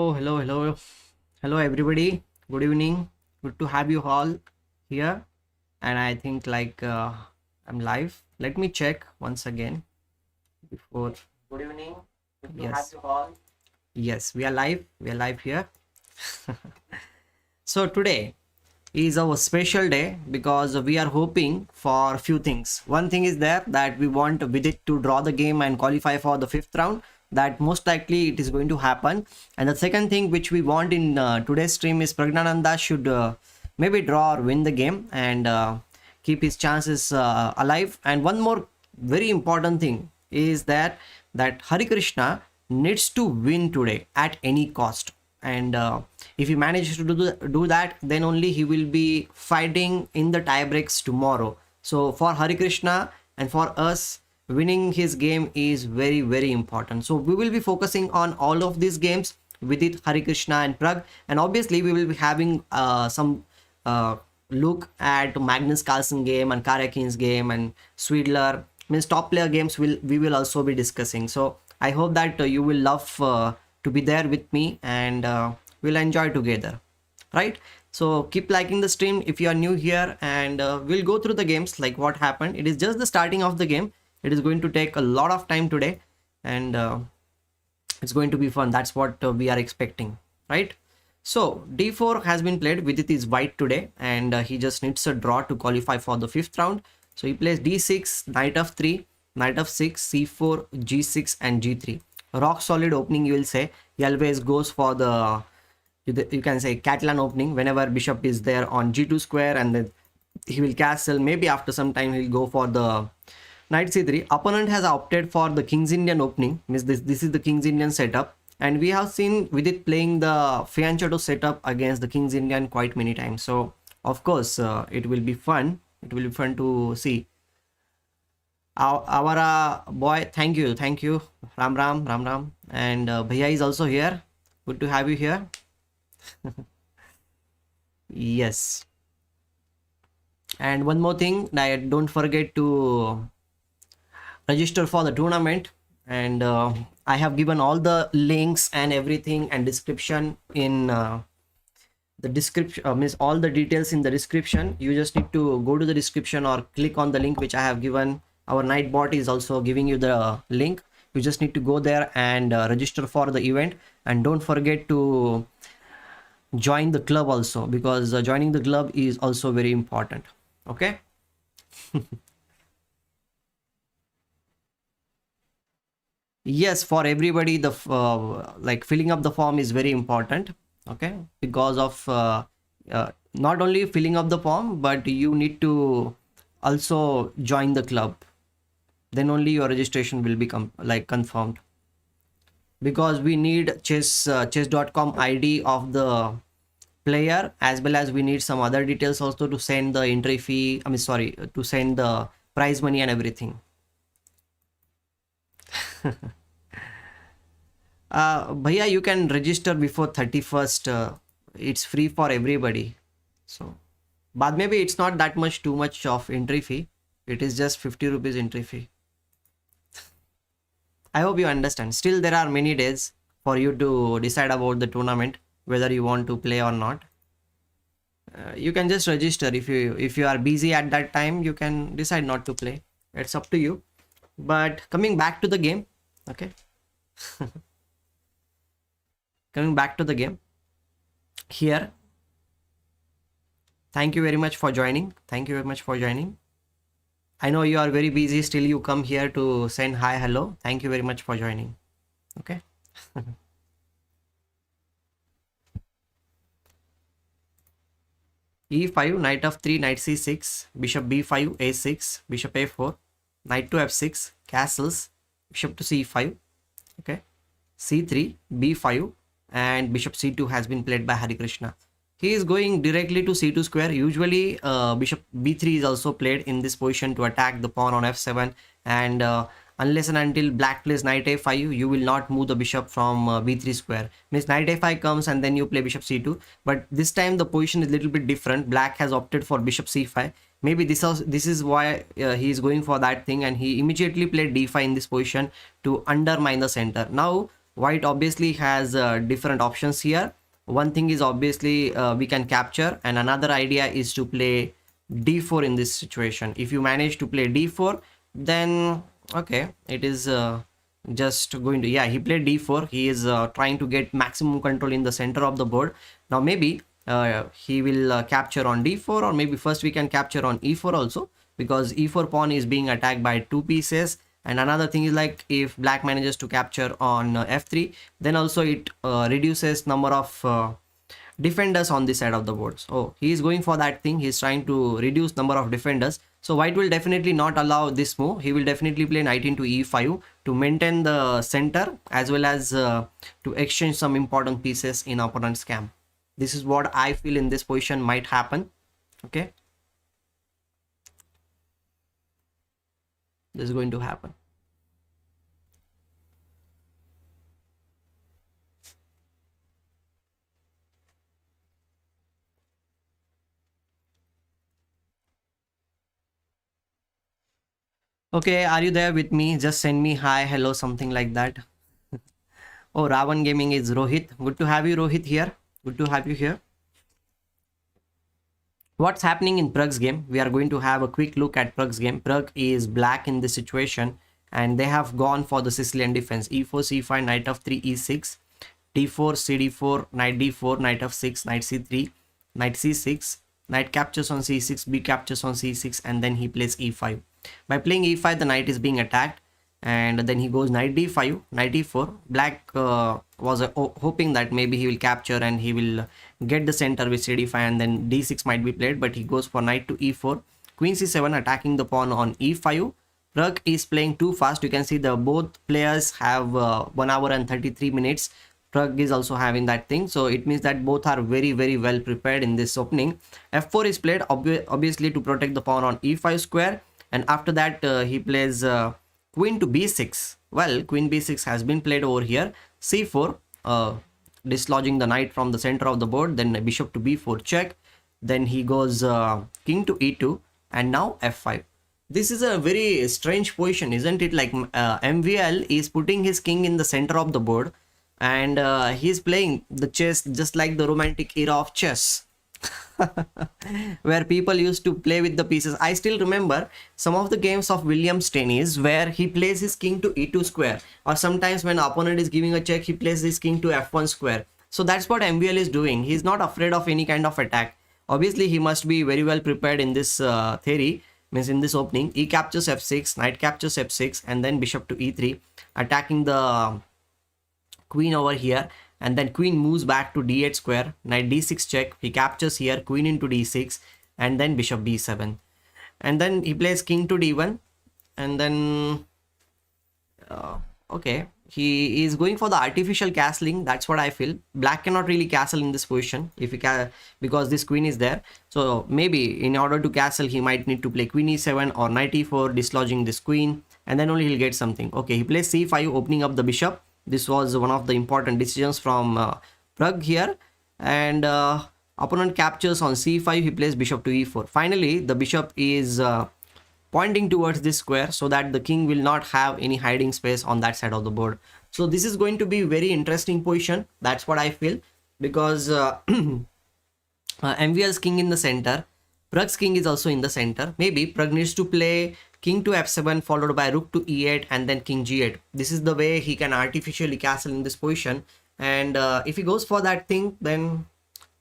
Oh, hello, everybody. Good evening. Good to have you all here. And I think I'm live. Let me check once again before. Good evening. Good to have you all. Yes, we are live. We are live here. So today is our special day because we are hoping for a few things. One thing is there that we want Vidit to draw the game and qualify for the fifth round. That most likely it is going to happen. And the second thing which we want in today's stream is Praggnanandhaa should maybe draw or win the game and keep his chances alive. And one more very important thing is that Harikrishna needs to win today at any cost. And if he manages to do that, then only he will be fighting in the tie breaks tomorrow. So for Harikrishna and for us, winning his game is very, very important. So we will be focusing on all of these games with it, Harikrishna and Pragg. And obviously we will be having some look at Magnus Carlsen game and Karakin's game and Swedler. Means top player games we will also be discussing. So I hope that you will love to be there with me and we'll enjoy together, right? So keep liking the stream if you are new here, and we'll go through the games like what happened. It is just the starting of the game. It is going to take a lot of time today, and it's going to be fun. That's what we are expecting, right? So d4 has been played. Vidit is white today, and he just needs a draw to qualify for the fifth round. So he plays d6, knight of 3, knight of 6, c4, g6 and g3. Rock solid opening, you will say. He always goes for the, you can say, Catalan opening whenever bishop is there on g2 square, and then he will castle. Maybe after some time he'll go for the knight c3. Opponent has opted for the King's Indian opening. Means this is the King's Indian setup, and we have seen Vidit playing the fianchetto setup against the King's Indian quite many times. So of course it will be fun. It will be fun to see. Our boy, thank you, Ram Ram, and Bhaiya is also here. Good to have you here. Yes. And one more thing, don't forget to register for the tournament, and I have given all the links and everything and description in the description, means all the details in the description. You just need to go to the description or click on the link which I have given. Our night bot is also giving you the link. You just need to go there and register for the event, and don't forget to join the club also, because joining the club is also very important. Okay. Yes, for everybody, the like filling up the form is very important. Okay, because of not only filling up the form, but you need to also join the club. Then only your registration will become confirmed, because we need chess.com ID of the player, as well as we need some other details also to send the entry fee. I mean, sorry, to send the prize money and everything. Bhaiya, you can register before 31st. It's free for everybody. So, but maybe it's not that much too much of entry fee. It is just 50 rupees entry fee. I hope you understand. Still, there are many days for you to decide about the tournament, whether you want to play or not. You can just register. If you are busy at that time, you can decide not to play. It's up to you. But coming back to the game, okay. Coming back to the game here. Thank you very much for joining. Thank you very much for joining. I know you are very busy, still you come here to send hi, hello. Thank you very much for joining. Okay. e5, knight of 3, knight c6, bishop b5, a6, bishop a4, knight to f6, castles, bishop to c5, okay, c3, b5, and bishop c2 has been played by Harikrishna. He is going directly to c2 square. Usually bishop b3 is also played in this position to attack the pawn on f7, and unless and until black plays knight a5, you will not move the bishop from b3 square. Means knight a5 comes and then you play bishop c2, but this time the position is a little bit different. Black has opted for bishop c5. Maybe this is why he is going for that thing, and he immediately played d5 in this position to undermine the center. Now White obviously has different options here. One thing is obviously we can capture, and another idea is to play d4 in this situation. If you manage to play d4, then okay, it is just going to, yeah, he played d4. He is trying to get maximum control in the center of the board. Now maybe he will capture on d4, or maybe first we can capture on e4 also, because e4 pawn is being attacked by two pieces. And another thing is, like, if black manages to capture on f3, then also it reduces number of defenders on this side of the board. So he is going for that thing. He's trying to reduce number of defenders. So white will definitely not allow this move. He will definitely play knight into e5 to maintain the center, as well as to exchange some important pieces in opponent's camp. This is what I feel in this position might happen. Okay, this is going to happen. Okay, are you there with me? Just send me hi, hello, something like that. Oh, Ravan Gaming is Rohit. Good to have you, Rohit, here. Good to have you here. What's happening in Pragg's game? We are going to have a quick look at Pragg's game. Pragg is black in this situation, and they have gone for the Sicilian defense. e4, c5, knight of 3, e6, d4, cd4, knight d4, knight of 6, knight c3, knight c6, knight captures on c6, b captures on c6, and then he plays e5. By playing e5, the knight is being attacked, and then he goes knight d5, knight e4. Black was hoping that maybe he will capture and he will get the center with cd5, and then d6 might be played, but he goes for knight to e4, queen c7, attacking the pawn on e5. Pragg is playing too fast. You can see the both players have 1 hour and 33 minutes. Pragg is also having that thing, so it means that both are very well prepared in this opening. f4 is played obviously to protect the pawn on e5 square, and after that he plays queen to b6. Well, queen b6 has been played over here. c4, dislodging the knight from the center of the board, then bishop to b4 check, then he goes king to e2, and now f5. This is a very strange position, isn't it? Like MVL is putting his king in the center of the board, and he's playing the chess just like the romantic era of chess. Where people used to play with the pieces. I still remember some of the games of William's tennis where he plays his king to e2 square, or sometimes when opponent is giving a check, he plays his king to f1 square. So that's what MVL is doing. He's not afraid of any kind of attack. Obviously he must be very well prepared in this theory, means in this opening. E captures f6, knight captures f6, and then bishop to e3, attacking the queen over here, and then queen moves back to d8 square, knight d6 check, he captures here, queen into d6, and then bishop b7, and then he plays king to d1, and then okay, he is going for the artificial castling. That's what I feel. Black cannot really castle in this position if he can, because this queen is there. So maybe in order to castle, he might need to play queen e7 or knight e4, dislodging this queen, and then only he'll get something. Okay, he plays c5, opening up the bishop. This was one of the important decisions from Pragg here, and opponent captures on c5. He plays bishop to e4. Finally, the bishop is pointing towards this square so that the king will not have any hiding space on that side of the board. So this is going to be very interesting position. That's what I feel, because MVL's king in the center, Pragg's king is also in the center. Maybe Pragg needs to play king to f7 followed by rook to e8 and then king g8. This is the way he can artificially castle in this position, and if he goes for that thing, then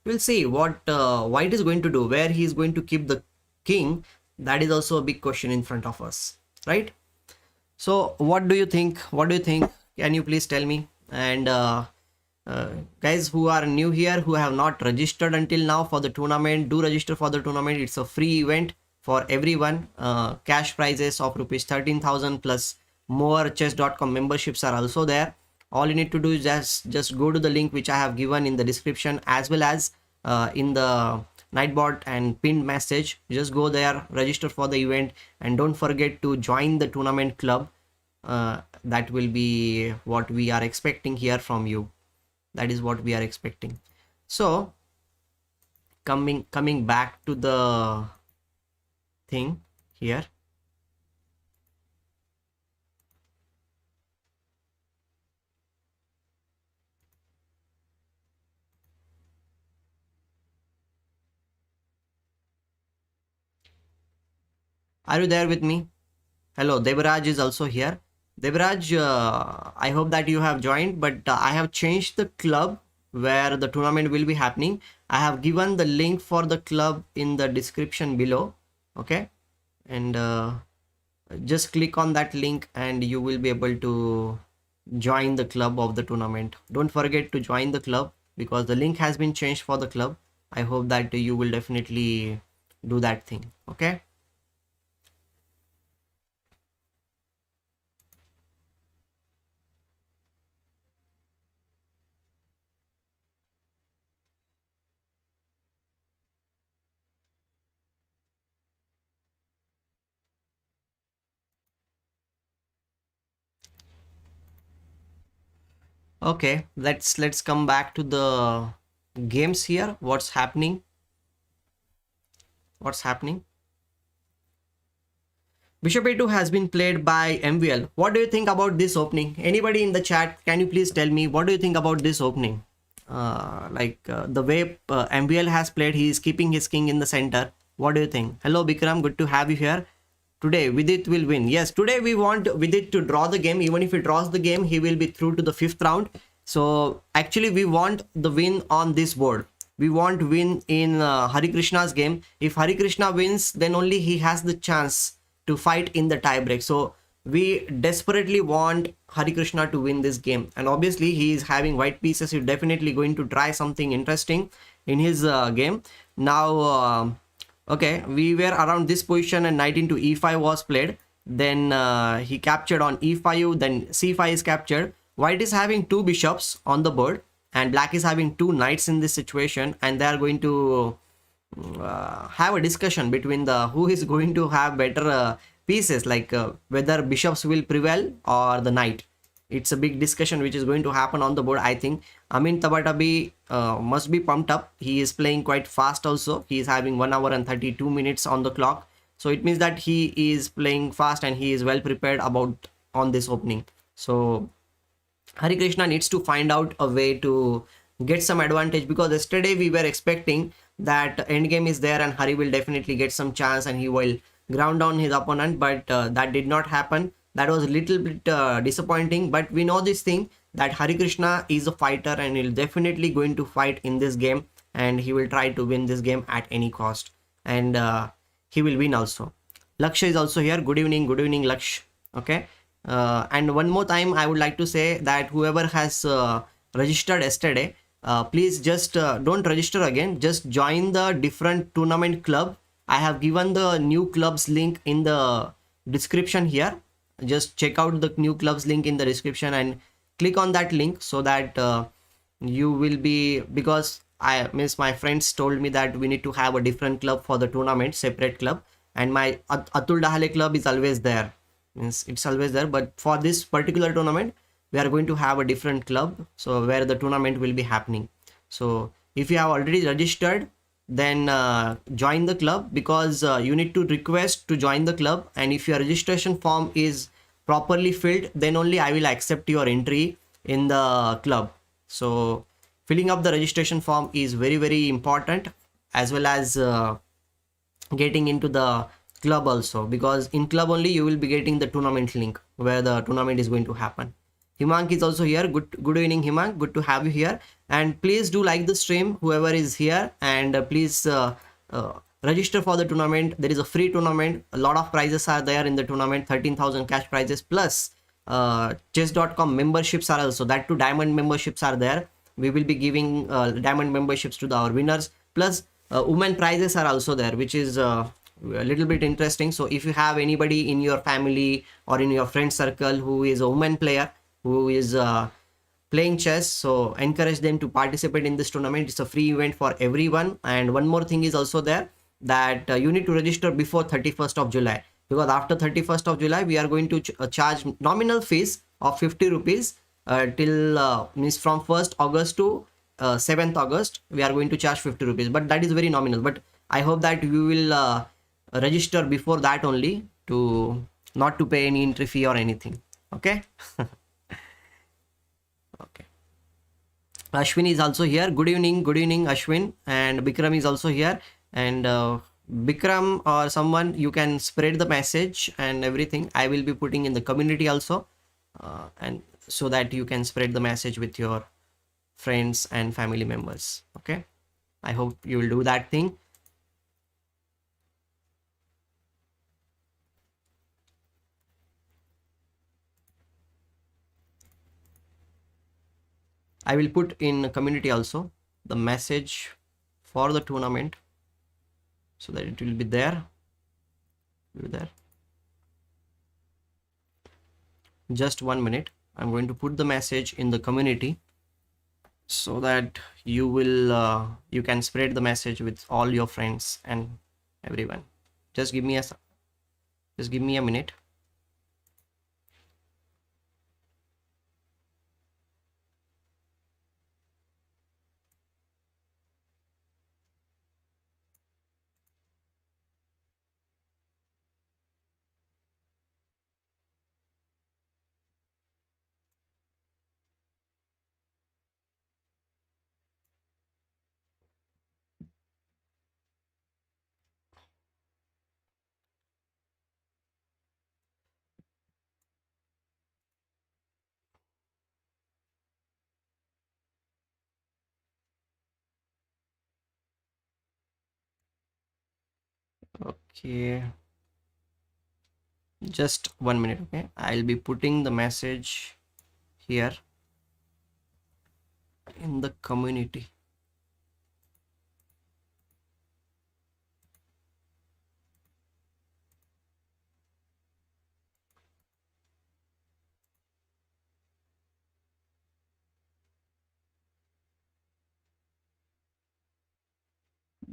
we'll see what white is going to do, where he is going to keep the king. That is also a big question in front of us, right? So what do you think? Can you please tell me? And guys who are new here, who have not registered until now for the tournament, do register for the tournament. It's a free event for everyone. Cash prizes of rupees 13,000 plus more chess.com memberships are also there. All you need to do is just go to the link which I have given in the description, as well as in the Nightbot and pinned message. Just go there, register for the event, and don't forget to join the tournament club. That will be what we are expecting here from you. That is what we are expecting. So coming back to the thing here, Are you there with me? Hello, Devraj is also here. Devraj, I hope that you have joined, but I have changed the club where the tournament will be happening. I have given the link for the club in the description below. Okay, and just click on that link and you will be able to join the club of the tournament. Don't forget to join the club because the link has been changed for the club. I hope that you will definitely do that thing. Okay. Okay, let's come back to the games here. What's happening? What's happening? Bishop a2 has been played by MVL. What do you think about this opening? Anybody in the chat, can you please tell me what do you think about this opening? The way MVL has played, he is keeping his king in the center. What do you think? Hello Bikram, good to have you here. Today Vidit will win. Yes, today we want Vidit to draw the game. Even if he draws the game, he will be through to the 5th round. So actually we want the win on this board. We want win in Harikrishna's game. If Harikrishna wins, then only he has the chance to fight in the tiebreak. So we desperately want Harikrishna to win this game. And obviously he is having white pieces. He's definitely going to try something interesting in his game. Now, okay, we were around this position and knight into e5 was played. Then he captured on e5, then c5 is captured. White is having 2 bishops on the board and black is having 2 knights in this situation, and they are going to have a discussion between the who is going to have better pieces, like whether bishops will prevail or the knight. It's a big discussion which is going to happen on the board. I think Amin Tabatabi must be pumped up. He is playing quite fast also. He is having 1 hour and 32 minutes on the clock. So it means that he is playing fast and he is well prepared about on this opening. So Harikrishna needs to find out a way to get some advantage, because yesterday we were expecting that endgame is there and Hari will definitely get some chance and he will ground down his opponent, but that did not happen. That was a little bit disappointing, but we know this thing that Harikrishna is a fighter and he'll definitely going to fight in this game and he will try to win this game at any cost, and he will win also. Laksh is also here. Good evening Laksh. Okay. And one more time I would like to say that whoever has registered yesterday, please just don't register again, just join the different tournament club. I have given the new clubs link in the description here. Just check out the new clubs link in the description and click on that link so that you will be, because my friends told me that we need to have a different club for the tournament, separate club, and my Atul Dahale club is always there. Means it's always there, but for this particular tournament we are going to have a different club, so where the tournament will be happening. So if you have already registered, then join the club, because you need to request to join the club, and if your registration form is properly filled, then only I will accept your entry in the club. So filling up the registration form is very important, as well as getting into the club also, because in club only you will be getting the tournament link where the tournament is going to happen. Himank is also here. Good evening Himank, good to have you here, and please do like the stream whoever is here, and please register for the tournament. There is a free tournament, a lot of prizes are there in the tournament, 13,000 cash prizes, plus chess.com memberships are also, that too diamond memberships are there. We will be giving diamond memberships to our winners, plus women prizes are also there, which is a little bit interesting. So if you have anybody in your family or in your friend circle who is a woman player who is playing chess, so encourage them to participate in this tournament. It's a free event for everyone. And one more thing is also there, that you need to register before 31st of July, because after 31st of July we are going to charge nominal fees of 50 rupees till means from 1st August to 7th August we are going to charge 50 rupees, but that is very nominal. But I hope that you will register before that only, to not to pay any entry fee or anything. Okay. Okay. Ashwin is also here. Good evening Ashwin, and Bikram is also here, and Bikram or someone, you can spread the message and everything. I will be putting in the community also, and so that you can spread the message with your friends and family members. Okay, I hope you will do that thing. I will put in community also the message for the tournament, so that it will be there. Just 1 minute. I'm going to put the message in the community, so that you can spread the message with all your friends and everyone. Just give me a minute. Okay, just 1 minute. Okay, I'll be putting the message here in the community.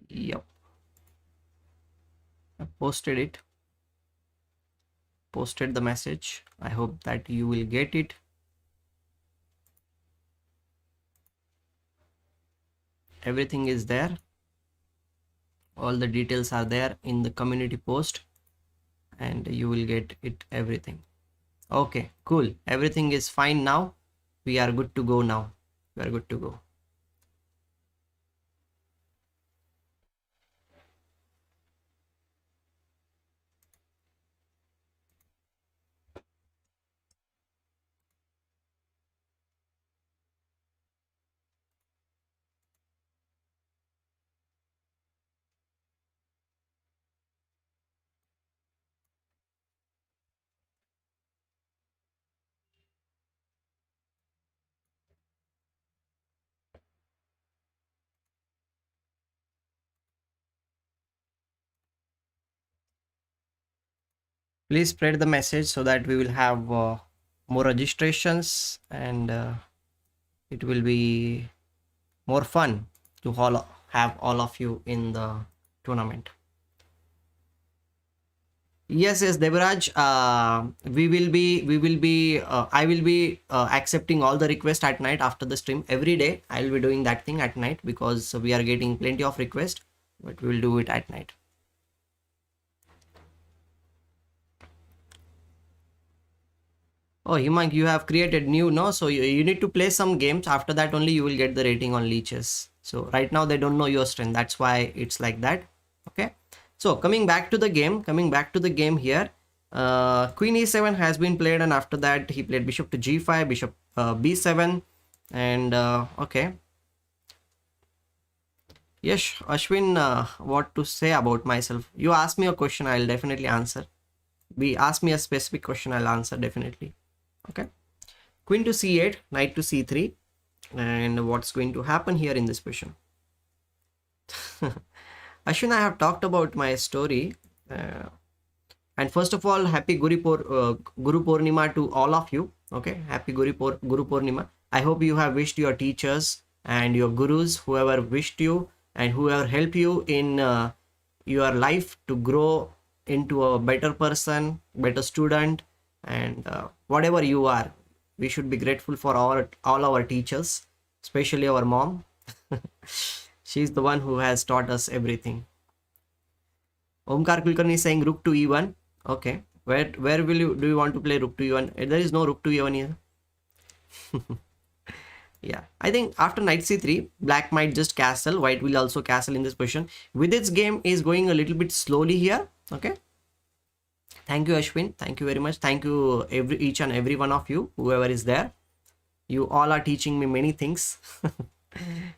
Yep, I posted the message. I hope that you will get it. Everything is there, all the details are there in the community post, and you will get it, everything. Okay, cool, everything is fine now. We are good to go now. We are good to go. Please spread the message, so that we will have more registrations, and it will be more fun to have all of you in the tournament. Yes, Devaraj, I will be accepting all the requests at night after the stream. Every day I will be doing that thing at night, because we are getting plenty of requests, but we will do it at night. Oh, Himang, you have created new, no? So you need to play some games. After that only you will get the rating on leeches. So right now they don't know your strength. That's why it's like that. Okay. So coming back to the game here, Queen E7 has been played, and after that he played Bishop to G5, Bishop B7, and okay. Yes, Ashwin, what to say about myself? You ask me a question, I'll definitely answer. Ask me a specific question, I'll answer definitely. Okay, queen to c8, knight to c3, and what's going to happen here in this position? Ashwin, I have talked about my story, and first of all, happy Guru Purnima to all of you. Okay, happy Guru Purnima. I hope you have wished your teachers and your gurus, whoever wished you and whoever helped you in your life to grow into a better person, better student, and whatever you are, we should be grateful for all our teachers, especially our mom. She's the one who has taught us everything. Omkar Kulkarni is saying rook to e1. Okay, where do you want to play rook to e1? There is no rook to e1 here. Yeah, I think after knight c3, black might just castle, white will also castle in this position. With its game is going a little bit slowly here. Okay, thank you Ashwin, thank you very much, thank you each and every one of you, whoever is there. You all are teaching me many things.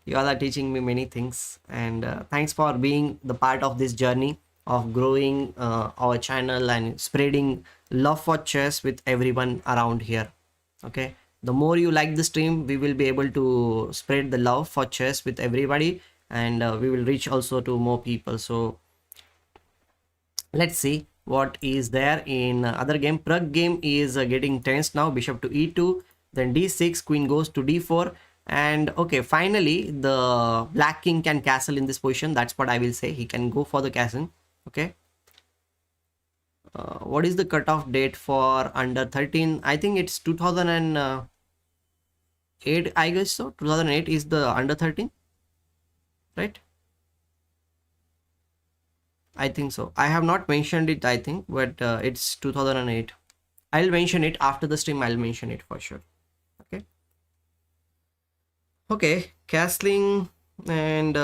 You all are teaching me many things, and thanks for being the part of this journey of growing our channel and spreading love for chess with everyone around here. Okay, the more you like the stream, we will be able to spread the love for chess with everybody, and we will reach also to more people. So let's see what is there in other game. Pragg game is getting tense now. Bishop to e2, then d6, queen goes to d4, and okay, finally the black king can castle in this position. That's what I will say. He can go for the castle. Okay, what is the cutoff date for under 13? I think it's 2008, I guess so. 2008 is the under 13, right? I think so. I have not mentioned it, I think, but it's 2008. I'll mention it after the stream. I'll mention it for sure. Okay. Okay, castling, and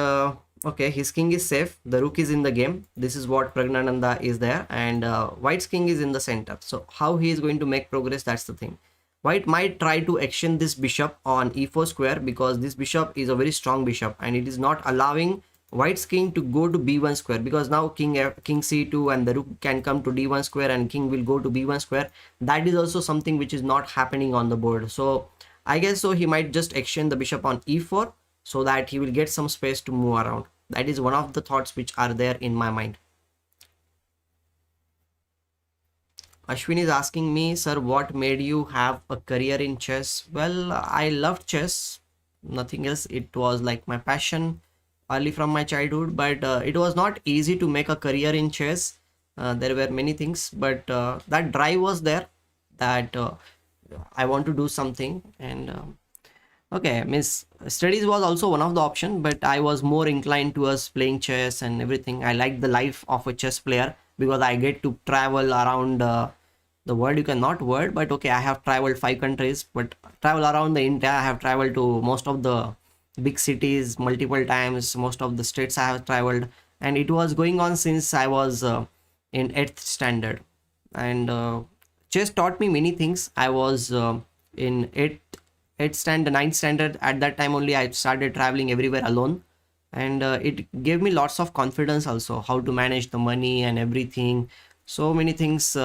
okay, his king is safe. The rook is in the game. This is what Praggnanandhaa is there, and white's king is in the center. So how he is going to make progress, that's the thing. White might try to exchange this bishop on e4 square, because this bishop is a very strong bishop and it is not allowing white's king to go to b1 square, because now king c2 and the rook can come to d1 square and king will go to b1 square. That is also something which is not happening on the board. So I guess so he might just exchange the bishop on e4 so that he will get some space to move around. That is one of the thoughts which are there in my mind. Ashwin is asking me, sir, what made you have a career in chess? Well, I loved chess, nothing else. It was like my passion early from my childhood, but it was not easy to make a career in chess. There were many things, but that drive was there, that I want to do something. And okay, means studies was also one of the option, but I was more inclined towards playing chess and everything. I like the life of a chess player because I get to travel around the world. You cannot world, but okay, I have traveled 5 countries, but travel around the India. I have traveled to most of the big cities multiple times. Most of the states I have traveled, and it was going on since I was in 8th standard. And chess taught me many things. I was in 8th standard, 9th standard. At that time only I started traveling everywhere alone, and it gave me lots of confidence also, how to manage the money and everything. So many things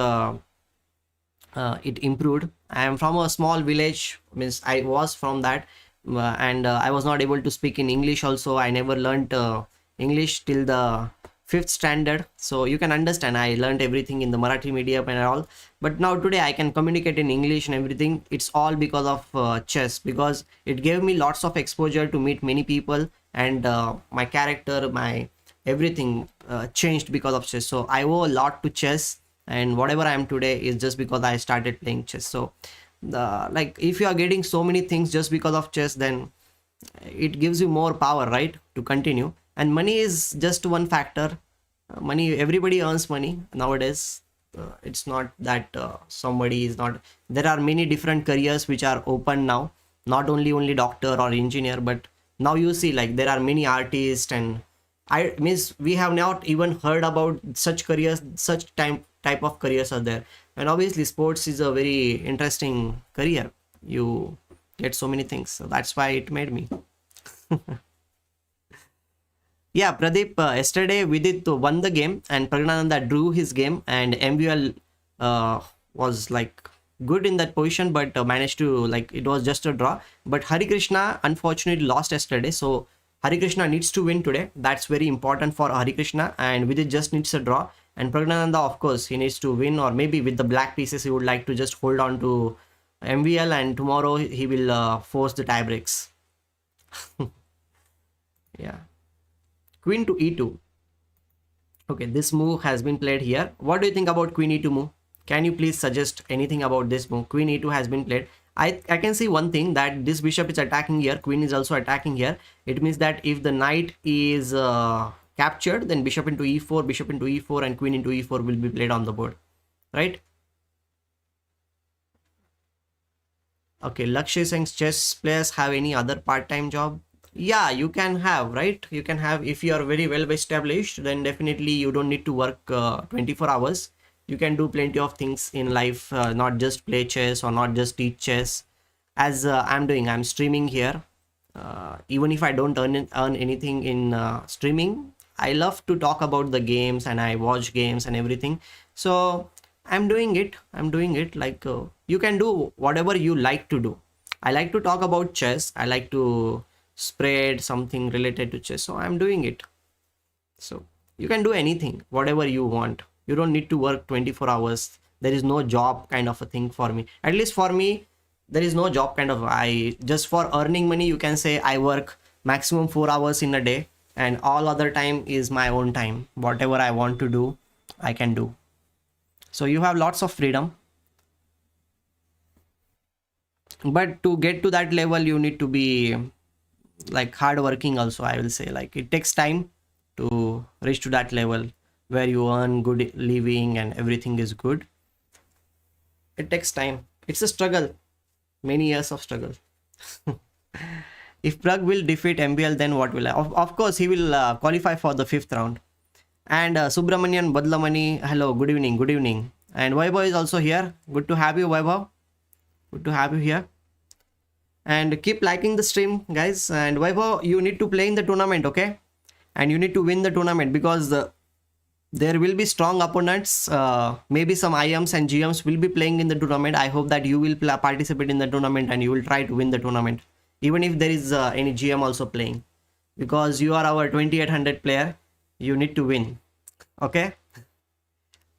it improved. I am from a small village, means I was from that, and I was not able to speak in English also. I never learned English till the 5th standard, so you can understand I learned everything in the Marathi medium and all. But now today I can communicate in English and everything. It's all because of chess, because it gave me lots of exposure to meet many people, and my character, my everything changed because of chess. So I owe a lot to chess, and whatever I am today is just because I started playing chess. So like, if you are getting so many things just because of chess, then it gives you more power, right, to continue. And money is just one factor. Money, everybody earns money nowadays. It's not that somebody is not. There are many different careers which are open now, not only doctor or engineer, but now you see, like, there are many artists, and I means we have not even heard about such careers. Such type of careers are there. And obviously sports is a very interesting career. You get so many things, so that's why it made me. Yeah, Pradeep, yesterday Vidit won the game and Praggnanandhaa drew his game, and MVL was like good in that position, but managed to, like, it was just a draw. But Harikrishna unfortunately lost yesterday, so Harikrishna needs to win today. That's very important for Harikrishna, and Vidit just needs a draw. And Praggnanandhaa, of course, he needs to win, or maybe with the black pieces he would like to just hold on to MVL, and tomorrow he will force the tie breaks. Yeah. Queen to e2. Okay, this move has been played here. What do you think about queen e2 move? Can you please suggest anything about this move? Queen e2 has been played. I can see one thing, that this bishop is attacking here, queen is also attacking here. It means that if the knight is captured, then bishop into e4, and queen into e4 will be played on the board, right? Okay, Lakshya saying chess players have any other part-time job? Yeah, you can have, right? You can have, if you are very well established, then definitely you don't need to work 24 hours. You can do plenty of things in life, not just play chess or not just teach chess. As I'm doing, I'm streaming here. Even if I don't earn anything in streaming, I love to talk about the games and I watch games and everything. So I'm doing it like you can do whatever you like to do. I like to talk about chess. I like to spread something related to chess. So I'm doing it. So you can do anything, whatever you want. You don't need to work 24 hours. There is no job kind of a thing for me. At least for me, there is no job kind of. I just for earning money, you can say I work maximum 4 hours in a day, and all other time is my own time. Whatever I want to do, I can do. So you have lots of freedom. But to get to that level, you need to be like hardworking also, I will say. Like it takes time to reach to that level where you earn good living and everything is good. It takes time. It's a struggle, many years of struggle. If Pragg will defeat MBL, then what will I? Of course, he will qualify for the fifth round. And Subramanian Badlamani, hello, good evening, good evening. And Vaibhav is also here. Good to have you, Vaibhav. Good to have you here. And keep liking the stream, guys. And Vaibhav, you need to play in the tournament, okay? And you need to win the tournament because there will be strong opponents. Maybe some IMs and GMs will be playing in the tournament. I hope that you will participate in the tournament and you will try to win the tournament. Even if there is any GM also playing. Because you are our 2800 player. You need to win. Okay?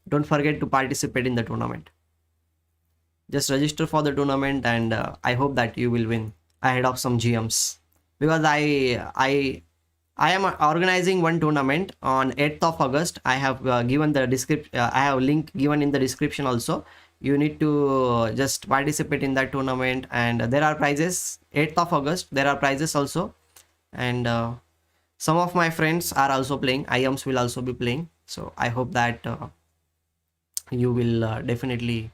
Don't forget to participate in the tournament. Just register for the tournament and I hope that you will win ahead of some GMs. Because I am organizing one tournament on 8th of August. I have given the description. I have link given in the description also. You need to just participate in that tournament and there are prizes. 8th of August there are prizes also, and some of my friends are also playing. IMs will also be playing. So I hope that you will definitely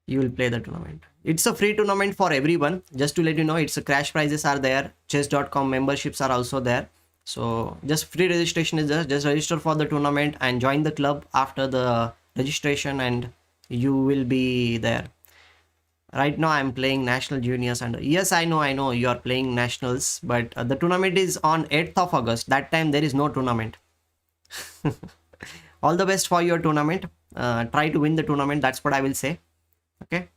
you will play the tournament. It's a free tournament for everyone. Just to let you know, it's a crash prizes are there. Chess.com memberships are also there. So just free registration is there. Just register for the tournament and join the club after the registration and you will be there. Right now I'm playing national juniors and yes, I know you are playing nationals, but the tournament is on 8th of August. That time there is no tournament. All the best for your tournament. Try to win the tournament. That's what I will say. Okay,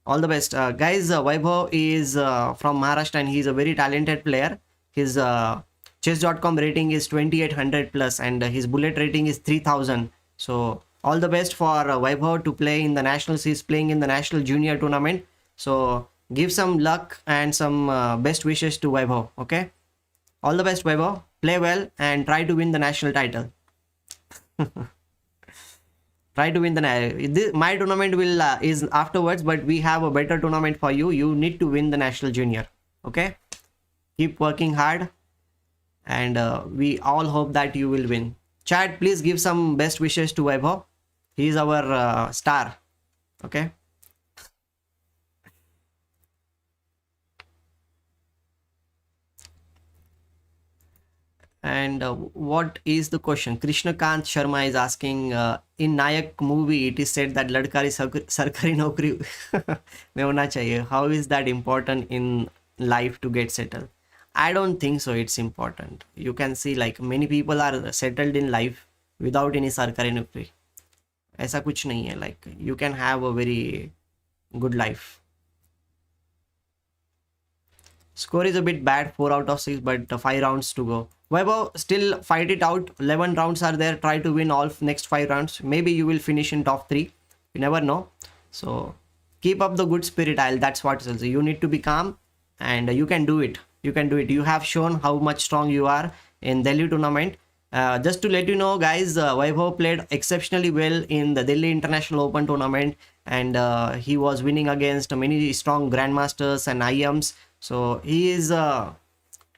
all the best, guys. Vaibhav is from Maharashtra and he's a very talented player. His chess.com rating is 2800 plus and his bullet rating is 3000. So all the best for Vaibhav to play in the nationals. He's playing in the national junior tournament. So give some luck and some best wishes to Vaibhav. Okay, all the best, Vaibhav. Play well and try to win the national title. Try to win the my tournament will is afterwards, but we have a better tournament for you. You need to win the national junior. Okay, keep working hard and we all hope that you will win. Chat, please give some best wishes to Vaibhav. He is our star. Okay, and what is the question? Krishnakant Sharma is asking, in Nayak movie it is said that ladkari sarkari naukri mein hona chahiye. How is that important in life to get settled? I don't think so it's important. You can see like many people are settled in life without any sarkari naukri. ऐसा कुछ नहीं है. Like you can have a very good life. Score is a bit bad, 4 out of 6, but 5 rounds to go. Vaibhav, still fight it out. 11 rounds are there. Try to win all next 5 rounds. Maybe you will finish in top 3. You never know. So keep up the good spirit. That's what it is. You need to be calm and you can do it. You can do it. You have shown how much strong you are in Delhi tournament. Just to let you know, guys, Vaibhav played exceptionally well in the Delhi International Open tournament and he was winning against many strong grandmasters and IMs. So he is a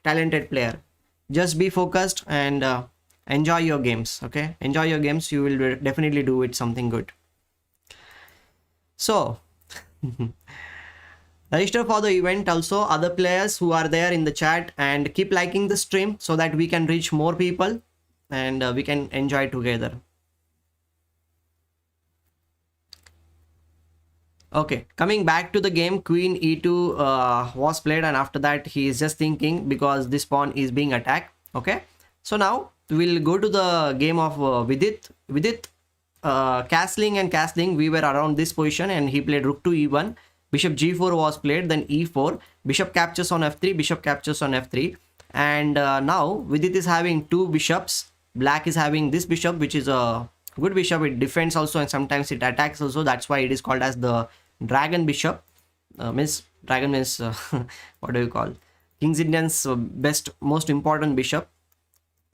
talented player. just be focused and enjoy your games. Okay, enjoy your games, you will definitely do it something good. So register for the event also, other players who are there in the chat, and keep liking the stream so that we can reach more people and we can enjoy together. Okay, coming back to the game, queen e2 was played, and after that he is just thinking because this pawn is being attacked. Okay, so now we'll go to the game of Vidit castling and castling. We were around this position and he played rook to e1, bishop g4 was played, then e4, bishop captures on f3, bishop captures on f3, and now Vidit is having two bishops. Black is having this bishop, which is a good bishop. It defends also and sometimes it attacks also. That's why it is called as the dragon bishop. Means dragon means what do you call, King's Indian's best, most important bishop,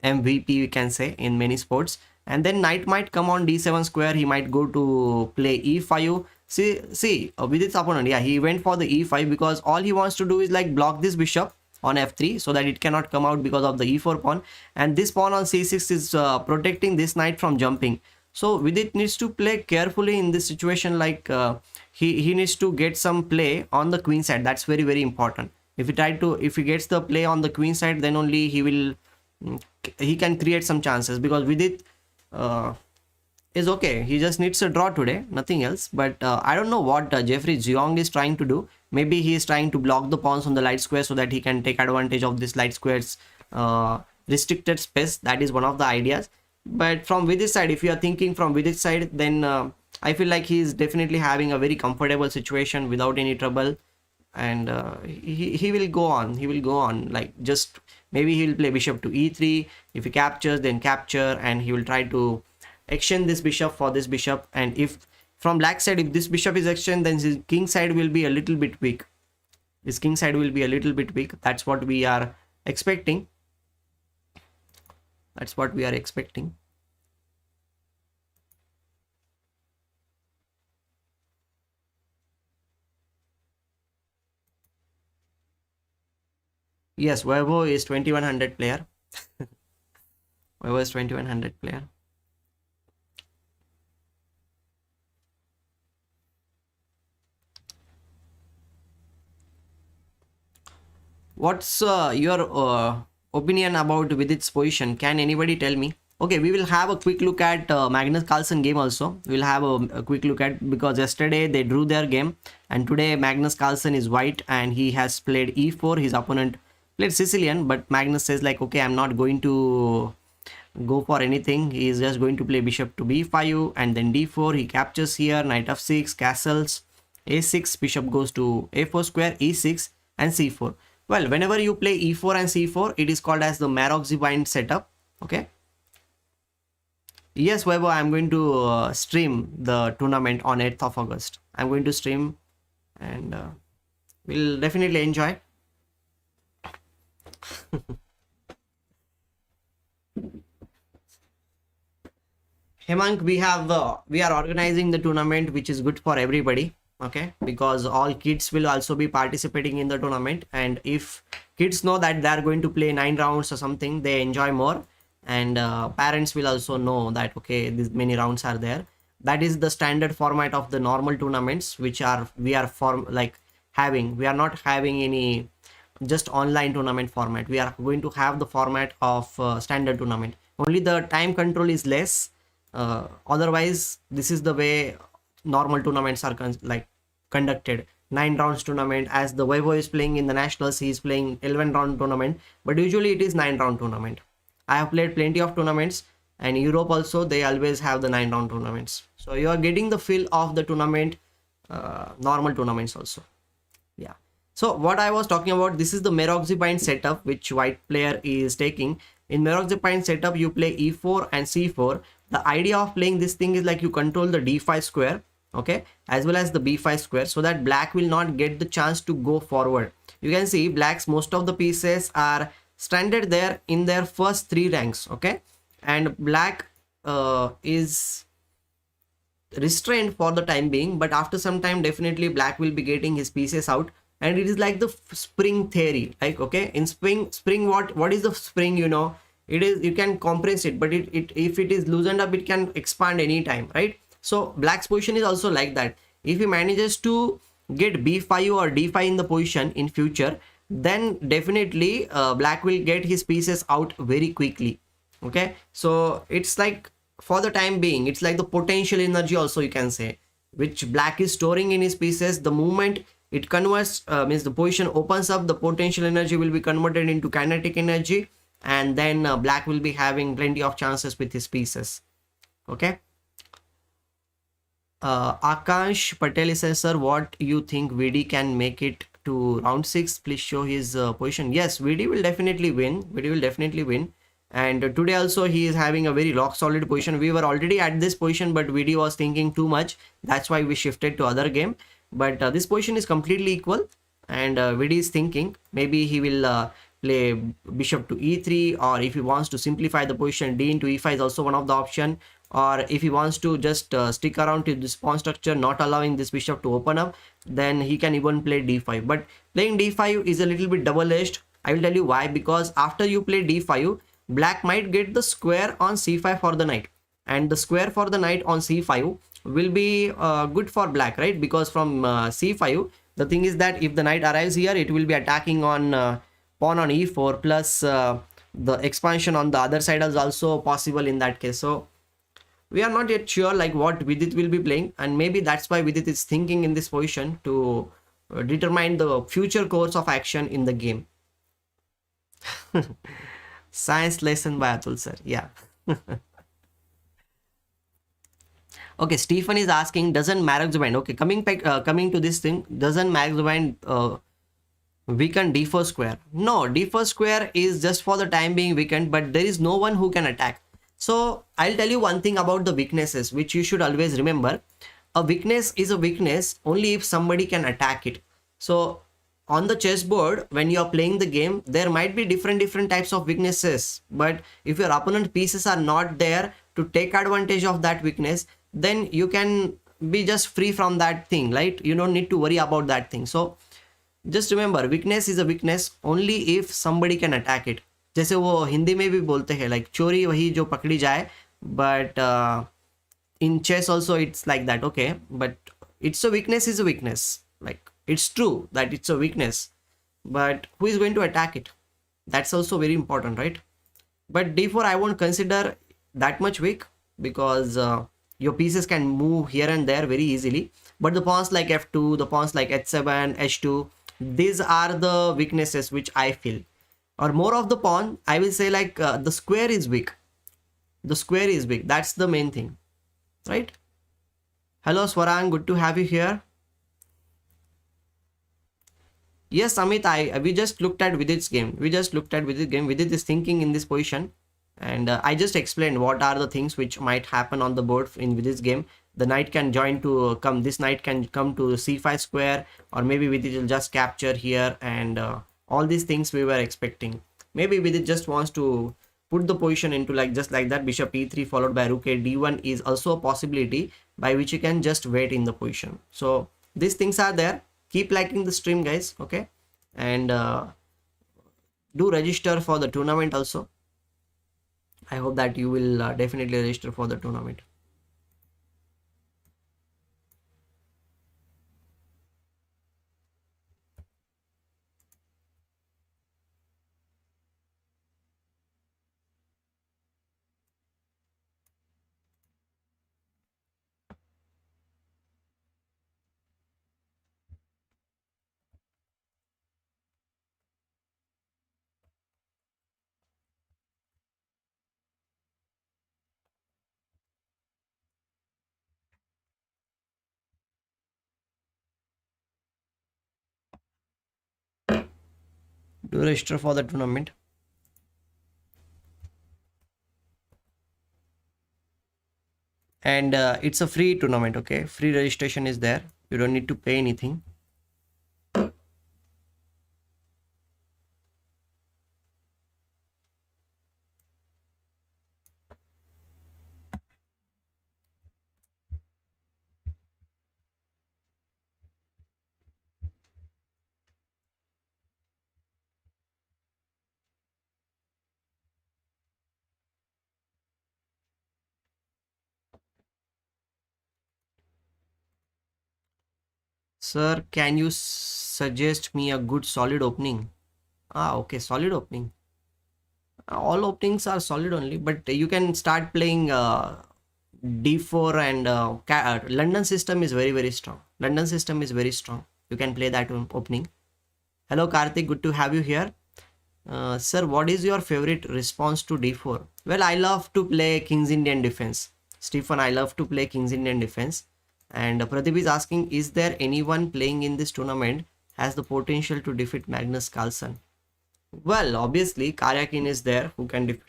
MVP we can say in many sports. And then knight might come on d7 square. He might go to play e5. See with its opponent, yeah, he went for the e5 because all he wants to do is like block this bishop on f3 so that it cannot come out because of the e4 pawn, and this pawn on c6 is protecting this knight from jumping. So Vidit needs to play carefully in this situation, like he needs to get some play on the queen side. That's very, very important. If he gets the play on the queen side, then only he can create some chances, because Vidit is okay. He just needs a draw today, nothing else. But I don't know what Jeffrey Jeong is trying to do. Maybe he is trying to block the pawns on the light square so that he can take advantage of this light square's restricted space. That is one of the ideas. But from Vidit's side, if you are thinking from Vidit's side, then I feel like he is definitely having a very comfortable situation without any trouble, and he will go on. He will go on, like, just maybe he will play bishop to e3. If he captures, then capture, and he will try to exchange this bishop for this bishop. And if from black side, if this bishop is exchanged, then his king side will be a little bit weak. His king side will be a little bit weak. That's what we are expecting. That's what we are expecting. Yes, Weibo is 2100 player. Weibo is 2100 player. What's your opinion about Vidit's position? Can anybody tell me? Okay, we will have a quick look at Magnus Carlsen game also. We'll have a quick look at, because yesterday they drew their game and today Magnus Carlsen is white and he has played e4. His opponent played Sicilian, but Magnus says like, okay, I'm not going to go for anything. He is just going to play bishop to b5 and then d4. He captures here, knight f6, castles, a6, bishop goes to a4 square, e6 and c4. Well, whenever you play e4 and c4, it is called as the Marozzi-Bind setup. Okay. Yes, Weibo, I'm going to stream the tournament on 8th of August. I'm going to stream and we'll definitely enjoy. Hemang, we are organizing the tournament, which is good for everybody. Okay, because all kids will also be participating in the tournament, and if kids know that they are going to play 9 rounds or something, they enjoy more, and parents will also know that okay, these many rounds are there. That is the standard format of the normal tournaments, which we are not having any just online tournament format. We are going to have the format of standard tournament. Only the time control is less. Otherwise, this is the way normal tournaments are conducted. 9 rounds tournament, as the Weibo is playing in the nationals, he is playing 11 round tournament, but usually it is 9 round tournament. I have played plenty of tournaments, and Europe also, they always have the 9 round tournaments. So you are getting the feel of the tournament, normal tournaments also. Yeah. So what I was talking about, this is the Marozzi-Bind setup which white player is taking. In Marozzi-Bind setup, you play e4 and c4. The idea of playing this thing is like you control the d5 square, okay, as well as the b5 square, so that black will not get the chance to go forward. You can see black's most of the pieces are stranded there in their first 3 ranks, okay, and black is restrained for the time being, but after some time definitely black will be getting his pieces out and it is like the spring theory. Like, okay, in spring, what is the spring, you know? It is, you can compress it, but it if it is loosened up, it can expand anytime, right? So black's position is also like that. If he manages to get b5 or d5 in the position in future, then definitely black will get his pieces out very quickly. Okay, so it's like, for the time being, it's like the potential energy also, you can say, which black is storing in his pieces. The moment it converts, means the position opens up, the potential energy will be converted into kinetic energy, and then black will be having plenty of chances with his pieces. Okay. Akash Patel says, sir, what you think VD can make it to round 6? Please show his position. Yes, VD will definitely win. VD will definitely win. And today also he is having a very rock solid position. We were already at this position, but VD was thinking too much. That's why we shifted to other game. But this position is completely equal. And VD is thinking maybe he will play bishop to e3, or if he wants to simplify the position, d into e5 is also one of the option, or if he wants to just stick around to this pawn structure, not allowing this bishop to open up, then he can even play d5. But playing d5 is a little bit double-edged. I will tell you why. Because after you play d5, black might get the square on c5 for the knight, and the square for the knight on c5 will be good for black, right? Because from c5, the thing is that if the knight arrives here, it will be attacking on pawn on e4, plus the expansion on the other side is also possible in that case. So we are not yet sure like what Vidit will be playing, and maybe that's why Vidit is thinking in this position to determine the future course of action in the game. Science lesson by Atul sir. Yeah. Okay, Stephen is asking, doesn't Magnus, okay, coming to this thing, doesn't Magnus weaken d4 square? No, d4 square is just for the time being weakened, but there is no one who can attack. So I'll tell you one thing about the weaknesses, which you should always remember. A weakness is a weakness only if somebody can attack it. So on the chessboard, when you are playing the game, there might be different types of weaknesses, but if your opponent pieces are not there to take advantage of that weakness, then you can be just free from that thing, right? You don't need to worry about that thing. So just remember, weakness is a weakness only if somebody can attack it. जैसे वो हिंदी में भी बोलते हैं, like चोरी वही जो पकड़ी जाए, but in chess also it's like that. Okay, but it's a weakness is a weakness. Like, it's true that it's a weakness, but who is going to attack it? That's also very important, right? But d4 I won't consider that much weak, because your pieces can move here and there very easily. But the pawns like f2, the pawns like h7, h2, these are the weaknesses which I feel. Or more of the pawn, I will say like the square is weak. The square is weak. That's the main thing, right? Hello Swarang, good to have you here. Yes, Amit, we just looked at Vidit's game. We just looked at Vidit's game. Vidit is thinking in this position, and I just explained what are the things which might happen on the board in Vidit's game. The knight can join to come. This knight can come to c5 square, or maybe Vidit will just capture here, and all these things we were expecting. Maybe Vidit just wants to put the position into like just like that. Bishop e3 followed by rook a d1 is also a possibility by which you can just wait in the position. So these things are there. Keep liking the stream, guys. Okay, and do register for the tournament also. I hope that you will definitely register for the tournament. Do register for the tournament. And it's a free tournament. Okay, free registration is there. You don't need to pay anything. Sir, can you suggest me a good solid opening? Ah, okay, solid opening. All openings are solid only, but you can start playing d4 and London system is very strong. London system is very strong. You can play that opening. Hello Karthik, good to have you here. Sir, what is your favorite response to d4? Well, I love to play King's Indian defense. Stephen, I love to play King's Indian defense. And Pradeep is asking, is there anyone playing in this tournament has the potential to defeat Magnus Carlsen? Well, obviously Karyakin is there who can defeat,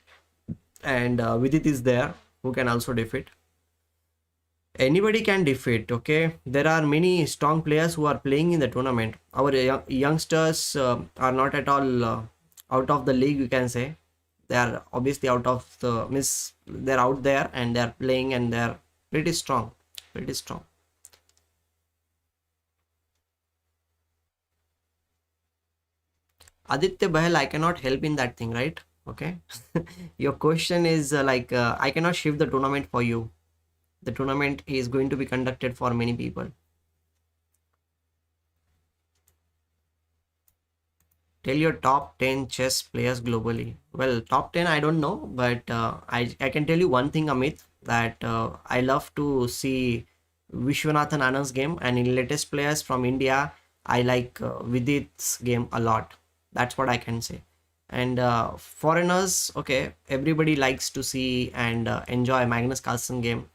and Vidit is there who can also defeat. Anybody can defeat. Okay, there are many strong players who are playing in the tournament. Our youngsters are not at all out of the league, you can say. They are obviously out of the miss. They're out there and they're playing and they're pretty strong, pretty strong. Aditya Bahal, I cannot help in that thing, right? Okay. Your question is I cannot shift the tournament for you. The tournament is going to be conducted for many people. Tell your top 10 chess players globally. Well, top 10 I don't know, but I can tell you one thing, Amit, that I love to see Vishwanathan Anand's game, and in latest players from India, I like Vidit's game a lot. That's what I can say. And foreigners, okay, everybody likes to see and enjoy Magnus Carlsen game.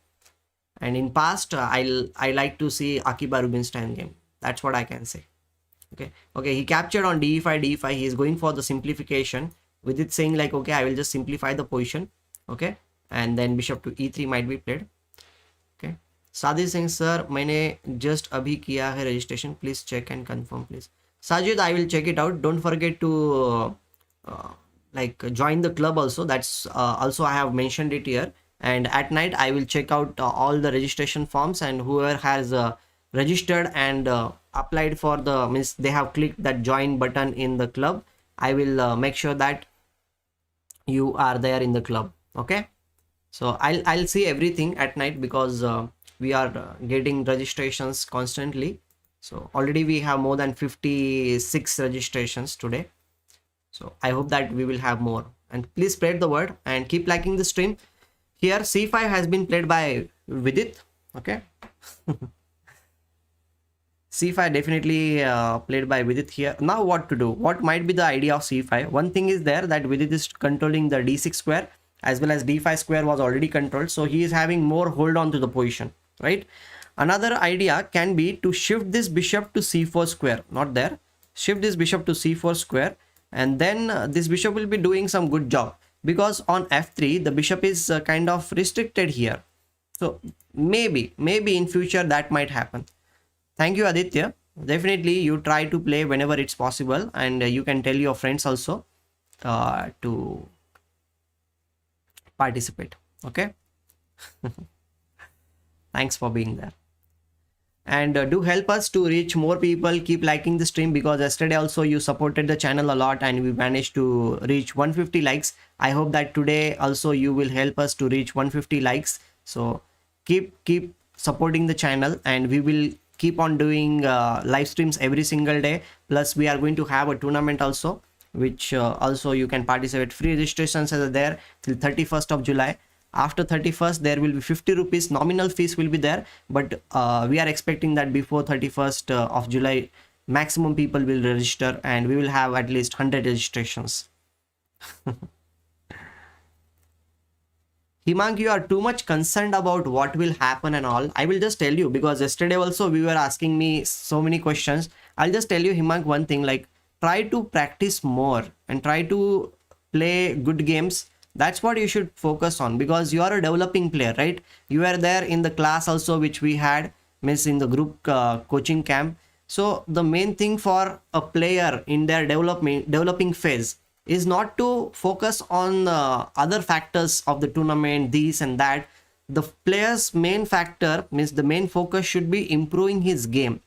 And in past, I like to see Akiba Rubinstein game. That's what I can say. Okay, he captured on d5. He is going for the simplification with it, saying like, okay, I will just simplify the position. Okay, and then bishop to e3 might be played. Okay, Sadi saying, sir, मैंने just अभी किया है registration, please check and confirm please. Sajid, I will check it out. Don't forget to join the club also. That's also I have mentioned it here. And at night I will check out all the registration forms, and whoever has registered and applied for the, means they have clicked that join button in the club, I will make sure that you are there in the club. Okay, so I'll see everything at night, because we are getting registrations constantly. So already we have more than 56 registrations today, so I hope that we will have more. And please spread the word and keep liking the stream. Here c5 has been played by Vidit. Okay. c5 definitely played by Vidit here. Now what to do? What might be the idea of c5? One thing is there that Vidit is controlling the d6 square, as well as d5 square was already controlled, so he is having more hold on to the position, right? Another idea can be to shift this bishop to c4 square. Not there. Shift this bishop to c4 square, and then this bishop will be doing some good job, because on f3 the bishop is kind of restricted here. So maybe in future that might happen. Thank you, Aditya. Definitely you try to play whenever it's possible, and you can tell your friends also to participate. Okay. Thanks for being there. And do help us to reach more people. Keep liking the stream, because yesterday also you supported the channel a lot and we managed to reach 150 likes. I hope that today also you will help us to reach 150 likes. So keep supporting the channel, and we will keep on doing live streams every single day. Plus we are going to have a tournament also, which also you can participate. Free registrations are there till 31st of July. After 31st there will be 50 rupees nominal fees will be there, but we are expecting that before 31st of July maximum people will register, and we will have at least 100 registrations. Himang, you are too much concerned about what will happen and all. I will just tell you, because yesterday also we were asking me so many questions. I'll just tell you, Himang, one thing, like try to practice more and try to play good games. That's what you should focus on, because you are a developing player, right? You are there in the class also, which we had, miss in the group coaching camp. So the main thing for a player in their developing phase is not to focus on other factors of the tournament, this and that. The player's main factor, means the main focus should be improving his game.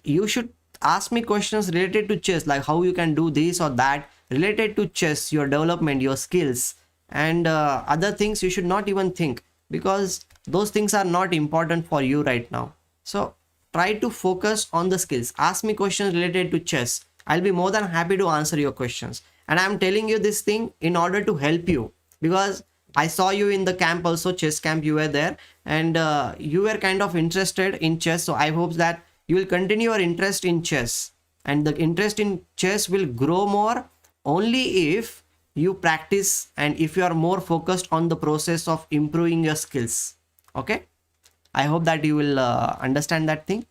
You should ask me questions related to chess, like how you can do this or that, related to chess, your development, your skills, and other things you should not even think, because those things are not important for you right now. So try to focus on the skills. Ask me questions related to chess. I'll be more than happy to answer your questions. And I'm telling you this thing in order to help you, because I saw you in the camp also, chess camp, you were there, and you were kind of interested in chess. So I hope that you will continue your interest in chess, and the interest in chess will grow more only if you practice and if you are more focused on the process of improving your skills. Okay, I hope that you will understand that thing.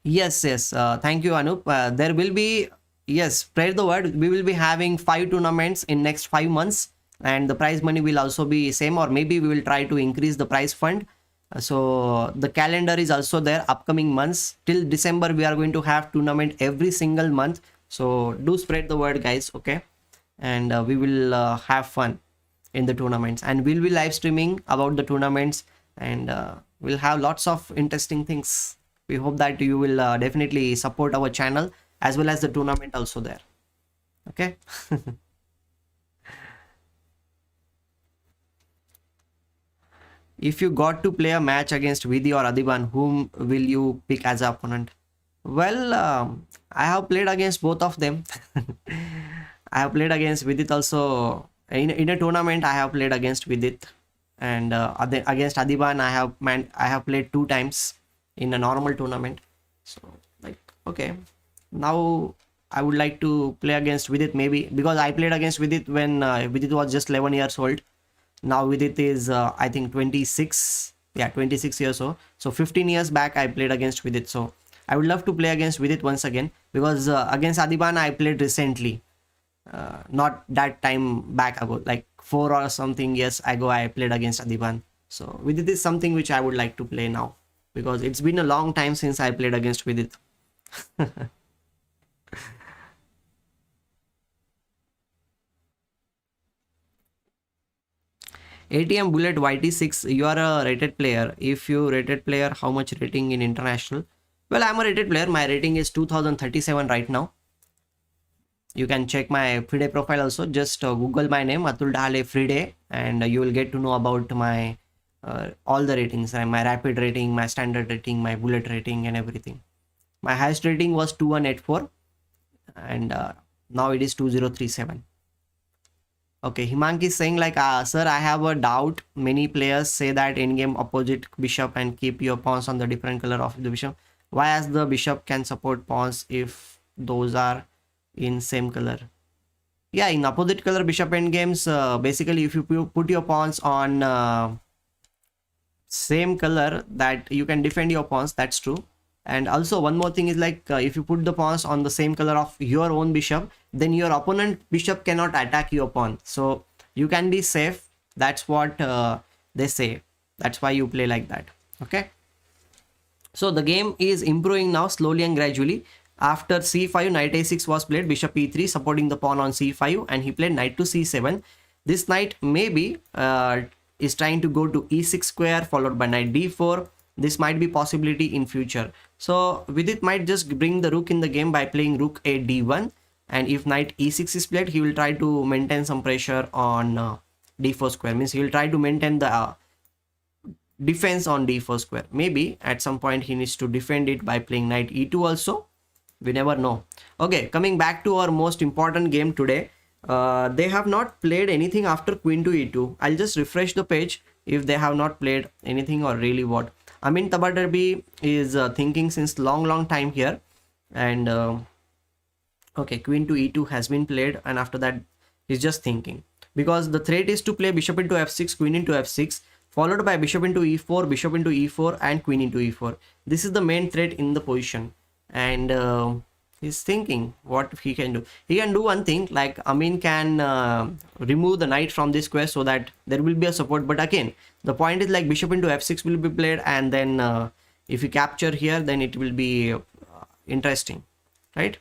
Yes, yes. Thank you, Anup. There will be, yes, spread the word. We will be having 5 tournaments in next 5 months, and the prize money will also be same, or maybe we will try to increase the prize fund. So the calendar is also there. Upcoming months till December, we are going to have tournament every single month. So do spread the word, guys. Okay, and we will have fun in the tournaments, and we'll be live streaming about the tournaments, and we'll have lots of interesting things. We hope that you will definitely support our channel as well as the tournament also there. Okay. If you got to play a match against Vidhi or Adiban, whom will you pick as an opponent? Well, I have played against both of them. I have played against Vidit also. In a tournament, I have played against Vidit, and against Adiban, I have played 2 times in a normal tournament. So like, okay, now I would like to play against Vidit, maybe because I played against Vidit when Vidit was just 11 years old. Now Vidit is I think 26, yeah, 26 years old. So 15 years back I played against Vidit. So I would love to play against Vidit once again, because against Adiban I played recently, not that time back ago, like 4 or something years ago I played against Adiban. So Vidit is something which I would like to play now, because it's been a long time since I played against Vidit. ATM Bullet YT6, you are a rated player. If you rated player, how much rating in international? Well, I'm a rated player. My rating is 2037 right now. You can check my Fide profile also. Just Google my name, Atul Fide, and you will get to know about my all the ratings, my rapid rating, my standard rating, my bullet rating, and everything. My highest rating was 2184, and now it is 2037. Okay, Himanki is saying like, sir, I have a doubt. Many players say that in-game opposite bishop and keep your pawns on the different color of the bishop. Why as the bishop can support pawns if those are in same color? Yeah, in opposite color bishop end games, basically if you put your pawns on same color, that you can defend your pawns, that's true. And also one more thing is like, if you put the pawns on the same color of your own bishop, then your opponent bishop cannot attack your pawn, so you can be safe. That's what they say. That's why you play like that. Okay, so the game is improving now slowly and gradually. After c5, knight a6 was played, bishop e3 supporting the pawn on c5, and he played knight to c7. This knight maybe is trying to go to e6 square followed by knight d4. This might be possibility in future. So Vidit might just bring the rook in the game by playing rook a d1, and if knight e6 is played, he will try to maintain some pressure on d4 square. Means he will try to maintain the defense on d4 square. Maybe at some point he needs to defend it by playing knight e2 also. We never know. Okay, coming back to our most important game today. They have not played anything after queen to e2. I'll just refresh the page if they have not played anything or really what. Amin Tabadarbi is thinking since long time here, and okay, queen to e2 has been played, and after that he's just thinking, because the threat is to play bishop into f6, queen into f6, followed by bishop into e4, bishop into e4, and queen into e4. This is the main threat in the position, and he's thinking what he can do. He can do one thing, like Amin can remove the knight from this square so that there will be a support. But again, the point is like bishop into f6 will be played, and then if you capture here, then it will be interesting, right?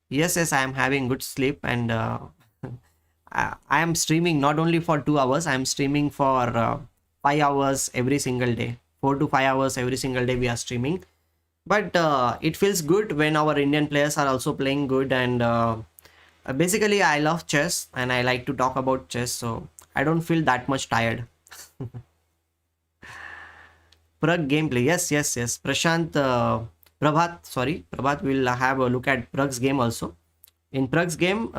Yes, I am having good sleep, and I am streaming not only for 2 hours. I am streaming for 5 hours every single day. 4 to 5 hours every single day we are streaming. But it feels good when our Indian players are also playing good, and Basically, I love chess and I like to talk about chess, so I don't feel that much tired. Pragg gameplay. Yes, yes, yes. Prabhat will have a look at Pragg's game also. In Pragg's game,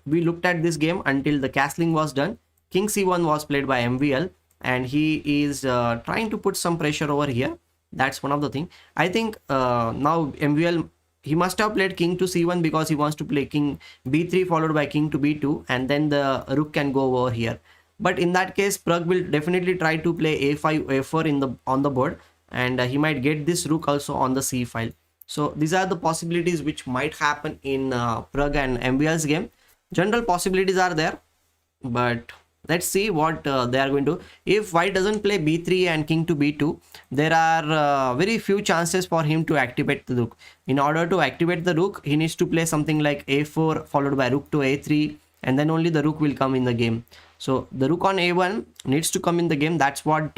we looked at this game until the castling was done. King C1 was played by MVL, and he is trying to put some pressure over here. That's one of the thing. I think now MVL, he must have played King to C1 because he wants to play King B3 followed by King to B2, and then the Rook can go over here. But in that case, Pragg will definitely try to play A5, A4 in the on the board, and he might get this Rook also on the C file. So these are the possibilities which might happen in Pragg and MVL's game. General possibilities are there, but let's see what they are going to. If white doesn't play b3 and king to b2, there are very few chances for him to activate the rook. In order to activate the rook, he needs to play something like a4 followed by rook to a3, and then only the rook will come in the game. So the rook on a1 needs to come in the game. That's what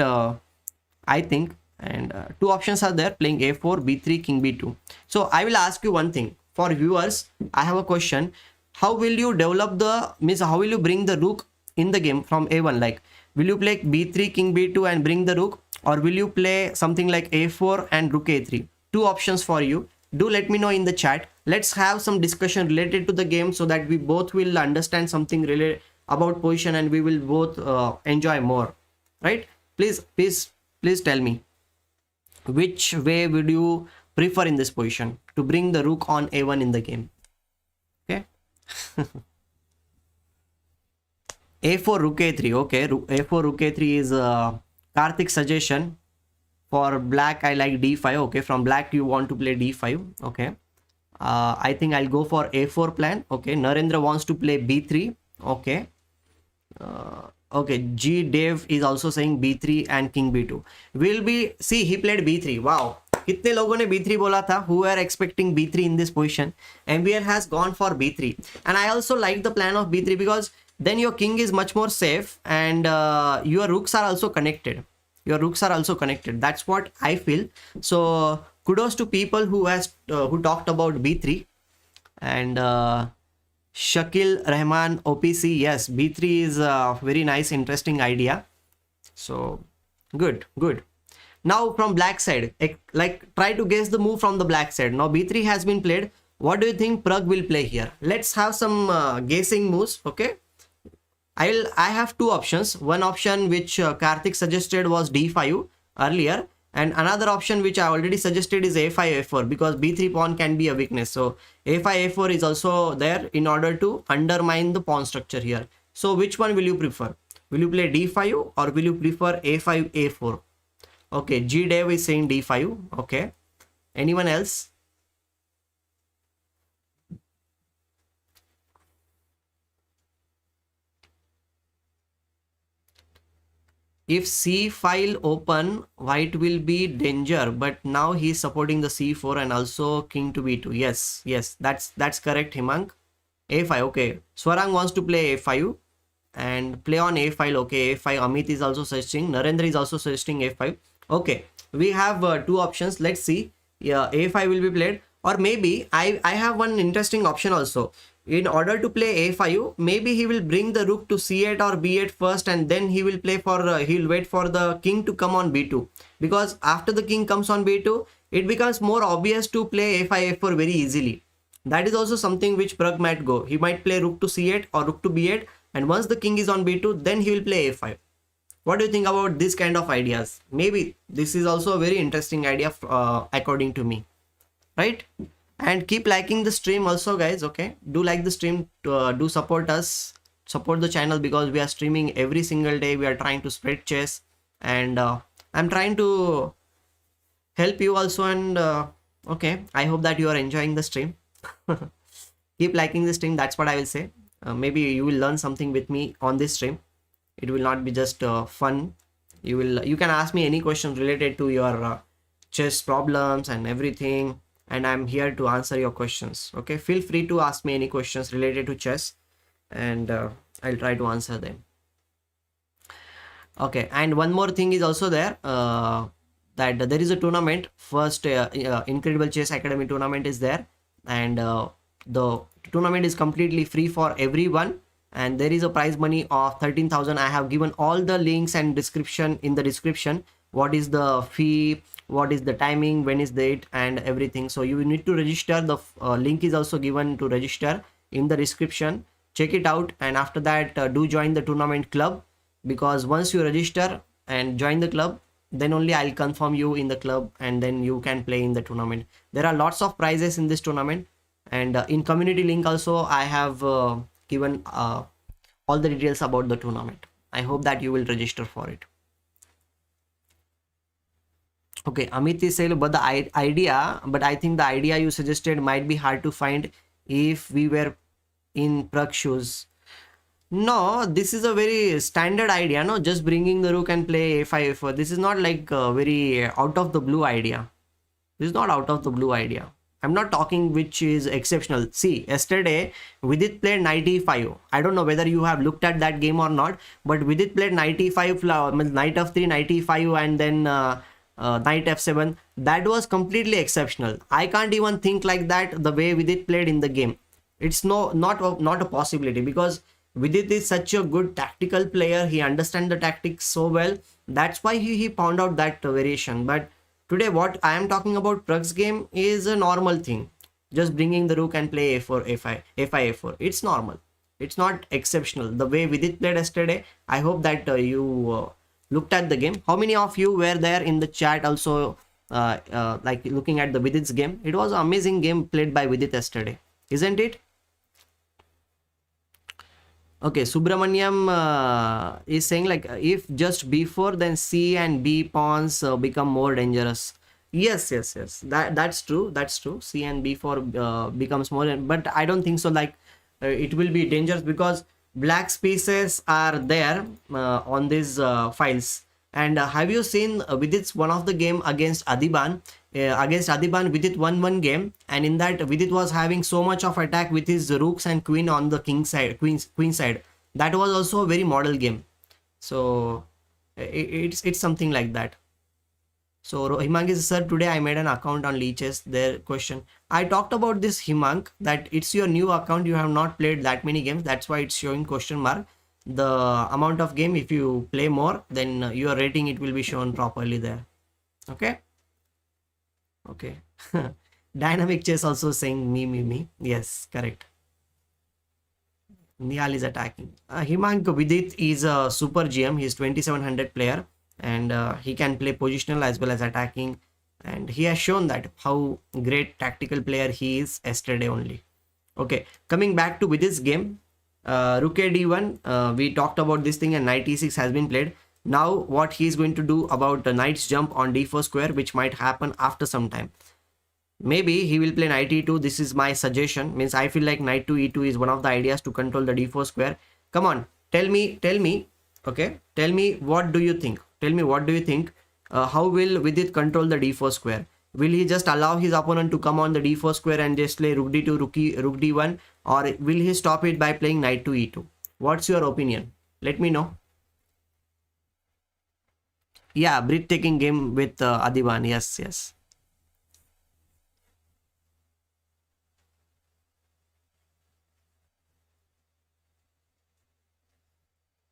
I think. And two options are there, playing a4, b3, king b2. So I will ask you one thing. For viewers, I have a question. How will you develop how will you bring the rook in the game from a1? Like, will you play b3, king b2 and bring the rook, or will you play something like a4 and rook a3? Two options for you. Do let me know in the chat. Let's have some discussion related to the game so that we both will understand something related about position and we will both enjoy more, right? Please tell me, which way would you prefer in this position to bring the rook on a1 in the game? Okay. a4 rook a3. Okay, a4 rook a3 is Karthik's suggestion. For black, I like d5. Okay, from black you want to play d5. Okay, I think I'll go for a4 plan. Okay, Narendra wants to play b3. Okay, okay, G Dave is also saying b3 and king b2 will be. See, he played b3. Wow, कितने लोगों ने b3 बोला था? Who were expecting b3 in this position? MVL has gone for b3, and I also like the plan of b3 because then your king is much more safe, and your rooks are also connected. That's what I feel. So kudos to people who talked about b3. And Shakil Rahman OPC, yes, b3 is a very nice, interesting idea. So good. Now from black side, like, try to guess the move from the black side. Now b3 has been played. What do you think Pragg will play here? Let's have some guessing moves. Okay, I have two options. One option which Karthik suggested was d5 earlier, and another option which I already suggested is a5 a4, because b3 pawn can be a weakness. So a5 a4 is also there in order to undermine the pawn structure here. So which one will you prefer? Will you play d5 or will you prefer a5 a4? Okay, G Dev is saying d5. Okay, anyone else? If C file open, white will be danger, but now he's supporting the C4 and also king to B2. Yes, that's correct, Himang. A5, okay. Swarang wants to play A5 and play on A file. Okay, A5. Amit is also suggesting. Narendra is also suggesting A5. Okay, we have two options. Let's see. Yeah, A5 will be played, or maybe I have one interesting option also. In order to play a5, maybe he will bring the rook to c8 or b8 first, and then he will play for he'll wait for the king to come on b2, because after the king comes on b2, it becomes more obvious to play a5 a4 very easily. That is also something which Pragg might go. He might play rook to c8 or rook to b8, and once the king is on b2, then he will play a5. What do you think about this kind of ideas? Maybe this is also a very interesting idea according to me, right? And keep liking the stream also, guys. Okay, do like the stream, do support us, support the channel, because we are streaming every single day. We are trying to spread chess, and I'm trying to help you also. And okay, I hope that you are enjoying the stream. Keep liking the stream, that's what I will say. Maybe you will learn something with me on this stream. It will not be just fun. You can ask me any questions related to your chess problems and everything, and I'm here to answer your questions. Okay, feel free to ask me any questions related to chess, and I'll try to answer them. Okay, and one more thing is also there, that there is a tournament. First Incredible Chess Academy tournament is there, and the tournament is completely free for everyone, and there is a prize money of 13,000. I have given all the links and description in the description. What is the fee, what is the timing, when is the date, and everything. So you need to register. The link is also given to register in the description. Check it out, and after that do join the tournament club, because once you register and join the club, then only I'll confirm you in the club, and then you can play in the tournament. There are lots of prizes in this tournament, and in community link also I have given all the details about the tournament. I hope that you will register for it. Okay, Amit is saying, but the idea, but I think the idea you suggested might be hard to find if we were in Pragg shoes. No, this is a very standard idea. No, just bringing the rook and play a5, a4. This is not like a very out of the blue idea. This is not out of the blue idea. I'm not talking which is exceptional. See, yesterday Vidit played knight e5. I don't know whether you have looked at that game or not, but Vidit played knight e5, knight f3, knight e5, and then knight f7. That was completely exceptional. I can't even think like that the way Vidit played in the game. It's not a possibility, because Vidit is such a good tactical player. He understands the tactics so well. That's why he found out that variation. But today what I am talking about, Pragg's game, is a normal thing. Just bringing the rook and play a4, a5, a5, a4. It's normal. It's not exceptional. The way Vidit played yesterday, I hope that you looked at the game. How many of you were there in the chat also like looking at the Vidit's game? It was an amazing game played by Vidit yesterday, isn't it? Okay, Subramaniam is saying like, if just b4, then c and b pawns become more dangerous. Yes. That's true. C and b4 becomes more, but I don't think so. Like it will be dangerous, because black spaces are there on these files. And have you seen Vidit's one of the game against Adiban? Vidit won one game, and in that Vidit was having so much of attack with his rooks and queen on the king side, queen side. That was also a very model game. So it's something like that. So Himang is, sir, today I made an account on leeches. Their question, I talked about this, Himang, that it's your new account. You have not played that many games. That's why it's showing question mark. The amount of game, if you play more, then your rating, it will be shown properly there. Okay. Dynamic chess also saying me. Yes, correct. Nihal is attacking. Himang Vidit is a super GM. He's 2700 player, and he can play positional as well as attacking, and he has shown that how great tactical player he is yesterday only. Okay, coming back to Vidit's game, rook a d1, we talked about this thing, and knight e6 has been played. Now what he is going to do about the knight's jump on d4 square, which might happen after some time. Maybe he will play knight e2. This is my suggestion. Means I feel like knight to e2 is one of the ideas to control the d4 square. Come on, tell me. Okay, tell me, what do you think? How will Vidit control the d4 square? Will he just allow his opponent to come on the d4 square and just play rook d2, rook d1, or will he stop it by playing knight to e2? What's your opinion? Let me know. Yeah, breathtaking game with Adiban. Yes.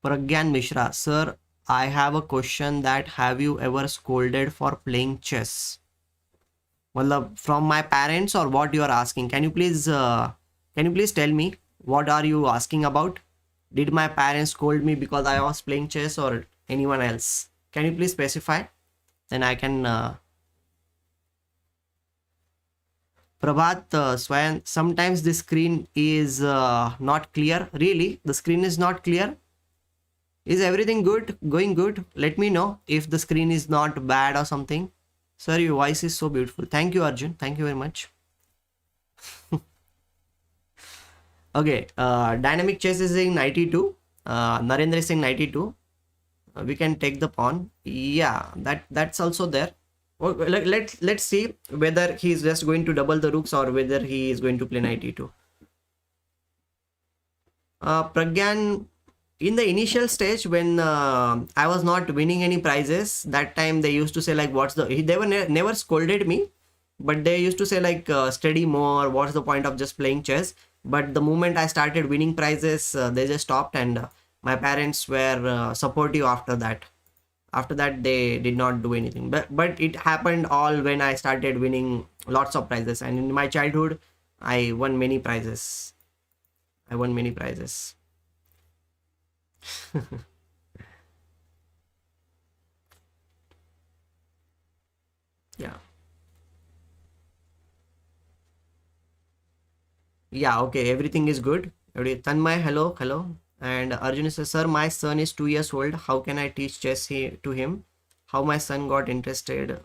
Pragyan Mishra, sir, I have a question that have you ever scolded for playing chess? Well, from my parents, or what you are asking? Can you please tell me what are you asking about? Did my parents scold me because I was playing chess, or anyone else? Can you please specify? Then I can Prabhat Swayan, sometimes the screen is not clear. Really, the screen is not clear. Is everything good? Going good? Let me know if the screen is not bad or something. Sir, your voice is so beautiful. Thank you, Arjun. Thank you very much. Okay, dynamic chess is saying knight e2. Narendra is saying knight e2. We can take the pawn. Yeah, that's also there. Let's see whether he is just going to double the rooks, or whether he is going to play knight e2. Pragyan, in the initial stage, when I was not winning any prizes, that time they used to say like, what's the, they were never scolded me, but they used to say like, study more, what's the point of just playing chess. But the moment I started winning prizes, they just stopped, and my parents were supportive after that. After that they did not do anything, but it happened all when I started winning lots of prizes. And in my childhood I won many prizes. I won many prizes. Yeah. Yeah, okay, everything is good. Tanmay, hello, hello. And Arjun says, sir, my son is 2 years old. How can I teach chess to him? How my son got interested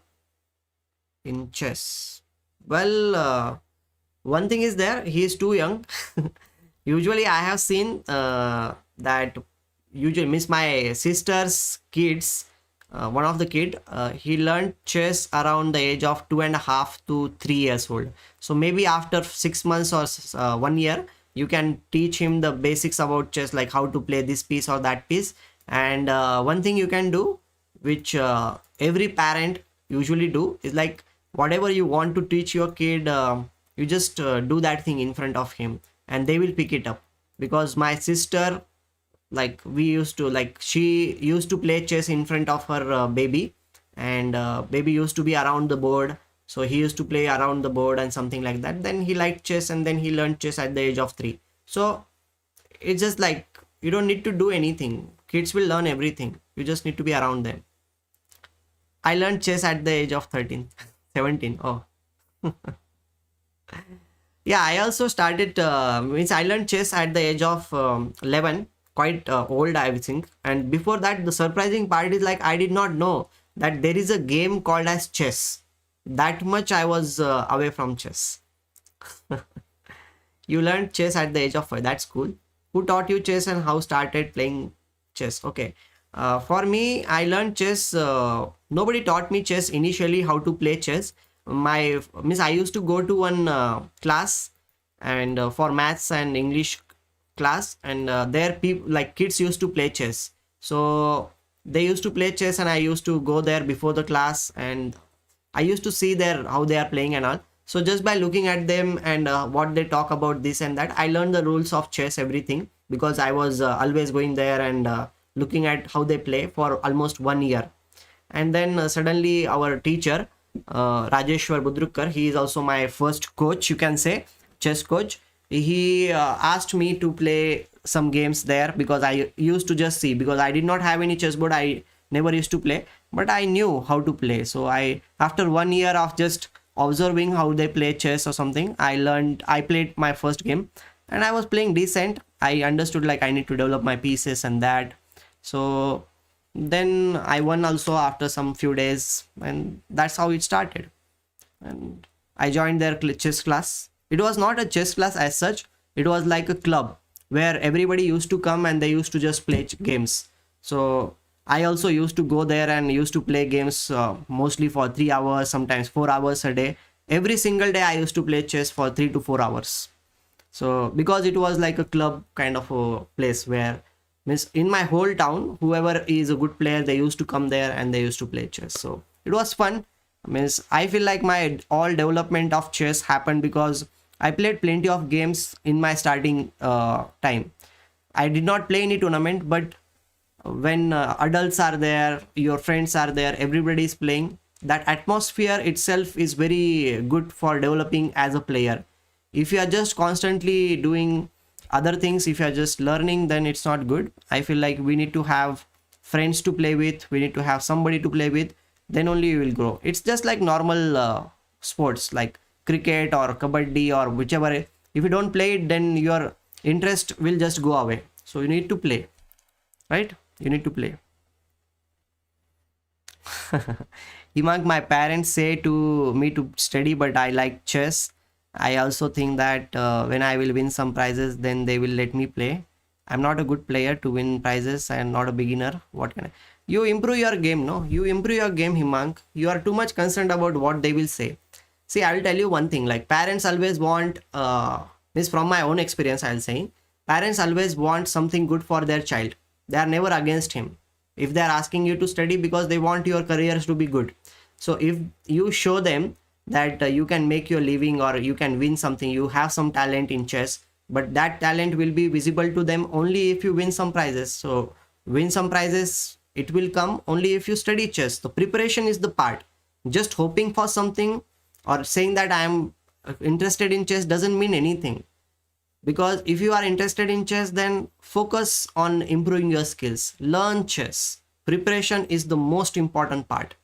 in chess? Well, one thing is there, he is too young. Usually I have seen that usually miss my sister's kids, one of the kid, he learned chess around the age of 2.5 to 3 years old. So maybe after 6 months or 1 year, you can teach him the basics about chess, like how to play this piece or that piece. And one thing you can do, which every parent usually do, is like whatever you want to teach your kid, you just do that thing in front of him, and they will pick it up. Because my sister, like we used to, like she used to play chess in front of her baby, and baby used to be around the board, so he used to play around the board and something like that. Then he liked chess, and then he learned chess at the age of 3. So it's just like you don't need to do anything, kids will learn everything, you just need to be around them. I learned chess at the age of 13, 17. Oh. Yeah, I also started, means I learned chess at the age of 11, quite old, I think. And before that, the surprising part is like I did not know that there is a game called as chess. That much I was away from chess. You learned chess at the age of 5. That's cool. Who taught you chess and how started playing chess? Okay. For me, I learned chess. Nobody taught me chess initially, how to play chess. My miss, I used to go to one class, and for maths and English class, and there people like kids used to play chess. So they used to play chess, and I used to go there before the class, and I used to see there how they are playing and all. So just by looking at them and what they talk about this and that, I learned the rules of chess, everything, because I was always going there and looking at how they play for almost 1 year. And then suddenly our teacher, Rajeshwar Budrukkar, he is also my first coach, you can say, chess coach. He asked me to play some games there, because I used to just see, because I did not have any chessboard, I never used to play, but I knew how to play. So I, after 1 year of just observing how they play chess or something, I played my first game, and I was playing decent. I understood like I need to develop my pieces and that. So then I won also after some few days, and that's how it started. And I joined their chess class. It was not a chess class as such, it was like a club where everybody used to come and they used to just play games. So I also used to go there and used to play games mostly for 3 hours, sometimes 4 hours a day. Every single day I used to play chess for 3 to 4 hours. So because it was like a club kind of a place where, means in my whole town, whoever is a good player, they used to come there and they used to play chess. So it was fun. Means I feel like my all development of chess happened because I played plenty of games in my starting time. I did not play any tournament, but when adults are there, your friends are there, everybody is playing, that atmosphere itself is very good for developing as a player. If you are just constantly doing other things, if you are just learning, then it's not good. I feel like we need to have friends to play with, we need to have somebody to play with, then only you will grow. It's just like normal sports like cricket or kabaddi or whichever. If you don't play it, then your interest will just go away. So you need to play, right? You need to play. Himang, my parents say to me to study, but I like chess. I also think that when I will win some prizes, then they will let me play. I'm not a good player to win prizes. I am not a beginner. What can I? You improve your game, no? You improve your game, Himang. You are too much concerned about what they will say. See, I will tell you one thing. Like parents always want, this from my own experience, I'll say, parents always want something good for their child. They are never against him. If they are asking you to study because they want your careers to be good. So if you show them that you can make your living or you can win something. You have some talent in chess, but that talent will be visible to them only if you win some prizes. So win some prizes, it will come only if you study chess. The preparation is the part. Just hoping for something or saying that I am interested in chess doesn't mean anything, because if you are interested in chess, then focus on improving your skills, learn chess. Preparation is the most important part.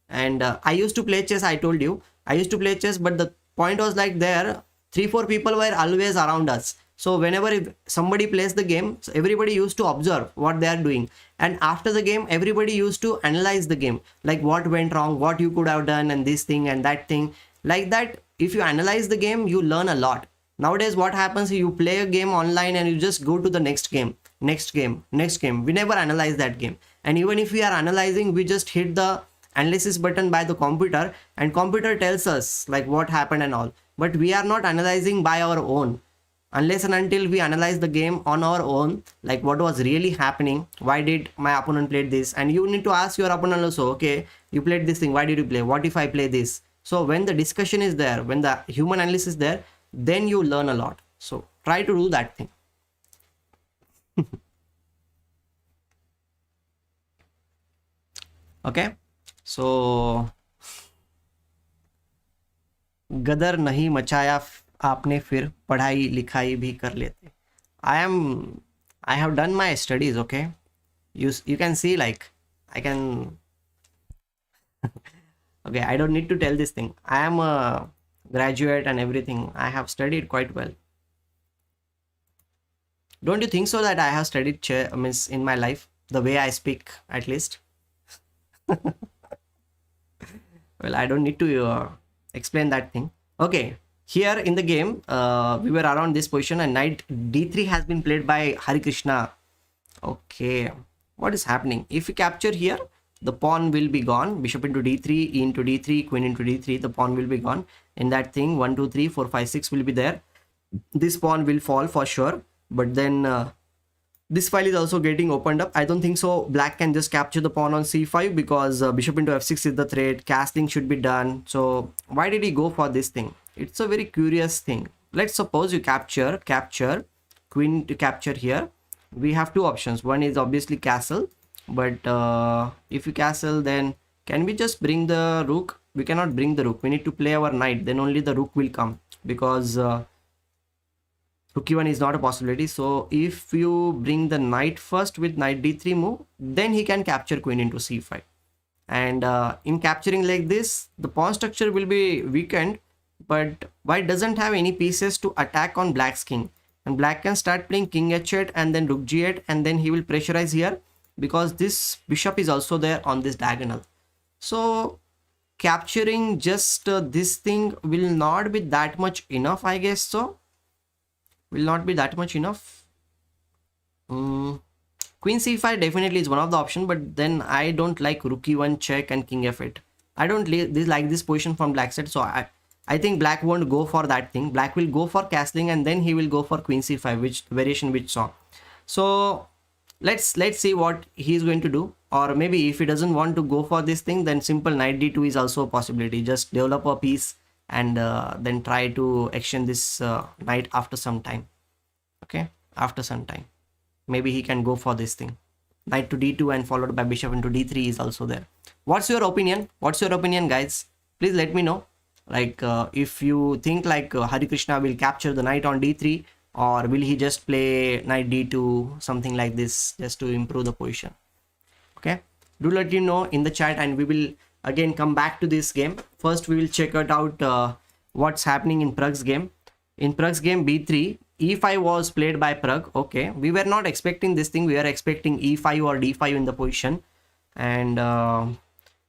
And I used to play chess, I told you I used to play chess, but the point was like, there 3-4 people were always around us. So whenever if somebody plays the game, so everybody used to observe what they are doing, and after the game everybody used to analyze the game, like what went wrong, what you could have done, and this thing and that thing. Like that, if you analyze the game, you learn a lot. Nowadays what happens, you play a game online and you just go to the next game, next game, next game. We never analyze that game. And even if we are analyzing, we just hit the analysis button by the computer, and computer tells us like what happened and all, but we are not analyzing by our own. Unless and until we analyze the game on our own, like what was really happening, why did my opponent play this, and you need to ask your opponent also, okay, you played this thing, why did you play, what if I play this? So when the discussion is there, when the human analysis is there, then you learn a lot. So try to do that thing. Okay, so गदर नहीं मचाया आपने, फिर पढ़ाई लिखाई भी कर लेते. I have done my studies. Okay, you can see, like I can. Okay, I don't need to tell this thing. I am a graduate and everything. I have studied quite well. Don't you think so that I have studied means in my life, the way I speak at least? Well, I don't need to explain that thing. Okay, here in the game, we were around this position and knight d3 has been played by Harikrishna. Okay, what is happening? If we capture here, the pawn will be gone. Bishop into d3, e into d3, queen into d3, the pawn will be gone. In that thing, 1, 2, 3, 4, 5, 6 will be there. This pawn will fall for sure, but then this file is also getting opened up. I don't think so black can just capture the pawn on c5, because bishop into f6 is the threat. Castling should be done. So why did he go for this thing? It's a very curious thing. Let's suppose you capture queen to capture here. We have two options. One is obviously castle, but if you castle, then can we just bring the rook? We cannot bring the rook. We need to play our knight, then only the rook will come, because rook e1 is not a possibility. So if you bring the knight first with knight d3 move, then he can capture queen into c5. And in capturing like this, the pawn structure will be weakened, but white doesn't have any pieces to attack on black's king. And black can start playing king h8 and then rook g8, and then he will pressurize here, because this bishop is also there on this diagonal. So capturing just this thing will not be that much enough, I guess so. Will not be that much enough. Queen c5 definitely is one of the options, but then I don't like rook e1 check and king f8. I don't like this position from black side, so I think black won't go for that thing. Black will go for castling, and then he will go for queen c5, which variation which saw. So let's see what he is going to do. Or maybe if he doesn't want to go for this thing, then simple knight d2 is also a possibility. Just develop a piece and then try to exchange this knight after some time. Okay, after some time maybe he can go for this thing. Knight to d2 and followed by bishop into d3 is also there. What's your opinion? What's your opinion, guys? Please let me know. Like if you think like Harikrishna will capture the knight on d3, or will he just play knight d2, something like this, just to improve the position. Okay, do let you know in the chat, and we will again come back to this game. First we will check it out what's happening in Pragg's game. In Pragg's game, b3, e5 was played by Pragg. Okay, we were not expecting this thing. We were expecting e5 or d5 in the position. And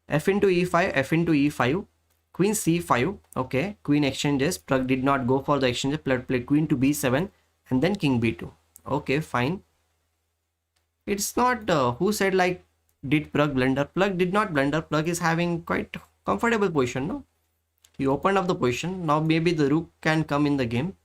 f into e5, f into e5, queen c5. Okay, queen exchanges. Pragg did not go for the exchange. Played queen to b7 and then king b2. Okay, fine. It's not who said like did Pragg blunder? Pragg did not blunder. Pragg is having quite comfortable position, no? He opened up the position. Now maybe the rook can come in the game,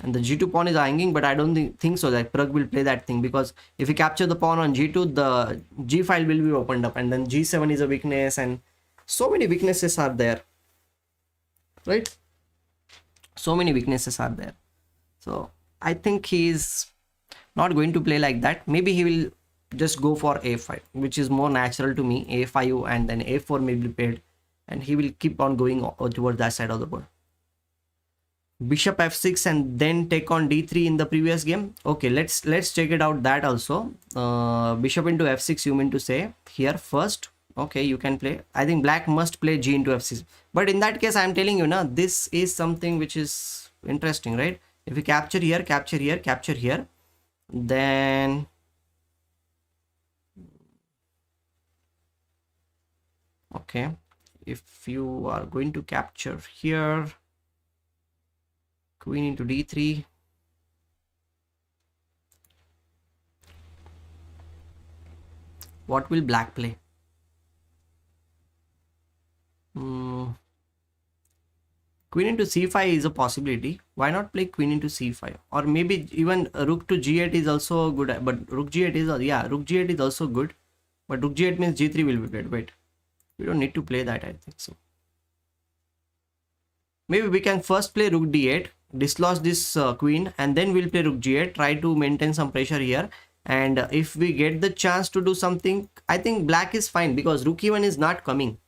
and the g2 pawn is hanging, but I don't think so that Pragg will play that thing, because if he capture the pawn on g2, the g file will be opened up, and then g7 is a weakness, and so many weaknesses are there. right? So many weaknesses are there. So I think he's not going to play like that. Maybe he will just go for a5, which is more natural to me. A5 and then a4 may be played, and he will keep on going towards that side of the board. Bishop f6 and then take on d3 in the previous game. Okay, let's check it out that also. Bishop into f6, you mean to say here first. Okay, you can play. I think black must play g into f6, but in that case I'm telling you now, this is something which is interesting, right? If you capture here, capture here, capture here, then okay, if you are going to capture here, queen into d3, what will black play? Hmm. Queen into c5 is a possibility. Why not play queen into c5? Or maybe even rook to g8 is also good. But rook g8 is, yeah, rook g8 is also good. But rook g8 means g3 will be played. Wait, we don't need to play that, I think so. Maybe we can first play rook d8, dislodge this queen, and then we'll play rook g8, try to maintain some pressure here. And if we get the chance to do something, I think black is fine because rook e1 is not coming.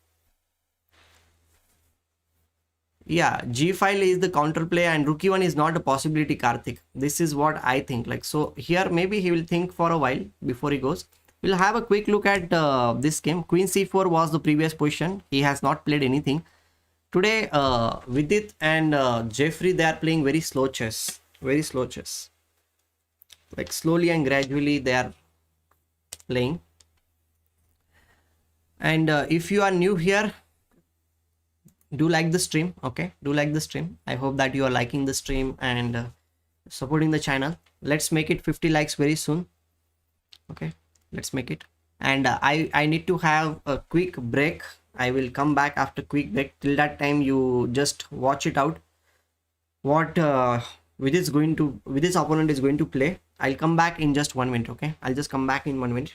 Yeah, g file is the counterplay and rook e1 is not a possibility, Karthik. This is what I think. Like, so here maybe he will think for a while before he goes. We'll have a quick look at this game. Queen c4 was the previous position. He has not played anything today. Vidit and Jeffrey, they are playing very slow chess, very slow chess. Like slowly and gradually they are playing. And if you are new here, do like the stream. Okay, do like the stream. I hope that you are liking the stream and supporting the channel. Let's make it 50 likes very soon. Okay, let's make it. And I need to have a quick break. I will come back after quick break. Till that time, you just watch it out what with this opponent is going to play. I'll come back in just 1 minute. Okay, I'll just come back in 1 minute.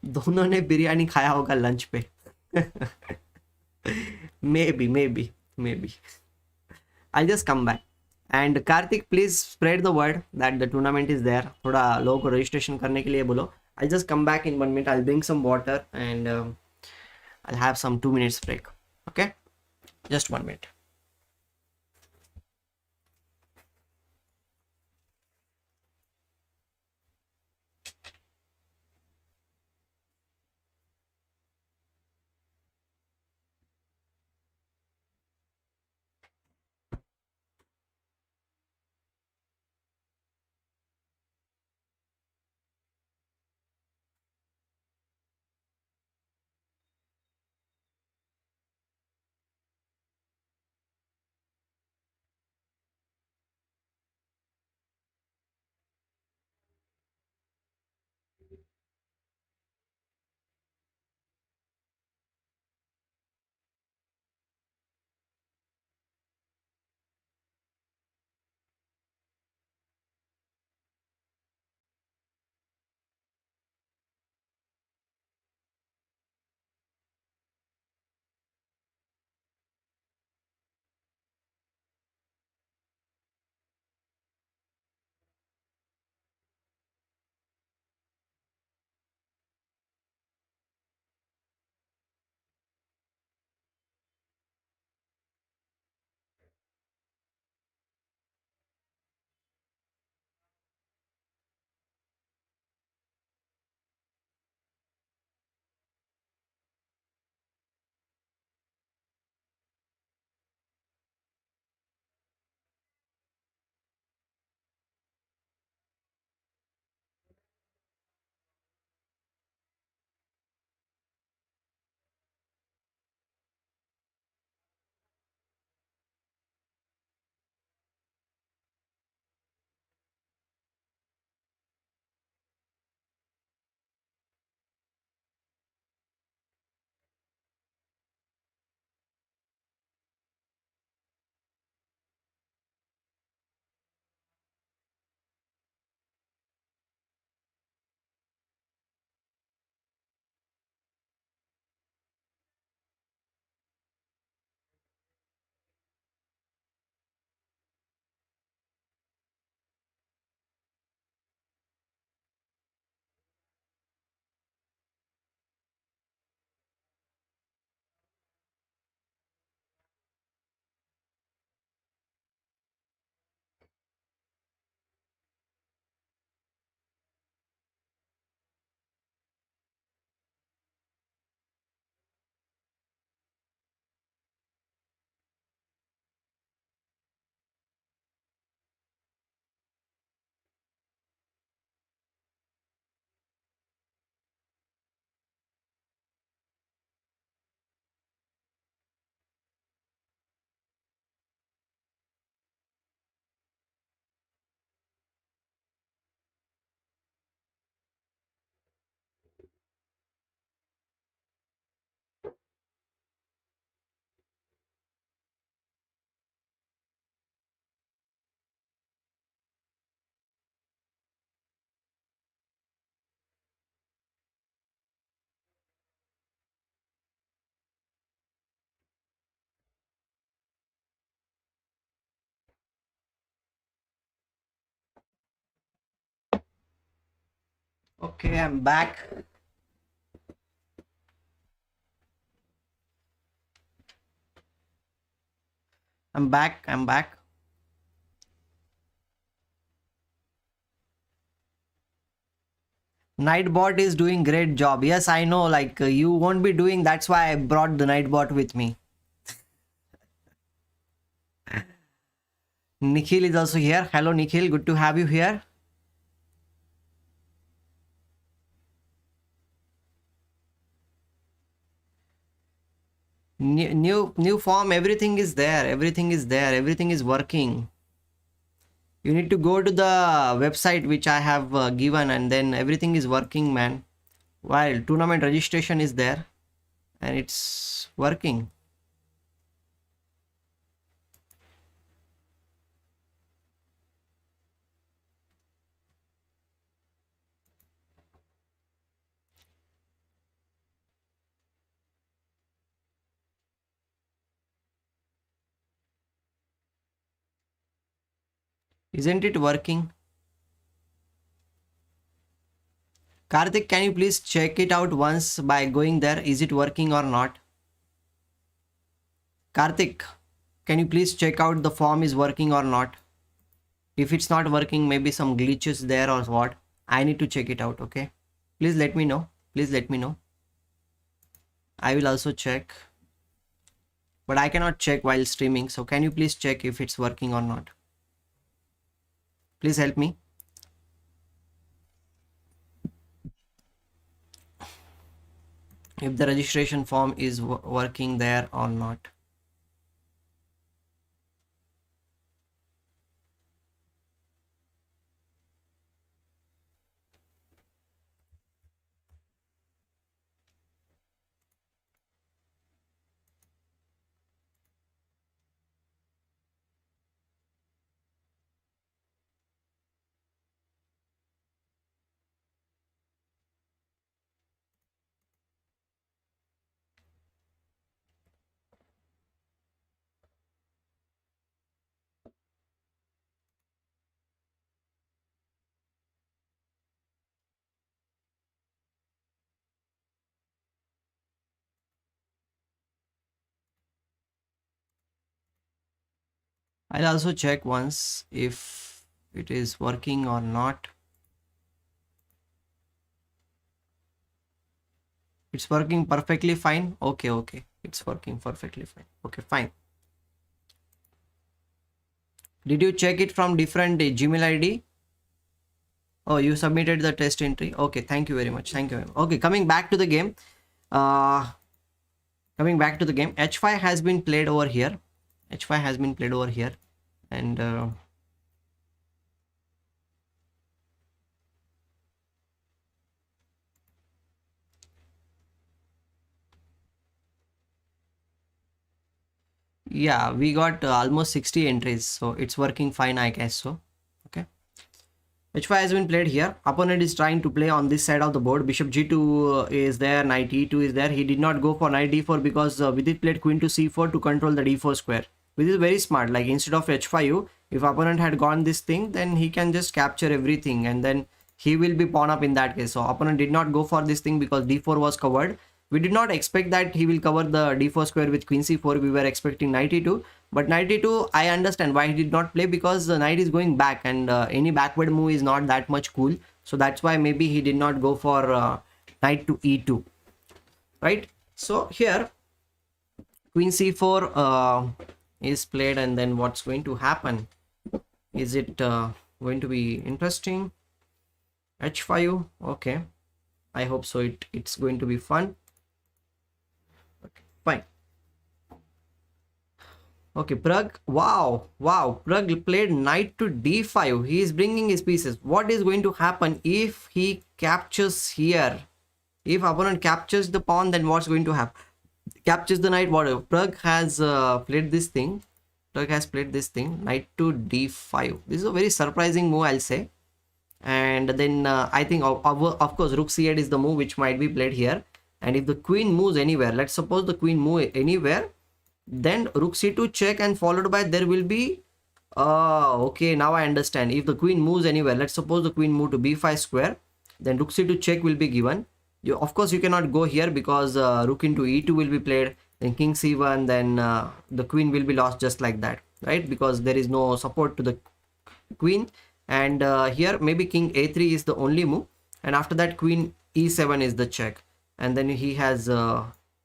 दोनों ने बिरयानी खाया होगा lunch पे. maybe I'll just come back. And Karthik, please spread the word that the tournament is there. थोड़ा लोगों को registration करने के लिए बोलो. I'll just come back in 1 minute. I'll bring some water and I'll have some 2 minutes break. Okay, just 1 minute. Okay, I'm back. I'm back. Nightbot is doing great job. Yes, I know, like you won't be doing, that's why I brought the Nightbot with me. Nikhil is also here. Hello Nikhil, good to have you here. New form, everything is there. Everything is there. Everything is working. You need to go to the website which I have given, and then everything is working, man. While tournament registration is there and it's working. Isn't it working? Karthik, can you please check it out once by going there? Is it working or not? Karthik, can you please check out the form is working or not? If it's not working, maybe some glitches there or what. I need to check it out, okay? Please let me know. Please let me know. I will also check. But I cannot check while streaming. So can you please check if it's working or not? Please help me. If the registration form is working there or not. I'll also check once if it is working or not. It's working perfectly fine. Okay. It's working perfectly fine. Okay, fine. Did you check it from different Gmail ID? Oh, you submitted the test entry. Okay, thank you very much. Thank you. Okay, coming back to the game. Coming back to the game. H5 has been played over here. H5 has been played over here. And yeah, we got almost 60 entries. So it's working fine, I guess so. Okay. H5 has been played here. Opponent is trying to play on this side of the board. Bishop G2 is there. Knight E2 is there. He did not go for Knight D4 because Vidit played Queen to C4 to control the D4 square. Which is very smart. Like instead of H5, if opponent had gone this thing, then he can just capture everything and then he will be pawn up in that case. So opponent did not go for this thing because D4 was covered. We did not expect that he will cover the D4 square with Queen C4. We were expecting Knight E2. But Knight E2, I understand why he did not play, because the knight is going back and any backward move is not that much cool. So that's why maybe he did not go for knight to E2. Right? So here, Queen C4 is played, and then what's going to happen? Is it going to be interesting? H5. Okay. I hope so. It's going to be fun. Okay, fine. Okay, Pragg. Wow. Pragg played knight to d5. He is bringing his pieces. What is going to happen if he captures here? If opponent captures the pawn, then what's going to happen? Captures the knight, whatever. Pragg has played this thing. Pragg has played this thing. Knight to d5. This is a very surprising move, I'll say. And then I think, of course, rook c8 is the move which might be played here. And if the queen moves anywhere, let's suppose the queen move anywhere, then rook c2 check, and followed by there will be okay, now I understand. If the queen moves anywhere, let's suppose the queen move to b5 square, then rook c2 check will be given. You, of course, you cannot go here because rook into e2 will be played, then king c1, then the queen will be lost just like that, right? Because there is no support to the queen. And here maybe king a3 is the only move, and after that queen e7 is the check, and then he has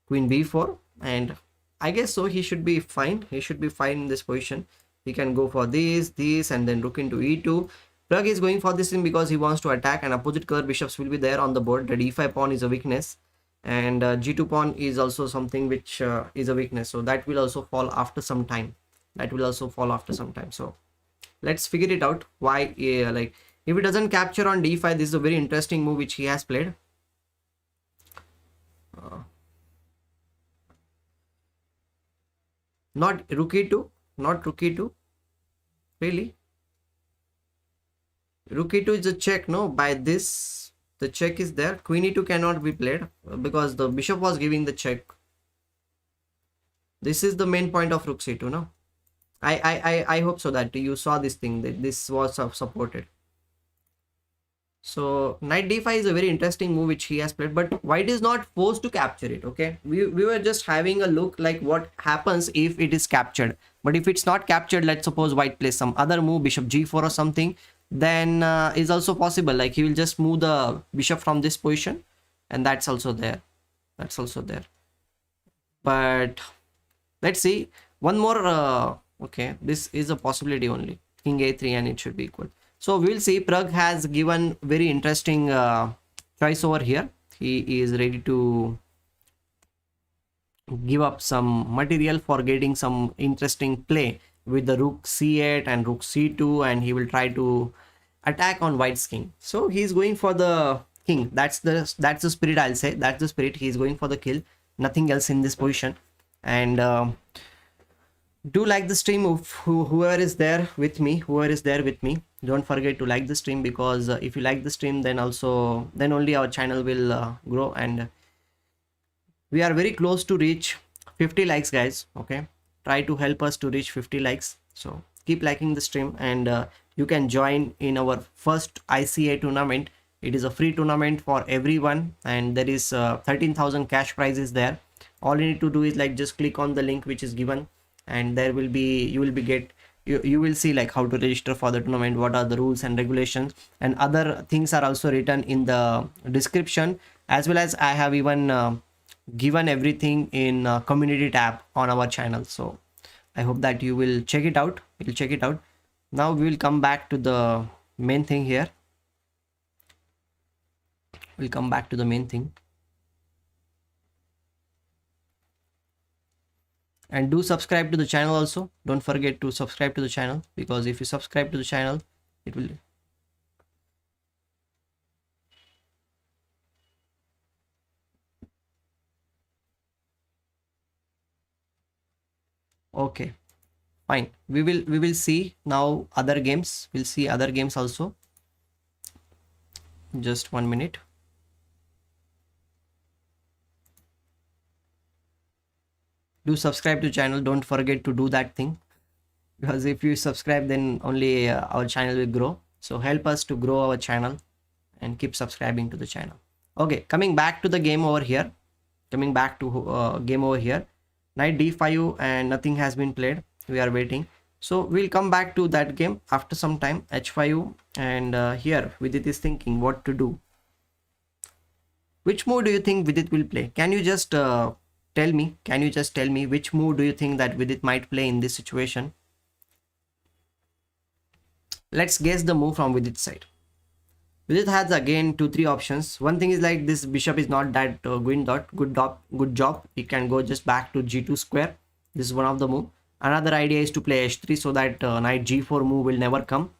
queen b4, and I guess so he should be fine. He should be fine in this position. He can go for this, and then rook into e2. Pragg is going for this thing because he wants to attack, and opposite color bishops will be there on the board. The d5 pawn is a weakness, and g2 pawn is also something which is a weakness, so that will also fall after some time. So let's figure it out why. Like, if it doesn't capture on d5, this is a very interesting move which he has played. Not rook e2, really. Rook e2 is a check, no? By this, the check is there. Queen e2 cannot be played because the bishop was giving the check. This is the main point of rook c2, no? I hope so that you saw this thing, that this was supported. So knight d5 is a very interesting move which he has played, but white is not forced to capture it. Okay, we were just having a look like what happens if it is captured. But if it's not captured, let's suppose white plays some other move, bishop g4 or something, then is also possible. Like, he will just move the bishop from this position, and that's also there. But let's see one more. Okay, this is a possibility only, king a3, and it should be equal. So we'll see. Pragg has given very interesting choice over here. He is ready to give up some material for getting some interesting play with the rook c8 and rook c2, and he will try to attack on white's king. So he's going for the king. That's the spirit, I'll say. That's the spirit. He's going for the kill, nothing else in this position. And do like the stream. Whoever is there with me, don't forget to like the stream, because if you like the stream, then only our channel will grow, and we are very close to reach 50 likes, guys. Okay, try to help us to reach 50 likes. So keep liking the stream, and you can join in our first ICA tournament. It is a free tournament for everyone, and there is 13,000 cash prizes there. All you need to do is like just click on the link which is given, and there will be you will see like how to register for the tournament, what are the rules and regulations, and other things are also written in the description, as well as I have even given everything in community tab on our channel. So I hope that you will check it out. Now we will come back to the main thing here. And do subscribe to the channel also. Don't forget to subscribe to the channel, because if you subscribe to the channel, it will. Okay, fine. We will see now other games. We'll see other games also. Just 1 minute. Do subscribe to channel. Don't forget to do that thing, because if you subscribe, then only our channel will grow. So help us to grow our channel and keep subscribing to the channel. Okay, coming back to the game over here. Knight d5, and nothing has been played. We are waiting. So we'll come back to that game after some time. h5, and here Vidit is thinking what to do. Which move do you think Vidit will play? Can you just tell me which move do you think that Vidit might play in this situation? Let's guess the move from Vidit's side. Vidit has again 2-3 options. One thing is like this bishop is not that good job. He can go just back to g2 square. This is one of the move. Another idea is to play h3 so that knight g4 move will never come.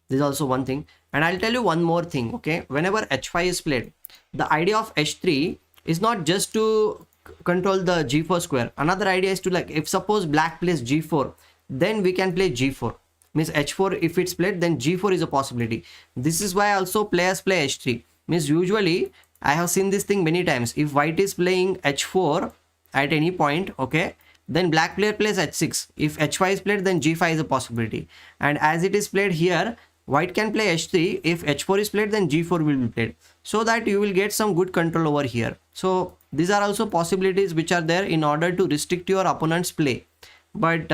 This is also one thing. And I'll tell you one more thing. Okay, whenever h5 is played, the idea of h3 is not just to control the g4 square. Another idea is to, like, if suppose black plays g4, then we can play g4. Means h4 if it's played, then g4 is a possibility. This is why also players play h3. Means usually I have seen this thing many times. If white is playing h4 at any point, okay, then black player plays h6. If h5 is played, then g5 is a possibility. And as it is played here, white can play h3. If h4 is played, then g4 will be played, so that you will get some good control over here. So these are also possibilities which are there in order to restrict your opponent's play. But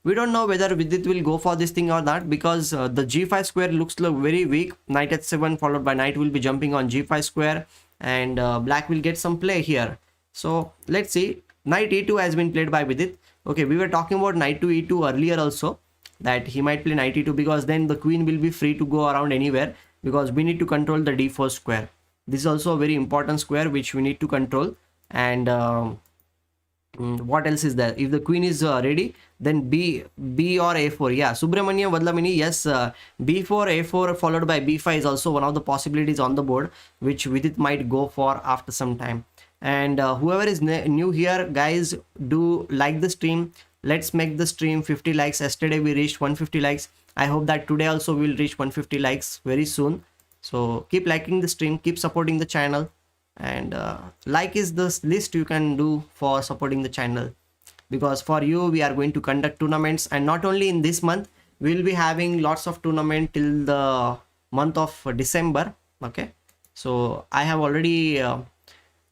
we don't know whether Vidit will go for this thing or not, because the g5 square looks very weak. Knight h7 followed by knight will be jumping on g5 square, and black will get some play here. So let's see. Knight e2 has been played by Vidit. Okay, we were talking about knight to e2 earlier also, that he might play knight e2, because then the queen will be free to go around anywhere, because we need to control the d4 square. This is also a very important square which we need to control. And what else is there? If the queen is ready, then b or a4. Yeah, Subramanya Vadlamini, yes, b4 a4 followed by b5 is also one of the possibilities on the board, which Vidit might go for after some time. And whoever is new here, guys, do like the stream. Let's make the stream 50 likes. Yesterday we reached 150 likes. I hope that today also we will reach 150 likes very soon. So keep liking the stream, keep supporting the channel. And like is the least you can do for supporting the channel, because for you we are going to conduct tournaments, and not only in this month, we will be having lots of tournament till the month of December. Okay, so I have already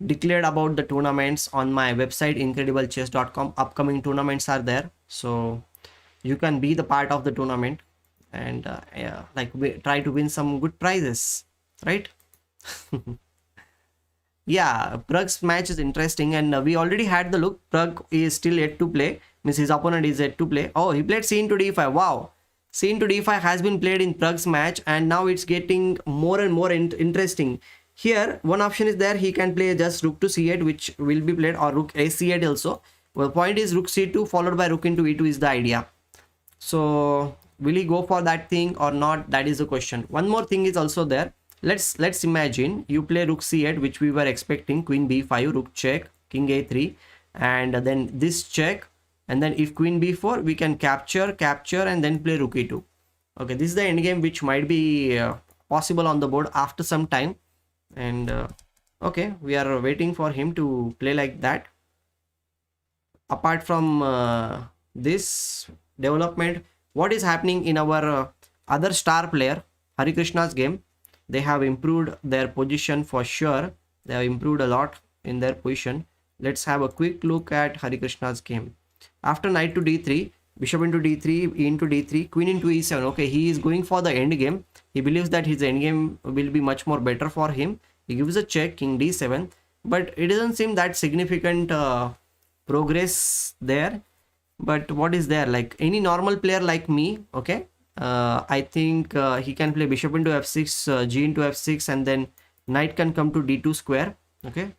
declared about the tournaments on my website incrediblechess.com. Upcoming tournaments are there, so you can be the part of the tournament, and yeah, like we try to win some good prizes, right? Yeah, Pragg's match is interesting, and we already had the look. Pragg is still yet to play, means his opponent is yet to play. Oh, he played c into d5. Wow, c into d5 has been played in Pragg's match, and now it's getting more and more interesting. Here one option is there, he can play just rook to c8, which will be played, or rook a c8 also. Well, the point is rook c2 followed by rook into e2 is the idea. So will he go for that thing or not? That is the question. One more thing is also there. Let's imagine you play rook c8, which we were expecting, queen b5, rook check, king a3, and then this check, and then if queen b4, we can capture, and then play rook e2. Okay, this is the endgame which might be possible on the board after some time. And okay, we are waiting for him to play like that. Apart from this development, what is happening in our other star player Harikrishna's game? They have improved their position for sure. They have improved a lot in their position. Let's have a quick look at Harikrishna's game. After knight to d3, bishop into d3, e into d3, queen into e7. Okay, he is going for the end game. He believes that his end game will be much more better for him. He gives a check, king d7, but it doesn't seem that significant progress there. But what is there? Like any normal player like me, okay, I think he can play bishop into f6, g into f6, and then knight can come to d2 square. Okay.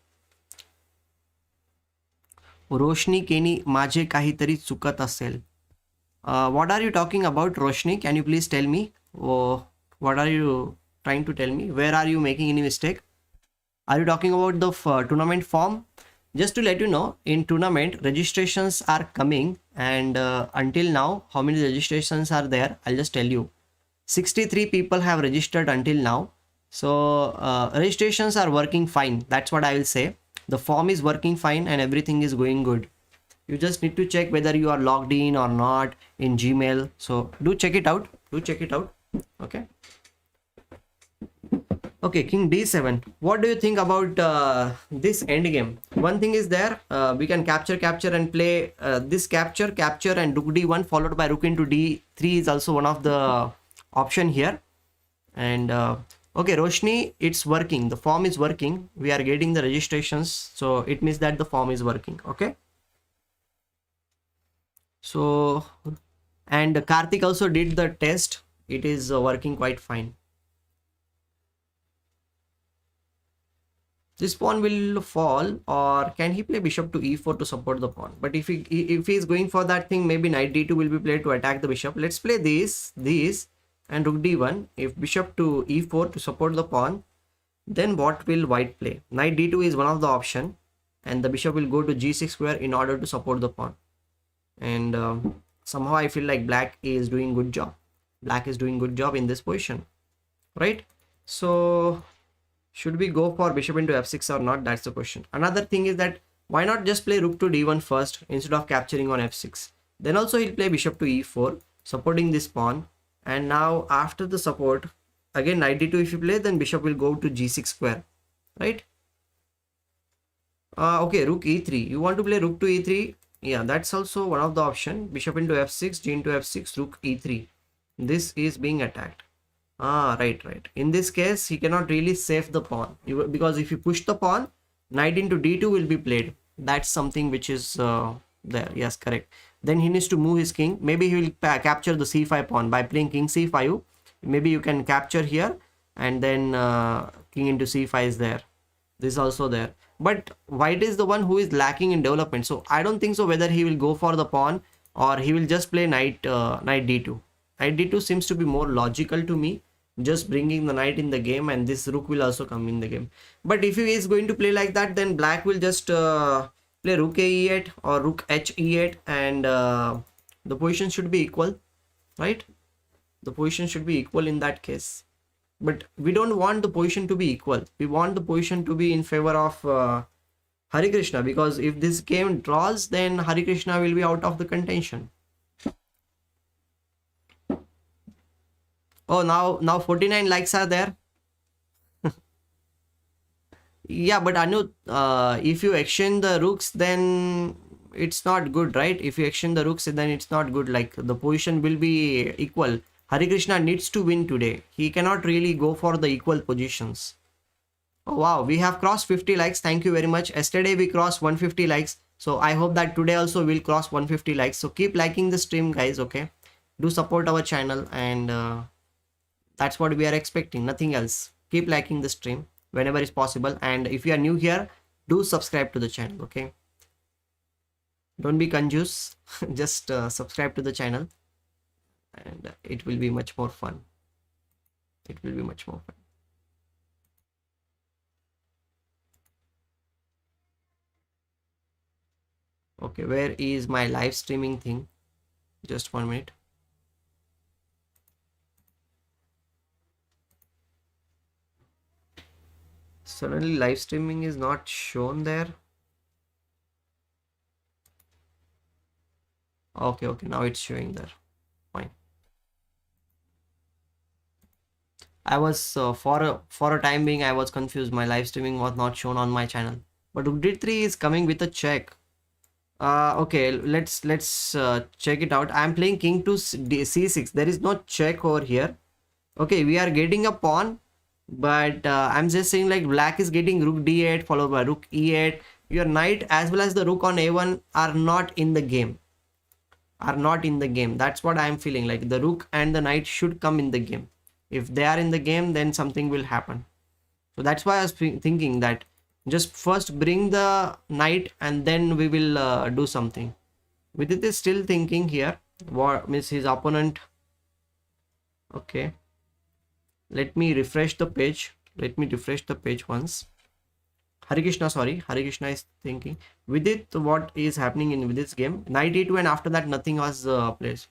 रोशनी केनी माझे काहीतरी चुकत असेल. What are you talking about, Roshni? Can you please tell me? Oh, what are you trying to tell me? Where are you making any mistake? Are you talking about the tournament form? Just to let you know, in tournament registrations are coming, and until now, how many registrations are there? I'll just tell you. 63 people have registered until now. So registrations are working fine. That's what I will say. The form is working fine and everything is going good. You just need to check whether you are logged in or not in Gmail. So do check it out. Do check it out. Okay. Okay, king d7. What do you think about this endgame? One thing is there, we can capture and play this capture, and rook d1 followed by rook into d3 is also one of the option here. And okay, Roshni, it's working. The form is working. We are getting the registrations, so it means that the form is working. Okay. So, and Karthik also did the test. It is working quite fine. This pawn will fall, or can he play bishop to e4 to support the pawn? But if he is going for that thing, maybe knight d2 will be played to attack the bishop. Let's play this, and rook d1. If bishop to e4 to support the pawn, then what will white play? Knight d2 is one of the option, and the bishop will go to g6 square in order to support the pawn. And somehow I feel like black is doing good job. Black is doing good job in this position, right? So should we go for bishop into f6 or not? That's the question. Another thing is that why not just play rook to d1 first instead of capturing on f6? Then also he'll play bishop to e4, supporting this pawn, And now after the support, again knight d2 if you play, then bishop will go to g6 square, right? Okay, rook e3. You want to play rook to e3? Yeah, that's also one of the option. Bishop into f6, g into f6, rook e3. This is being attacked. Right. In this case, he cannot really save the pawn, because if you push the pawn, knight into d2 will be played. That's something which is there. Yes, correct. Then he needs to move his king. Maybe he will capture the c5 pawn by playing king c5. Maybe you can capture here, and then king into c5 is there. This is also there. But white is the one who is lacking in development. So I don't think so whether he will go for the pawn or he will just play knight d2. Knight d2 seems to be more logical to me. Just bringing the knight in the game, and this rook will also come in the game. But if he is going to play like that, then black will just play rook e8 or rook h e8, and the position should be equal, right? The position should be equal in that case. But we don't want the position to be equal. We want the position to be in favor of Harikrishna, because if this game draws, then Harikrishna will be out of the contention. Oh, now 49 likes are there. Yeah, but Anu, if you exchange the rooks, then it's not good, right? If you exchange the rooks, then it's not good. Like, the position will be equal. Harikrishna needs to win today. He cannot really go for the equal positions. Oh wow, we have crossed 50 likes. Thank you very much. Yesterday we crossed 150 likes. So I hope that today also we'll cross 150 likes. So keep liking the stream, guys, okay? Do support our channel, and that's what we are expecting. Nothing else. Keep liking the stream whenever is possible. And if you are new here, do subscribe to the channel, okay? Don't be confused. Just subscribe to the channel, and it will be much more fun. It will be much more fun. Okay, where is my live streaming thing? Just 1 minute. Suddenly live streaming is not shown there. Okay, now it's showing there. Fine. I was for a time being I was confused. My live streaming was not shown on my channel. But Rook d3 is coming with a check. Okay, let's check it out. I'm playing king to c6. There is no check over here. Okay, we are getting a pawn, but I'm just saying, like, black is getting rook d8 followed by rook e8. Your knight as well as the rook on a1 are not in the game. That's what I'm feeling. Like, the rook and the knight should come in the game. If they are in the game, then something will happen. So that's why I was thinking that just first bring the knight and then we will do something. Vidit is still thinking here. What means his opponent? Okay, let me refresh the page. Once. Harikrishna is thinking. Vidit, what is happening in Vidit's game? Knight e2, and after that nothing was placed.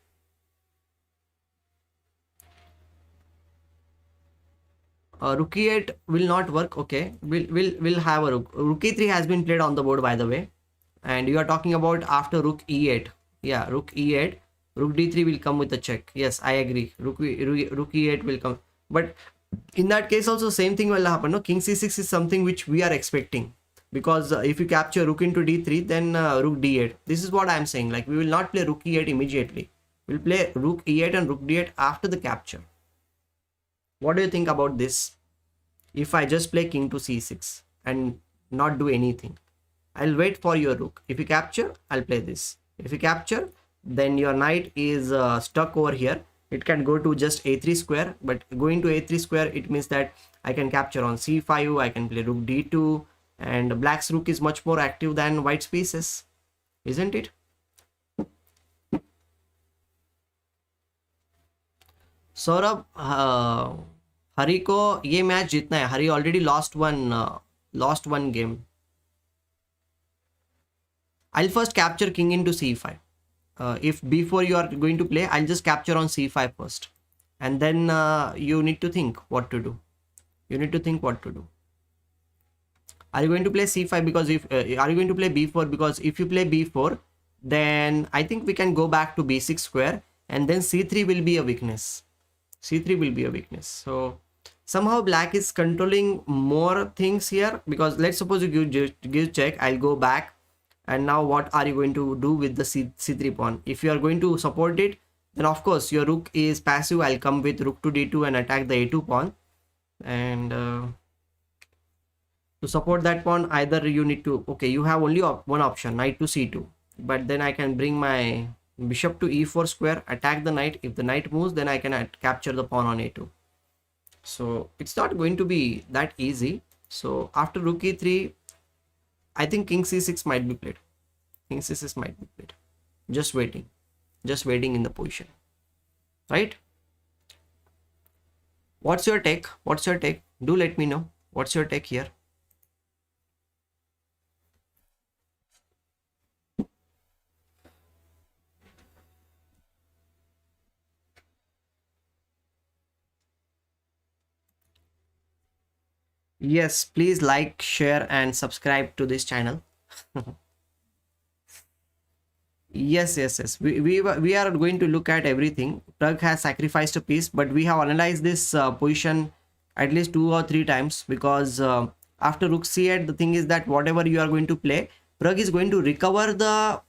Rook e8 will not work. Okay, we'll have a rook. Rook e3 has been played on the board, by the way, and you are talking about after rook e8. Yeah, rook e8, rook d3 will come with a check. Yes, I agree. Rook e8 will come, but in that case also same thing will happen. No, king c6 is something which we are expecting, because if you capture rook into d3, then rook d8. This is what I am saying. Like, we will not play rook e8 immediately. We'll play rook e8 and rook d8 after the capture. What do you think about this? If I just play king to c6 and not do anything, I'll wait for your rook. If you capture, I'll play this. If you capture, then your knight is stuck over here. It can go to just a3 square, but going to a3 square, it means that I can capture on c5, I can play rook d2, and black's rook is much more active than white's pieces, isn't it? Saurabh, हरी को ये match जीतना है. Hari already lost one game. I'll first capture king into c5. If before you are going to play, I'll just capture on c5 first, and then you need to think what to do. Are you going to play c5? Because if are you going to play b4? Because if you play b4, then I think we can go back to b6 square, and then c3 will be a weakness. c3 will be a weakness. So somehow black is controlling more things here, because let's suppose you give check, I'll go back, and now what are you going to do with the c3 pawn? If you are going to support it, then of course your rook is passive. I'll come with rook to d2 and attack the a2 pawn, and to support that pawn, either you need to, okay, you have only one option, knight to c2, but then I can bring my bishop to e4 square, attack the knight. If the knight moves, then I can capture the pawn on a2. So it's not going to be that easy. So after rook e3, I think king c6 might be played. King c6 might be played. Just waiting in the position, right? What's your take? Do let me know. What's your take here? Yes, please like, share, and subscribe to this channel. Yes. We are going to look at everything. Pragg has sacrificed a piece, but we have analyzed this position at least 2 or 3 times, because after rook c8, the thing is that whatever you are going to play, Pragg is going to recover the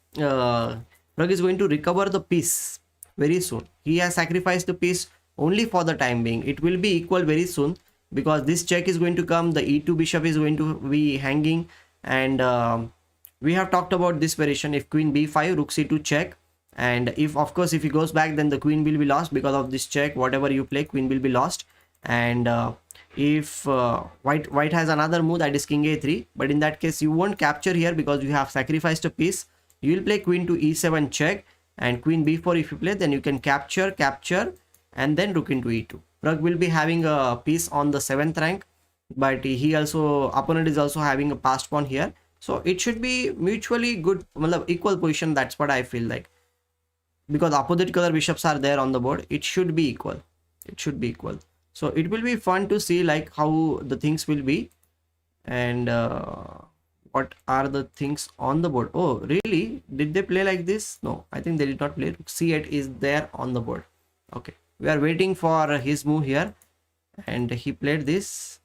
piece very soon. He has sacrificed the piece only for the time being. It will be equal very soon, because this check is going to come, the e2 bishop is going to be hanging, and we have talked about this variation. If queen b5, rook c2 check, and if of course if he goes back, then the queen will be lost because of this check. Whatever you play, queen will be lost. And if white has another move, that is king a3, but in that case you won't capture here because you have sacrificed a piece. You will play queen to e7 check, and queen b4 if you play, then you can capture, and then rook into e2. Pragg will be having a piece on the 7th rank, but opponent is also having a passed pawn here. So it should be mutually good, equal position. That's what I feel like, because opposite color bishops are there on the board. It should be equal. So it will be fun to see like how the things will be, and what are the things on the board. Oh really, did they play like this? No, I think they did not play. c8 is there on the board. Okay, we are waiting for his move here, and he played this.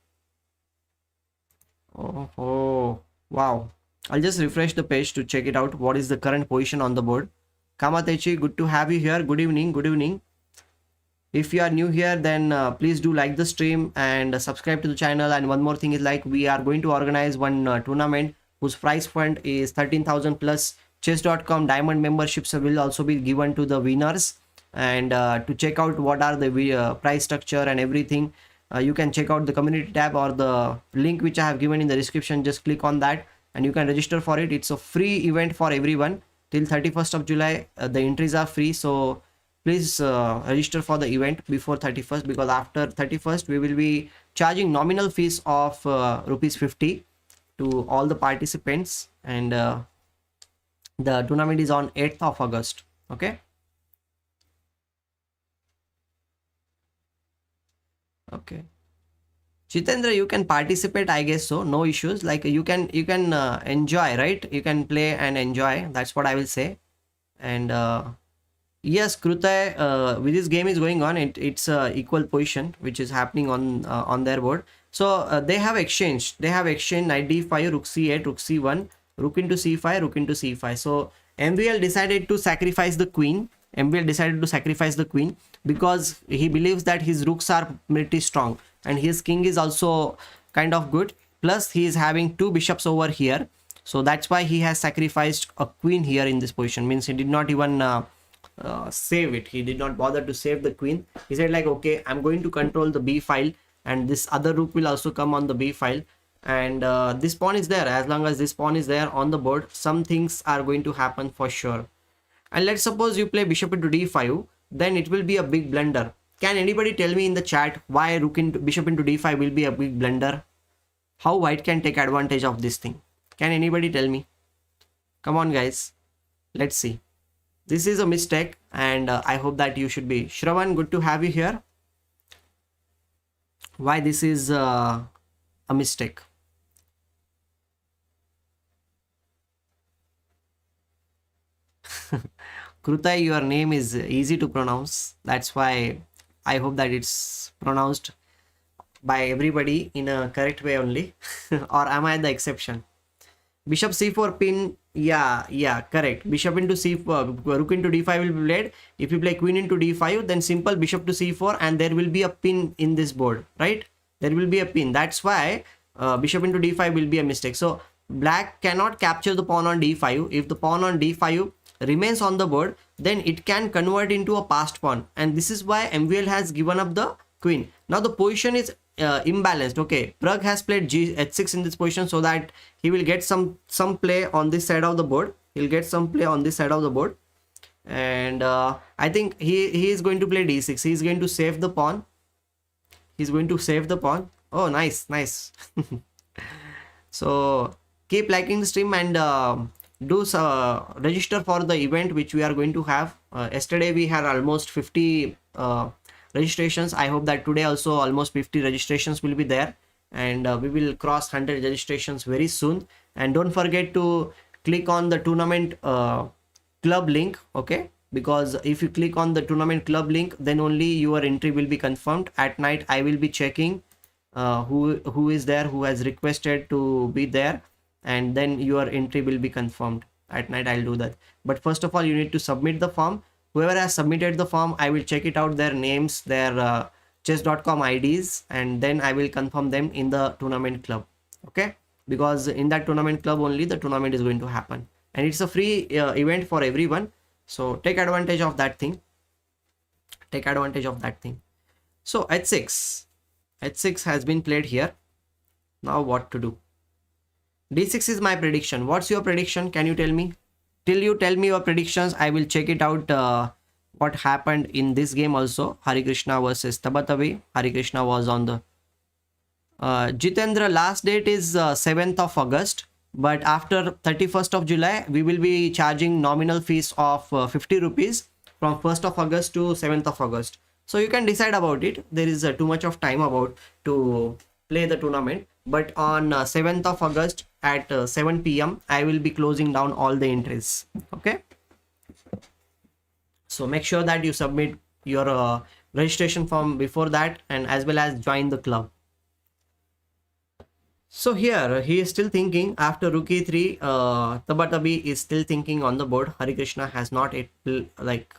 Oh wow, I'll just refresh the page to check it out. What is the current position on the board? Kamatechi, good to have you here. Good evening. If you are new here, then please do like the stream and subscribe to the channel. And one more thing is, like, we are going to organize one tournament whose prize fund is 13,000 plus. Chess.com diamond memberships will also be given to the winners. And to check out what are the price structure and everything, you can check out the community tab or the link which I have given in the description. Just click on that and you can register for it. It's a free event for everyone till 31st of July. The entries are free, so please register for the event before 31st, because after 31st we will be charging nominal fees of rupees 50 to all the participants, and the tournament is on 8th of August. Okay. Chitendra, you can participate, I guess so, no issues. Like you can enjoy, right? You can play and enjoy. That's what I will say. And yes, Krutai, with this game is going on, it's equal position which is happening on their board. So they have exchanged knight d5, rook c8, rook c1, rook into c5, rook into c5. So MVL decided to sacrifice the queen. Because he believes that his rooks are pretty strong and his king is also kind of good. Plus he is having 2 bishops over here. So that's why he has sacrificed a queen here in this position. Means he did not even save it. He did not bother to save the queen. He said like, okay, I'm going to control the b file, and this other rook will also come on the b file, and this pawn is there. As long as this pawn is there on the board, some things are going to happen for sure. And let's suppose you play bishop into d5, then it will be a big blunder. Can anybody tell me in the chat why bishop into d5 will be a big blunder? How white can take advantage of this thing? Can anybody tell me? Come on guys, let's see. This is a mistake, and I hope that you should be. Shravan, good to have you here. Why this is a mistake? Krutai, your name is easy to pronounce. That's why I hope that it's pronounced by everybody in a correct way only. Or am I the exception? Bishop c4 pin, yeah, correct. Bishop into c4, rook into d5 will be played. If you play queen into d5, then simple bishop to c4, and there will be a pin in this board, right? There will be a pin. That's why bishop into d5 will be a mistake. So black cannot capture the pawn on d5. If the pawn on d5 remains on the board, then it can convert into a passed pawn, and this is why MVL has given up the queen. Now the position is imbalanced. Okay, Pragg has played h6 in this position so that he will get some play on this side of the board. He'll get some play on this side of the board, and I think he is going to play d6. He is going to save the pawn. He's going to save the pawn. Oh, nice. So keep liking the stream, and do register for the event which we are going to have. Yesterday we had almost 50 registrations. I hope that today also almost 50 registrations will be there, and we will cross 100 registrations very soon. And don't forget to click on the tournament club link, okay? Because if you click on the tournament club link, then only your entry will be confirmed. At night I will be checking who is there, who has requested to be there, and then your entry will be confirmed. At night I'll do that. But first of all, you need to submit the form. Whoever has submitted the form, I will check it out, their names, their chess.com IDs, and then I will confirm them in the tournament club, okay? Because in that tournament club only the tournament is going to happen, and it's a free event for everyone. So take advantage of that thing. So h6 has been played here. Now what to do? d6 is my prediction. What's your prediction? Can you tell me? Till you tell me your predictions, I will check it out what happened in this game also. Harikrishna versus Tabatavi. Harikrishna was on the Jitendra, last date is 7th of August, but after 31st of July we will be charging nominal fees of 50 rupees from 1st of August to 7th of August. So you can decide about it. There is too much of time about to play the tournament, but on 7th of August at 7 PM I will be closing down all the entries, okay? So make sure that you submit your registration form before that, and as well as join the club. So here he is still thinking. After rook e3, Tabatabi is still thinking on the board. Harikrishna has not like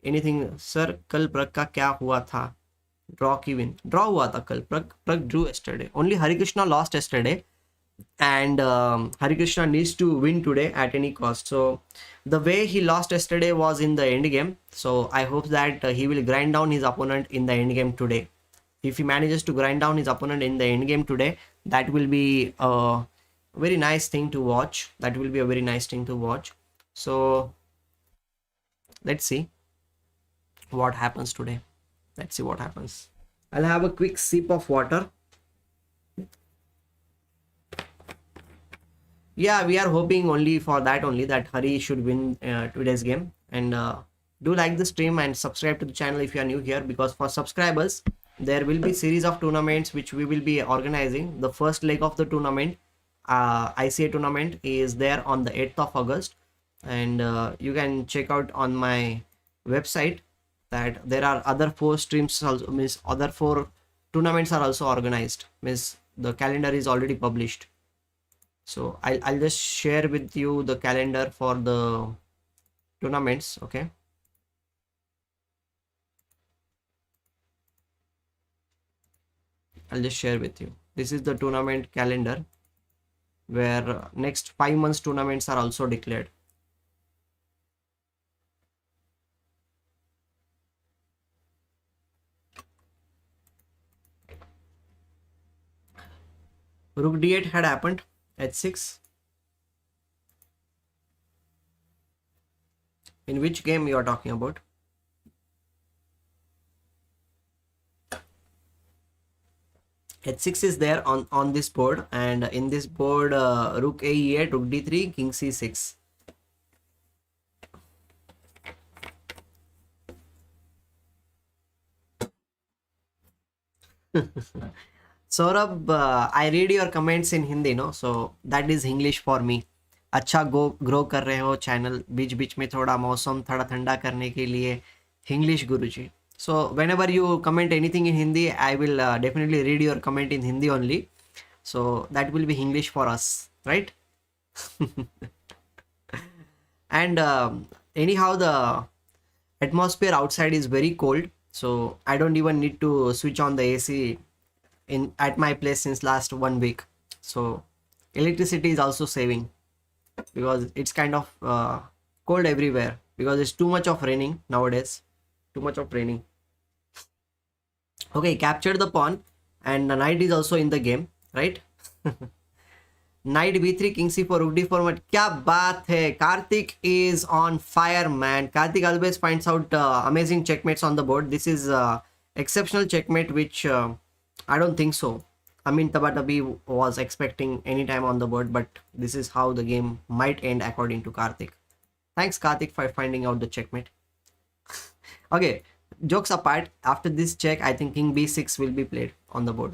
anything. Sir, kal Pragg ka kya hua tha? Draw ki win. Draw hua tha kal. Pragg drew yesterday. Only Harikrishna lost yesterday, and Harikrishna needs to win today at any cost. So the way he lost yesterday was in the end game. So I hope that he will grind down his opponent in the end game today. If he manages to grind down his opponent in the end game today, that will be a very nice thing to watch. So let's see what happens today. I'll have a quick sip of water. Yeah, we are hoping only for that that Hari should win today's game. And do like the stream and subscribe to the channel if you are new here, because for subscribers there will be series of tournaments which we will be organizing. The first leg of the tournament, ICA tournament, is there on the 8th of August, and you can check out on my website that there are other 4 streams also, means other 4 tournaments are also organized, means the calendar is already published. So I'll just share with you the calendar for the tournaments, okay? I'll just share with you. This is the tournament calendar where next 5 months tournaments are also declared. Rook d8 had happened. h6. In which game you are talking about? h6 is there on this board, and in this board rook a8, rook d3, king c6. Saurabh, I read your comments in Hindi, no? So that is English for me. अच्छा grow कर रहे हो channel, बीच बीच में थोड़ा मौसम थोड़ा ठंडा करने के लिए English Guruji. So whenever you comment anything in Hindi, I will definitely read your comment in Hindi only. So that will be English for us, right? And anyhow, the atmosphere outside is very cold, so I don't even need to switch on the AC in at my place since last 1 week. So electricity is also saving because it's kind of cold everywhere because it's too much of raining nowadays. Too much of raining. Okay, captured the pawn, and the knight is also in the game, right? Knight b3, king c4, rook d4. But क्या बात है, Karthik is on fire, man. Karthik always finds out amazing checkmates on the board. This is exceptional checkmate, which I don't think so. I mean, Tabatabi was expecting any time on the board, but this is how the game might end according to Karthik. Thanks, Karthik, for finding out the checkmate. Okay, jokes apart, after this check, I think king b6 will be played on the board.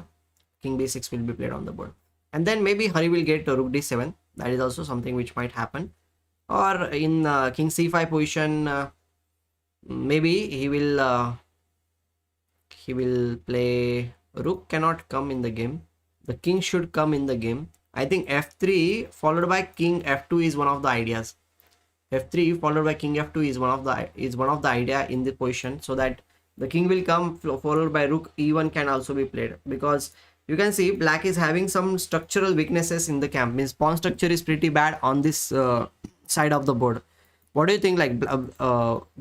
King b6 will be played on the board. And then maybe Hari will get rook d7. That is also something which might happen. Or in king c5 position, maybe he will play rook cannot come in the game. The king should come in the game. I think f3 followed by king f2 is one of the ideas. F3 followed by king f2 is one of the idea in the position, so that the king will come followed by rook e1 can also be played, because you can see black is having some structural weaknesses in the camp. Means pawn structure is pretty bad on this side of the board. What do you think? Like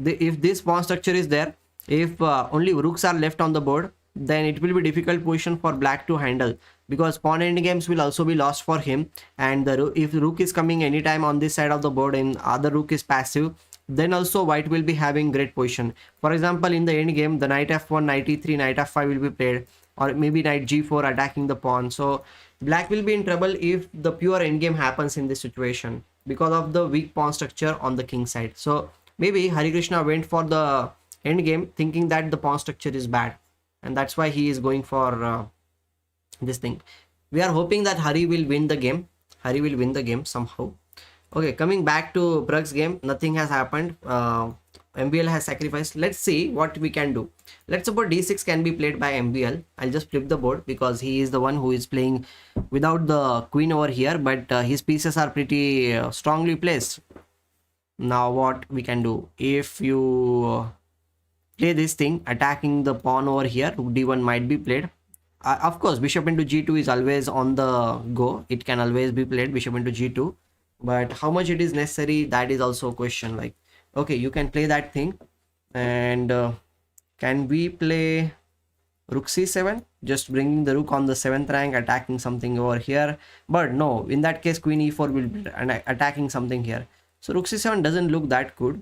if this pawn structure is there, if only rooks are left on the board, then it will be difficult position for black to handle, because pawn endgames will also be lost for him. And if rook is coming anytime on this side of the board and other rook is passive, then also white will be having great position. For example, in the end game, the knight f1, knight e3, knight f5 will be played, or maybe knight g4 attacking the pawn. So black will be in trouble if the pure endgame happens in this situation because of the weak pawn structure on the king side. So maybe Harikrishna went for the endgame thinking that the pawn structure is bad, and that's why he is going for this thing. We are hoping that Hari will win the game. Hari will win the game somehow. Okay, coming back to Pragg's game, nothing has happened. MBL has sacrificed. Let's see what we can do. Let's suppose d6 can be played by MBL. I'll just flip the board because he is the one who is playing without the queen over here, but his pieces are pretty strongly placed. Now what we can do, if you play this thing attacking the pawn over here, rook d1 might be played. Of course, bishop into g2 is always on the go. It can always be played, bishop into g2, but how much it is necessary, that is also a question. Like, okay, you can play that thing, and can we play rook c7, just bringing the rook on the 7th rank, attacking something over here? But no, in that case queen e4 will be attacking something here. So rook c7 doesn't look that good,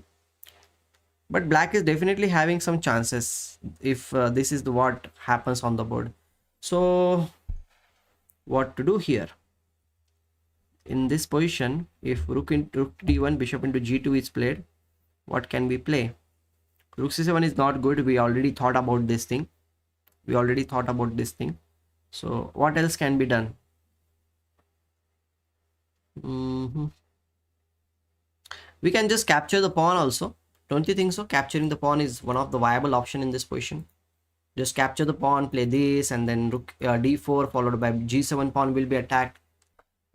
but black is definitely having some chances if this is what happens on the board. So what to do here in this position? If rook d1, bishop into g2 is played, what can we play? Rook c7 is not good. We already thought about this thing. So what else can be done? We can just capture the pawn also. Don't you think so? Capturing the pawn is one of the viable option in this position. Just capture the pawn, play this, and then rook d4 followed by g7 pawn will be attacked,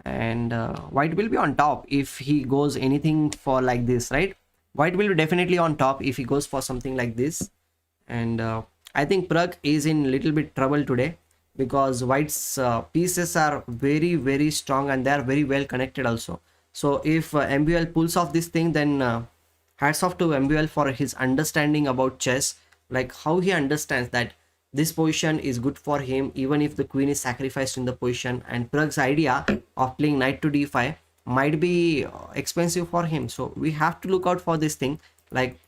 and white will be on top if he goes anything for like this, right? White will be definitely on top if he goes for something like this. And I think Pragg is in little bit trouble today, because white's pieces are very, very strong and they are very well connected also. So if MBL pulls off this thing, then hats off to MBL for his understanding about chess, like how he understands that this position is good for him even if the queen is sacrificed in the position. And Pragg's idea of playing knight to d5 might be expensive for him. So we have to look out for this thing, like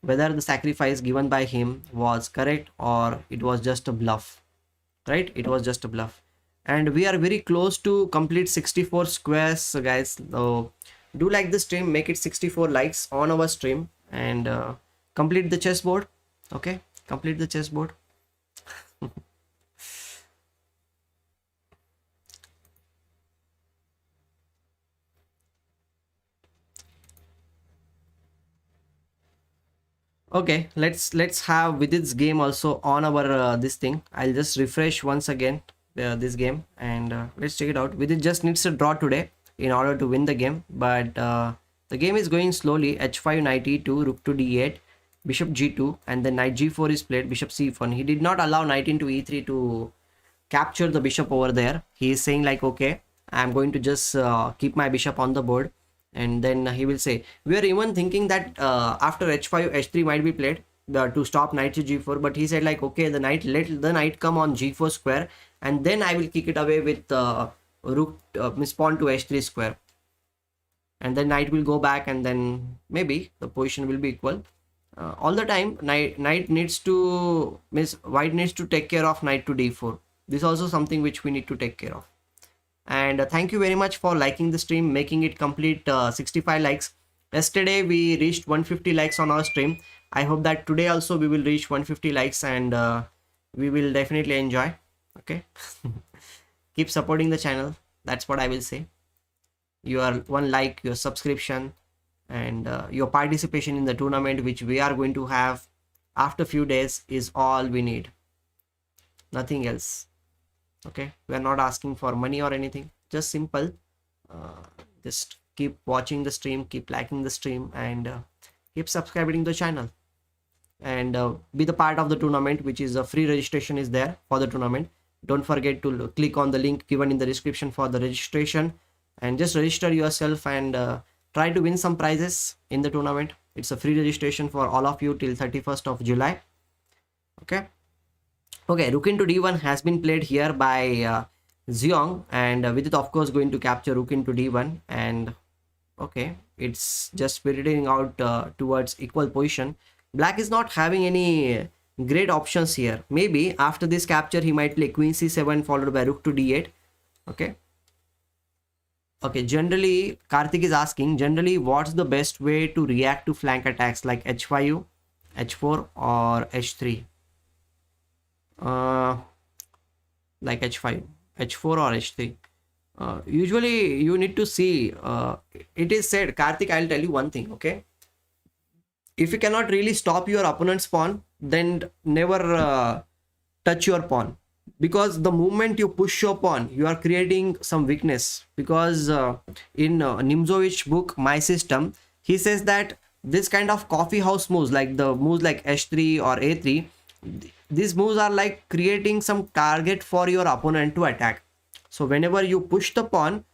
whether the sacrifice given by him was correct or it was just a bluff, right? It was just a bluff. And we are very close to complete 64 squares. So guys, do like the stream, make it 64 likes on our stream, and complete the chessboard. Okay, complete the chessboard. Okay, let's have Vidit's game also on our this thing. I'll just refresh once again this game, and let's check it out. Vidit just needs a draw today in order to win the game, but the game is going slowly. H5 knight e2, rook to d8, bishop g2, and then knight g4 is played, bishop c4. He did not allow knight into e3 to capture the bishop over there. He is saying like, okay, I'm going to just keep my bishop on the board, and then he will say, we are even thinking that after h5 h3 might be played to stop knight to g4, but he said like, okay, the knight, let the knight come on g4 square, and then I will kick it away with rook miss pawn to h3 square, and then knight will go back, and then maybe the position will be equal. All the time knight needs to miss, white needs to take care of knight to d4. This is also something which we need to take care of. And thank you very much for liking the stream, making it complete 65 likes. Yesterday we reached 150 likes on our stream. I hope that today also we will reach 150 likes, and we will definitely enjoy. Okay. Keep supporting the channel, that's what I will say. Your one like, your subscription, and your participation in the tournament which we are going to have after few days is all we need, nothing else. Okay, we are not asking for money or anything, just simple, just keep watching the stream, keep liking the stream, and keep subscribing to the channel, and be the part of the tournament, which is a free registration is there for the tournament. Don't forget to click on the link given in the description for the registration, and just register yourself, and try to win some prizes in the tournament. It's a free registration for all of you till 31st of July. Okay, rook into d1 has been played here by Xiong, and with it of course going to capture rook into d1, and okay, it's just spiriting out towards equal position. Black is not having any great options here. Maybe after this capture he might play queen c7 followed by rook to d8. Okay, generally Karthik is asking, generally what's the best way to react to flank attacks like h5, h4 or h3? Like h5, h4 or h3. Usually you need to see, it is said, Karthik, I'll tell you one thing, okay? If you cannot really stop your opponent's pawn, then never touch your pawn, because the moment you push your pawn, you are creating some weakness. Because in Nimzovich book, My System, he says that this kind of coffee house moves, like the moves like h3 or a3, these moves are like creating some target for your opponent to attack. So whenever you push the pawn,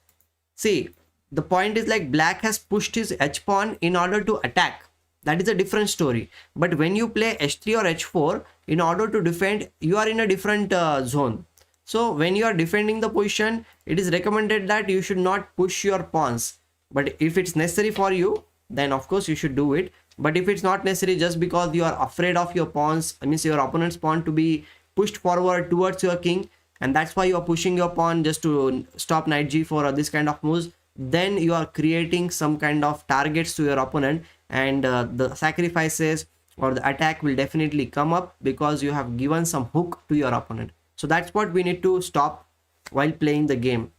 see, the point is like black has pushed his h pawn in order to attack. That is a different story. But when you play h3 or h4 in order to defend, you are in a different zone. So when you are defending the position, it is recommended that you should not push your pawns. But if it's necessary for you, then of course you should do it. But if it's not necessary, just because you are afraid of your pawns, means your opponent's pawn to be pushed forward towards your king, and that's why you are pushing your pawn just to stop knight g4 or this kind of moves, then you are creating some kind of targets to your opponent, and the sacrifices or the attack will definitely come up because you have given some hook to your opponent. So that's what we need to stop while playing the game.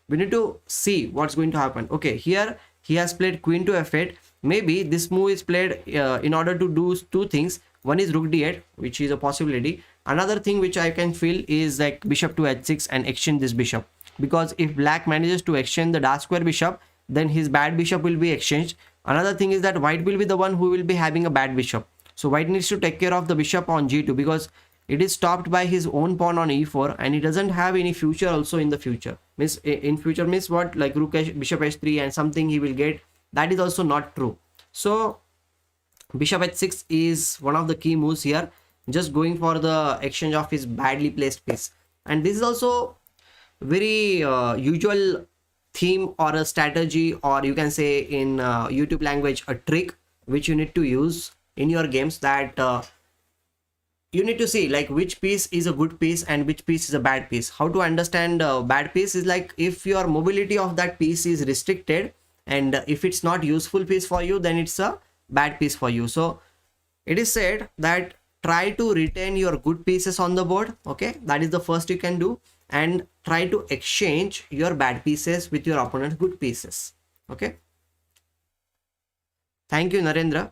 We need to see what's going to happen. Okay, here he has played queen to f8. Maybe this move is played in order to do two things. One is rook d8, which is a possibility. Another thing which I can feel is like bishop to h6 and exchange this bishop. Because if black manages to exchange the dark square bishop, then his bad bishop will be exchanged. Another thing is that white will be the one who will be having a bad bishop. So white needs to take care of the bishop on g2, because it is stopped by his own pawn on e4, and he doesn't have any future also in the future. Means in future means what, like rook bishop h3 and something he will get. That is also not true. So bishop h6 is one of the key moves here, just going for the exchange of his badly placed piece. And this is also very usual theme or a strategy, or you can say in YouTube language, a trick which you need to use in your games, that you need to see like which piece is a good piece and which piece is a bad piece. How to understand bad piece is like if your mobility of that piece is restricted, and if it's not useful piece for you, then it's a bad piece for you. So it is said that try to retain your good pieces on the board. Okay, that is the first you can do, and try to exchange your bad pieces with your opponent's good pieces. Okay, Thank you, Narendra.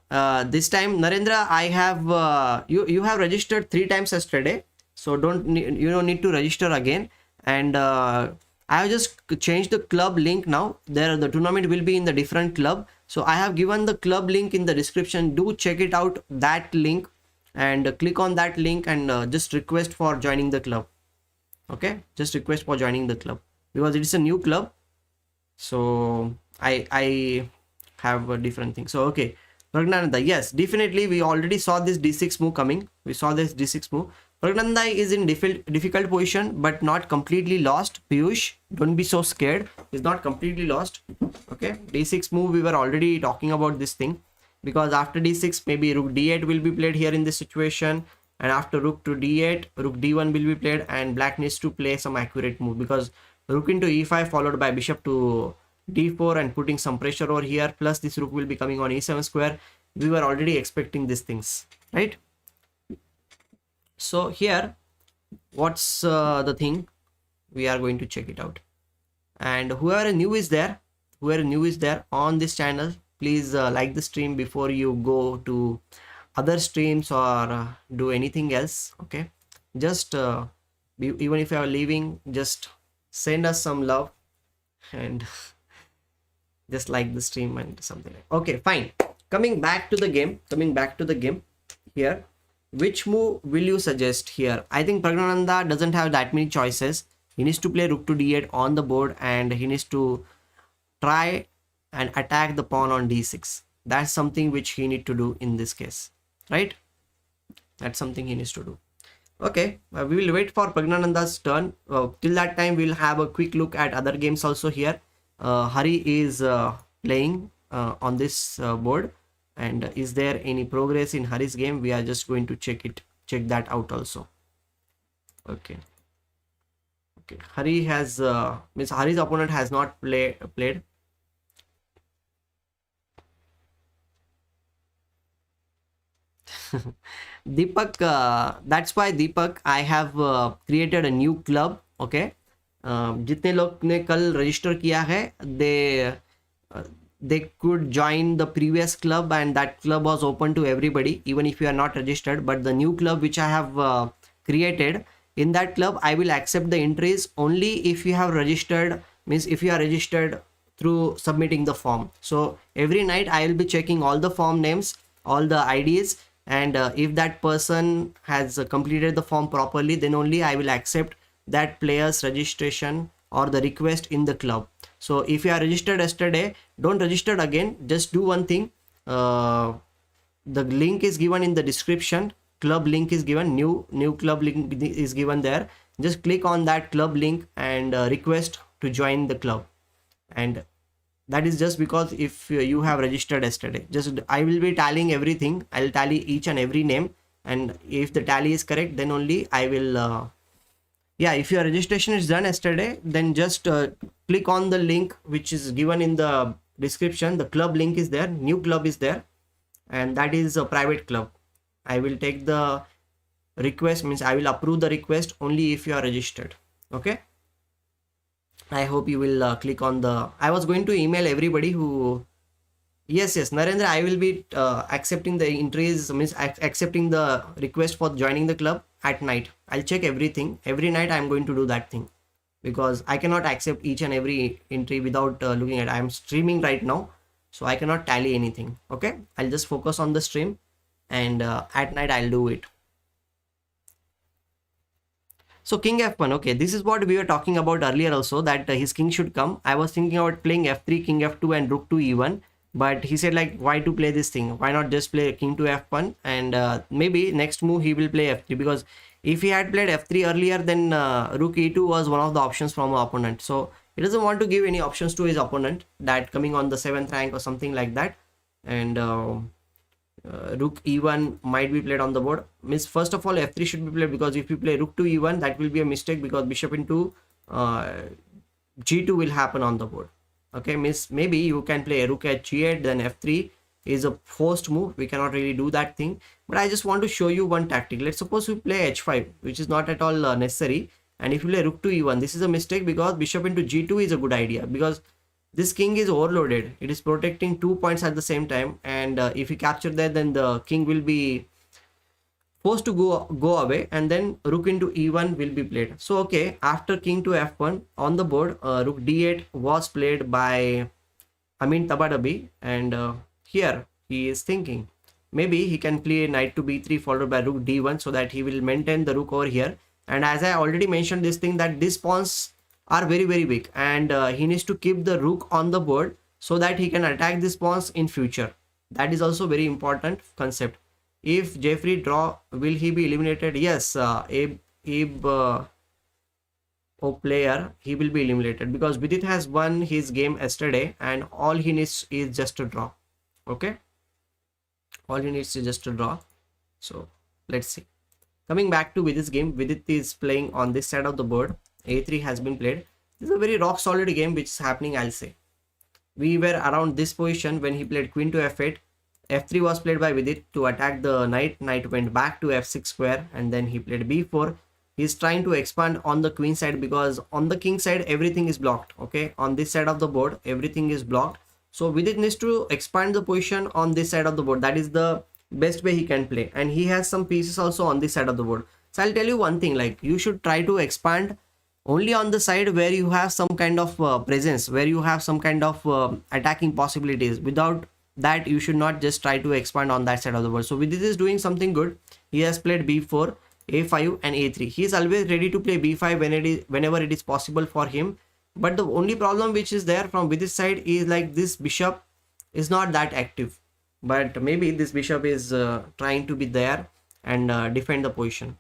This time, Narendra, I have you have registered 3 times yesterday, so you don't need to register again. And I have just changed the club link now. There, the tournament will be in the different club. So I have given the club link in the description. Do check it out, that link, and click on that link and just request for joining the club. Okay, just request for joining the club because it is a new club. So I have a different thing. So okay, Praggnanandhaa, yes, definitely we already saw this d6 move coming. We saw this d6 move. Praggnanandhaa is in difficult position but not completely lost. Piyush, don't be so scared. He's not completely lost. Okay, d6 move, we were already talking about this thing, because after d6 maybe rook d8 will be played here in this situation, and after rook to d8 rook d1 will be played, and black needs to play some accurate move because rook into e5 followed by bishop to d4 and putting some pressure over here, plus this rook will be coming on e7 square. We were already expecting these things, right? So here what's the thing, we are going to check it out. And whoever new is there on this channel, please like the stream before you go to other streams or do anything else. Okay, just even if you are leaving, just send us some love and just like the stream and something like. Okay, fine. Coming back to the game here, which move will you suggest here? I think Praggnanandhaa doesn't have that many choices. He needs to play rook to d8 on the board, and he needs to try and attack the pawn on d6. That's something which he need to do in this case, right? That's something he needs to do. Okay, we will wait for Praggnanandhaa's turn. Till that time, we'll have a quick look at other games also here. Hari is playing on this board, and is there any progress in Hari's game? We are just going to check that out also. Okay. Hari has means Hari's opponent has not played. Deepak, that's why Deepak, I have created a new club. Okay, जितने लोग ने कल register किया है, they could join the previous club, and that club was open to everybody, even if you are not registered. But the new club which I have created, in that club I will accept the entries only if you have registered, means if you are registered through submitting the form. So every night I will be checking all the form names, all the IDs, and if that person has completed the form properly, then only I will accept that player's registration or the request in the club. So if you are registered yesterday, don't register again. Just do one thing. The link is given in the description. Club link is given. New club link is given there. Just click on that club link and request to join the club. And that is just because if you have registered yesterday. Just I will be tallying everything. I'll tally each and every name, and if the tally is correct, then only I will yeah, if your registration is done yesterday, then just click on the link which is given in the description. The club link is there, new club is there, and that is a private club. I will take the request, means I will approve the request only if you are registered. Okay, I hope you will click on the, I was going to email everybody who, yes, Narendra, I will be accepting the entries, means accepting the request for joining the club at night. I'll check everything. Every night I'm going to do that thing, because I cannot accept each and every entry without looking at it. I'm streaming right now, so I cannot tally anything. Okay, I'll just focus on the stream, and at night I'll do it. So king f1. Okay, this is what we were talking about earlier also, that his king should come. I was thinking about playing f3, king f2 and rook to e1, but he said like, why to play this thing? Why not just play king to f1, and maybe next move he will play f3, because if he had played f3 earlier, then rook e2 was one of the options from our opponent. So he doesn't want to give any options to his opponent, that coming on the 7th rank or something like that. And rook e1 might be played on the board. Means first of all f3 should be played, because if you play rook to e1, that will be a mistake, because bishop into g2 will happen on the board. Okay, means maybe you can play rook at g8, then f3 is a forced move. We cannot really do that thing, but I just want to show you one tactic. Let's suppose we play h5, which is not at all necessary, and if you play rook to e1, this is a mistake, because bishop into g2 is a good idea, because this king is overloaded. It is protecting 2 points at the same time, and if we capture that, then the king will be forced to go away, and then rook into e1 will be played. So okay, after king to f1 on the board, rook d8 was played by Amin Tabatabi, and here he is thinking maybe he can play knight to b3 followed by rook d1, so that he will maintain the rook over here. And as I already mentioned this thing, that these pawns are very very big, and he needs to keep the rook on the board so that he can attack these pawns in future. That is also very important concept. If Jeffrey draw, will he be eliminated? Yes, Abe player, he will be eliminated, because Vidit has won his game yesterday, and all he needs is just to draw. Okay, all he needs is just to draw. So let's see. Coming back to Vidit's game, Vidit is playing on this side of the board. A3 has been played. This is a very rock solid game which is happening, I'll say. We were around this position when he played queen to f8. F3 was played by Vidit to attack the knight. Knight went back to f6 square, and then he played b4. He's trying to expand on the queen side, because on the king side everything is blocked. Okay, on this side of the board everything is blocked. So Vidit needs to expand the position on this side of the board. That is the best way he can play, and he has some pieces also on this side of the board. So I'll tell you one thing, like, you should try to expand only on the side where you have some kind of presence, where you have some kind of attacking possibilities. Without that, you should not just try to expand on that side of the board. So Vidit is doing something good. He has played b4, a5 and a3. He is always ready to play b5 whenever it is possible for him. But the only problem which is there from Vidit's side is, like, this bishop is not that active, but maybe this bishop is trying to be there and defend the position.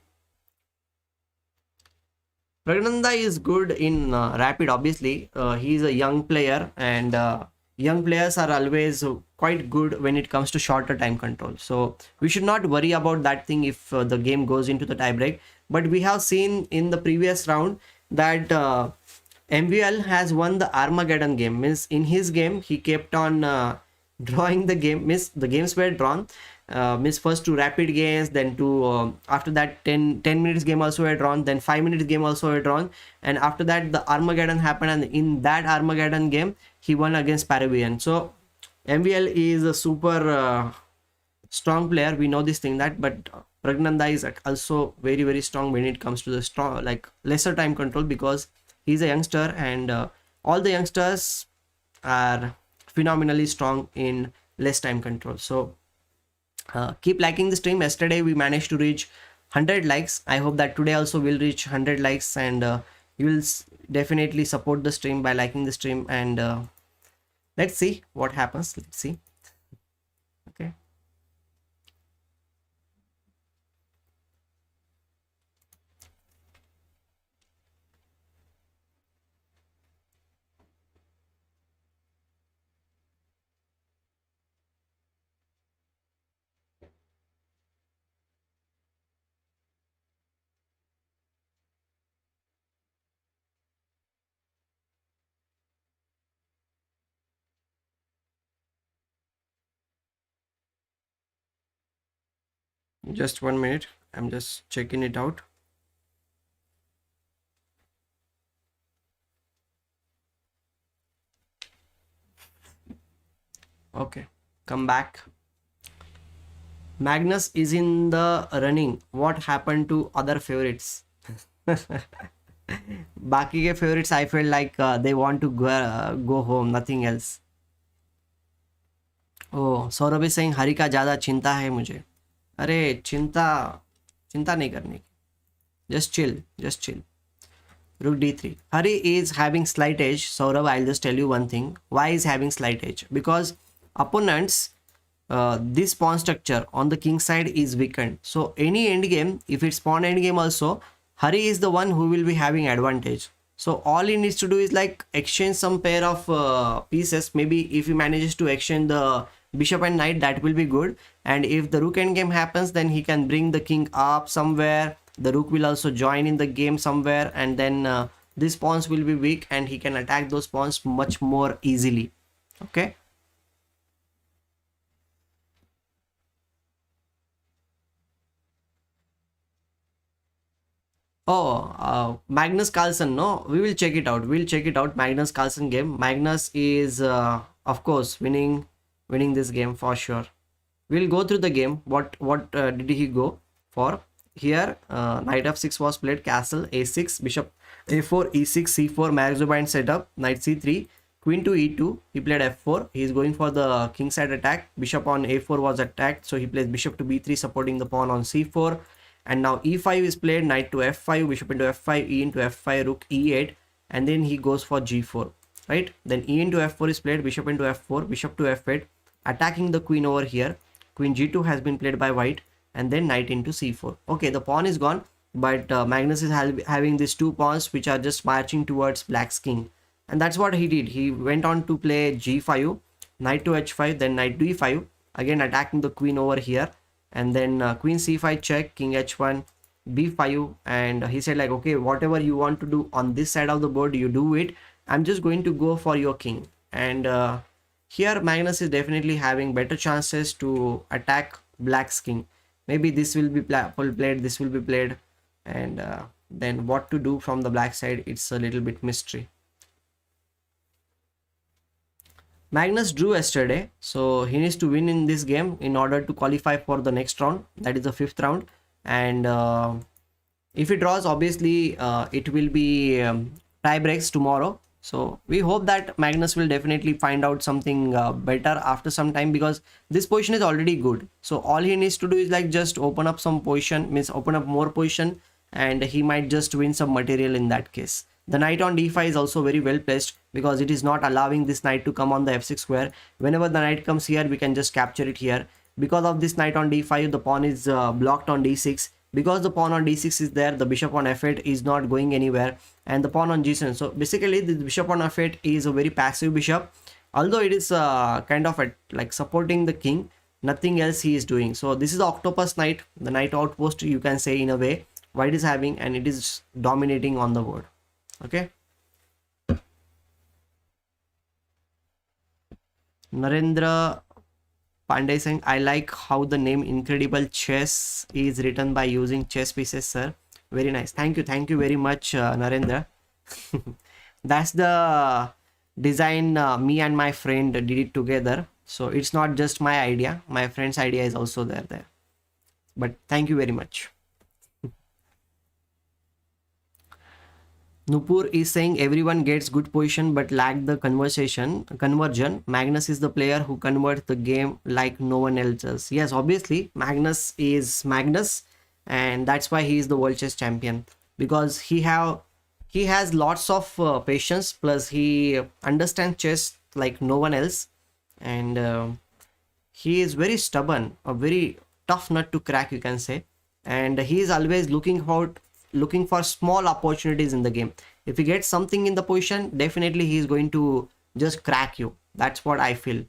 Praggnanandhaa is good in rapid, obviously. He is a young player, and young players are always quite good when it comes to shorter time control. So we should not worry about that thing if the game goes into the tiebreak. But we have seen in the previous round that MVL has won the Armageddon game. Means in his game, he kept on drawing the game. Means the games were drawn. Means first to rapid games, then to after that 10 minutes game also were drawn, then 5 minutes game also were drawn, and after that the Armageddon happened, and in that Armageddon game he won against Paraguayan. So MVL is a super strong player, we know this thing, that, but Praggnanandhaa is also very very strong when it comes to the strong, like, lesser time control, because he's a youngster, and all the youngsters are phenomenally strong in less time control. So keep liking the stream. Yesterday we managed to reach 100 likes. I hope that today also we'll reach 100 likes, and you will definitely support the stream by liking the stream, and let's see what happens. Let's see. Okay, just 1 minute, I'm just checking it out. Okay, come back. Magnus is in the running. What happened to other favorites? Baki ke favorites, I feel like they want to go home, nothing else. Oh, Saurabh is saying Hari का ज़्यादा चिंता है मुझे. अरे चिंता नहीं करनी. Just chill, just chill. Rook d3. Hari is having slight edge. Saurabh, I'll just tell you one thing. Why is having slight edge? Because opponents, this pawn structure on the king side is weakened. So any endgame, if it's pawn endgame also, Hari is the one who will be having advantage. So all he needs to do is, like, exchange some pair of pieces. Maybe if he manages to exchange the bishop and knight, that will be good. And if the rook endgame happens, then he can bring the king up somewhere. The rook will also join in the game somewhere, and then these pawns will be weak, and he can attack those pawns much more easily. Okay. Magnus Carlsen. No, we will check it out. We'll check it out. Magnus Carlsen game. Magnus is, of course, winning this game for sure. We'll go through the game. What did he go for? Here, knight f6 was played. Castle a6, bishop a4, e6, c4, Marx setup. Knight c3, queen to e2. He played f4. He is going for the king side attack. Bishop on a4 was attacked, so he plays bishop to b3, supporting the pawn on c4. And now e5 is played, knight to f5, bishop into f5, e into f5, rook e8, and then he goes for g4, right? Then e into f4 is played, bishop into f4, bishop to f8, attacking the queen over here. Queen g2 has been played by white, and then knight into c4. Okay, the pawn is gone, but Magnus is having these two pawns which are just marching towards black's king, and that's what he did. He went on to play g5, knight to h5, then knight to e5, again attacking the queen over here, and then queen c5 check, king h1, b5, and he said like, okay, whatever you want to do on this side of the board, you do it. I'm just going to go for your king. And here Magnus is definitely having better chances to attack black's king. Maybe this will be played, this will be played, and then what to do from the black side, it's a little bit mystery. Magnus drew yesterday, so he needs to win in this game in order to qualify for the next round, that is the 5th round. And if he draws, obviously it will be tie breaks tomorrow. So we hope that Magnus will definitely find out something better after some time, because this position is already good. So all he needs to do is like just open up some position, means open up more position, and he might just win some material in that case. The knight on d5 is also very well placed, because it is not allowing this knight to come on the f6 square. Whenever the knight comes here, we can just capture it here. Because of this knight on d5, the pawn is blocked on d6. Because the pawn on d6 is there, the bishop on f8 is not going anywhere, and the pawn on g7. So basically, the bishop on f8 is a very passive bishop. Although it is kind of like supporting the king, nothing else he is doing. So this is the octopus knight, the knight outpost, you can say, in a way, white is having, and it is dominating on the board. Okay. Narendra Pandey saying, I like how the name Incredible Chess is written by using chess pieces, sir. Very nice. Thank you very much, Narendra. That's the design me and my friend did it together. So it's not just my idea. My friend's idea is also there. But thank you very much. Nupur is saying everyone gets good position but lack the conversion. Magnus is the player who converts the game like no one else does. Yes, obviously Magnus is Magnus, and that's why he is the world chess champion, because he has lots of patience, plus he understands chess like no one else, and he is very stubborn, a very tough nut to crack, you can say, and he is always looking for small opportunities in the game. If he gets something in the position, definitely he is going to just crack you. That's what I feel.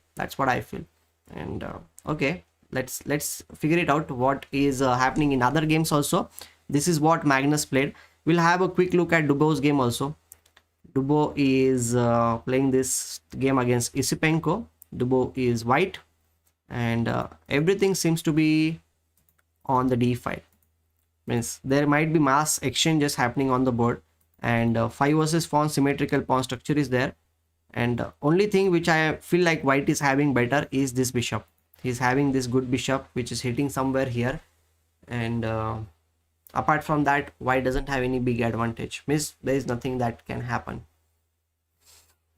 And okay, let's figure it out what is happening in other games also. This is what Magnus played. We'll have a quick look at Dubo's game also. Dubo is playing this game against Isipenko. Dubo is white, and everything seems to be on the d5. Means there might be mass exchanges happening on the board, and 5 versus 4 symmetrical pawn structure is there. And only thing which I feel like white is having better is this bishop. He's having this good bishop which is hitting somewhere here, and apart from that, white doesn't have any big advantage. Means there is nothing that can happen.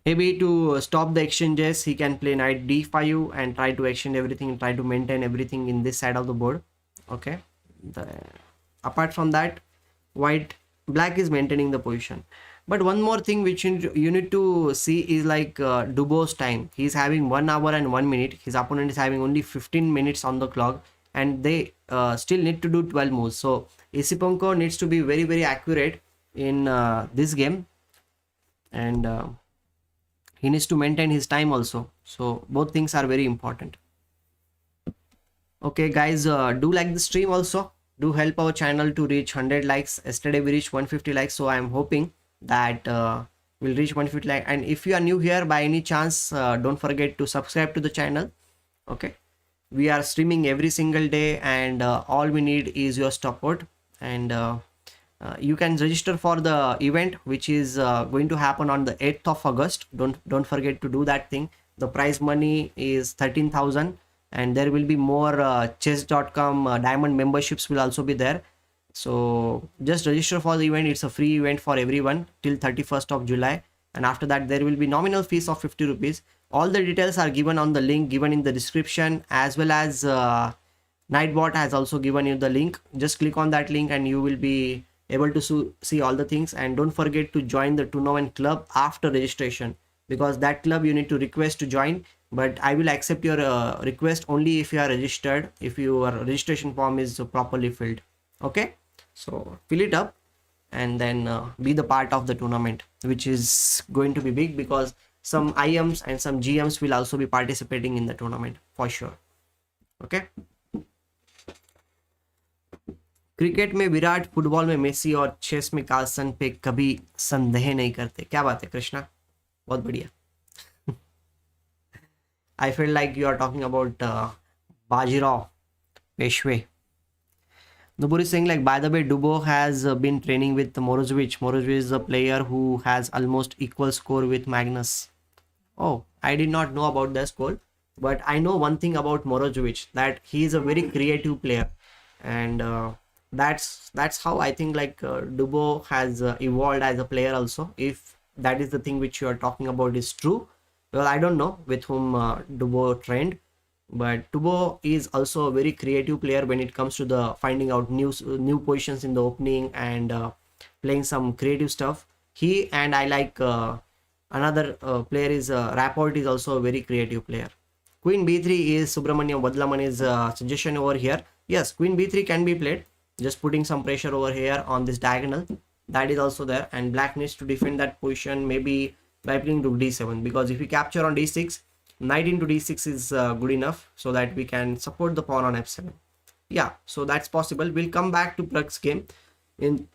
Maybe to stop the exchanges, he can play knight d5 and try to exchange everything and try to maintain everything in this side of the board. Okay. Apart from that, black is maintaining the position. But one more thing which you need to see is like Dubo's time. He's having 1 hour and 1 minute. His opponent is having only 15 minutes on the clock, and they still need to do 12 moves. So Isipenko needs to be very accurate in this game, and he needs to maintain his time also. So both things are very important. Okay guys, do like the stream also. Do help our channel to reach 100 likes. Yesterday we reached 150 likes, so I am hoping that we'll reach 150 likes. And if you are new here by any chance, don't forget to subscribe to the channel. Okay, we are streaming every single day, and all we need is your support. And You can register for the event which is going to happen on the 8th of August. Don't forget to do that thing. The prize money is 13,000, and there will be more chess.com diamond memberships will also be there. So just register for the event. It's a free event for everyone till 31st of July, and after that there will be nominal fees of 50 rupees. All the details are given on the link given in the description, as well as Nightbot has also given you the link. Just click on that link and you will be able to see all the things. And don't forget to join the tournament club after registration, because that club you need to request to join, but I will accept your request only if you are registered, if your registration form is properly filled. Okay, so fill it up and then be the part of the tournament, which is going to be big, because some IMs and some GMs will also be participating in the tournament for sure. Okay. Cricket में Virat, football में Messi और chess में Carlsen पे कभी संदेह नहीं करते. क्या बात है कृष्णा, बहुत बढ़िया. I feel like you are talking about Bajirao Peshwe. Nubur is saying, like, by the way, Dubo has been training with Morozovich. Morozovich is a player who has almost equal score with Magnus. Oh, I did not know about the score, but I know one thing about Morozovich, that he is a very creative player, and that's how I think, like, Dubo has evolved as a player also, if that is the thing which you are talking about is true. Well, I don't know with whom Dubo trained, but Dubo is also a very creative player when it comes to the finding out new positions in the opening and playing some creative stuff. He and I like another player is Rapport is also a very creative player. Queen b3 is Subramaniam Vadlamani's suggestion over here. Yes, Queen b3 can be played, just putting some pressure over here on this diagonal. That is also there, and black needs to defend that position maybe by playing rook d7, because if we capture on d6, knight into d6 is good enough so that we can support the pawn on f7. Yeah, so that's possible. We'll come back to Pragg's game. In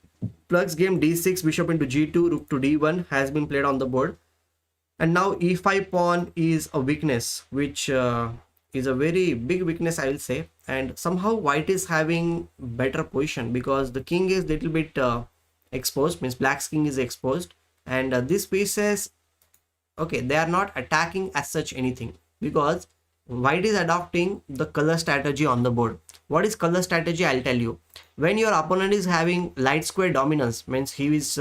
Pragg's game, d6, bishop into g2, rook to d1 has been played on the board, and now e5 pawn is a weakness, which is a very big weakness, I will say. And somehow white is having better position because the king is little bit exposed, means black's king is exposed, and these pieces, okay, they are not attacking as such anything, because white is adopting the color strategy on the board. What is color strategy? I'll tell you. When your opponent is having light square dominance, means he is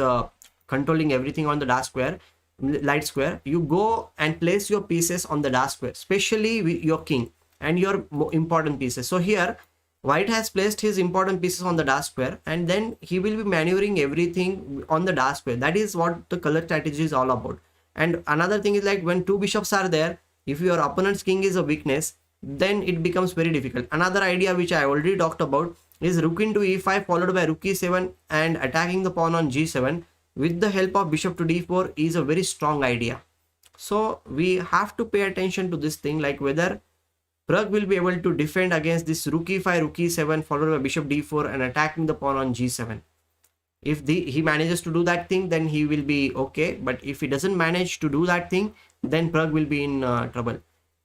controlling everything on the dark square, light square, you go and place your pieces on the dark square, especially with your king and your important pieces. So here white has placed his important pieces on the dark square, and then he will be maneuvering everything on the dark square. That is what the color strategy is all about. And another thing is, like, when two bishops are there, if your opponent's king is a weakness, then it becomes very difficult. Another idea which I already talked about is rook into e5 followed by rook e7 and attacking the pawn on g7 with the help of bishop to d4 is a very strong idea. So we have to pay attention to this thing, like whether Pragg will be able to defend against this rook e5, rook e7 followed by bishop d4 and attacking the pawn on g7. If he manages to do that thing, then he will be okay. But if he doesn't manage to do that thing, then Pragg will be in trouble.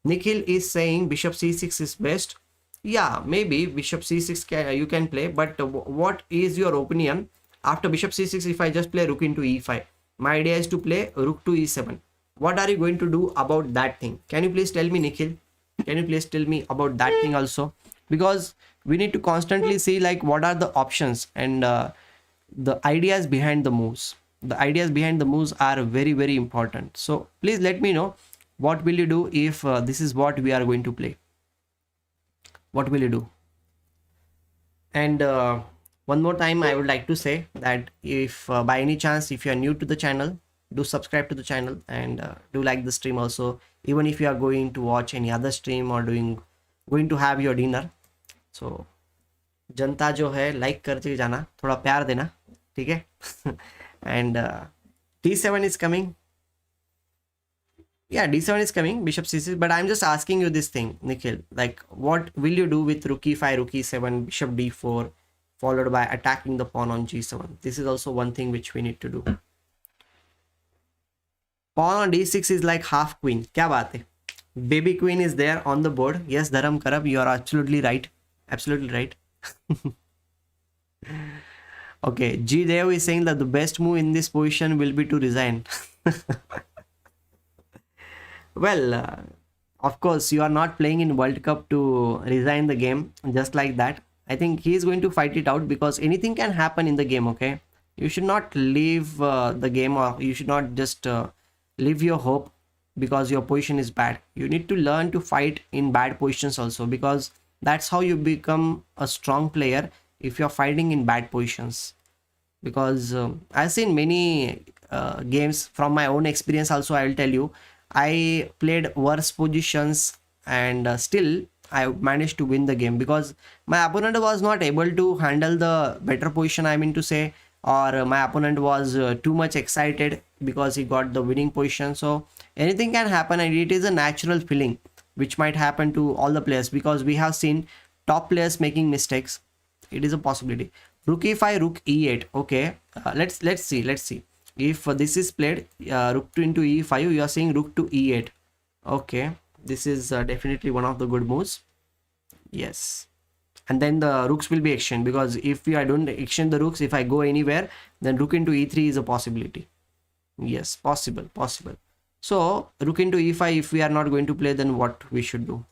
Nikhil is saying bishop c6 is best. Yeah, maybe bishop c6 you can play, but what is your opinion after bishop c6 if I just play rook into e5? My idea is to play rook to e7. What are you going to do about that thing? Can you please tell me, Nikhil? Can you please tell me about that thing also? Because we need to constantly see, like, what are the options and the ideas behind the moves. The ideas behind the moves are very, very important. So please let me know, what will you do if this is what we are going to play? What will you do? And one more time, I would like to say that if by any chance, if you are new to the channel, do subscribe to the channel and do like the stream also, even if you are going to watch any other stream or going to have your dinner. So जनता जो है like करते जाना, थोड़ा प्यार देना, ठीक है? And d7 is coming. Yeah, d7 is coming, bishop c6, but I'm just asking you this thing, Nikhil, like, what will you do with rook e5, rook e7, bishop d4 followed by attacking the pawn on g7? This is also one thing which we need to do. Pawn on d6 is like half queen. Kya baat hai? Baby queen is there on the board. Yes, Dharam Karab, you are absolutely right. Absolutely right. Okay, G Dev is saying that the best move in this position will be to resign. Well, of course, you are not playing in World Cup to resign the game just like that. I think he is going to fight it out because anything can happen in the game, okay? You should not leave the game, or you should not just leave your hope because your position is bad. You need to learn to fight in bad positions also, because that's how you become a strong player, if you're fighting in bad positions. Because I've seen many games from my own experience also. I will tell you, I played worse positions, and still I managed to win the game because my opponent was not able to handle the better position, I mean to say, or my opponent was too much excited because he got the winning position. So anything can happen, and it is a natural feeling which might happen to all the players, because we have seen top players making mistakes. It is a possibility. Rook e5, rook e8. Okay, let's see if this is played. Rook to into e5, you are saying rook to e8. Okay, this is definitely one of the good moves. Yes, and then the rooks will be exchanged, because if I don't exchange the rooks, if I go anywhere, then rook into e3 is a possibility. Yes, possible. So rook into e5, if we are not going to play, then what we should do?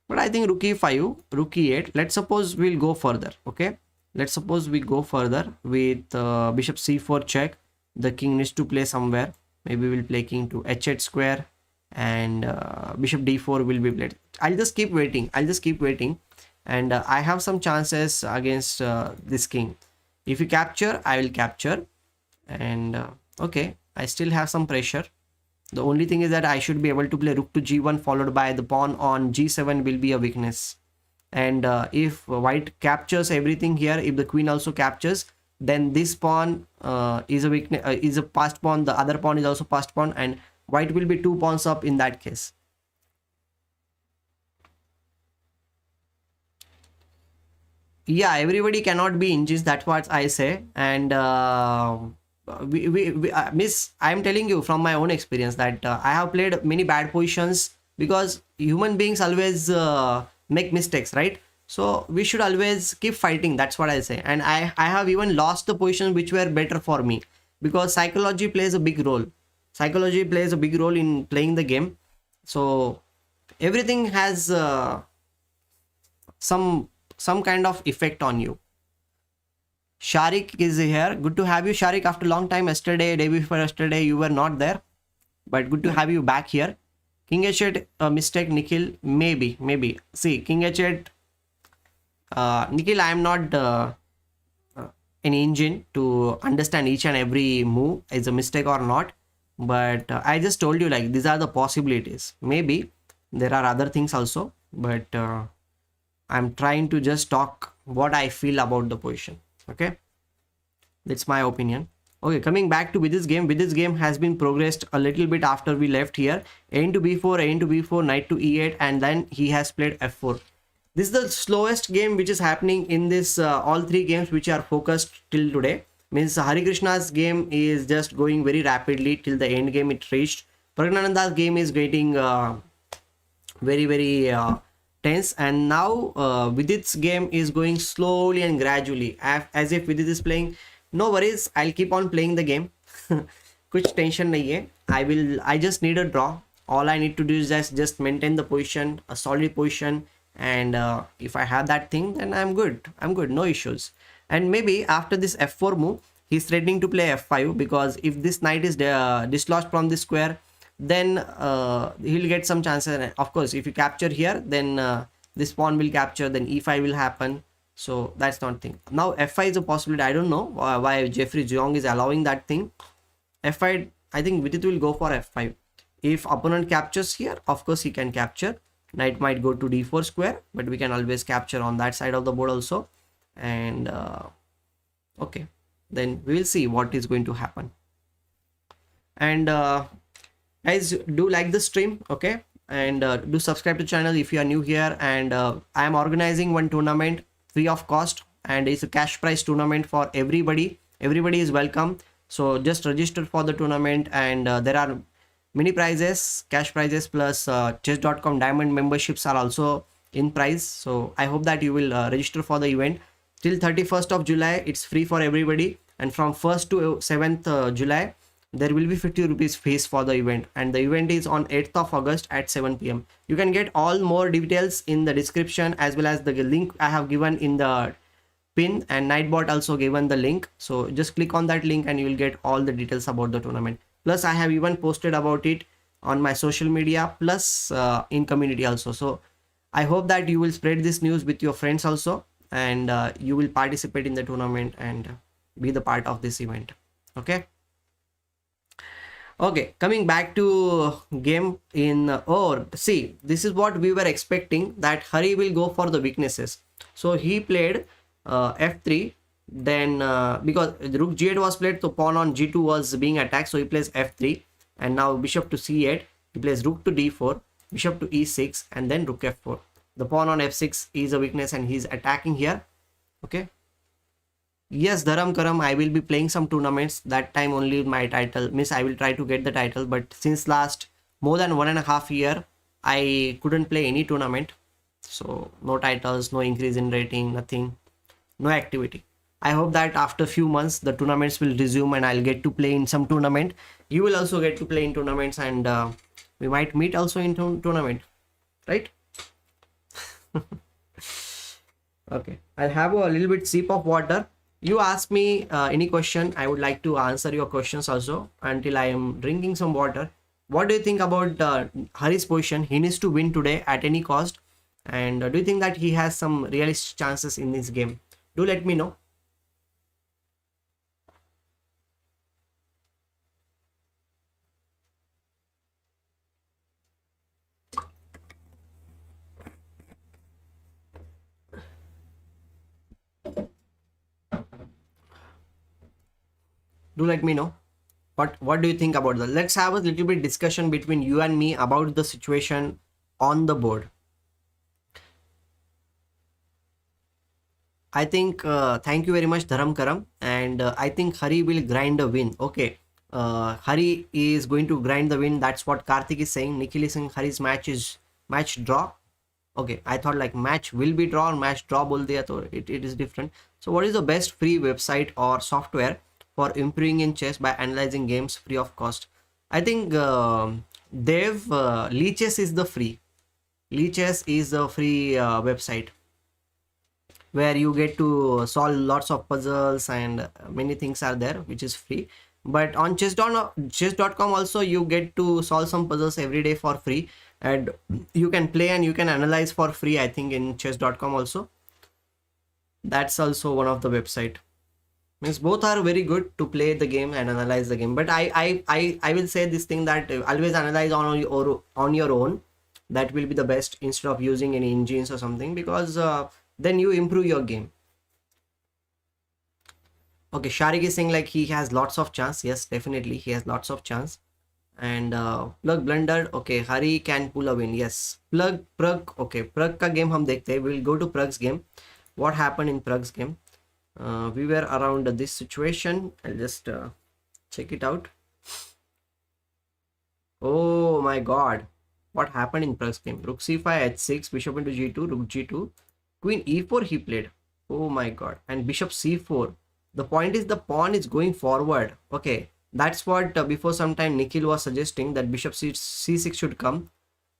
But I think rook e5, rook e8. Let's suppose we'll go further. Okay, let's suppose we go further with bishop c4 check. The king needs to play somewhere. Maybe we'll play king to h8 square, and bishop d4 will be played. I'll just keep waiting. And I have some chances against this king. If you capture, I will capture. And okay, I still have some pressure. The only thing is that I should be able to play rook to g1 followed by the pawn on g7 will be a weakness. And if white captures everything here, if the queen also captures, then this pawn is a weakness, is a passed pawn. The other pawn is also passed pawn, and white will be 2 pawns up in that case. Yeah, everybody cannot be inches, that's what I say. And miss, I'm telling you from my own experience that I have played many bad positions, because human beings always make mistakes, right? So we should always keep fighting, that's what I say. And I have even lost the positions which were better for me, because psychology plays a big role. Psychology plays a big role in playing the game. So everything has some kind of effect on you. Sharik is here. Good to have you, Sharik, after a long time. Yesterday, day before yesterday, you were not there, but good to have you back here. King h8 mistake, Nikhil. Maybe. See, King h8. Nikhil, I am not an engine to understand each and every move is a mistake or not. But I just told you, like, these are the possibilities. Maybe there are other things also, but I'm trying to just talk what I feel about the position. Okay, that's my opinion. Okay, coming back to Vidit's game. Vidit's game has been progressed a little bit after we left here. A into b4, knight to e8, and then he has played f4. This is the slowest game which is happening in this all three games which are focused till today. Means Harikrishna's game is just going very rapidly till the end game it reached. Praggnanandha's game is getting very tense, and now Vidit's game is going slowly and gradually, as if Vidit is playing, no worries, I'll keep on playing the game. Kuch tension nahi hai. I just need a draw. All I need to do is just maintain the position, a solid position, and if I have that thing, then I'm good, no issues. And maybe after this f4 move, he's threatening to play f5, because if this knight is dislodged from this square, then he'll get some chances. And of course, if you capture here, then this pawn will capture, then e5 will happen. So that's not thing. Now f5 is a possibility. I don't know why Jeffrey Jeong is allowing that thing. f5, I think Vidit will go for f5. If opponent captures here, of course he can capture. Knight might go to d4 square, but we can always capture on that side of the board also. And okay, then we will see what is going to happen. And guys, do like the stream, okay, and do subscribe to channel if you are new here. And I am organizing one tournament free of cost, and it's a cash prize tournament for everybody. Everybody is welcome, so just register for the tournament. And there are many prizes, cash prizes, plus chess.com diamond memberships are also in prize. So I hope that you will register for the event. till 31st of July it's free for everybody, and from 1st to 7th July there will be 50 rupees fees for the event, and the event is on 8th of August at 7 p.m. You can get all more details in the description, as well as the link I have given in the pin, and Nightbot also given the link, so just click on that link and you will get all the details about the tournament. Plus I have even posted about it on my social media, plus in community also. So I hope that you will spread this news with your friends also, and you will participate in the tournament and be the part of this event. Okay. Okay, coming back to game in see, this is what we were expecting, that Hari will go for the weaknesses. So he played f3, then because rook g8 was played, so pawn on g2 was being attacked, so he plays f3, and now bishop to c8, he plays rook to d4, bishop to e6, and then rook f4. The pawn on f6 is a weakness and he's attacking here. Okay. Yes, Dharam Karam, I will be playing some tournaments. That time only my title, miss, I will try to get the title, but since last more than 1.5 years, I couldn't play any tournament. So no titles, no increase in rating, nothing, no activity. I hope that after few months the tournaments will resume and I'll get to play in some tournament. You will also get to play in tournaments, and we might meet also in tournament, right? Okay, I'll have a little bit sip of water. You ask me any question, I would like to answer your questions also until I am drinking some water. What do you think about Hari's position? He needs to win today at any cost, and do you think that he has some realistic chances in this game? Do let me know. Do let me know what do you think about that. Let's have a little bit discussion between you and me about the situation on the board. I think thank you very much, Dharam Karam, and I think Hari will grind a win. Okay, Hari is going to grind the win. That's what Karthik is saying. Nikhil is saying Hari's match is match draw. Okay, I thought like match will be draw or match draw bol diya, so it is different. So what is the best free website or software for improving in chess by analyzing games free of cost? I think Dev Leeches is the free. Leeches is a free website where you get to solve lots of puzzles, and many things are there which is free. But on chess.com also you get to solve some puzzles every day for free, and you can play and you can analyze for free, I think, in chess.com also. That's also one of the website. Means both are very good to play the game and analyze the game, but I will say this thing, that always analyze on your own. That will be the best, instead of using any engines or something, because then you improve your game. Okay, Sharik is saying like he has lots of chance. Yes, definitely he has lots of chance. And Plug blundered. Okay, Hari can pull a win. Yes, Pragg. Okay, Pragg ka game hum dekhte hain. We'll go to Pragg's game. What happened in Pragg's game? We were around this situation. I'll just check it out. Oh my god, what happened in Pragg's game? Rook c5, h6, bishop into g2, rook g2, queen e4 he played. Oh my god, and bishop c4. The point is the pawn is going forward. Okay, that's what before some time Nikhil was suggesting, that bishop c6 should come.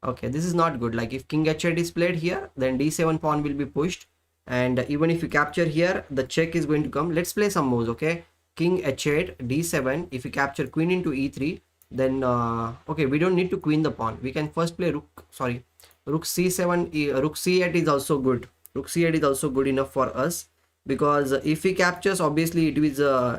Okay, this is not good. Like if king h8 is played here, then d7 pawn will be pushed, and even if you capture here, the check is going to come. Let's play some moves. Okay, king h8, d7. If you capture queen into e3, then okay, we don't need to queen the pawn. We can first play rook c7. Rook c8 is also good. Rook c8 is also good enough for us, because if he captures, obviously it is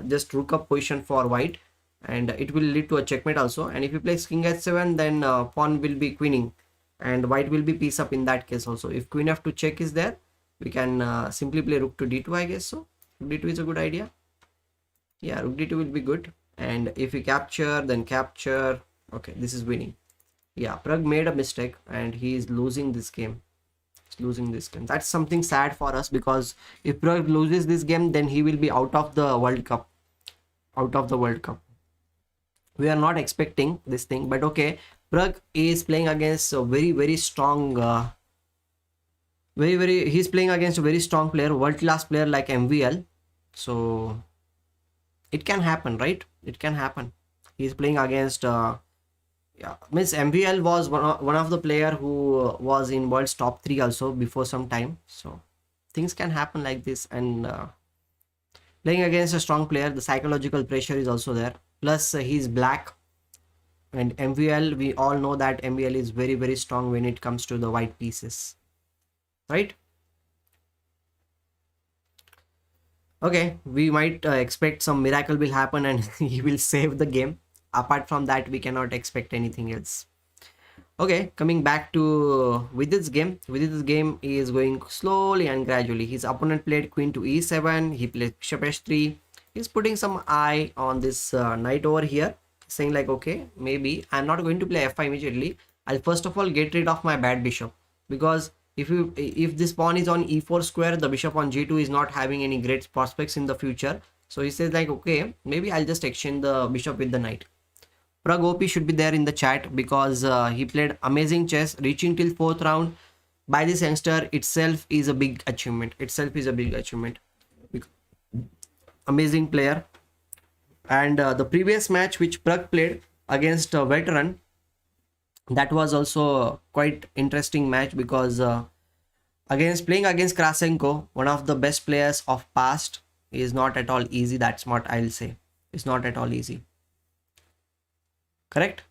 just rook up position for white, and it will lead to a checkmate also. And if he plays king h7, then pawn will be queening, and white will be piece up in that case also. If queen f2 check is there, we can simply play rook to d2, I guess so. Rook d2 is a good idea. Yeah, rook d2 will be good. And if we capture, then capture. Okay, this is winning. Yeah, Pragg made a mistake and he is losing this game. He's losing this game. That's something sad for us, because if Pragg loses this game, then he will be out of the World Cup. Out of the World Cup. We are not expecting this thing, but okay. Pragg is playing against a very, very strong very he's playing against a very strong player, world class player like MVL. So it can happen, right? It can happen. He's playing against yeah, Miss MVL was one of the player who was in world's top 3 also before some time. So things can happen like this. And playing against a strong player, the psychological pressure is also there. Plus he's black, and MVL, we all know that MVL is very strong when it comes to the white pieces, right? Okay, we might expect some miracle will happen and he will save the game. Apart from that, we cannot expect anything else. Okay, coming back to Vidit's game is going slowly and gradually. His opponent played queen to e7, he played bishop h3. He's putting some eye on this knight over here, saying like, okay, maybe I'm not going to play f5 immediately. I'll first of all get rid of my bad bishop, because if this pawn is on e4 square, the bishop on g2 is not having any great prospects in the future. So he says like, okay, maybe I'll just exchange the bishop with the knight. Pragg OP should be there in the chat, because he played amazing chess, reaching till 4th round by this youngster itself is a big achievement. Amazing player. And the previous match which Pragg played against a veteran, that was also quite interesting match, because playing against Krasenko, one of the best players of past, is not at all easy. That's what I'll say. It's not at all easy. Correct?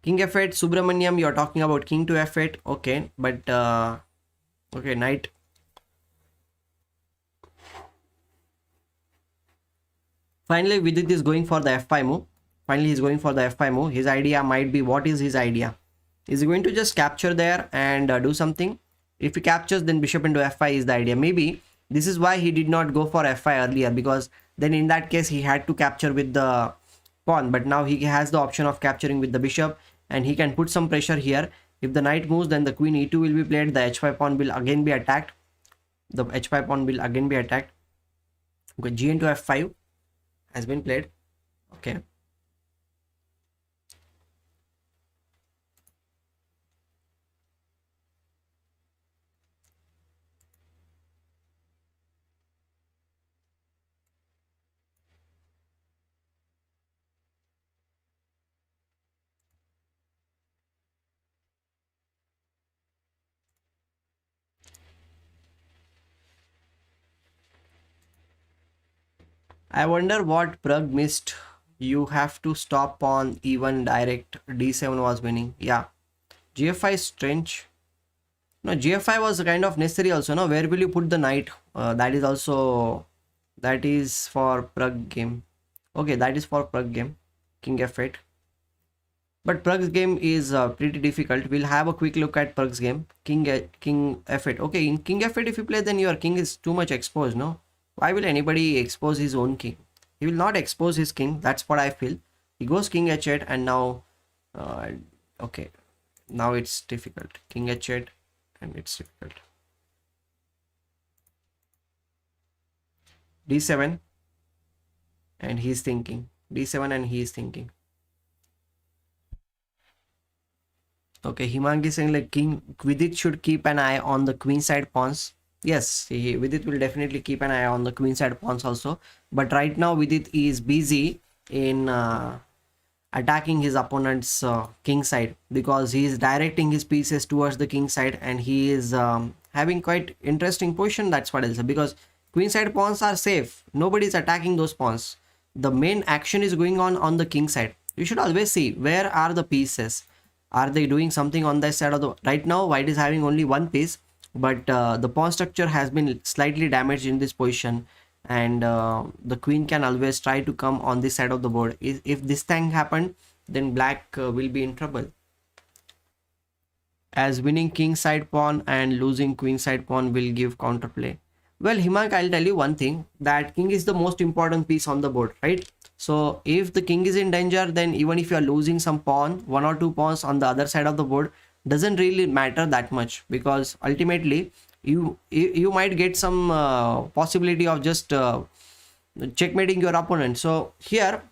King f8, Subramaniam, you're talking about king to f8. Okay, but okay, knight. Finally, Vidit is going for the f5 move. His idea might be, what is his idea? Is he going to just capture there and do something? If he captures, then bishop into f5 is the idea. Maybe this is why he did not go for f5 earlier, because then in that case he had to capture with the pawn. But now he has the option of capturing with the bishop, and he can put some pressure here. If the knight moves, then the queen e2 will be played. The h5 pawn will again be attacked. Okay, g into f5 has been played. Okay. I wonder what Pragg missed. You have to stop on E1 direct. D7 was winning. Yeah. GF5 is strange. No, GF5 was kind of necessary also. No, where will you put the knight? That is for Pragg game. Okay, that is for Pragg game. King f8. But Pragg's game is pretty difficult. We'll have a quick look at Pragg's game. King f8. Okay, in King f8, if you play, then your king is too much exposed, no? Why will anybody expose his own king? He will not expose his king. That's what I feel. He goes king h8, and now okay, now it's difficult. King h8, and it's difficult. D7, and he's thinking. D7, and he is thinking. Okay, Himang is saying like Vidit should keep an eye on the queen side pawns. Yes, Vidit will definitely keep an eye on the queen side pawns also. But right now Vidit is busy in attacking his opponent's king side, because he is directing his pieces towards the king side, and he is having quite interesting position. That's what I'll say, because queen side pawns are safe. Nobody is attacking those pawns. The main action is going on the king side. You should always see where are the pieces. Are they doing something on that side of the... Right now white is having only one piece, but the pawn structure has been slightly damaged in this position, and the queen can always try to come on this side of the board. If this thing happened, then black will be in trouble, as winning king side pawn and losing queen side pawn will give counterplay. Well, Himank, I'll tell you one thing, that king is the most important piece on the board, right? So if the king is in danger, then even if you are losing some pawn, 1 or 2 pawns on the other side of the board, doesn't really matter that much, because ultimately you might get some possibility of just checkmating your opponent. So here,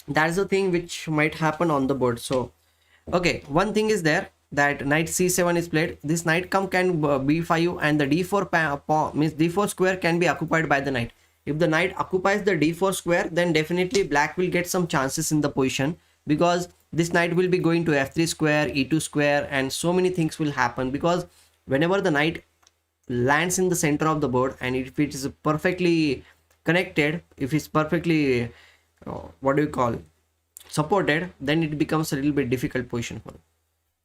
that's the thing which might happen on the board. So okay, one thing is there, that knight c7 is played. This knight come can b5, and the d4 means d4 square can be occupied by the knight. If the knight occupies the d4 square, then definitely black will get some chances in the position, because this knight will be going to f3 square, e2 square, and so many things will happen. Because whenever the knight lands in the center of the board, and if it is perfectly connected, if it's perfectly what do you call, supported, then it becomes a little bit difficult position for him.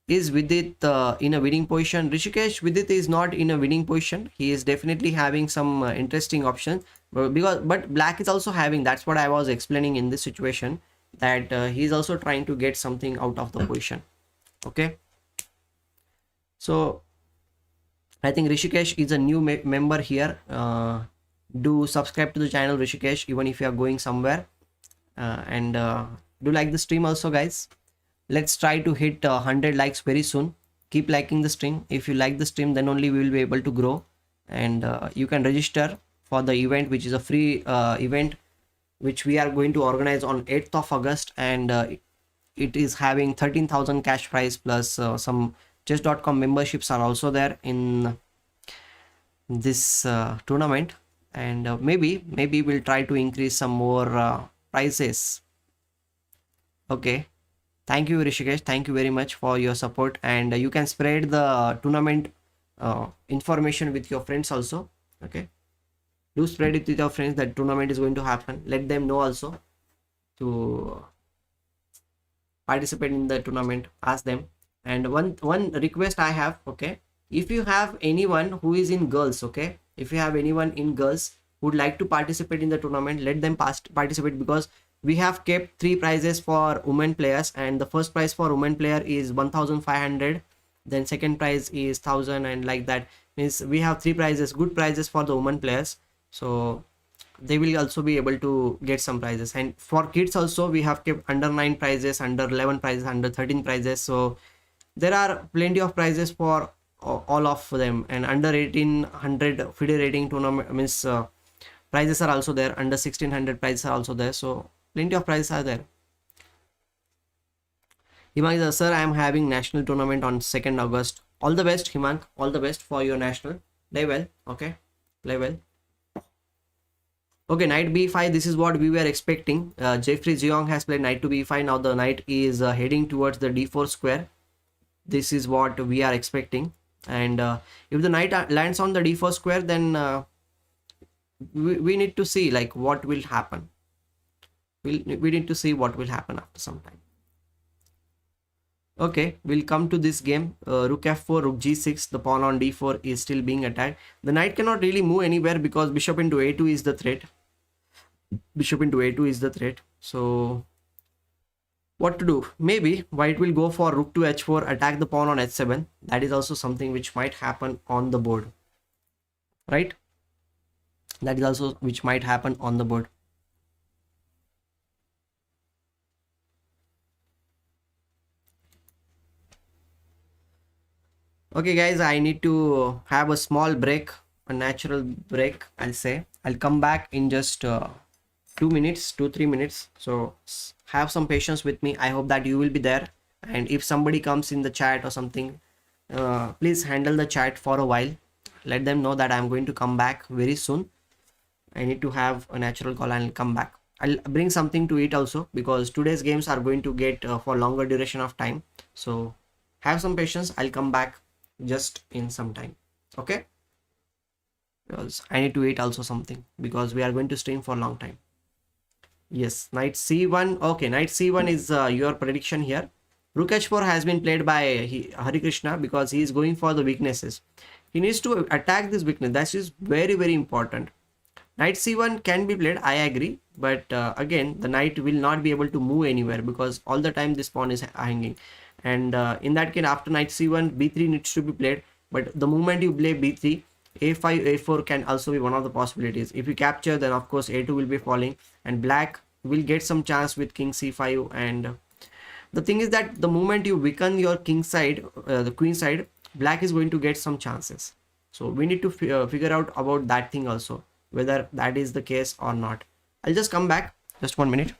Is Vidit in a winning position? Rishikesh, Vidit is not in a winning position. He is definitely having some interesting options, but black is also having. That's what I was explaining in this situation, that he is also trying to get something out of the position. Okay, so I think Rishikesh is a new member here. Do subscribe to the channel, Rishikesh, even if you are going somewhere, and do like the stream also, guys. Let's try to hit 100 likes very soon. Keep liking the stream. If you like the stream, then only we will be able to grow. And you can register for the event, which is a free event which we are going to organize on 8th of August, and it is having 13,000 cash prize plus some chess.com memberships are also there in this tournament. And maybe we'll try to increase some more prizes. Okay, thank you, Rishikesh, thank you very much for your support. And you can spread the tournament information with your friends also. Okay, do spread it with your friends that tournament is going to happen. Let them know also to participate in the tournament. Ask them. And one request I have, okay, if you have anyone who is in girls, okay, if you have anyone in girls who would like to participate in the tournament, let them participate, because we have kept 3 prizes for women players, and the first prize for women player is 1,500, then second prize is 1,000, and like that. Means we have 3 prizes, good prizes for the women players, so they will also be able to get some prizes. And for kids also, we have kept under 9 prizes, under 11 prizes, under 13 prizes. So there are plenty of prizes for all of them. And under 1800 Fide rating tournament means prizes are also there. Under 1600 prizes are also there. So plenty of prizes are there. Himank, sir, I am having national tournament on 2nd August. All the best, Himank. All the best for your national. Play well. Okay, play well. Okay, knight b5. This is what we were expecting. Jeffrey Jeong has played knight to b5. Now the knight is heading towards the d4 square. This is what we are expecting. And if the knight lands on the d4 square, then we need to see like what will happen. We need to see what will happen after some time. Okay, we'll come to this game. Rook f4, rook g6. The pawn on d4 is still being attacked. The knight cannot really move anywhere because bishop into a2 is the threat. Bishop into a2 is the threat. So what to do? Maybe white will go for rook to h4, attack the pawn on h7. That is also something which might happen on the board, right? That is also which might happen on the board. Okay guys, I need to have a small break, a natural break, I'll say. I'll come back in just 2 minutes, 2-3 minutes. So have some patience with me. I hope that you will be there. And if somebody comes in the chat or something, please handle the chat for a while. Let them know that I'm going to come back very soon. I need to have a natural call and I'll come back. I'll bring something to eat also, because today's games are going to get for longer duration of time. So have some patience. I'll come back just in some time. Okay, because I need to eat also something, because we are going to stream for a long time. Yes, knight c1. Okay, knight c1 is your prediction here. Rook h4 has been played by Harikrishna because he is going for the weaknesses. He needs to attack this weakness. That is very, very important. Knight c1 can be played, I agree, but again the knight will not be able to move anywhere because all the time this pawn is hanging. And in that case, after knight c1, b3 needs to be played. But the moment you play b3, a5, a4 can also be one of the possibilities. If you capture, then of course a2 will be falling, and black will get some chance with king c5. And the thing is that the moment you weaken your king side, the queen side, black is going to get some chances. So we need to figure out about that thing also, whether that is the case or not. I'll just come back, just 1 minute.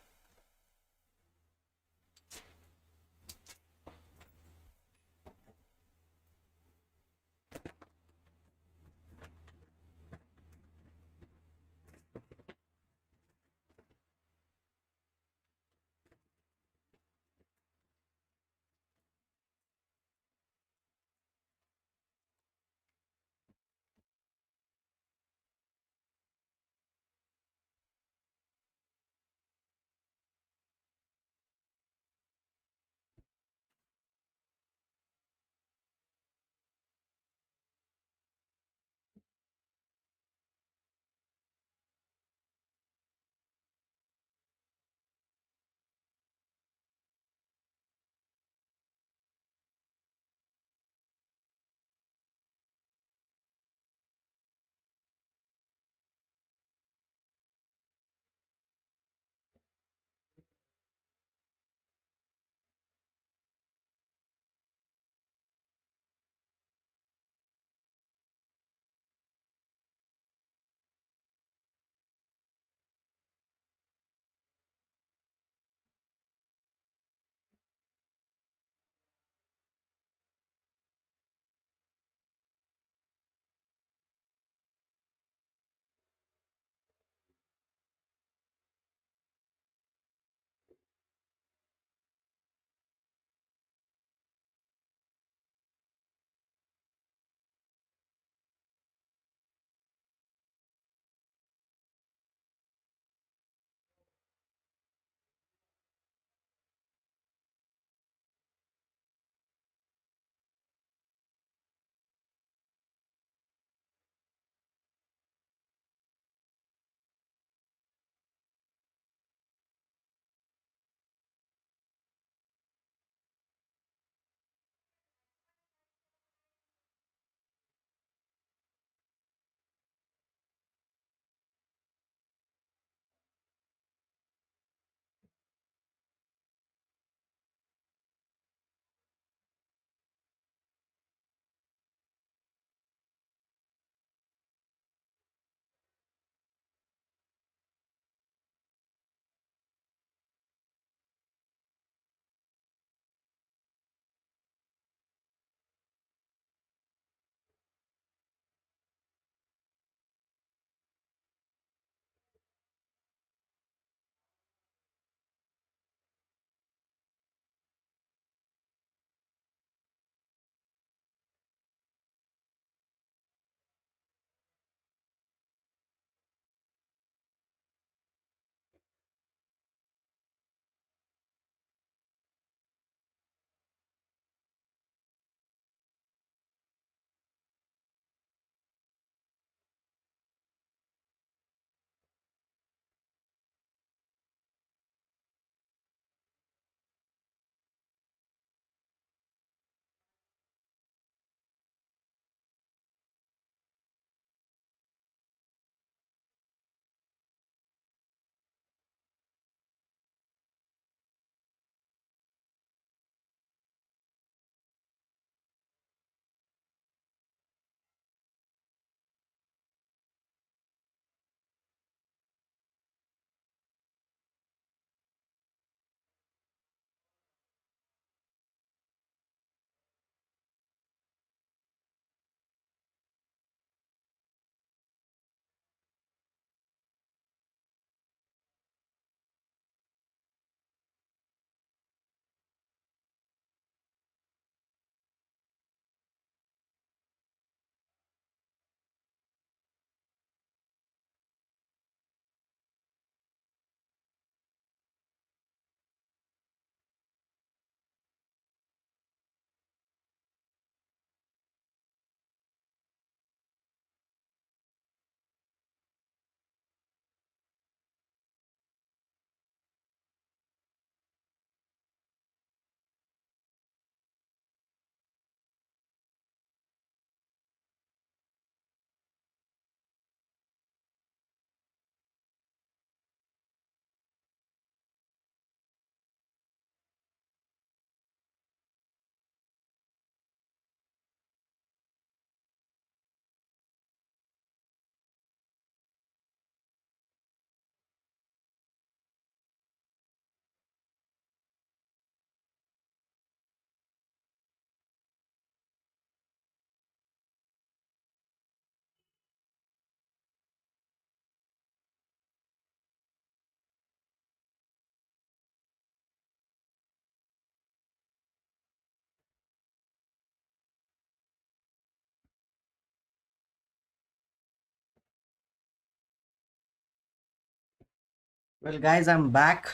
Well, guys, I'm back.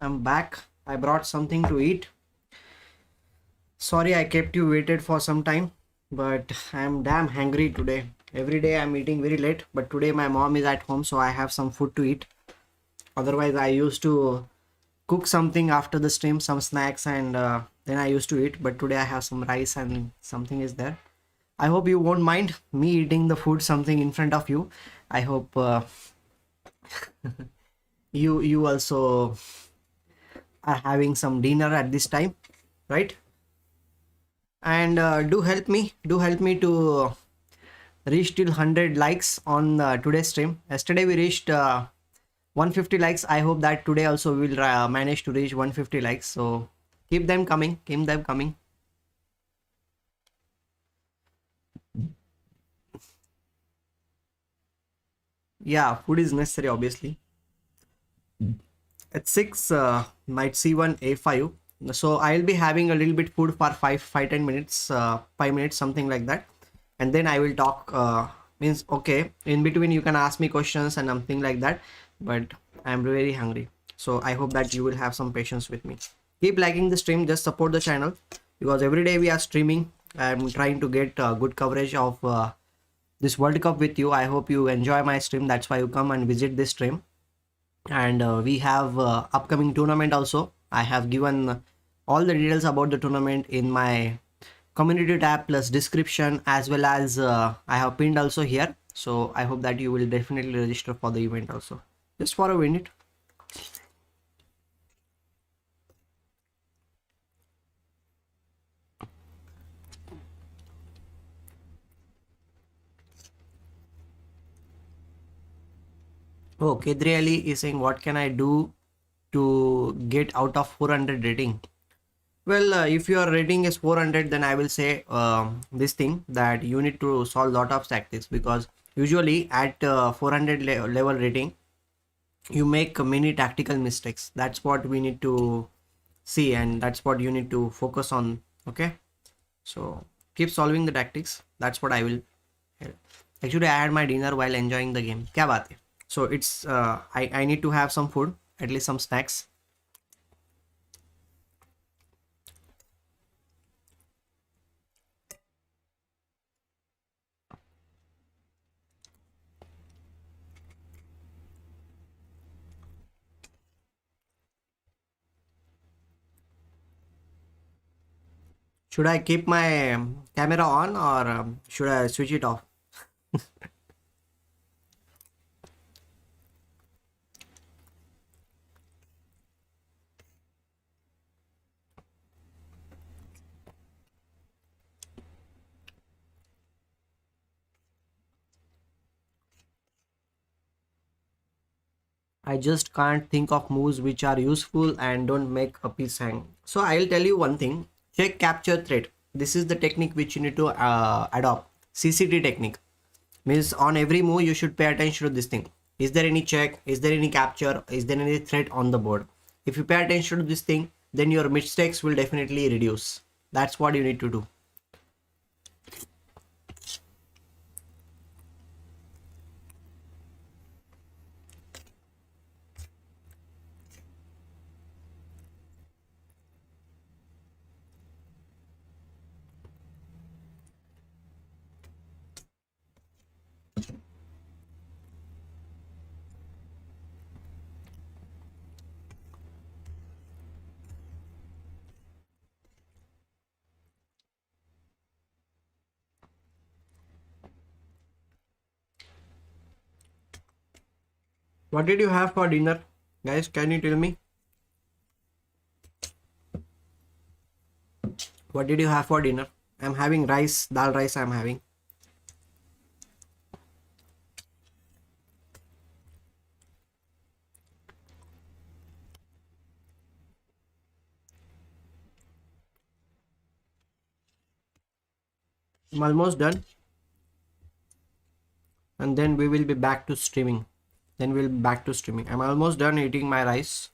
I'm back. I brought something to eat. Sorry, I kept you waited for some time, but I'm damn hungry today. Every day I'm eating very late, but today my mom is at home, so I have some food to eat. Otherwise, I used to cook something after the stream, some snacks, and then I used to eat. But today I have some rice and something is there. I hope you won't mind me eating the food something in front of you. I hope you also are having some dinner at this time, right? And do help me to reach till 100 likes on today's stream. Yesterday we reached 150 likes. I hope that today also we'll manage to reach 150 likes. So keep them coming. Yeah, food is necessary, obviously. At 6, might C1 A5. So I'll be having a little bit food for 5 10 minutes, 5 minutes, something like that. And then I will talk. Means okay. In between, you can ask me questions and something like that. But I'm very hungry. So I hope that you will have some patience with me. Keep liking the stream. Just support the channel because every day we are streaming. I'm trying to get good coverage of this World Cup with you. I hope you enjoy my stream. That's why you come and visit this stream. And we have upcoming tournament also. I have given all the details about the tournament in my community tab plus description, as well as I have pinned also here. So I hope that you will definitely register for the event also, just for a minute. Oh, Kedri Ali is saying, what can I do to get out of 400 rating? Well, if your rating is 400, then I will say this thing that you need to solve lot of tactics, because usually at 400 level rating, you make many tactical mistakes. That's what we need to see, and that's what you need to focus on. Okay, so keep solving the tactics. That's what I will. Actually, I had my dinner while enjoying the game. Kya baat hai? So it's I need to have some food, at least some snacks. Should I keep my camera on, or should I switch it off? I just can't think of moves which are useful and don't make a piece hang. So I'll tell you one thing. Check capture threat. This is the technique which you need to adopt. CCT technique. Means on every move you should pay attention to this thing. Is there any check? Is there any capture? Is there any threat on the board? If you pay attention to this thing, then your mistakes will definitely reduce. That's what you need to do. What did you have for dinner? Guys, can you tell me? What did you have for dinner? I'm having rice, dal rice I'm having. I'm almost done. And then we will be back to streaming. I'm almost done eating my rice.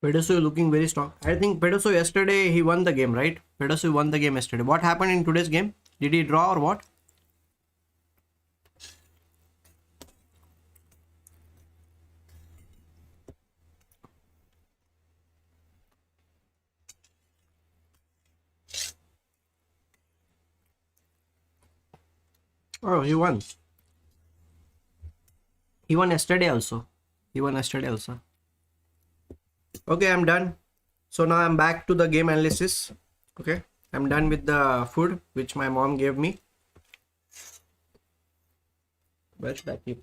Pedoso looking very strong. I think Pedoso yesterday he won the game, right? Pedoso won the game yesterday. What happened in today's game? Did he draw or what? Oh, he won. He won yesterday also. He won yesterday also. Okay, I'm done. So now I'm back to the game analysis. Okay, I'm done with the food which my mom gave me. Where's that keep?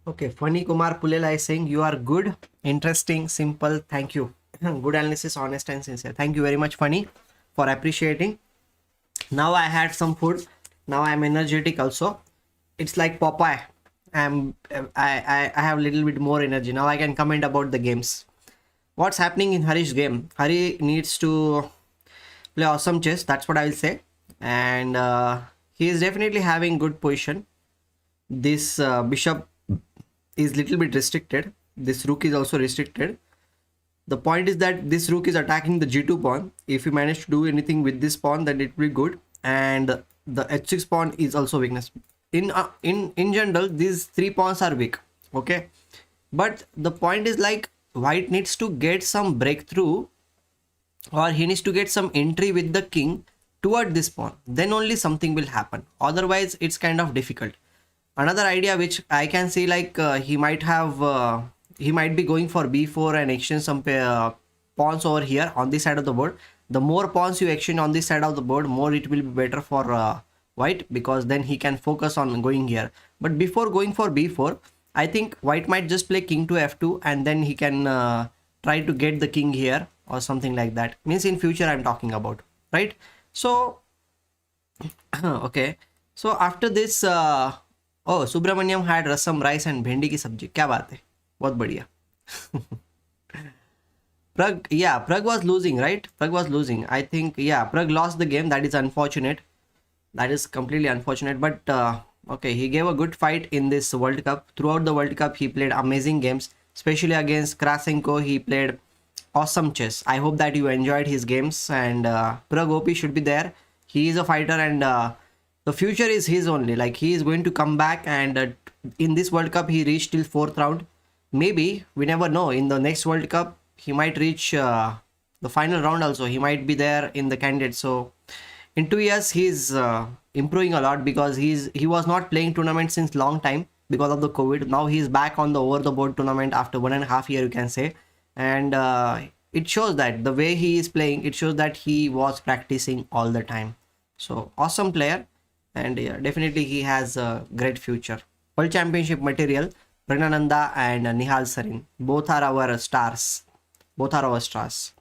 Okay, Funny Kumar Pulela is saying you are good, interesting, simple. Thank you. Good analysis, honest and sincere. Thank you very much, Funny, for appreciating. Now I had some food. Now I'm energetic also. It's like Popeye. I have a little bit more energy. Now I can comment about the games. What's happening in Hari's game? Hari needs to play awesome chess. That's what I will say. And he is definitely having good position. This bishop is little bit restricted. This rook is also restricted. The point is that this rook is attacking the g2 pawn. If you manage to do anything with this pawn, then it will be good. And the h6 pawn is also weakness. In general, these three pawns are weak. Okay, but the point is like white needs to get some breakthrough, or he needs to get some entry with the king toward this pawn. Then only something will happen. Otherwise, it's kind of difficult. Another idea which I can see, like he might be going for b4 and exchange some pawns over here on this side of the board. The more pawns you exchange on this side of the board, more it will be better for white, because then he can focus on going here. But before going for b4, I think white might just play king to f2, and then he can try to get the king here or something like that. Means in future I'm talking about, right? So okay, so after this oh, Subramanyam had rasam, rice and bhendi ki sabji. Kya baat hai? Bahut badhiya. Pragg, yeah, Pragg was losing, right? Pragg was losing. I think, yeah, Pragg lost the game. That is unfortunate. That is completely unfortunate. But okay, he gave a good fight in this World Cup. Throughout the World Cup, he played amazing games. Especially against Krasenko, he played awesome chess. I hope that you enjoyed his games. And Pragg OP should be there. He is a fighter, and the future is his only. Like, he is going to come back, and in this World Cup he reached till 4th round. Maybe, we never know, in the next World Cup he might reach the final round also. He might be there in the candidate. So in 2 years he's improving a lot, because he was not playing tournament since long time because of the COVID. Now he's back on the over the board tournament after 1.5 years, you can say. And it shows that the way he is playing, it shows that he was practicing all the time. So awesome player. And yeah, definitely he has a great future. World Championship material, Praggnanandhaa and Nihal Sarin. Both are our stars. Both are our stars.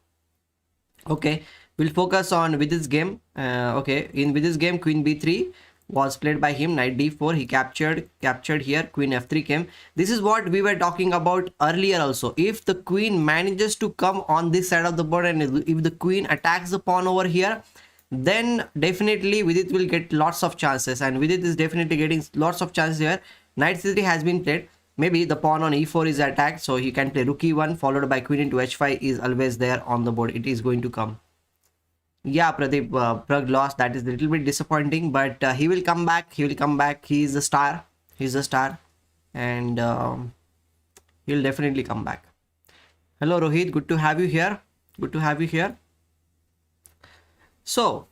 Okay, we'll focus on Vidit's game. Okay, in Vidit's game, Queen B3 was played by him. Knight D4. He captured here. Queen F3 came. This is what we were talking about earlier also. If the queen manages to come on this side of the board, and if the queen attacks the pawn over here, then definitely Vidit will get lots of chances, and Vidit is definitely getting lots of chances here. Knight C3 has been played. Maybe the pawn on e4 is attacked, so he can play rook e1 followed by queen into h5 is always there on the board. It is going to come. Yeah, Pradeep, Pragg lost. That is a little bit disappointing, but he will come back. He will come back. He is a star. He's a star, and he'll definitely come back. Hello, Rohit. Good to have you here. Good to have you here. So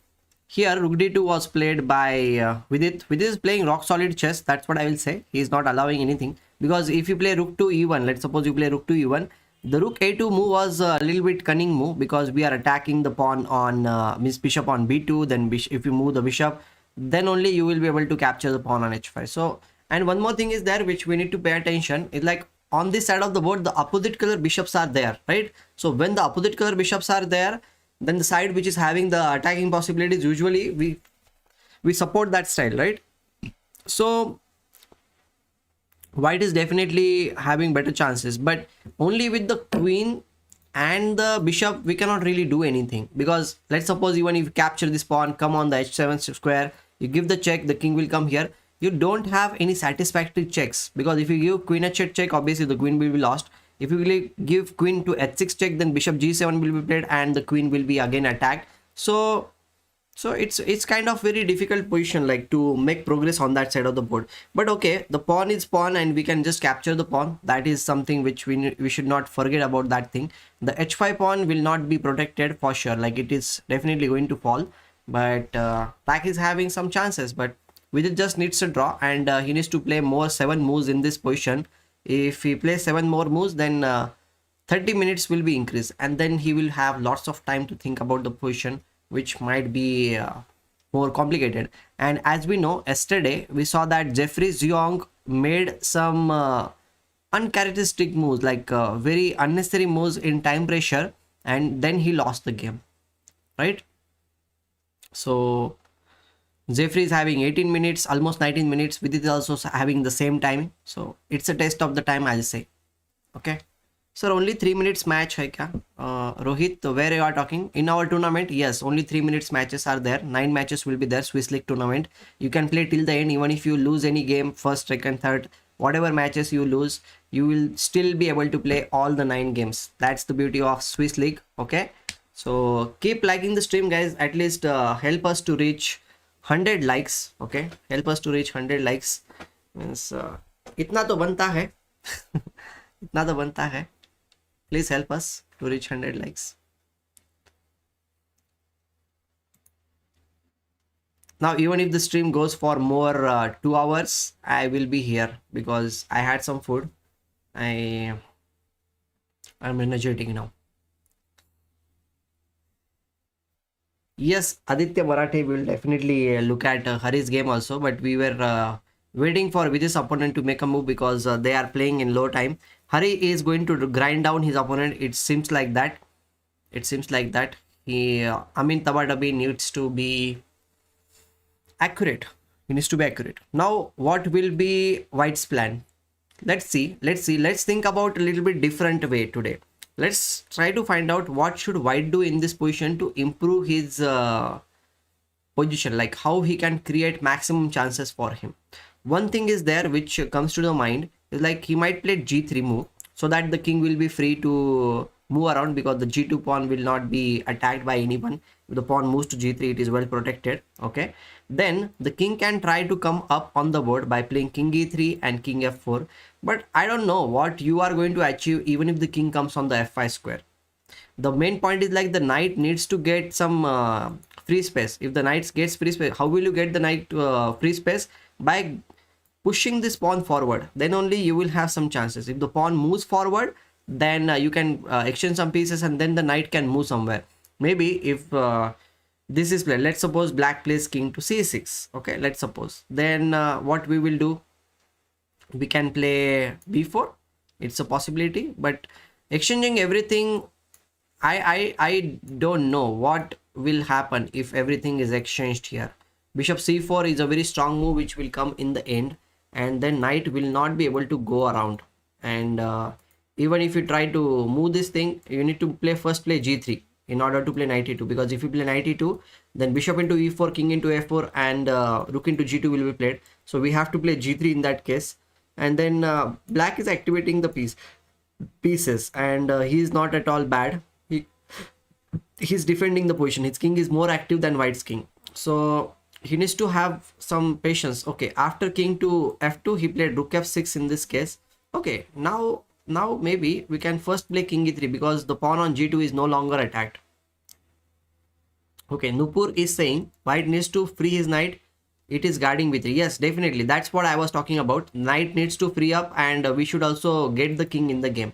here rook d2 was played by Vidit. Vidit is playing rock solid chess. That's what I will say. He is not allowing anything, because if you play rook to e1, let's suppose you play rook to e1, the rook a2 move was a little bit cunning move, because we are attacking the pawn on means bishop on b2. Then if you move the bishop, then only you will be able to capture the pawn on h5. So, and one more thing is there which we need to pay attention is, like, on this side of the board the opposite color bishops are there, right? So when the opposite color bishops are there, then the side which is having the attacking possibilities, usually we support that style, right? So white is definitely having better chances, but only with the queen and the bishop we cannot really do anything, because let's suppose even if you capture this pawn, come on the h7 square, you give the check, the king will come here, you don't have any satisfactory checks, because if you give queen h8 check, obviously the queen will be lost. If you will give queen to h6 check, then bishop g7 will be played and the queen will be again attacked. So it's kind of very difficult position, like to make progress on that side of the board. But okay, the pawn is pawn and we can just capture the pawn. That is something which we should not forget about that thing. The h5 pawn will not be protected for sure, like it is definitely going to fall. But Black is having some chances, but Vidit just needs to draw, and he needs to play more 7 moves in this position. If he plays 7 more moves, then 30 minutes will be increased, and then he will have lots of time to think about the position, which might be more complicated. And as we know, yesterday we saw that Jeffrey Ziong made some uncharacteristic moves, like very unnecessary moves in time pressure, and then he lost the game, right? So Jeffrey is having 18 minutes, almost 19 minutes. Vidit is also having the same time. So it's a test of the time, I'll say. Okay. Sir, only 3 minutes match hai kya? Rohit, where you are talking? In our tournament, yes, only 3 minutes matches are there. 9 matches will be there, Swiss League tournament. You can play till the end, even if you lose any game, first, second, third, whatever matches you lose, you will still be able to play all the 9 games. That's the beauty of Swiss League, okay? So keep liking the stream, guys. At least help us to reach 100 likes, okay? Help us to reach 100 likes. Means, itna to banta hai. Itna to banta hai. Please help us to reach 100 likes. Now, even if the stream goes for more 2 hours, I will be here because I had some food. I'm energetic now. Yes, Aditya Marathe will definitely look at Hari's game also, but we were waiting for Vijay's opponent to make a move because they are playing in low time. Hari is going to grind down his opponent. It seems like that. It seems like that. He, Amin Tabatabi needs to be accurate. He needs to be accurate. Now, what will be White's plan? Let's see. Let's think about a little bit different way today. Let's try to find out what should White do in this position to improve his position, like how he can create maximum chances for him. One thing is there which comes to the mind is like he might play g3 move so that the king will be free to move around, because the g2 pawn will not be attacked by anyone. If the pawn moves to g3, it is well protected, okay? Then the king can try to come up on the board by playing king e3 and king f4, but I don't know what you are going to achieve even if the king comes on the f5 square. The main point is like the knight needs to get some free space. If the knight gets free space, how will you get the knight free space? By pushing this pawn forward, then only you will have some chances. If the pawn moves forward, then you can exchange some pieces and then the knight can move somewhere. Maybe if this is played, let's suppose Black plays king to c6, okay, let's suppose, then what we will do, we can play b4. It's a possibility, but exchanging everything, I don't know what will happen if everything is exchanged here. Bishop c4 is a very strong move which will come in the end, and then knight will not be able to go around. And even if you try to move this thing, you need to first play g3 in order to play knight e2, because if you play knight e2, then bishop into e4, king into f4, and rook into g2 will be played. So we have to play g3 in that case, and then Black is activating the pieces, and he is not at all bad. He's defending the position. His king is more active than White's king, so he needs to have some patience. Okay, after king to f2, he played rook f6 in this case. Okay, now maybe we can first play king e3 because the pawn on g2 is no longer attacked. Okay, Nupur is saying White needs to free his knight. It is guarding b3. Yes, definitely. That's what I was talking about. Knight needs to free up, and we should also get the king in the game,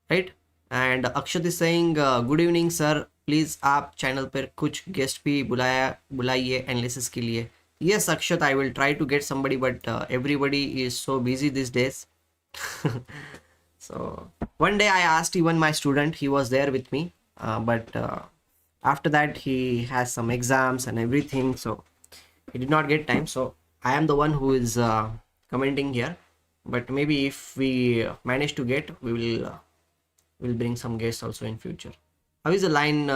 right? And Akshat is saying good evening sir, please आप channel पर कुछ guest भी बुलाइए analysis के लिए. Yes, Akshat, I will try to get somebody, but everybody is so busy these days. So one day I asked even my student, he was there with me, but after that he has some exams and everything, so he did not get time. So I am the one who is commenting here, but maybe if we manage to get, we will bring some guests also in future. How is the line?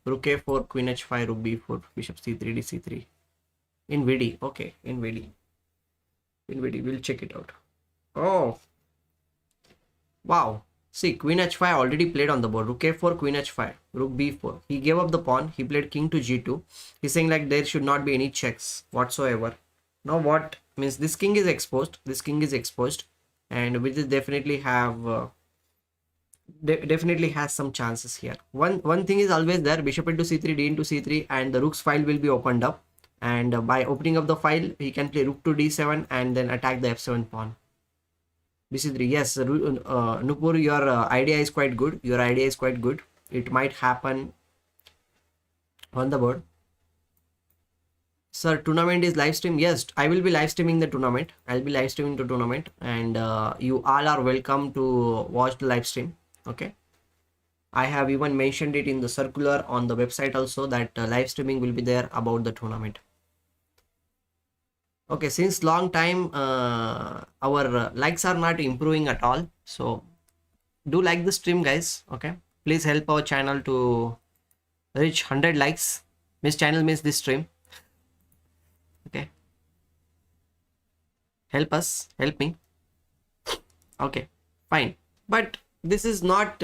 Rook a4, queen h5, rook b4, bishop c3, dc3 in VD. Okay, in VD. We'll check it out. Oh, wow. See, queen h5 already played on the board. Rook a4, queen h5, rook b4. He gave up the pawn. He played king to g2. He's saying like there should not be any checks whatsoever. Now what means, this king is exposed. This king is exposed, and we just definitely have definitely has some chances here. One thing is always there: bishop into c3, d into c3, and the rook's file will be opened up. And by opening up the file, he can play rook to d7 and then attack the f7 pawn. bc3. Yes, Nupur, your idea is quite good. Your idea is quite good. It might happen on the board. Sir, tournament is live stream. Yes, I will be live streaming the tournament. I'll be live streaming the tournament, and you all are welcome to watch the live stream. Okay. I have even mentioned it in the circular on the website also, that live streaming will be there about the tournament. Okay, since long time our likes are not improving at all, so do like the stream, guys. Okay, please help our channel to reach 100 likes. Miss channel means this stream. Okay, help us, help me. Okay, fine, but this is not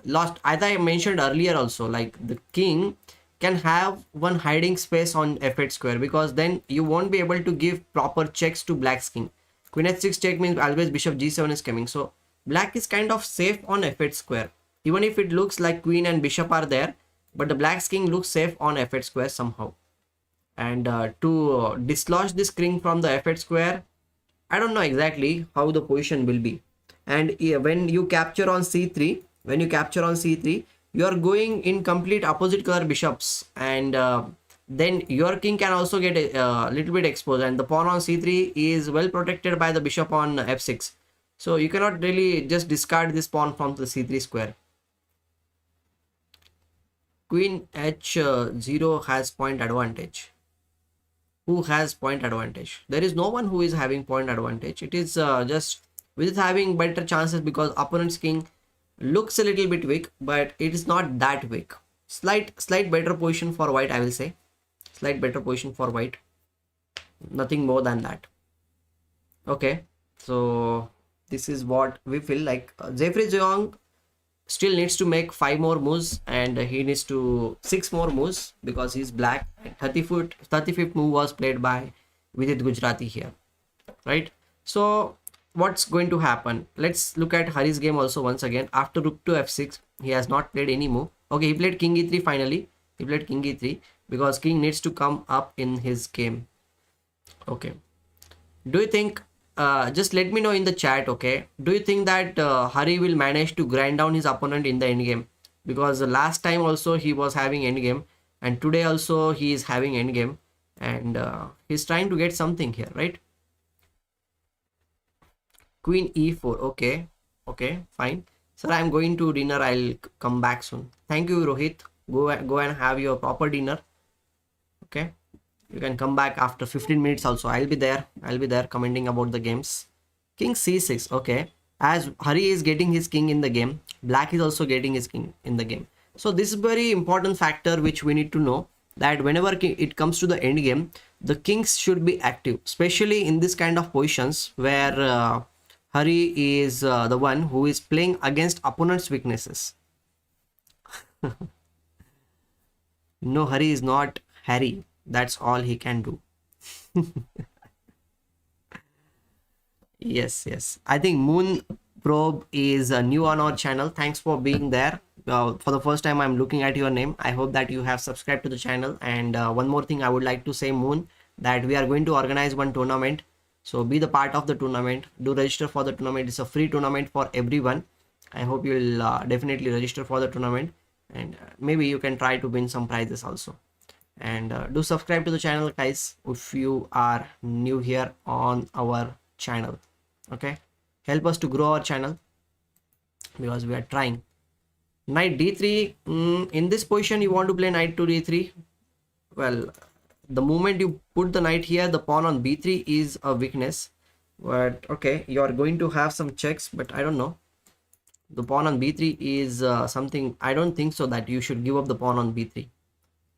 lost. As I mentioned earlier also, like the king can have one hiding space on f8 square, because then you won't be able to give proper checks to black's king. Queen h6 check means always bishop g7 is coming, so black is kind of safe on f8 square, even if it looks like queen and bishop are there, but the black's king looks safe on f8 square somehow. And to dislodge this king from the f8 square, I don't know exactly how the position will be. And when you capture on c3, you are going in complete opposite color bishops, and then your king can also get a little bit exposed, and the pawn on c3 is well protected by the bishop on f6, so you cannot really just discard this pawn from the c3 square. Queen h0 has point advantage. Who has point advantage? There is no one who is having point advantage. It is just with having better chances, because opponent's king looks a little bit weak, but it is not that weak. Slight better position for white, I will say. Slight better position for white. Nothing more than that. Okay, so this is what we feel like. Jeffrey Jeong still needs to make 5 more moves, and he needs to 6 more moves because he's black. 35th move was played by Vidit Gujrathi here, right? So what's going to happen? Let's look at Hari's game also once again. After rook to f6, he has not played any move. Okay, he played king e3 finally. He played king e3 because king needs to come up in his game. Okay, do you think, just let me know in the chat, okay, do you think that Hari will manage to grind down his opponent in the endgame? Because the last time also he was having endgame, and today also he is having endgame, and he's trying to get something here, right? Queen e4. Okay, fine. Sir, I'm going to dinner. I'll come back soon. Thank you, Rohit. Go and have your proper dinner. Okay, you can come back after 15 minutes also. I'll be there commenting about the games. King c6. Okay, as Hari is getting his king in the game, black is also getting his king in the game. So this is very important factor which we need to know, that whenever it comes to the end game, the kings should be active, especially in this kind of positions where Hari is the one who is playing against opponent's weaknesses. No, Hari is not Harry. That's all he can do. Yes. I think Moon Probe is new on our channel. Thanks for being there. For the first time, I'm looking at your name. I hope that you have subscribed to the channel. And one more thing I would like to say, Moon, that we are going to organize one tournament. So be the part of the tournament. Do register for the tournament. It's a free tournament for everyone. I hope you will definitely register for the tournament, and maybe you can try to win some prizes also. And do subscribe to the channel, guys, if you are new here on our channel. Okay, help us to grow our channel, because we are trying. Knight d3. In this position you want to play knight to d3. Well, the moment you put the knight here, the pawn on b3 is a weakness, But okay, you are going to have some checks, but I don't know. The pawn on b3 is something I don't think so that you should give up the pawn on b3.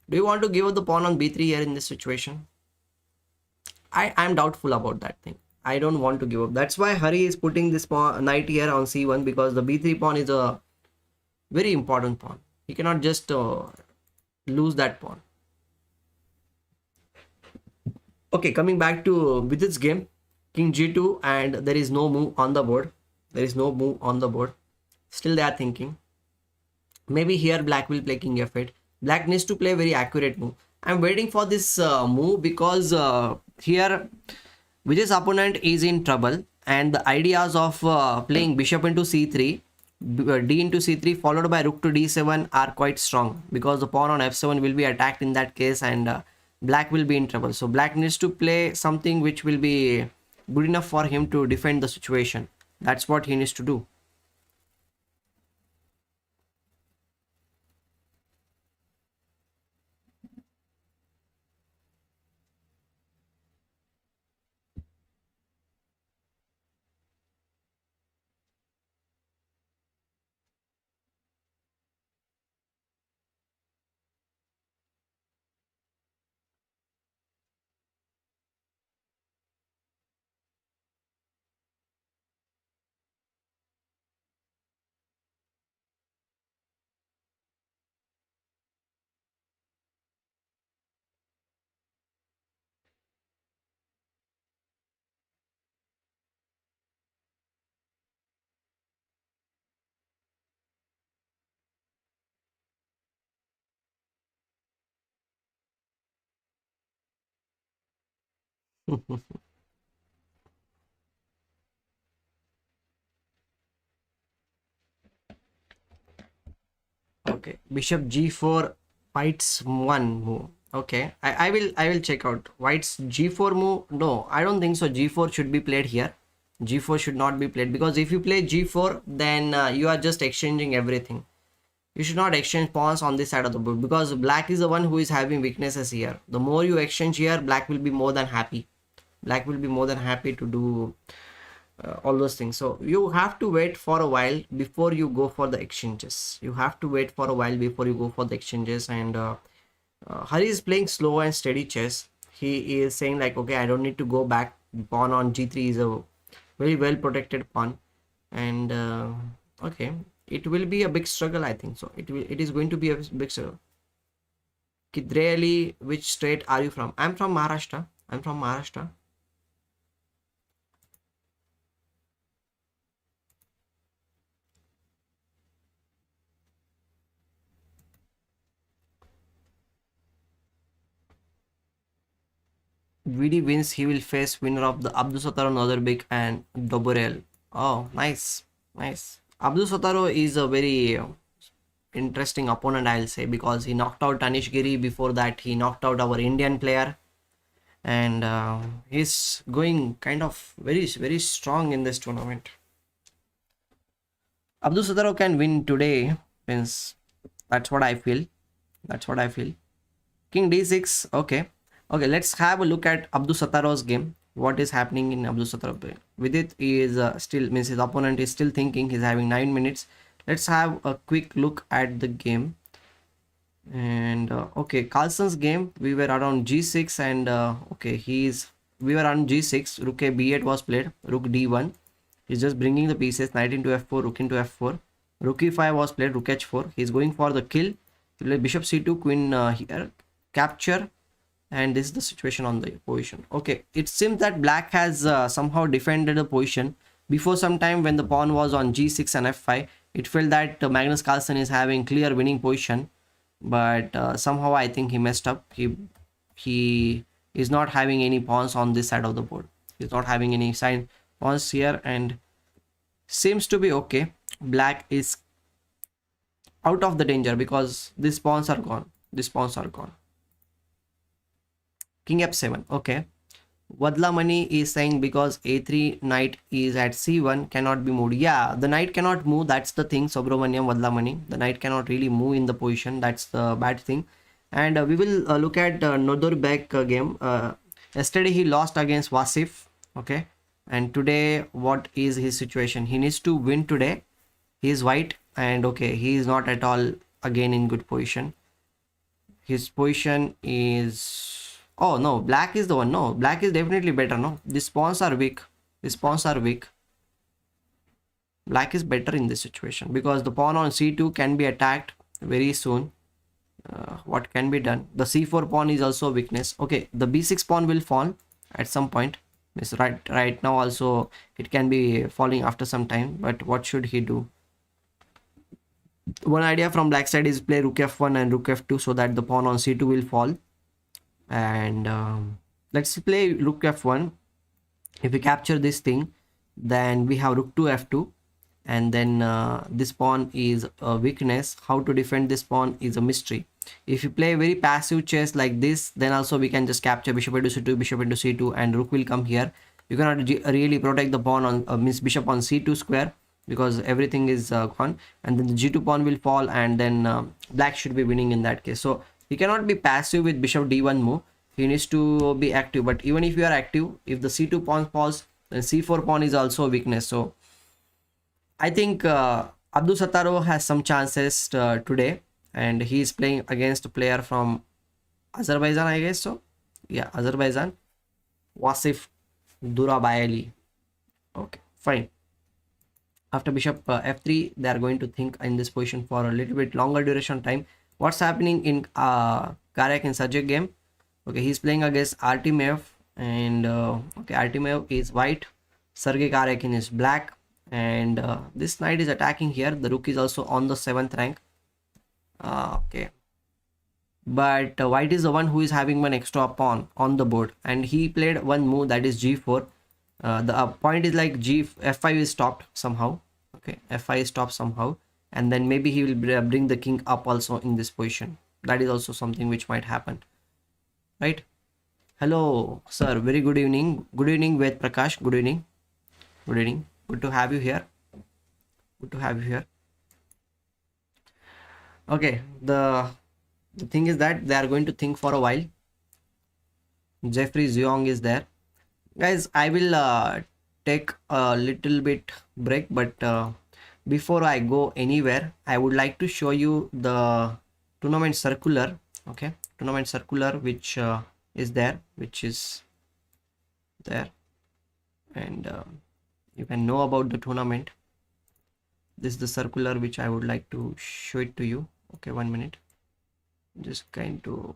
Do you want to give up the pawn on b3 here in this situation? I'm doubtful about that thing. I don't want to give up. That's why Hari is putting this pawn, knight here on c1, because the b3 pawn is a very important pawn. He cannot just lose that pawn. Okay, coming back to Vidit's game, king g2, and there is no move on the board. There is no move on the board. Still they are thinking. Maybe here black will play king f8. Black needs to play a very accurate move. I'm waiting for this move because here Vijay's opponent is in trouble, and the ideas of playing bishop into c3, d into c3 followed by rook to d7 are quite strong, because the pawn on f7 will be attacked in that case, and black will be in trouble. So black needs to play something which will be good enough for him to defend the situation. That's what he needs to do. Okay, bishop g4 white's one move. Okay, I will check out white's g4 move. No, I don't think so. G4 should be played here. G4 should not be played, because if you play g4, then you are just exchanging everything. You should not exchange pawns on this side of the board, because black is the one who is having weaknesses here. The more you exchange here, black will be more than happy. Black will be more than happy to do all those things. So you have to wait for a while before you go for the exchanges. You have to wait for a while before you go for the exchanges. And Hari is playing slow and steady chess. He is saying like, okay, I don't need to go back. Pawn on g3 is a very well protected pawn, and okay, it will be a big struggle, I think so. It is going to be a big struggle. Kidreali, which state are you from? I'm from Maharashtra. I'm from Maharashtra. Vidi wins, he will face winner of the Abdul Sattar Nozerbek and Doborel. Oh, nice, nice. Abdul Sataro is a very interesting opponent, I'll say, because he knocked out Tanish Giri. Before that, he knocked out our Indian player, and he's going kind of very, very strong in this tournament. Abdul Sataro can win today, means that's what I feel. That's what I feel. King d6. Okay. Okay, let's have a look at Abdul Sataro's game. What is happening in Abdul Sataro game? Vidit is still, means his opponent is still thinking. He's having 9 minutes. Let's have a quick look at the game. And okay, Carlson's game, we were around g6, and okay, we were on g6. Rook a b8 was played. Rook d1. He's just bringing the pieces. Knight into f4, rook into f4. Rook e5 was played. Rook h4. He's going for the kill. Bishop c2, queen here, capture. And this is the situation on the position. Okay, it seems that black has somehow defended the position. Before some time, when the pawn was on g6 and f5, it felt that Magnus Carlsen is having clear winning position, but somehow I think he messed up. He is not having any pawns on this side of the board. He's not having any sign pawns here, and seems to be okay. Black is out of the danger because these pawns are gone. These pawns are gone. King f7. Okay, Vadla Mani is saying because a3 knight is at c1 cannot be moved. Yeah, the knight cannot move. That's the thing, Subramaniam Vadla Mani. The knight cannot really move in the position. That's the bad thing. And we will look at Nodorbek game. Yesterday he lost against Wasif. Okay, And today, what is his situation? He needs to win today. He is white, and okay, he is not at all again in good position. His position is, oh no, black is the one. No, black is definitely better. No, these pawns are weak. These pawns are weak. Black is better in this situation because the pawn on c2 can be attacked very soon. What can be done? The c4 pawn is also a weakness. Okay, the b6 pawn will fall at some point. It's right now also it can be falling after some time, but what should he do? One idea from black side is play rook f1 and rook f2 so that the pawn on c2 will fall. And let's play rook f1. If we capture this thing, then we have rook to f2, and then this pawn is a weakness. How to defend this pawn is a mystery. If you play very passive chess like this, then also we can just capture bishop into c2, bishop into c2, and rook will come here. You cannot really protect the pawn on bishop on c2 square because everything is gone, and then the g2 pawn will fall, and then black should be winning in that case. So he cannot be passive with bishop d1 move. He needs to be active. But even if you are active, if the c2 pawn falls, then c4 pawn is also a weakness. So I think Abdul Sataro has some chances today, and he is playing against a player from Azerbaijan, I guess so. Yeah, Azerbaijan. Wasif Durabayeli. Okay, fine. After bishop f3, they are going to think in this position for a little bit longer duration time. What's happening in Karyak in such a game? Okay, he's playing against Artemev, and okay, Artemev is white, Sergei Karyakin is black, and this knight is attacking here. The rook is also on the 7th rank. Okay, but white is the one who is having one extra pawn on the board, and he played one move, that is g4. The point is like f5 is stopped somehow. Okay, f5 is stopped somehow, and then maybe he will bring the king up also in this position. That is also something which might happen, right? Hello sir, very good evening. Good evening Ved Prakash. Good evening. Good evening. Good to have you here. Good to have you here. Okay, the thing is that they are going to think for a while. Jeffrey Ziong is there. Guys, I will take a little bit break, but before I go anywhere, I would like to show you the tournament circular. Okay, tournament circular which is there, and you can know about the tournament. This is the circular which I would like to show it to you. Okay, 1 minute. Just going to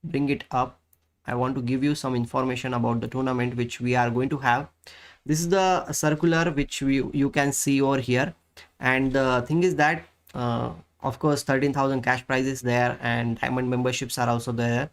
bring it up. I want to give you some information about the tournament which we are going to have. This is the circular which you can see over here, and the thing is that of course 13,000 cash prizes there, and diamond memberships are also there.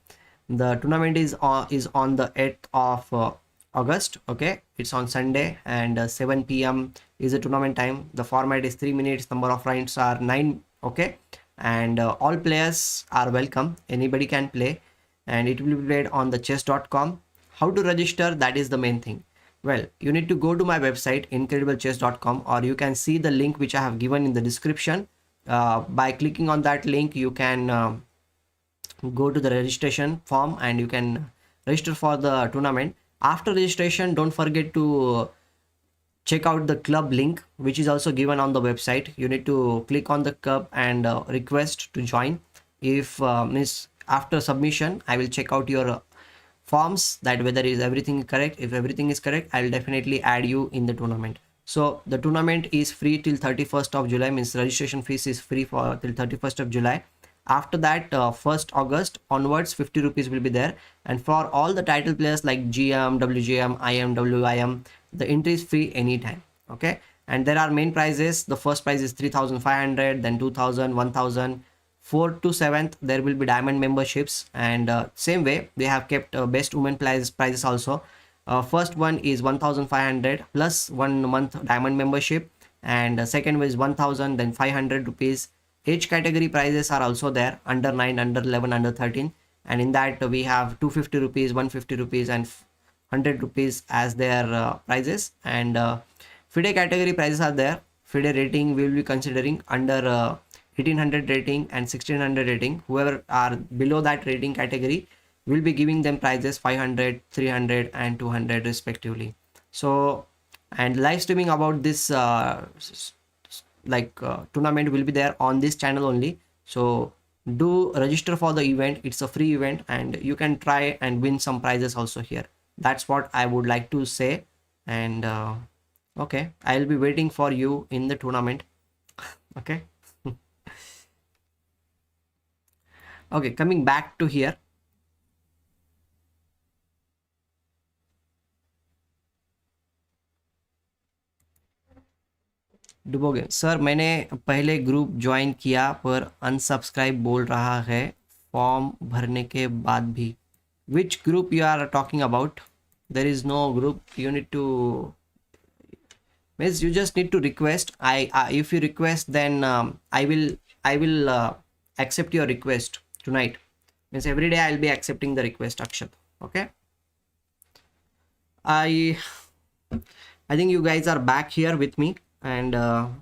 The tournament is on the 8th of August. Okay, it's on Sunday, and 7 p.m. is the tournament time. The format is 3 minutes. Number of rounds are 9. Okay, and all players are welcome. Anybody can play, and it will be played on the chess.com. How to register, that is the main thing. Well, you need to go to my website incrediblechess.com, or you can see the link which I have given in the description. By clicking on that link, you can go to the registration form and you can register for the tournament. After registration, don't forget to check out the club link which is also given on the website. You need to click on the club and request to join. If after submission, I will check out your forms, that whether is everything correct. If everything is correct, I will definitely add you in the tournament. So the tournament is free till 31st of July, means registration fees is free for till 31st of July. After that, 1st August onwards, 50 rupees will be there, and for all the title players like GM, WGM, IM, WIM, the entry is free anytime. Okay, and there are main prizes. The first prize is 3,500, then 2,000, 1,000. 4th to 7th there will be diamond memberships, and same way they have kept best women prizes also. First one is 1,500 plus 1 month diamond membership, and second one is 1,000, then 500 rupees. Age category prizes are also there, under 9, under 11, under 13, and in that we have 250 rupees, 150 rupees, and 100 rupees as their prizes. And Fide category prizes are there. Fide rating we will be considering under 1800 rating and 1600 rating. Whoever are below that rating category will be giving them prizes 500, 300 and 200 respectively. So, and live streaming about this tournament will be there on this channel only. So do register for the event. It's a free event and you can try and win some prizes also here. That's what I would like to say. And okay, I'll be waiting for you in the tournament. Okay. Okay, coming back to here. डुबोगे sir, मैंने पहले group join किया पर unsubscribe बोल रहा है form भरने के बाद भी. Which group you are talking about? There is no group. You need to means you just need to request. If you request, then I will accept your request tonight. Means every day I'll be accepting the request, Akshat. Okay. I think you guys are back here with me. And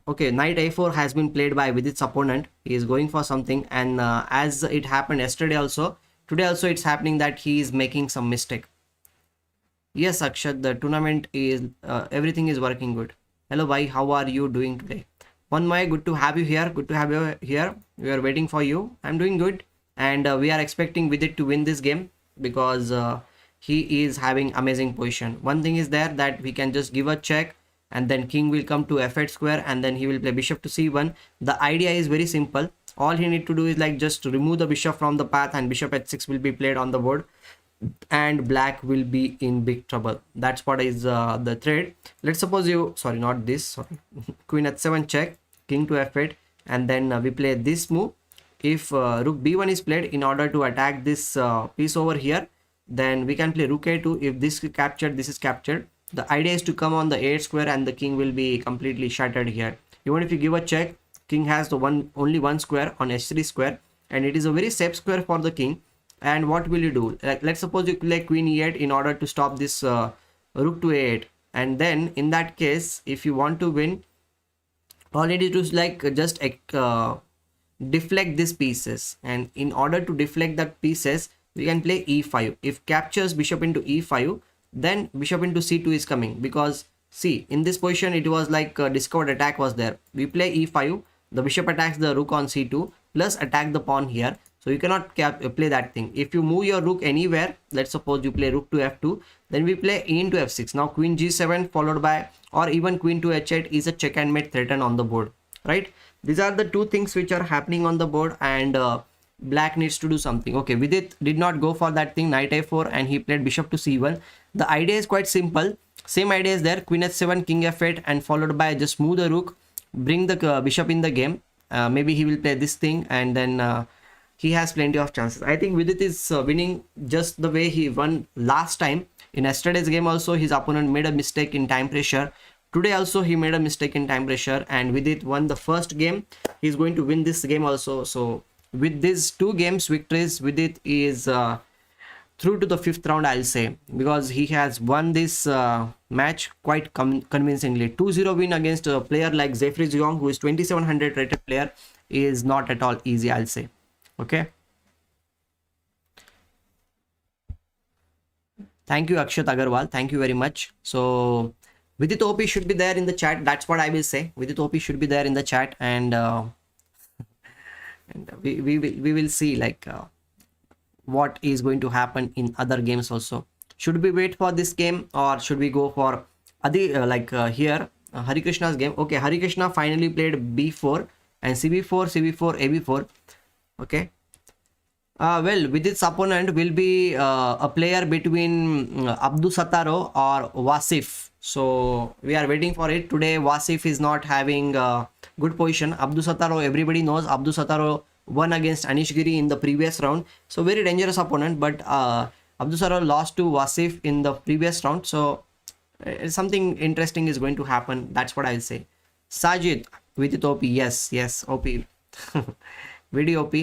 okay, knight a4 has been played by Vidit's opponent. He is going for something, and as it happened yesterday also, today also it's happening that he is making some mistake. Yes, Akshat, the tournament is everything is working good. Hello, bhai, how are you doing today? One Mai, good to have you here. Good to have you here. We are waiting for you. I'm doing good, and we are expecting Vidit to win this game because he is having amazing position. One thing is there that we can just give a check, and then king will come to f8 square, and then he will play bishop to c1. The idea is very simple. All he need to do is like just remove the bishop from the path, and bishop h6 will be played on the board, and black will be in big trouble. That's what is the trade. Let's suppose you, sorry, not this, sorry. Queen h7 check, king to f8, and then we play this move. If rook b1 is played in order to attack this piece over here, then we can play rook a2. If this is captured, this is captured. The idea is to come on the a8 square, and the king will be completely shattered here. Even if you give a check, king has the only one square on h3 square, and it is a very safe square for the king. And what will you do? Let's suppose you play queen e8 in order to stop this rook to a8, and then in that case, if you want to win, all you need to do is like just deflect these pieces, and in order to deflect that pieces, we can play e5. If captures bishop into e5, then bishop into c2 is coming, because see, in this position it was like discovered attack was there. We play e5, the bishop attacks the rook on c2 plus attack the pawn here, so you cannot play that thing. If you move your rook anywhere, let's suppose you play rook to f2, then we play e into f6. Now queen g7 followed by, or even queen to h8 is a check and mate threaten on the board, right? These are the two things which are happening on the board, and black needs to do something. Okay, Vidit did not go for that thing, knight a4, and he played bishop to c1. The idea is quite simple. Same idea is there, queen h7, king f8, and followed by just move the rook, bring the bishop in the game. Maybe he will play this thing, and then he has plenty of chances. I think Vidit is winning just the way he won last time. In yesterday's game also, his opponent made a mistake in time pressure. Today also he made a mistake in time pressure, and Vidit won the first game. He's going to win this game also. So with these two games victories, Vidit is through to the fifth round, I'll say, because he has won this match quite convincingly. 2-0 win against a player like Jeffrey Ziong, who is 2700 rated player, is not at all easy, I'll say. Okay. Thank you, Akshat Agarwal. Thank you very much. So Vidit OP should be there in the chat. That's what I will say. Vidit OP should be there in the chat, and we will see like what is going to happen in other games also. Should we wait for this game, or should we go for Adi here Harikrishna's game? Okay, Harikrishna finally played b4 and cb4, cb4, ab4. Okay. Well, Vidit's opponent will be a player between Abdul Sataro or Wasif. So we are waiting for it. Today Wasif is not having good position. Abdul Sataro, everybody knows Abdul Sataro won against Anish Giri in the previous round. So very dangerous opponent, but Abdul Sataro lost to Wasif in the previous round. So something interesting is going to happen. That's what I'll say. Sajid, Vidit OP. Yes, OP. Video OP.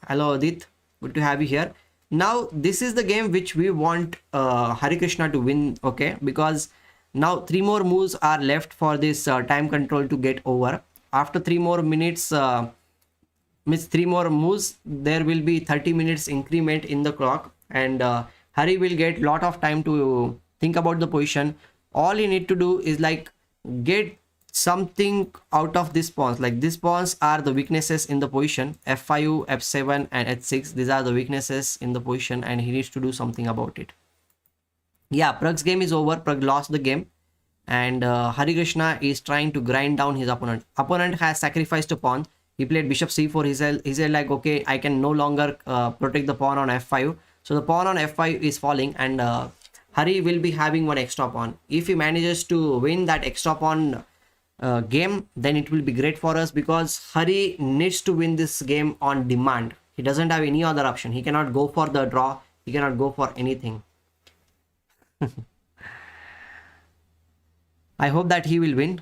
Hello, Adit. Good to have you here. Now, this is the game which we want Harikrishna to win, okay? Because now 3 more moves are left for this time control to get over. After 3 more minutes, means 3 more moves, there will be 30 minutes increment in the clock, and Hari will get lot of time to think about the position. All you need to do is like get something out of these pawns. Like these pawns are the weaknesses in the position, f5, f7 and h6. These are the weaknesses in the position and he needs to do something about it. Yeah, Pragg's game is over. Pragg lost the game, and Harikrishna is trying to grind down his opponent. Opponent has sacrificed a pawn. He played bishop c4. He said like, okay, I can no longer protect the pawn on f5. So the pawn on f5 is falling, and Hari will be having one extra pawn. If he manages to win that extra pawn game, then it will be great for us, because Hari needs to win this game on demand. He doesn't have any other option. He cannot go for the draw. He cannot go for anything. I hope that he will win.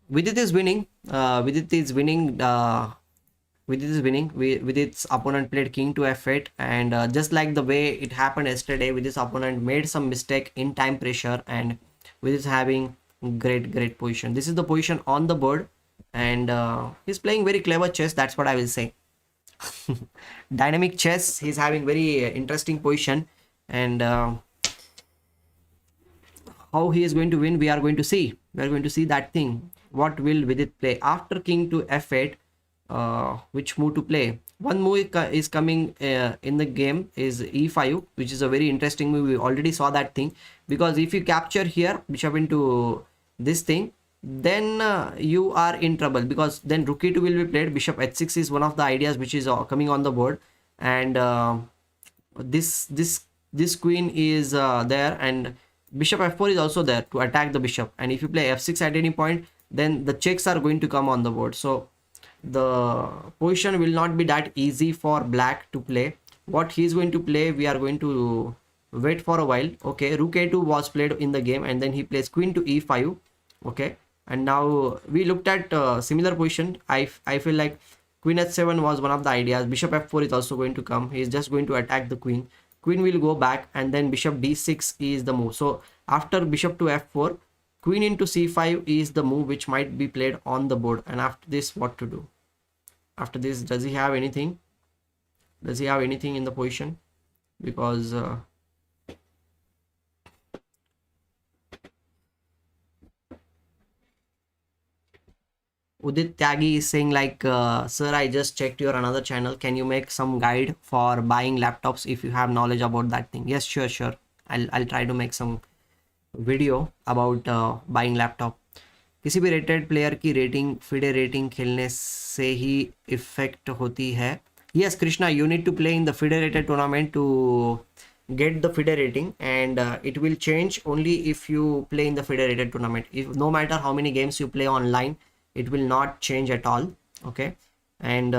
Vidit is winning. Vidit is winning. Vidit is winning. Vidit's opponent played king to f8, and just like the way it happened yesterday, Vidit's opponent made some mistake in time pressure, and Vidit's having great position. This is the position on the board, and he's playing very clever chess. That's what I will say. Dynamic chess. He's having very interesting position, and how he is going to win, we are going to see. We are going to see that thing. What will Vidit play after king to f8? Which move to play? One move is coming in the game is e5, which is a very interesting move. We already saw that thing, because if you capture here bishop into this thing, then you are in trouble, because then rook e2 will be played. Bishop h6 is one of the ideas which is coming on the board, and this queen is there, and bishop f4 is also there to attack the bishop. And if you play f6 at any point, then the checks are going to come on the board. So the position will not be that easy for black to play. What he is going to play, we are going to wait for a while. Okay, rook a2 was played in the game, and then he plays queen to e5. Okay, and now we looked at similar position. I feel like queen h7 was one of the ideas. Bishop f4 is also going to come. He is just going to attack the queen. Queen will go back, and then bishop d6 is the move. So after bishop to f4, queen into c5 is the move which might be played on the board. And after this, what to do? After this, does he have anything? Does he have anything in the position? Because Udit Tyagi is saying like, sir, I just checked your another channel. Can you make some guide for buying laptops if you have knowledge about that thing? Yes, sure. I'll try to make some video about buying laptop. किसी भी rated player की rating FIDE rating खेलने से ही effect होती है. Yes, Krishna, you need to play in the FIDE rated tournament to get the FIDE rating, and it will change only if you play in the FIDE rated tournament. If no matter how many games you play online, it will not change at all. Okay, and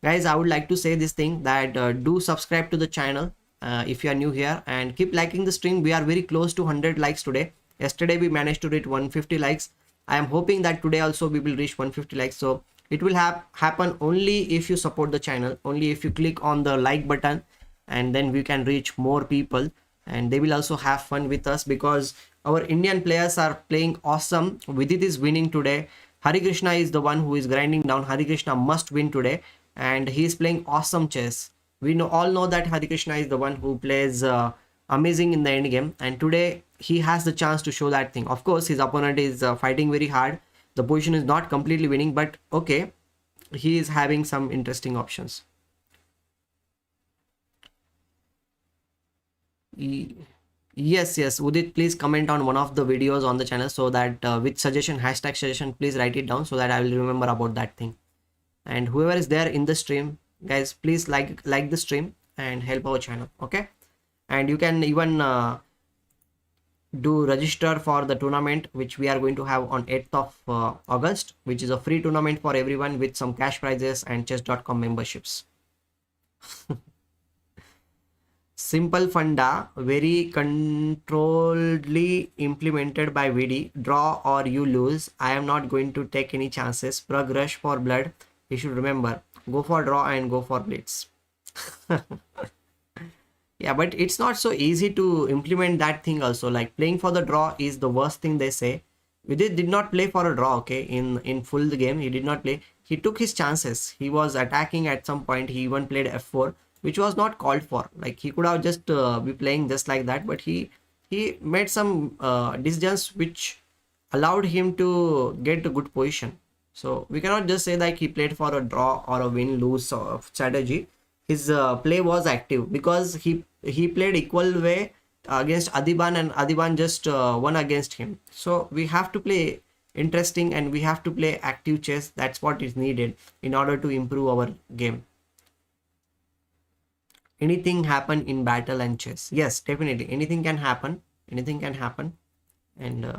guys, I would like to say this thing that do subscribe to the channel if you are new here, and keep liking the stream. We are very close to 100 likes today. Yesterday we managed to reach 150 likes. I am hoping that today also we will reach 150 likes. So it will happen only if you support the channel, only if you click on the like button, and then we can reach more people, and they will also have fun with us, because our Indian players are playing awesome. Vidit is winning today. Harikrishna is the one who is grinding down. Harikrishna must win today, and he is playing awesome chess. We all know that Harikrishna is the one who plays amazing in the end game, and today he has the chance to show that thing. Of course, his opponent is fighting very hard. The position is not completely winning, but okay, he is having some interesting options. Yes, Udit, please comment on one of the videos on the channel, so that with suggestion, hashtag suggestion, please write it down so that I will remember about that thing. And whoever is there in the stream, guys, please like the stream and help our channel. Okay, and you can even do register for the tournament which we are going to have on 8th of August, which is a free tournament for everyone with some cash prizes and chess.com memberships. Simple funda, very controlledly implemented by VD. Draw or you lose. I am not going to take any chances. Pragg rush for blood. You should remember, go for draw and go for blitz. Yeah, but it's not so easy to implement that thing also. Like, playing for the draw is the worst thing they say. Vidit did not play for a draw, okay, in full the game. He did not play. He took his chances. He was attacking at some point. He even played f4, which was not called for. Like, he could have just be playing just like that, but he he made some decisions which allowed him to get a good position. So we cannot just say that he played for a draw or a win lose sort of strategy. His play was active because he played equal way against Adiban, and Adiban just won against him. So we have to play interesting and we have to play active chess. That's what is needed in order to improve our game. Anything happen in battle and chess? Yes, definitely anything can happen. Anything can happen, and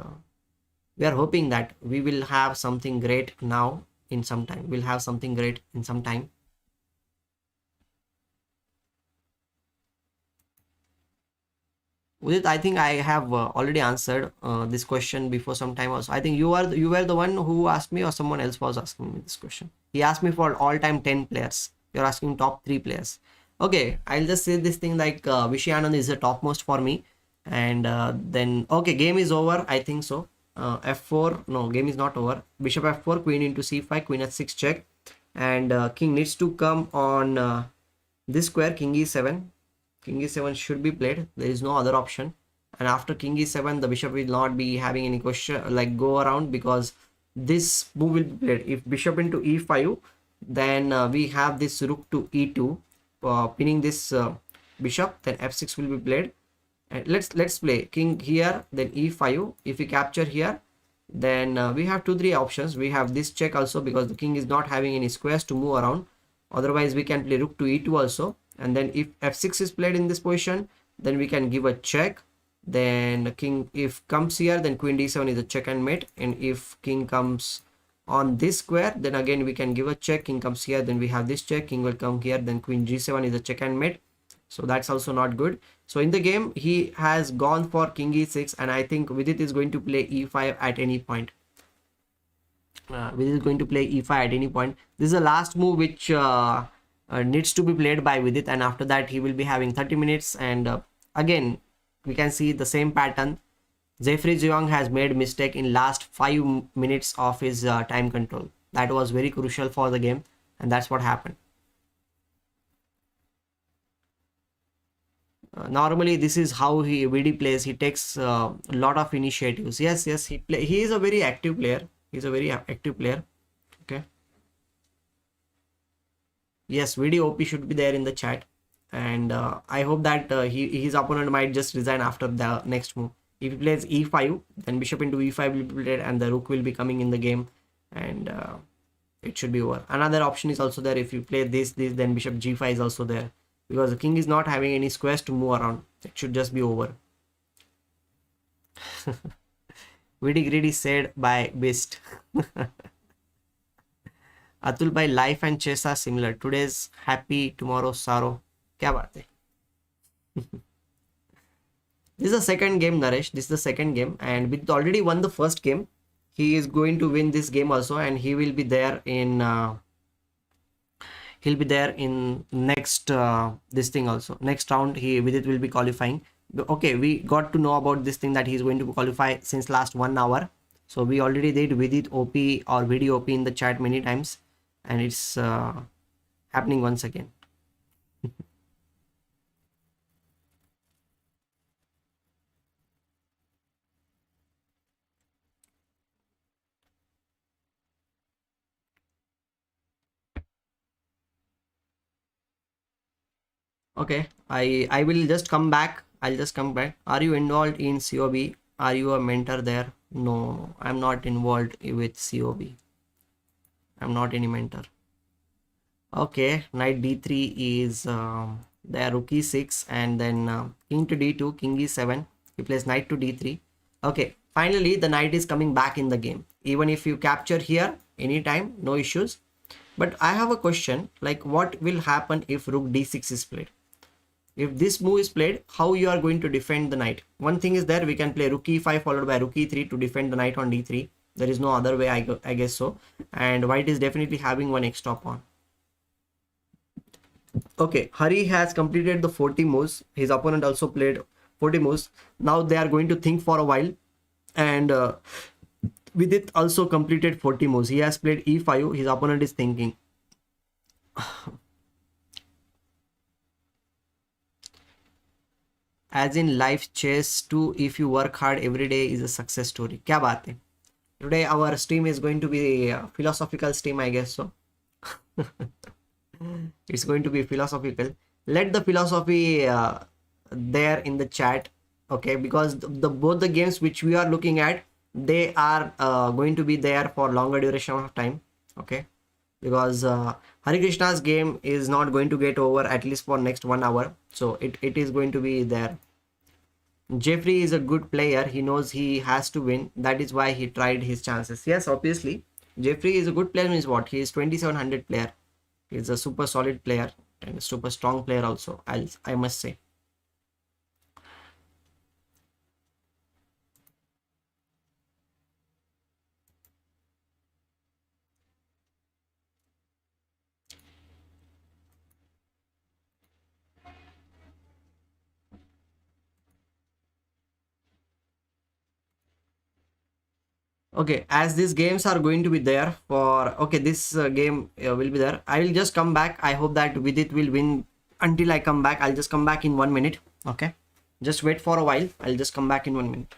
we are hoping that we will have something great now in some time. We'll have something great in some time. Udit, I think I have already answered this question before some time also. I think you were the one who asked me, or someone else was asking me this question. He asked me for all-time 10 players. You're asking top 3 players. Okay, I'll just say this thing like Vishy Anand is the topmost for me. And then, okay, game is over. I think so. F4, no, game is not over. Bishop F4, queen into C5, queen H6 check. And king needs to come on this square, king E7. King E7 should be played. There is no other option. And after king E7, the bishop will not be having any question like go around, because this move will be played. If bishop into E5, then we have this rook to E2, pinning this bishop. Then F6 will be played. And let's play king here, then E5. If we capture here, then we have 2-3 options. We have this check also, because the king is not having any squares to move around. Otherwise we can play rook to E2 also. And then if F6 is played in this position, then we can give a check. Then king, if comes here, then queen D7 is a check and mate. And if king comes on this square, then again we can give a check. King comes here, then we have this check. King will come here, then queen G7 is a check and mate. So that's also not good. So in the game he has gone for king E6, and I think Vidit is going to play E5 at any point. Vidit is going to play E5 at any point. This is the last move which needs to be played by Vidit, and after that he will be having 30 minutes. And again we can see the same pattern. Jeffrey Ziyong has made mistake in last 5 minutes of his time control. That was very crucial for the game, and that's what happened. Normally this is how VD plays. He takes a lot of initiatives. Yes, he is a very active player. He's a very active player. Okay. Yes, VD OP should be there in the chat, and I hope that his opponent might just resign after the next move. If he plays E5, then bishop into E5 will be played, and the rook will be coming in the game, and it should be over. Another option is also there. If you play this, then bishop G5 is also there, because the king is not having any squares to move around. It should just be over. VD Greedy said by Beast. Atul by life and chess are similar. Today's happy, tomorrow's sorrow. Kya baat hai? This is the second game, Naresh. This is the second game, and Vidit already won the first game. He is going to win this game also, and he will be there in he'll be there in next this thing also. Next round Vidit will be qualifying. Okay, we got to know about this thing that he's going to qualify since last 1 hour. So we already did Vidit OP or video OP in the chat many times, and it's happening once again. Okay, I will just come back. I'll just come back. Are you involved in COB? Are you a mentor there? No, I'm not involved with COB. I'm not any mentor. Okay, knight d3 is there, rook e6, and then king to d2, king e7. He plays knight to d3. Okay, finally the knight is coming back in the game. Even if you capture here anytime, no issues. But I have a question, like what will happen if rook d6 is played? If this move is played, how you are going to defend the knight? One thing is there, we can play rook e5 followed by rook e3 to defend the knight on d3. There is no other way, I guess so. And white is definitely having one extra pawn. Okay, Hari has completed the 40 moves. His opponent also played 40 moves. Now they are going to think for a while. And Vidit also completed 40 moves. He has played e5. His opponent is thinking. as in life, chess too, if you work hard every day is a success story. क्या बात है. Today our stream is going to be a philosophical stream, I guess so. It's going to be philosophical. Let the philosophy there in the chat, okay? Because the both the games which we are looking at, they are going to be there for longer duration of time, okay? Because Harikrishna's game is not going to get over at least for next 1 hour, so it is going to be there. Jeffrey is a good player. He knows he has to win. That is why he tried his chances. Yes, obviously. Jeffrey is a good player means what? He is 2700 player. He is a super solid player and a super strong player also, I must say. Okay, as these games are going to be there for, okay, this game will be there. I will just come back. I hope that Vidit will win until I come back. I'll just come back in 1 minute. Okay, just wait for a while. I'll just come back in 1 minute.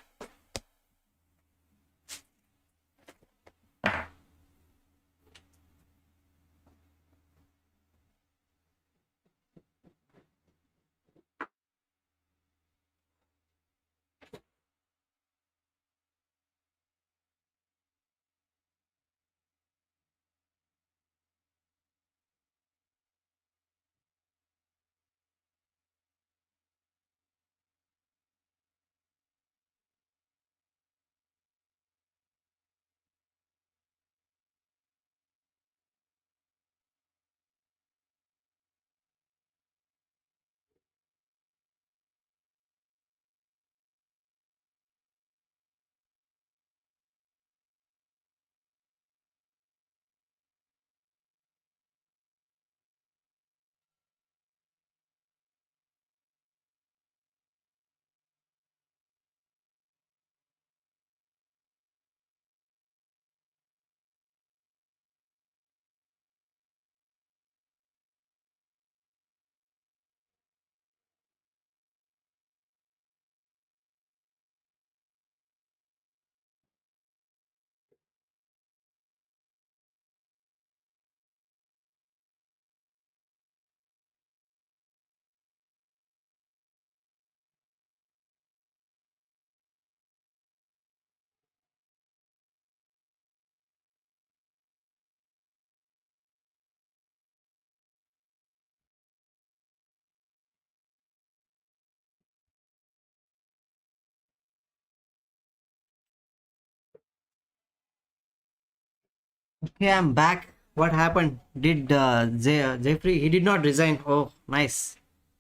Okay, I'm back. What happened? Did Jeffrey, he did not resign. Oh, nice.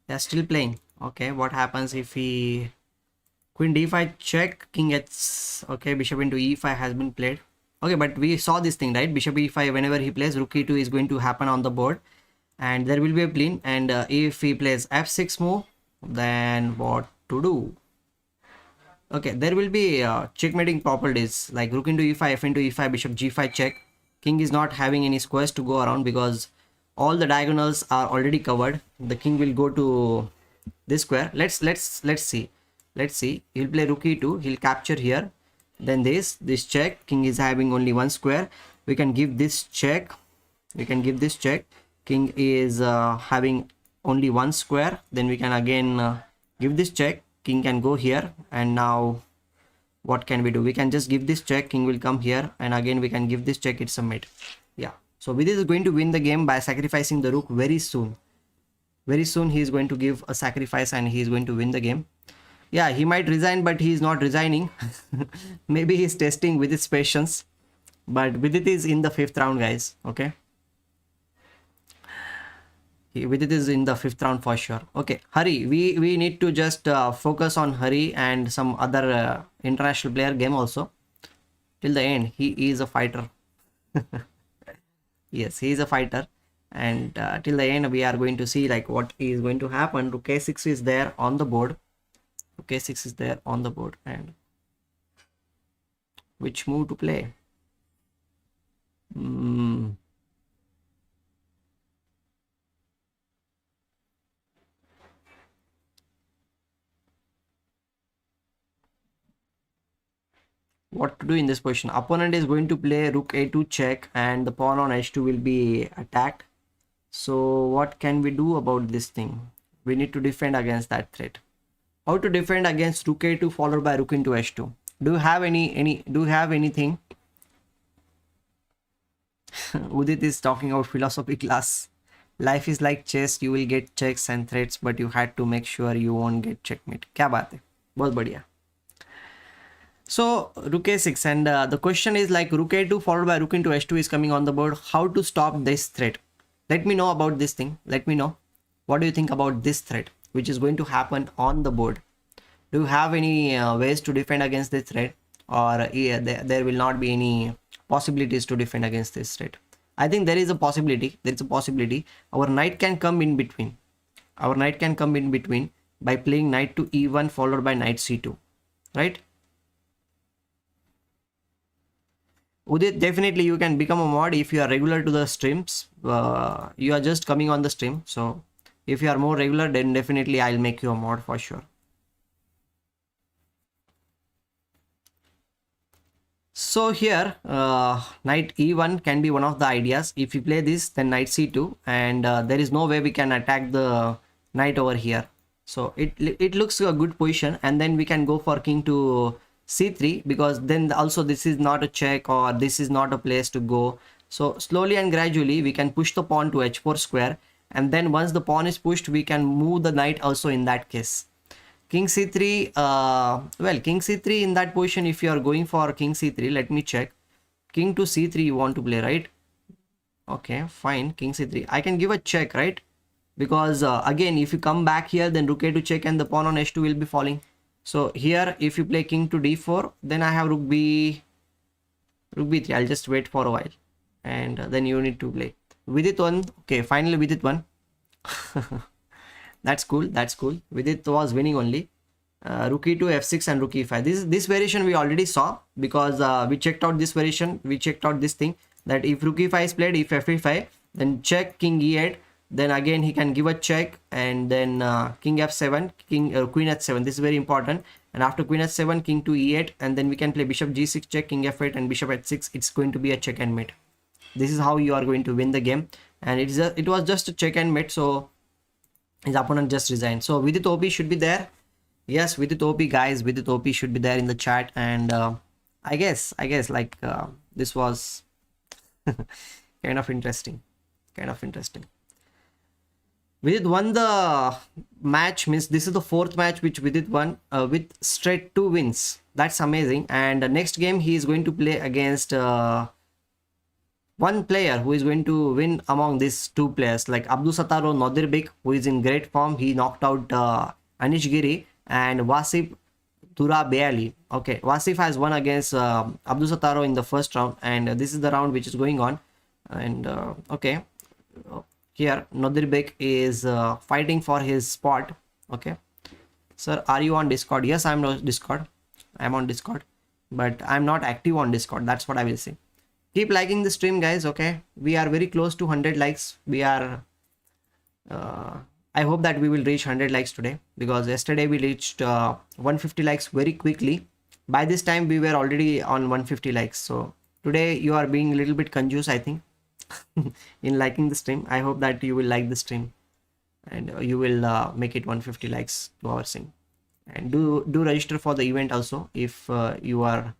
They're still playing. Okay, what happens if he queen d5 check, king h, okay, bishop into e5 has been played. Okay, but we saw this thing, right? Bishop e5, whenever he plays, rook e2 is going to happen on the board and there will be a queen. And if he plays f6 move, then what to do? Okay, there will be checkmating properties like rook into e5, f into e5, bishop g5 check. King is not having any squares to go around because all the diagonals are already covered. The king will go to this square. Let's see. Let's see. He'll play rook e2. He'll capture here. Then this check. King is having only one square. We can give this check. We can give this check. King is having only one square. Then we can again give this check. King can go here, and now what can we do? We can just give this check. King will come here, and again we can give this check. It's a mate. Yeah, so Vidit is going to win the game by sacrificing the rook very soon. Very soon he is going to give a sacrifice and he is going to win the game. Yeah, he might resign, but he is not resigning. Maybe he's testing with his patience, but Vidit is in the 5th round, guys. Okay, Vidit is in the 5th round for sure. Okay, Hari, we need to just focus on Hari and some other international player game also. Till the end, he is a fighter. Yes, he is a fighter, and till the end we are going to see like what is going to happen. Rook k6 is there on the board. Rook k6 is there on the board, and which move to play? What to do in this position? Opponent is going to play rook a2 check, and the pawn on h2 will be attacked. So what can we do about this thing? We need to defend against that threat. How to defend against rook a2 followed by rook into h2? Do you have anything? Udit is talking about philosophy class. Life is like chess, you will get checks and threats, but you had to make sure you won't get checkmate. क्या बात है, बहुत बढ़िया. So rook a6, and the question is like rook a2 followed by rook into h2 is coming on the board. How to stop this threat? Let me know about this thing. Let me know. What do you think about this threat which is going to happen on the board? Do you have any ways to defend against this threat, or there will not be any possibilities to defend against this threat? I think there is a possibility. There is a possibility. Our knight can come in between. Our knight can come in between by playing knight to e1 followed by knight c2, right? Udit, definitely you can become a mod if you are regular to the streams. You are just coming on the stream, so if you are more regular, then definitely I'll make you a mod for sure. So here knight e1 can be one of the ideas. If you play this, then knight c2, and there is no way we can attack the knight over here. So it looks a good position, and then we can go for king to c3, because then also this is not a check, or this is not a place to go. So slowly and gradually we can push the pawn to h4 square, and then once the pawn is pushed, we can move the knight also in that case. King c3, well, king c3 in that position, if you are going for king c3, let me check. King to c3 you want to play, right? Okay, fine. King c3, I can give a check, right? Because again, if you come back here, then rook a2 check and the pawn on h2 will be falling. So here if you play king to d4, then I have rook b3. I'll just wait for a while, and then you need to play Vidit 1. Okay, finally Vidit 1. That's cool. That's cool. Vidit was winning only. Rook e2, f6 and rook e5. This variation we already saw, because we checked out this variation. We checked out this thing, that if rook e5 is played, if f5, then check king e8. Then again he can give a check, and then king f7, queen h7. This is very important. And after queen h7, king to e8, and then we can play bishop g6 check, king f8 and bishop h6. It's going to be a check and mate. This is how you are going to win the game, and it was just a check and mate. So his opponent just resigned. So Vidit OP should be there. Yes, Vidit OP, guys. Vidit OP should be there in the chat, and I guess like this was kind of interesting. Vidit won the match, means this is the 4th match which Vidit won with straight 2 wins. That's amazing. And next game he is going to play against one player who is going to win among these 2 players, like Abdusataro Nodirbek, who is in great form. He knocked out Anish Giri, and Wasif Turabeali. Okay, Wasif has won against Abdusataro in the first round, and this is the round which is going on. And okay, here Nodirbek is fighting for his spot. Okay, sir, are you on Discord? Yes, I'm on Discord. I'm on Discord, but I'm not active on Discord. That's what I will say. Keep liking the stream, guys. Okay, we are very close to 100 likes. We are I hope that we will reach 100 likes today, because yesterday we reached 150 likes very quickly. By this time we were already on 150 likes. So today you are being a little bit confused, I think, in liking the stream. I hope that you will like the stream, and you will make it 150 likes to our stream. And do register for the event also. If you are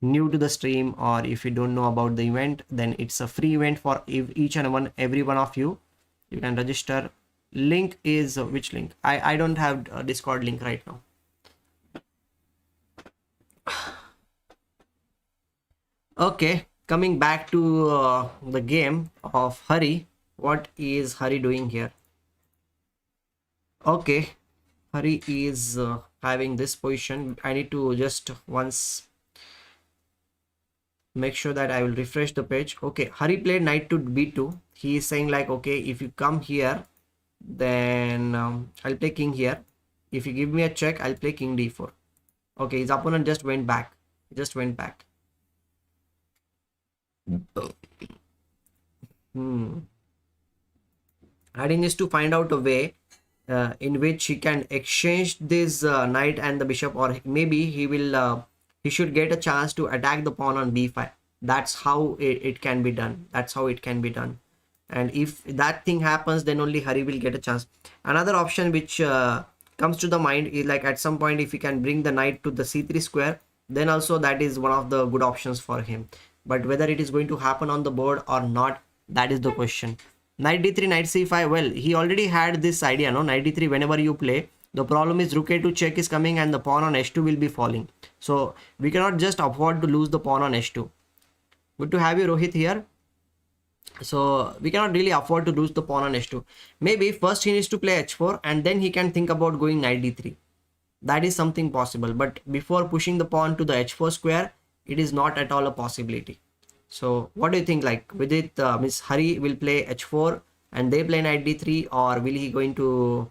new to the stream, or if you don't know about the event, then it's a free event for each and every one of you. You can register. Link is which link? I don't have a Discord link right now. Okay, coming back to the game of Hari. What is Hari doing here? Okay, Hari is having this position. I need to just once make sure that I will refresh the page. Okay, Hari played knight to b2. He is saying like, okay, if you come here, then I'll play king here. If you give me a check, I'll play king d4. Okay, his opponent just went back. Hari needs to find out a way in which he can exchange this knight and the bishop, or maybe he will he should get a chance to attack the pawn on b5. That's how it can be done. That's how it can be done. And if that thing happens, then only Hari will get a chance. Another option which comes to the mind is like at some point if he can bring the knight to the c3 square, then also that is one of the good options for him. But whether it is going to happen on the board or not, that is the question. Knight d3, knight c5. Well, he already had this idea, no? Knight d3, whenever you play, the problem is rook a2 check is coming and the pawn on h2 will be falling. So we cannot just afford to lose the pawn on h2. Good to have you, Rohit, here. So we cannot really afford to lose the pawn on h2. Maybe first he needs to play h4 and then he can think about going knight d3. That is something possible, but before pushing the pawn to the h4 square, it is not at all a possibility. So what do you think? Like with it, Miss Hari will play h4 and they play knight d3, or will he going to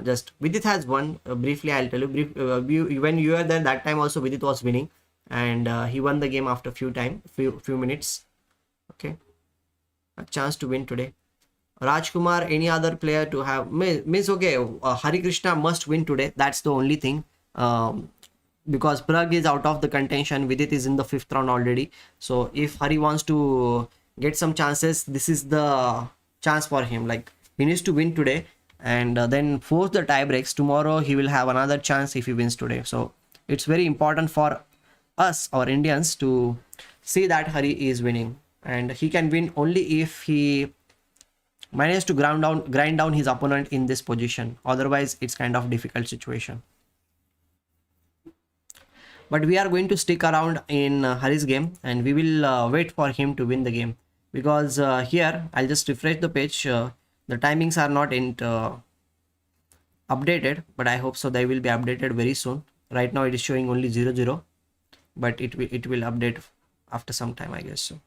just Vidit has won briefly? I'll tell you. When you were there that time also, Vidit was winning, and he won the game after few minutes. Okay, a chance to win today. Rajkumar, any other player to have means okay. Harikrishna must win today. That's the only thing. Because Pragg is out of the contention. Vidit is in the 5th round already. So if Hari wants to get some chances, this is the chance for him. Like he needs to win today and then force the tie breaks. Tomorrow he will have another chance if he wins today. So it's very important for us or Indians to see that Hari is winning, and he can win only if he manages to grind down his opponent in this position. Otherwise it's kind of difficult situation. But we are going to stick around in Hari's game and we will wait for him to win the game, because here I'll just refresh the page. The timings are not updated, but I hope so they will be updated very soon. Right now it is showing only 00, but it will update after some time, I guess so.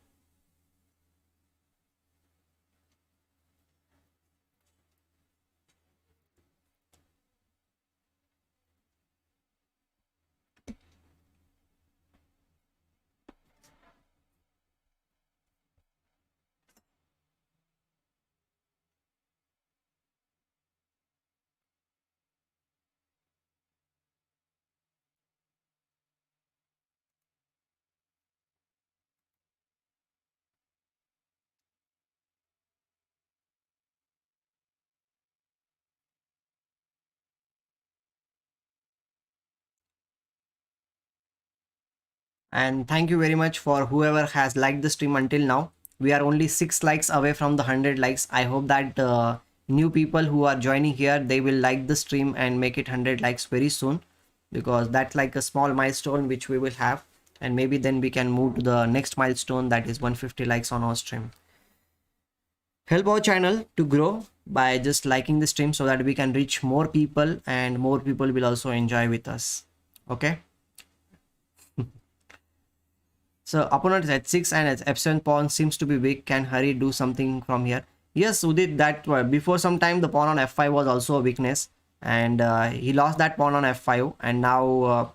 And thank you very much for whoever has liked the stream until now. We are only 6 likes away from the 100 likes. I hope that new people who are joining here, they will like the stream and make it 100 likes very soon, because that's like a small milestone which we will have, and maybe then we can move to the next milestone, that is 150 likes on our stream. Help our channel to grow by just liking the stream so that we can reach more people and more people will also enjoy with us. Okay. So opponent is h6 and f7 pawn seems to be weak. Can Hari do something from here? Yes, Udit, that before some time the pawn on f5 was also a weakness, and he lost that pawn on f5, and now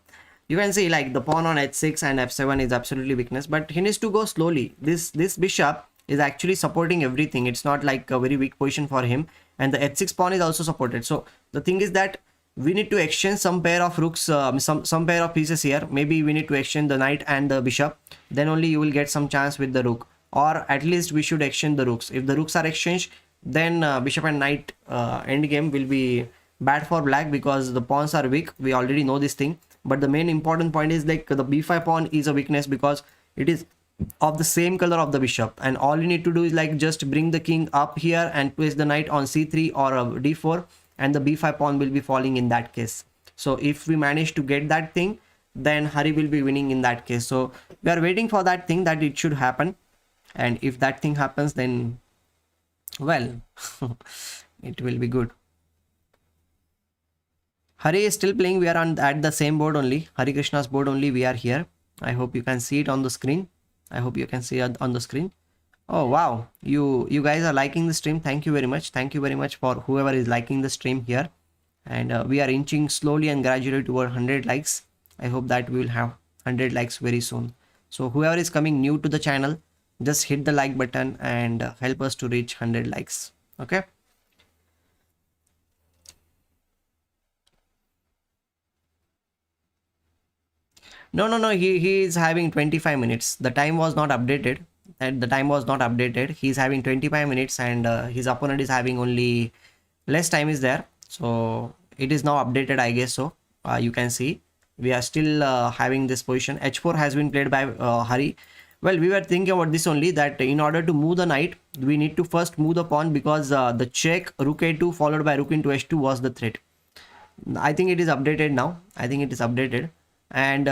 you can see like the pawn on h6 and f7 is absolutely weakness, but he needs to go slowly. This bishop is actually supporting everything. It's not like a very weak position for him, and the h6 pawn is also supported. So the thing is that we need to exchange some pair of rooks, some pair of pieces here. Maybe we need to exchange the knight and the bishop, then only you will get some chance with the rook, or at least we should exchange the rooks. If the rooks are exchanged, then bishop and knight endgame will be bad for black because the pawns are weak. We already know this thing, but the main important point is like the b5 pawn is a weakness because it is of the same color of the bishop, and all you need to do is like just bring the king up here and place the knight on c3 or d4, and the b5 pawn will be falling in that case. So if we manage to get that thing, then Hari will be winning in that case. So we are waiting for that thing, that it should happen, and if that thing happens, then well it will be good. Hari is still playing. We are at the same board only, Harikrishna's board only. We are here. I hope you can see it on the screen. I hope you can see it on the screen. Oh wow, you guys are liking the stream. Thank you very much. Thank you very much for whoever is liking the stream here. And we are inching slowly and gradually toward 100 likes. I hope that we will have 100 likes very soon. So whoever is coming new to the channel, just hit the like button and help us to reach 100 likes. Okay. No. He is having 25 minutes. The time was not updated. And the time was not updated. He's having 25 minutes, and his opponent is having only less time is there. So it is now updated, I guess so. You can see we are still having this position. H4 has been played by Hari. Well, we were thinking about this only, that in order to move the knight, we need to first move the pawn, because the check rook a2 followed by rook into h2 was the threat. I think it is updated now. I think it is updated. And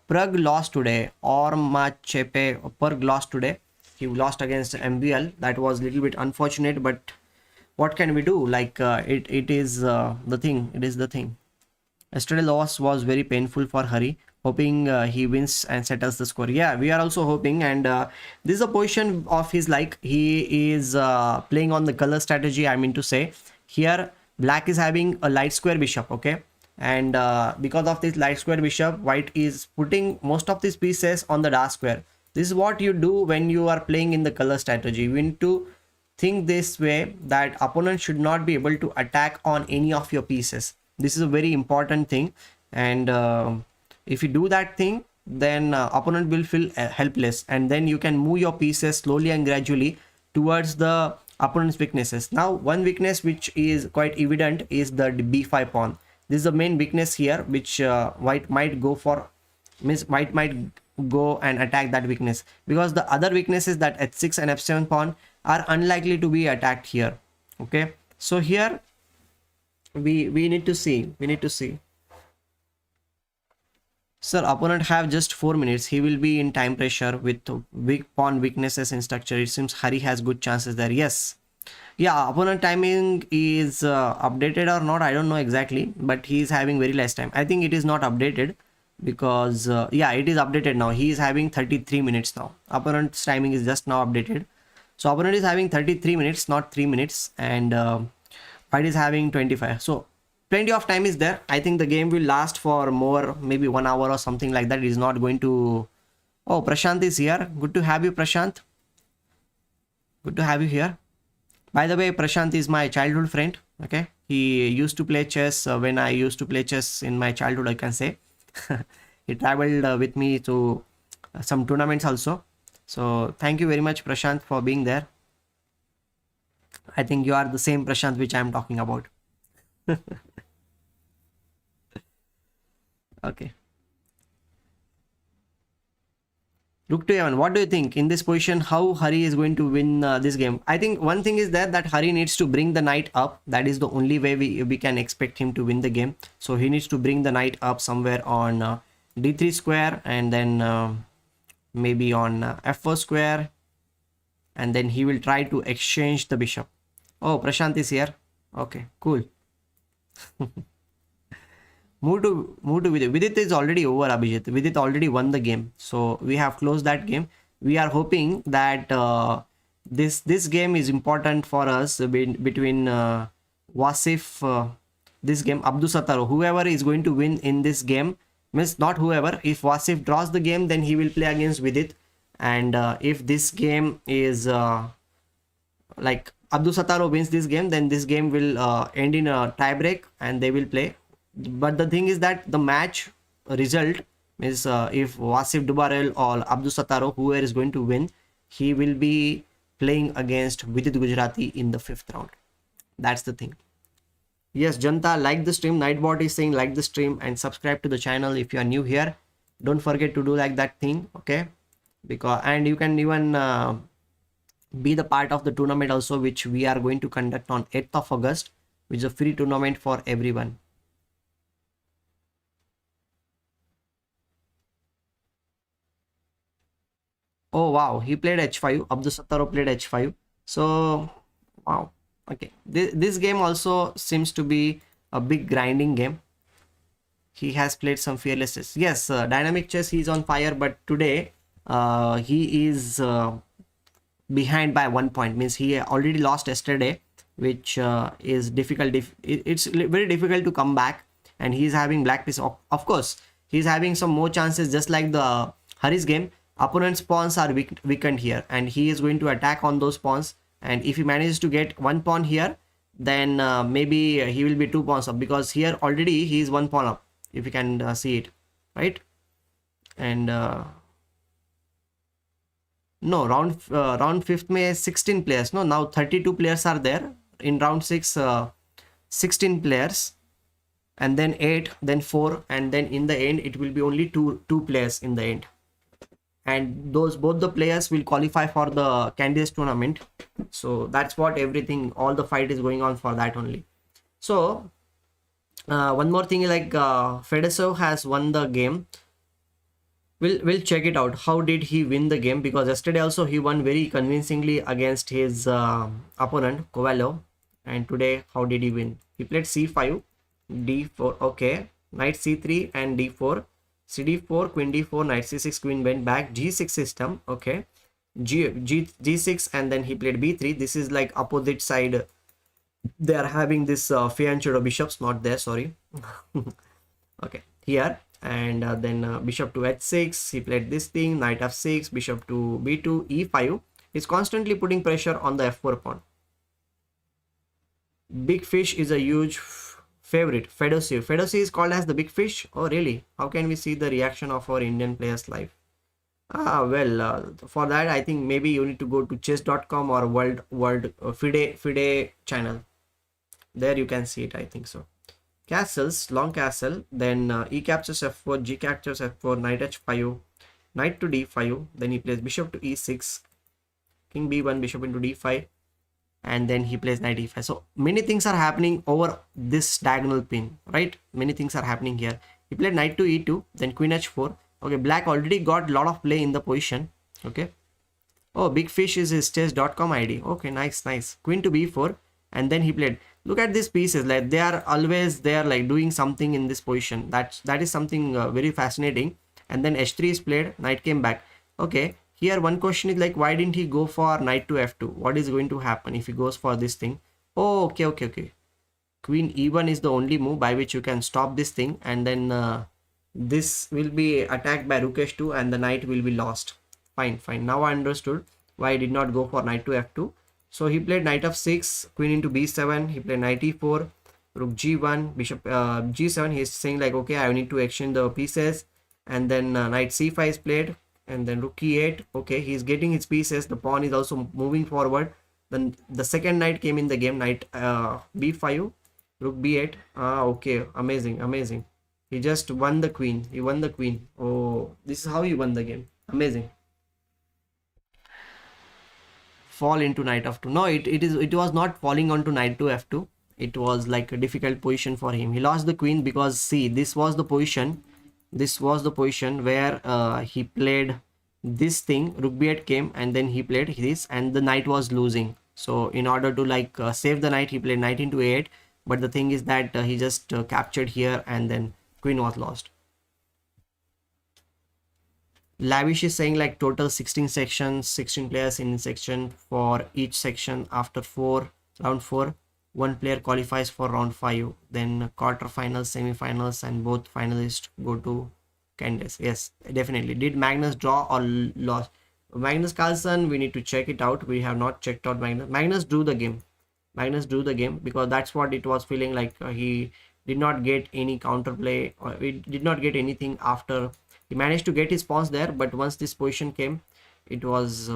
Pragg lost today. Or Machepe Pragg lost today. He lost against MBL. That was a little bit unfortunate, but what can we do? Like it is the thing. It is the thing. Yesterday loss was very painful for Hari. Hoping he wins and settles the score. Yeah, we are also hoping. And this is a position of his, like he is playing on the color strategy. I mean to say, here black is having a light square bishop, okay, and because of this light square bishop, white is putting most of these pieces on the dark square. This is what you do when you are playing in the color strategy. You need to think this way, that opponent should not be able to attack on any of your pieces. This is a very important thing. And if you do that thing, then opponent will feel helpless, and then you can move your pieces slowly and gradually towards the opponent's weaknesses. Now one weakness which is quite evident is the b5 pawn. This is the main weakness here, which white might go for, means white might go and attack that weakness, because the other weaknesses, that h6 and f7 pawn, are unlikely to be attacked here. Okay, so here we need to see, sir, opponent have just 4 minutes. He will be in time pressure with weak pawn weaknesses in structure. It seems Hari has good chances there. Yes, yeah, opponent timing is updated or not, I don't know exactly, but he is having very less time. I think it is not updated, because yeah, it is updated now. He is having 33 minutes now. Opponent's timing is just now updated. So opponent is having 33 minutes, not 3 minutes, and white is having 25. So plenty of time is there. I think the game will last for more, maybe 1 hour or something like that. It is not going to... Oh, Prashant is here. Good to have you, Prashant. Good to have you here. By the way, Prashant is my childhood friend. Okay, he used to play chess when I used to play chess in my childhood, I can say. He traveled with me to some tournaments also. So thank you very much, Prashant, for being there. I think you are the same Prashant which I am talking about. Okay. Rook to a1. What do you think in this position? How Hari is going to win this game? I think one thing is that Hari needs to bring the knight up. That is the only way we can expect him to win the game. So he needs to bring the knight up somewhere on d3 square, and then maybe on f4 square, and then he will try to exchange the bishop. Oh, Prashant is here. Okay, cool. Move to Vidit. Vidit is already over, Abhijit. Vidit already won the game, so we have closed that game. We are hoping that this game is important for us between Wasif. This game, Abdusataro, whoever is going to win in this game, means not whoever. If Wasif draws the game, then he will play against Vidit, and if this game is like Abdusataro wins this game, then this game will end in a tiebreak and they will play. But the thing is that the match result is if Wasif Dubarel or Abdusataro, whoever is going to win, he will be playing against Vidit Gujrathi in the 5th round. That's the thing. Yes, Janta, like the stream. Nightbot is saying like the stream and subscribe to the channel if you are new here. Don't forget to do like that thing, okay? Because and you can even be the part of the tournament also, which we are going to conduct on 8th of August, which is a free tournament for everyone. Oh wow, he played h5. Abdusataro played h5. So wow, okay. This game also seems to be a big grinding game. He has played some fearlesses. Yes, dynamic chess, he's on fire, but today he is behind by 1 point. Means he already lost yesterday, which is difficult. It's very difficult to come back, and he's having black piece. Of course, he's having some more chances, just like the Hari's game. Opponent's pawns are weakened here, and he is going to attack on those pawns. And if he manages to get 1 pawn here, then maybe he will be 2 pawns up, because here already he is 1 pawn up, if you can see it, right? And no, round 5th may 16 players. No, now 32 players are there. In round 6, 16 players, and then 8, then 4, and then in the end it will be only two players in the end. And both the players will qualify for the candidates tournament. So that's what everything, all the fight is going on for that only. So one more thing, like Fide has won the game. We'll check it out. How did he win the game? Because yesterday also he won very convincingly against his opponent Kovalov. And today, how did he win? He played c5, d4, okay, knight c3 and d4, cd4, queen d4, knight c6, queen went back, g6 system, okay, g6, and then he played b3. This is like opposite side. They are having this fianchetto bishops, not there, sorry. Okay, here, and then bishop to h6, he played this thing, knight f6, bishop to b2, e5. He's constantly putting pressure on the f4 pawn. Big fish is a huge favorite. Fide is called as the big fish. Oh really? How can we see the reaction of our Indian players live? Well, for that I think maybe you need to go to chess.com or world Fide channel. There you can see it, I think so. Castles, long castle, then e captures f4, g captures f4, knight h5, knight to d5, then he plays bishop to e6, king b1, bishop into d5, and then he plays knight e5. So many things are happening over this diagonal pin, right? Many things are happening here. He played knight to e2, then queen h4. Okay, black already got a lot of play in the position. Okay. Oh, big fish is his chess.com ID. Okay, nice. Queen to b4, and then he played. Look at these pieces, like they are always there, like doing something in this position. That is something very fascinating. And then h3 is played, knight came back. Okay, here one question is like, why didn't he go for knight to f2? What is going to happen if he goes for this thing? Oh, okay. Queen e1 is the only move by which you can stop this thing, and then this will be attacked by rook h2 and the knight will be lost. Fine. Now I understood why I did not go for knight to f2. So he played knight f6, queen into b7, he played knight e4, rook g1, bishop g7. He's saying like, okay, I need to exchange the pieces, and then knight c5 is played, and then rook e8. Okay, he's getting his pieces, the pawn is also moving forward. Then the second knight came in the game, knight b5, rook b8. Okay, amazing. He just won the queen. Oh, this is how he won the game. Amazing. Fall into knight f2. No, it was not falling onto knight to f2. It was like a difficult position for him. He lost the queen because, see, this was the position where he played this thing, rook b8 came, and then he played this, and the knight was losing. So in order to like save the knight, he played knight into a8. But the thing is that he just captured here, and then queen was lost. Lavish is saying like total 16 sections, 16 players in section. For each section, after round 4, one player qualifies for round 5. Then quarterfinals, semi-finals, and both finalists go to candidates. Yes, definitely. Did Magnus draw or lost? Magnus Carlsen, we need to check it out. We have not checked out Magnus. Magnus drew the game. Because that's what it was feeling like. He did not get any counterplay, or we did not get anything after. He managed to get his pawns there, but once this position came, it was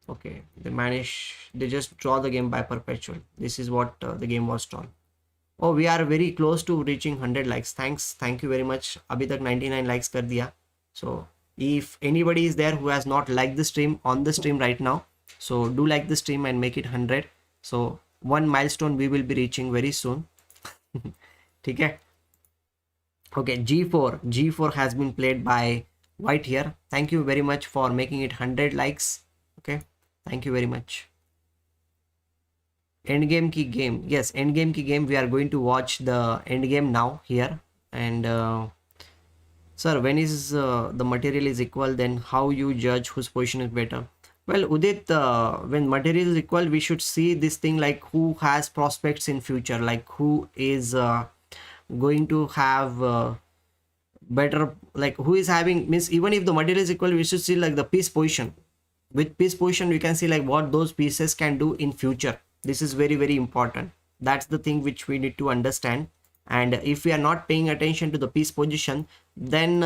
okay. They just draw the game by perpetual. This is what the game was drawn. Oh, we are very close to reaching 100 likes. Thank you very much. Abhi tak 99 likes kar diya. So if anybody is there who has not liked the stream on the stream right now, so do like the stream and make it 100. So one milestone we will be reaching very soon. Okay. Okay, g4 has been played by white here. Thank you very much for making it 100 likes. Okay, thank you very much. Endgame ki game. Yes, endgame ki game. We are going to watch the endgame now here. And sir, when is the material is equal, then how you judge whose position is better? Well, Udit, when material is equal, we should see this thing like who has prospects in future, like who is going to have better, like who is having, means even if the material is equal, we should see like the piece position. With piece position, we can see like what those pieces can do in future. This is very important. That's the thing which we need to understand. And if we are not paying attention to the piece position, then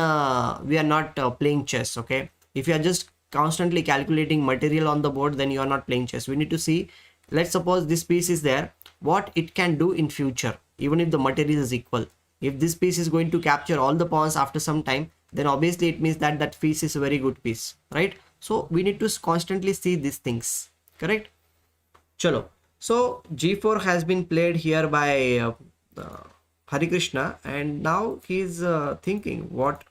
we are not playing chess. Okay, if you are just constantly calculating material on the board, then you are not playing chess. We need to see, let's suppose this piece is there, what it can do in future, even if the material is equal. If this piece is going to capture all the pawns after some time, then obviously it means that that piece is a very good piece, right? So we need to constantly see these things, correct? Chalo. So g4 has been played here by uh, Harikrishna, and now he's thinking what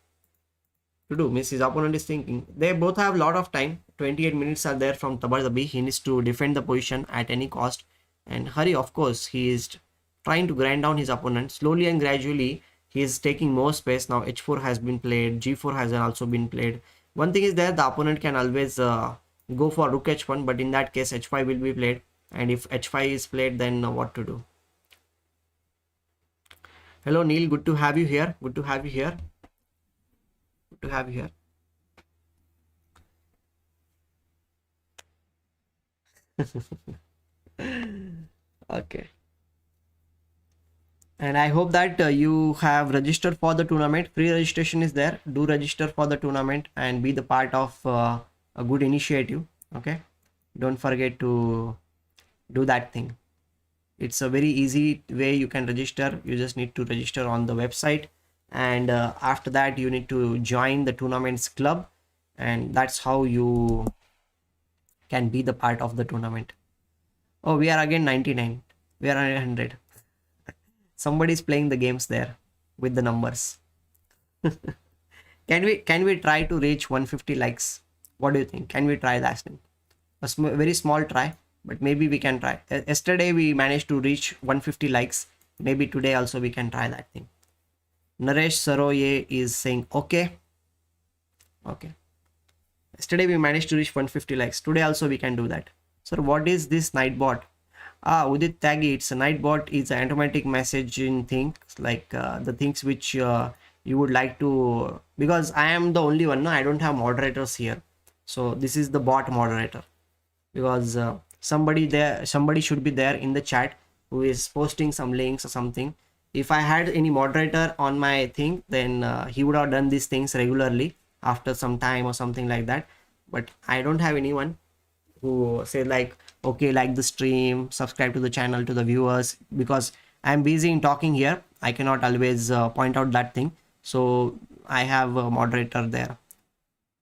to do. Means his opponent is thinking. They both have a lot of time. 28 minutes are there from Tabardabi. He needs to defend the position at any cost. And Hari, of course, he is trying to grind down his opponent slowly and gradually. He is taking more space. Now h4 has been played. g4 has also been played. One thing is that the opponent can always go for rook h1, but in that case h5 will be played. And if h5 is played, then what to do? Hello Neil, good to have you here. Good to have you here. Good to have you here. Okay. And I hope that you have registered for the tournament. Free registration is there. Do register for the tournament and be the part of a good initiative. Okay, don't forget to do that thing. It's a very easy way you can register. You just need to register on the website, and after that you need to join the tournaments club, and that's how you can be the part of the tournament. Oh, we are again 99. We are 100. Somebody's playing the games there with the numbers. Can we try to reach 150 likes? What do you think? Can we try that thing? Very small try, but maybe we can try. Yesterday we managed to reach 150 likes. Maybe today also we can try that thing. Naresh Saroye is saying okay. Okay. Yesterday we managed to reach 150 likes. Today also we can do that. Sir, what is this Nightbot? Udit Taggi, it's a Nightbot. It's an automatic messaging thing, like the things which you would like to, because I am the only one, no, I don't have moderators here. So this is the bot moderator, because somebody should be there in the chat who is posting some links or something. If I had any moderator on my thing, then he would have done these things regularly after some time or something like that. But I don't have anyone who say like, okay, like the stream, subscribe to the channel, to the viewers, because I'm busy in talking here. I cannot always point out that thing. So I have a moderator there.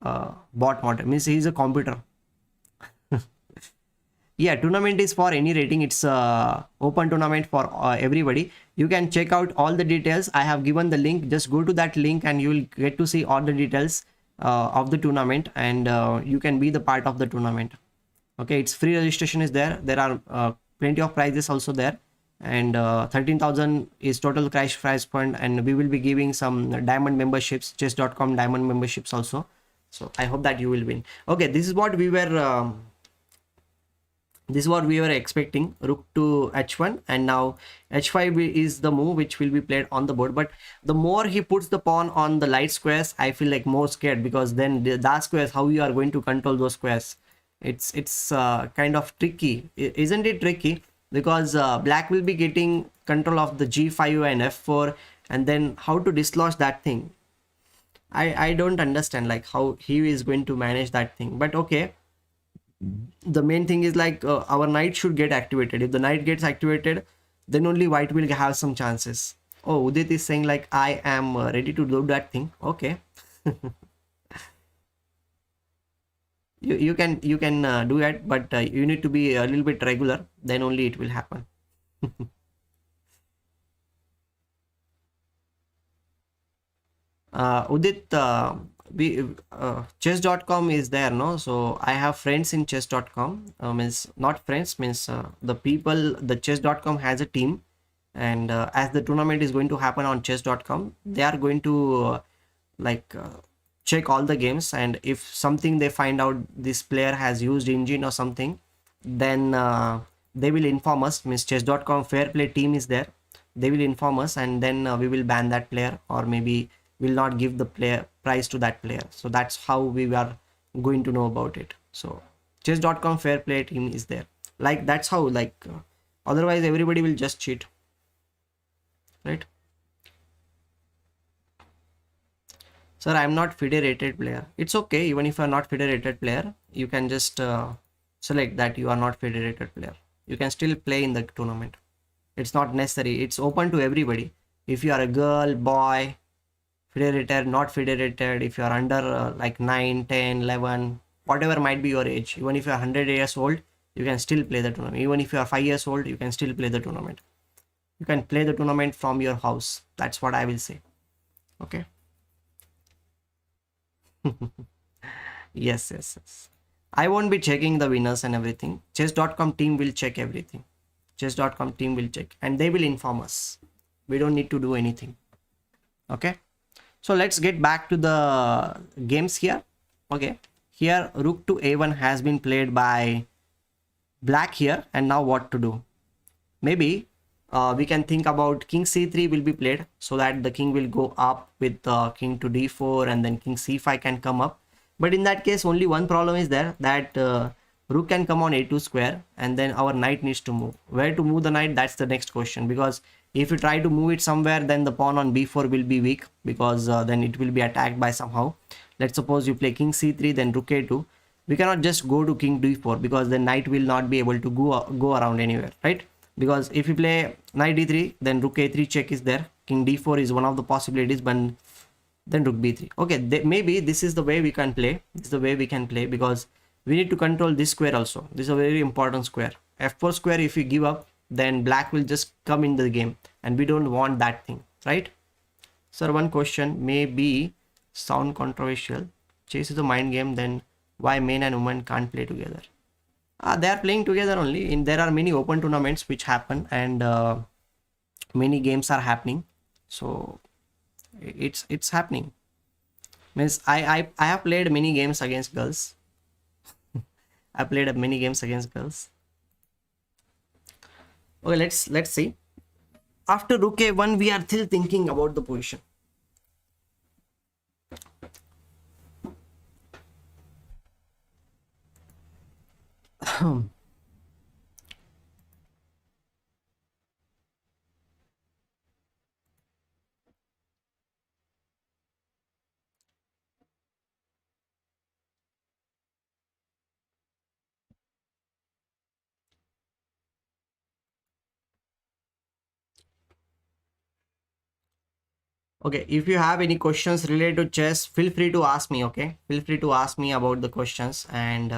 Bot moderator means he's a computer. Yeah, tournament is for any rating. It's open tournament for everybody. You can check out all the details. I have given the link. Just go to that link and you will get to see all the details of the tournament, and you can be the part of the tournament. Okay, it's free registration is there. There are plenty of prizes also there, and 13,000 is total cash prize fund, and we will be giving some diamond memberships, chess.com diamond memberships also. So I hope that you will win. Okay, this is what we were expecting. Rook to h1, and now h5 is the move which will be played on the board. But the more he puts the pawn on the light squares, I feel like more scared, because then the dark squares, how you are going to control those squares? It's kind of tricky, isn't it? Tricky, because black will be getting control of the g5 and f4, and then how to dislodge that thing? I don't understand like how he is going to manage that thing. But okay, the main thing is like our knight should get activated. If the knight gets activated, then only white will have some chances. Oh, Udit is saying like, I am ready to do that thing. Okay. you can do it, but you need to be a little bit regular, then only it will happen. Udit, chess.com is there, no? So I have friends in chess.com. Means not friends, means the people, the chess.com has a team, and as the tournament is going to happen on chess.com, they are going to check all the games, and if something they find out this player has used engine or something, then they will inform us. Means chess.com fair play team is there, they will inform us, and then we will ban that player, or maybe will not give the player prize to that player. So that's how we are going to know about it. So chess.com fair play team is there, like that's how, like otherwise everybody will just cheat, right? Sir, I'm not Fide rated player. It's okay. Even if you're not Fide rated player, you can just select that you are not Fide rated player. You can still play in the tournament. It's not necessary. It's open to everybody. If you are a girl, boy, Fide rated, not Fide rated, if you are under like 9, 10, 11, whatever might be your age, even if you are 100 years old, you can still play the tournament. Even if you are 5 years old, you can still play the tournament. You can play the tournament from your house. That's what I will say. Okay. Yes. I won't be checking the winners and everything. Chess.com team will check everything. Chess.com team will check and they will inform us. We don't need to do anything. Okay. So let's get back to the games here. Okay. Here rook to a1 has been played by black here, and now what to do? Maybe we can think about king c3 will be played so that the king will go up with king to d4 and then king c5 can come up. But in that case, only one problem is there, that rook can come on a2 square and then our knight needs to move. Where to move the knight? That's the next question, because if you try to move it somewhere, then the pawn on b4 will be weak, because then it will be attacked by somehow. Let's suppose you play king c3 then rook a2. We cannot just go to king d4 because the knight will not be able to go around anywhere, right? Because if you play knight d3, then rook a3 check is there, king d4 is one of the possibilities, but then rook b3. Okay, maybe this is the way we can play. This is the way we can play, because we need to control this square also. This is a very important square. f4 square, if we give up, then black will just come into the game, and we don't want that thing, right? Sir, one question may be sound controversial. Chess is a mind game, then why men and women can't play together? They are playing together only. There are many open tournaments which happen, and many games are happening. So it's happening. Means I have played many games against girls. I played many games against girls. Okay, let's see. After rook a1, we are still thinking about the position. Okay, if you have any questions related to chess, feel free to ask me. Okay, feel free to ask me about the questions. And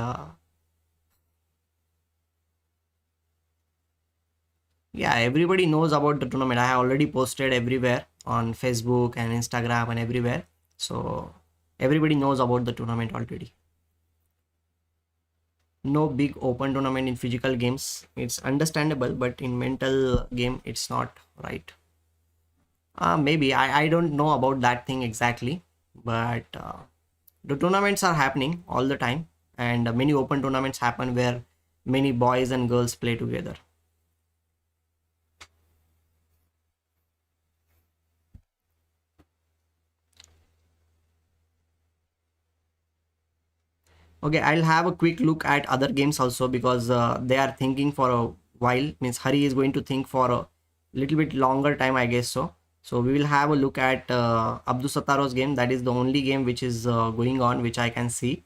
yeah, everybody knows about the tournament. I have already posted everywhere on Facebook and Instagram and everywhere, so everybody knows about the tournament already. No big open tournament in physical games. It's understandable, but in mental game, it's not right. Maybe I don't know about that thing exactly, but the tournaments are happening all the time, and many open tournaments happen where many boys and girls play together. Okay, I'll have a quick look at other games also, because they are thinking for a while. Means Hari is going to think for a little bit longer time, I guess so. So we will have a look at Abdus Sataro's game. That is the only game which is going on, which I can see.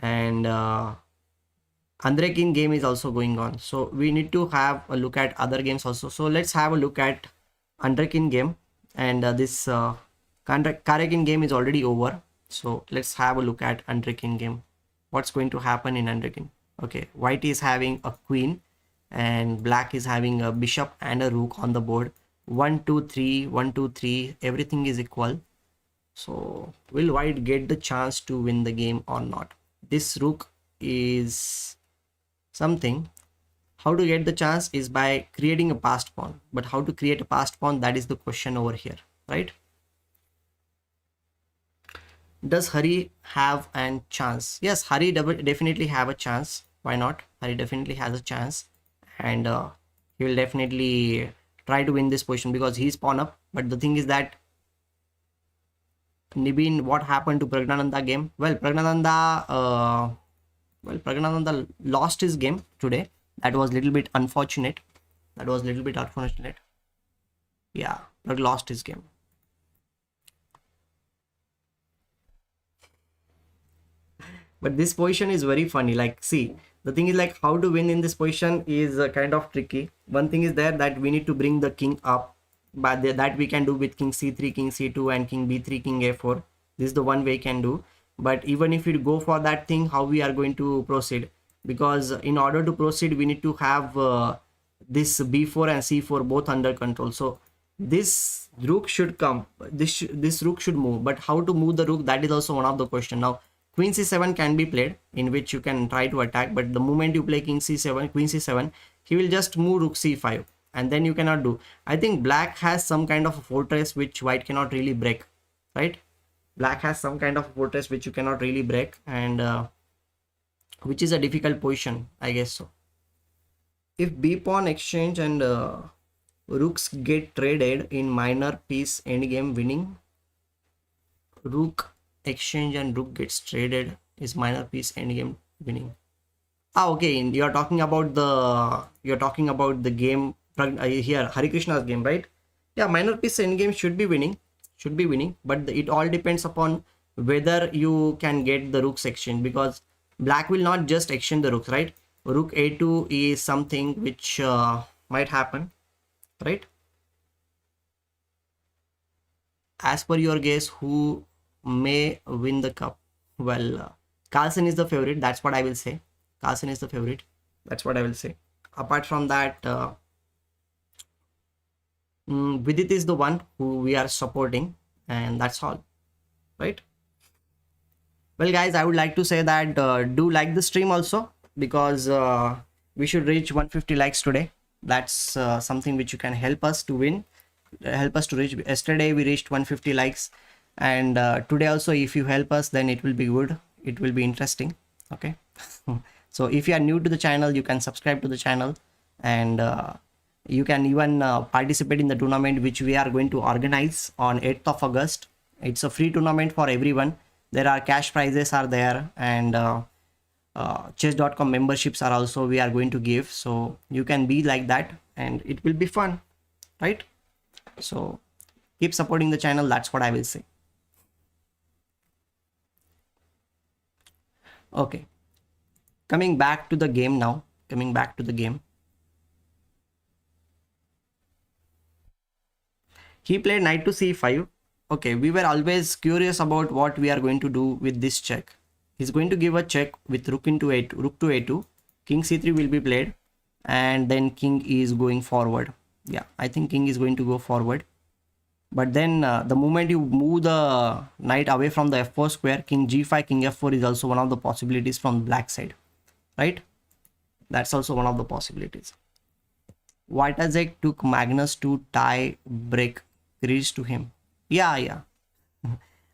And Andre King game is also going on. So we need to have a look at other games also. So let's have a look at Andre King game. And this Karekin game is already over. So let's have a look at Andre King game. What's going to happen in Andre King? Okay, white is having a queen and black is having a bishop and a rook on the board. 1 2 3 1 2 3, everything is equal. So will white get the chance to win the game or not? This rook is something. How to get the chance is by creating a passed pawn, but how to create a passed pawn, that is the question over here, right? Does Hari have a chance? Yes, Hari definitely have a chance. Why not? Hari definitely has a chance, and he will definitely try to win this position because he's pawn up. But the thing is that Nibin, what happened to Praggnanandhaa game? Well, Praggnanandhaa lost his game today. That was a little bit unfortunate. Yeah, Pragg lost his game. But this position is very funny. Like, see, the thing is like how to win in this position is kind of tricky. One thing is there that we need to bring the king up, but that we can do with king c3, king c2, and king b3, king a4. This is the one way can do. But even if you go for that thing, how we are going to proceed? Because in order to proceed, we need to have this b4 and c4 both under control. So this rook should come, this rook should move, but how to move the rook, that is also one of the question. Now queen c7 can be played, in which you can try to attack, but the moment you play king c7, queen c7, he will just move rook c5, and then you cannot do. I think black has some kind of a fortress which white cannot really break, right? Black has some kind of fortress which you cannot really break, and which is a difficult position, I guess so. If b pawn exchange and rooks get traded in minor piece endgame winning, rook exchange and rook gets traded is minor piece endgame winning. Okay, you're talking about the game here, Harikrishna's game, right? Yeah, minor piece endgame should be winning, but it all depends upon whether you can get the rooks exchange, because black will not just exchange the rooks, right? Rook a2 is something which might happen, right? As per your guess, who may win the cup? Well, Carlsen is the favorite, that's what I will say. Carlsen is the favorite, that's what I will say. Apart from that, Vidit is the one who we are supporting, and that's all, right? Well guys, I would like to say that do like the stream also, because we should reach 150 likes today. That's something which you can help us to win, help us to reach. Yesterday we reached 150 likes, and today also if you help us, then it will be good, it will be interesting. Okay. So if you are new to the channel, you can subscribe to the channel, and you can even participate in the tournament which we are going to organize on 8th of August. It's a free tournament for everyone. There are cash prizes are there, and chess.com memberships are also we are going to give, so you can be like that and it will be fun, right? So keep supporting the channel, that's what I will say. Okay, coming back to the game now, coming back to the game. He played knight to c5. Okay, we were always curious about what we are going to do with this check. He's going to give a check with rook into a2, rook to a2, king c3 will be played, and then king is going forward. Yeah, I think king is going to go forward. But then the moment you move the knight away from the f4 square, king g5, king f4 is also one of the possibilities from black side, right? That's also one of the possibilities. Whiteazek took Magnus to tie break reach to him. Yeah.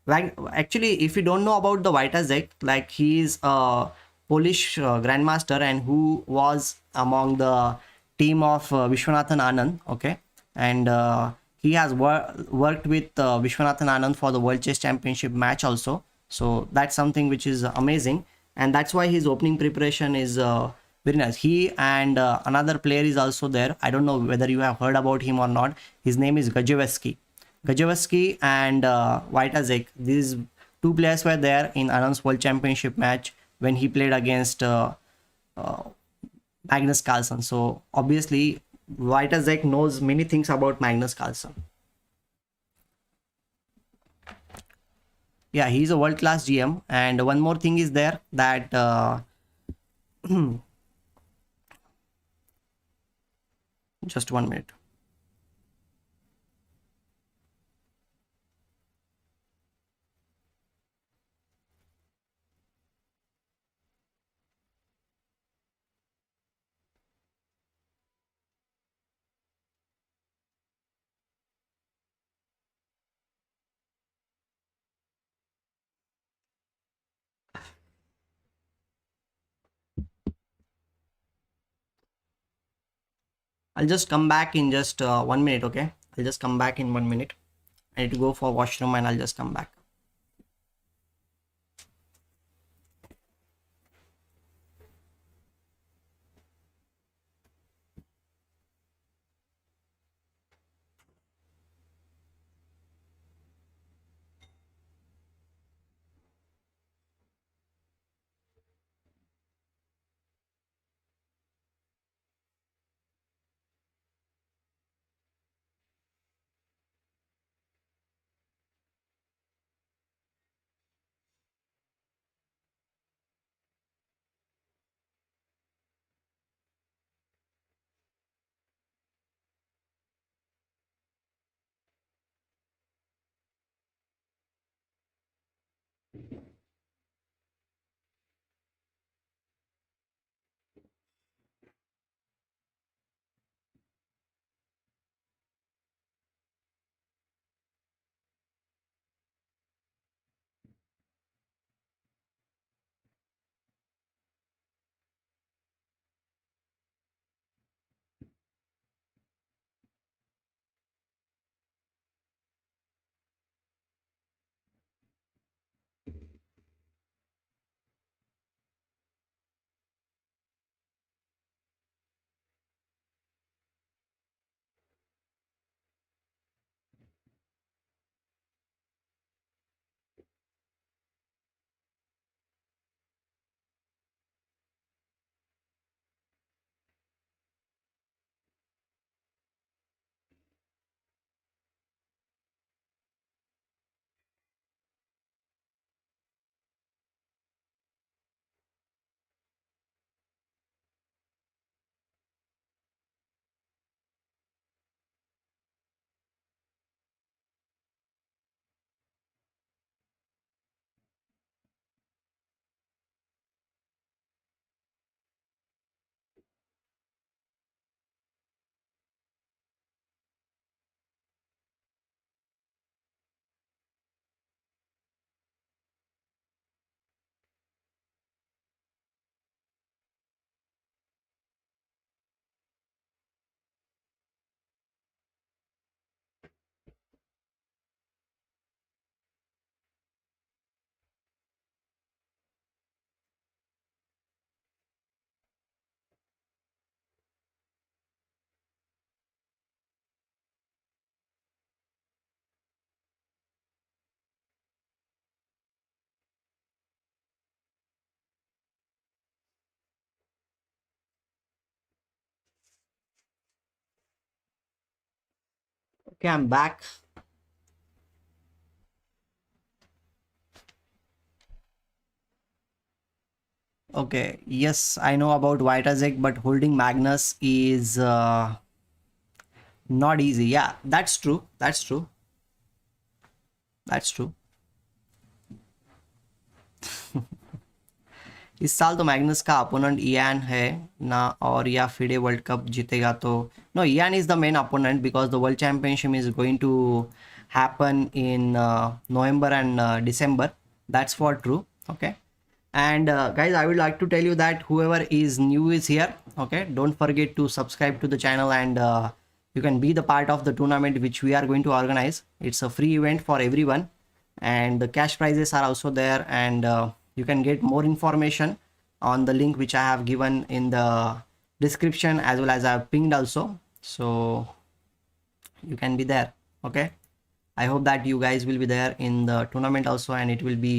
Like, actually, if you don't know about the Whiteazek, like he is a Polish grandmaster and who was among the team of Vishwanathan Anand, okay, and he has worked with Vishwanathan Anand for the World Chess Championship match also. So that's something which is amazing, and that's why his opening preparation is very nice. He and another player is also there. I don't know whether you have heard about him or not. His name is Gajewski and Whiteazek. These two players were there in Anand's World Championship match when he played against uh, Magnus Carlsen. So obviously Whiteazek knows many things about Magnus Carlsen. Yeah, he's a world-class GM. And one more thing is there that just 1 minute. I'll just come back in just 1 minute, okay? I'll just come back in 1 minute. I need to go for washroom and I'll just come back. Okay, I'm back. Okay, yes, I know about Vitasek, but holding Magnus is not easy. Yeah, that's true. That's true. That's true. इस साल तो Magnus का opponent Ian है ना, और या FIDE world cup जीतेगा तो no, Ian is the main opponent because the world championship is going to happen in November and December. That's for true. Okay. And guys, I would like to tell you that whoever is new is here. Okay, don't forget to subscribe to the channel, and you can be the part of the tournament which we are going to organize. It's a free event for everyone, and the cash prizes are also there, and you can get more information on the link which I have given in the description, as well as I have pinged also, so you can be there. Okay, I hope that you guys will be there in the tournament also, and it will be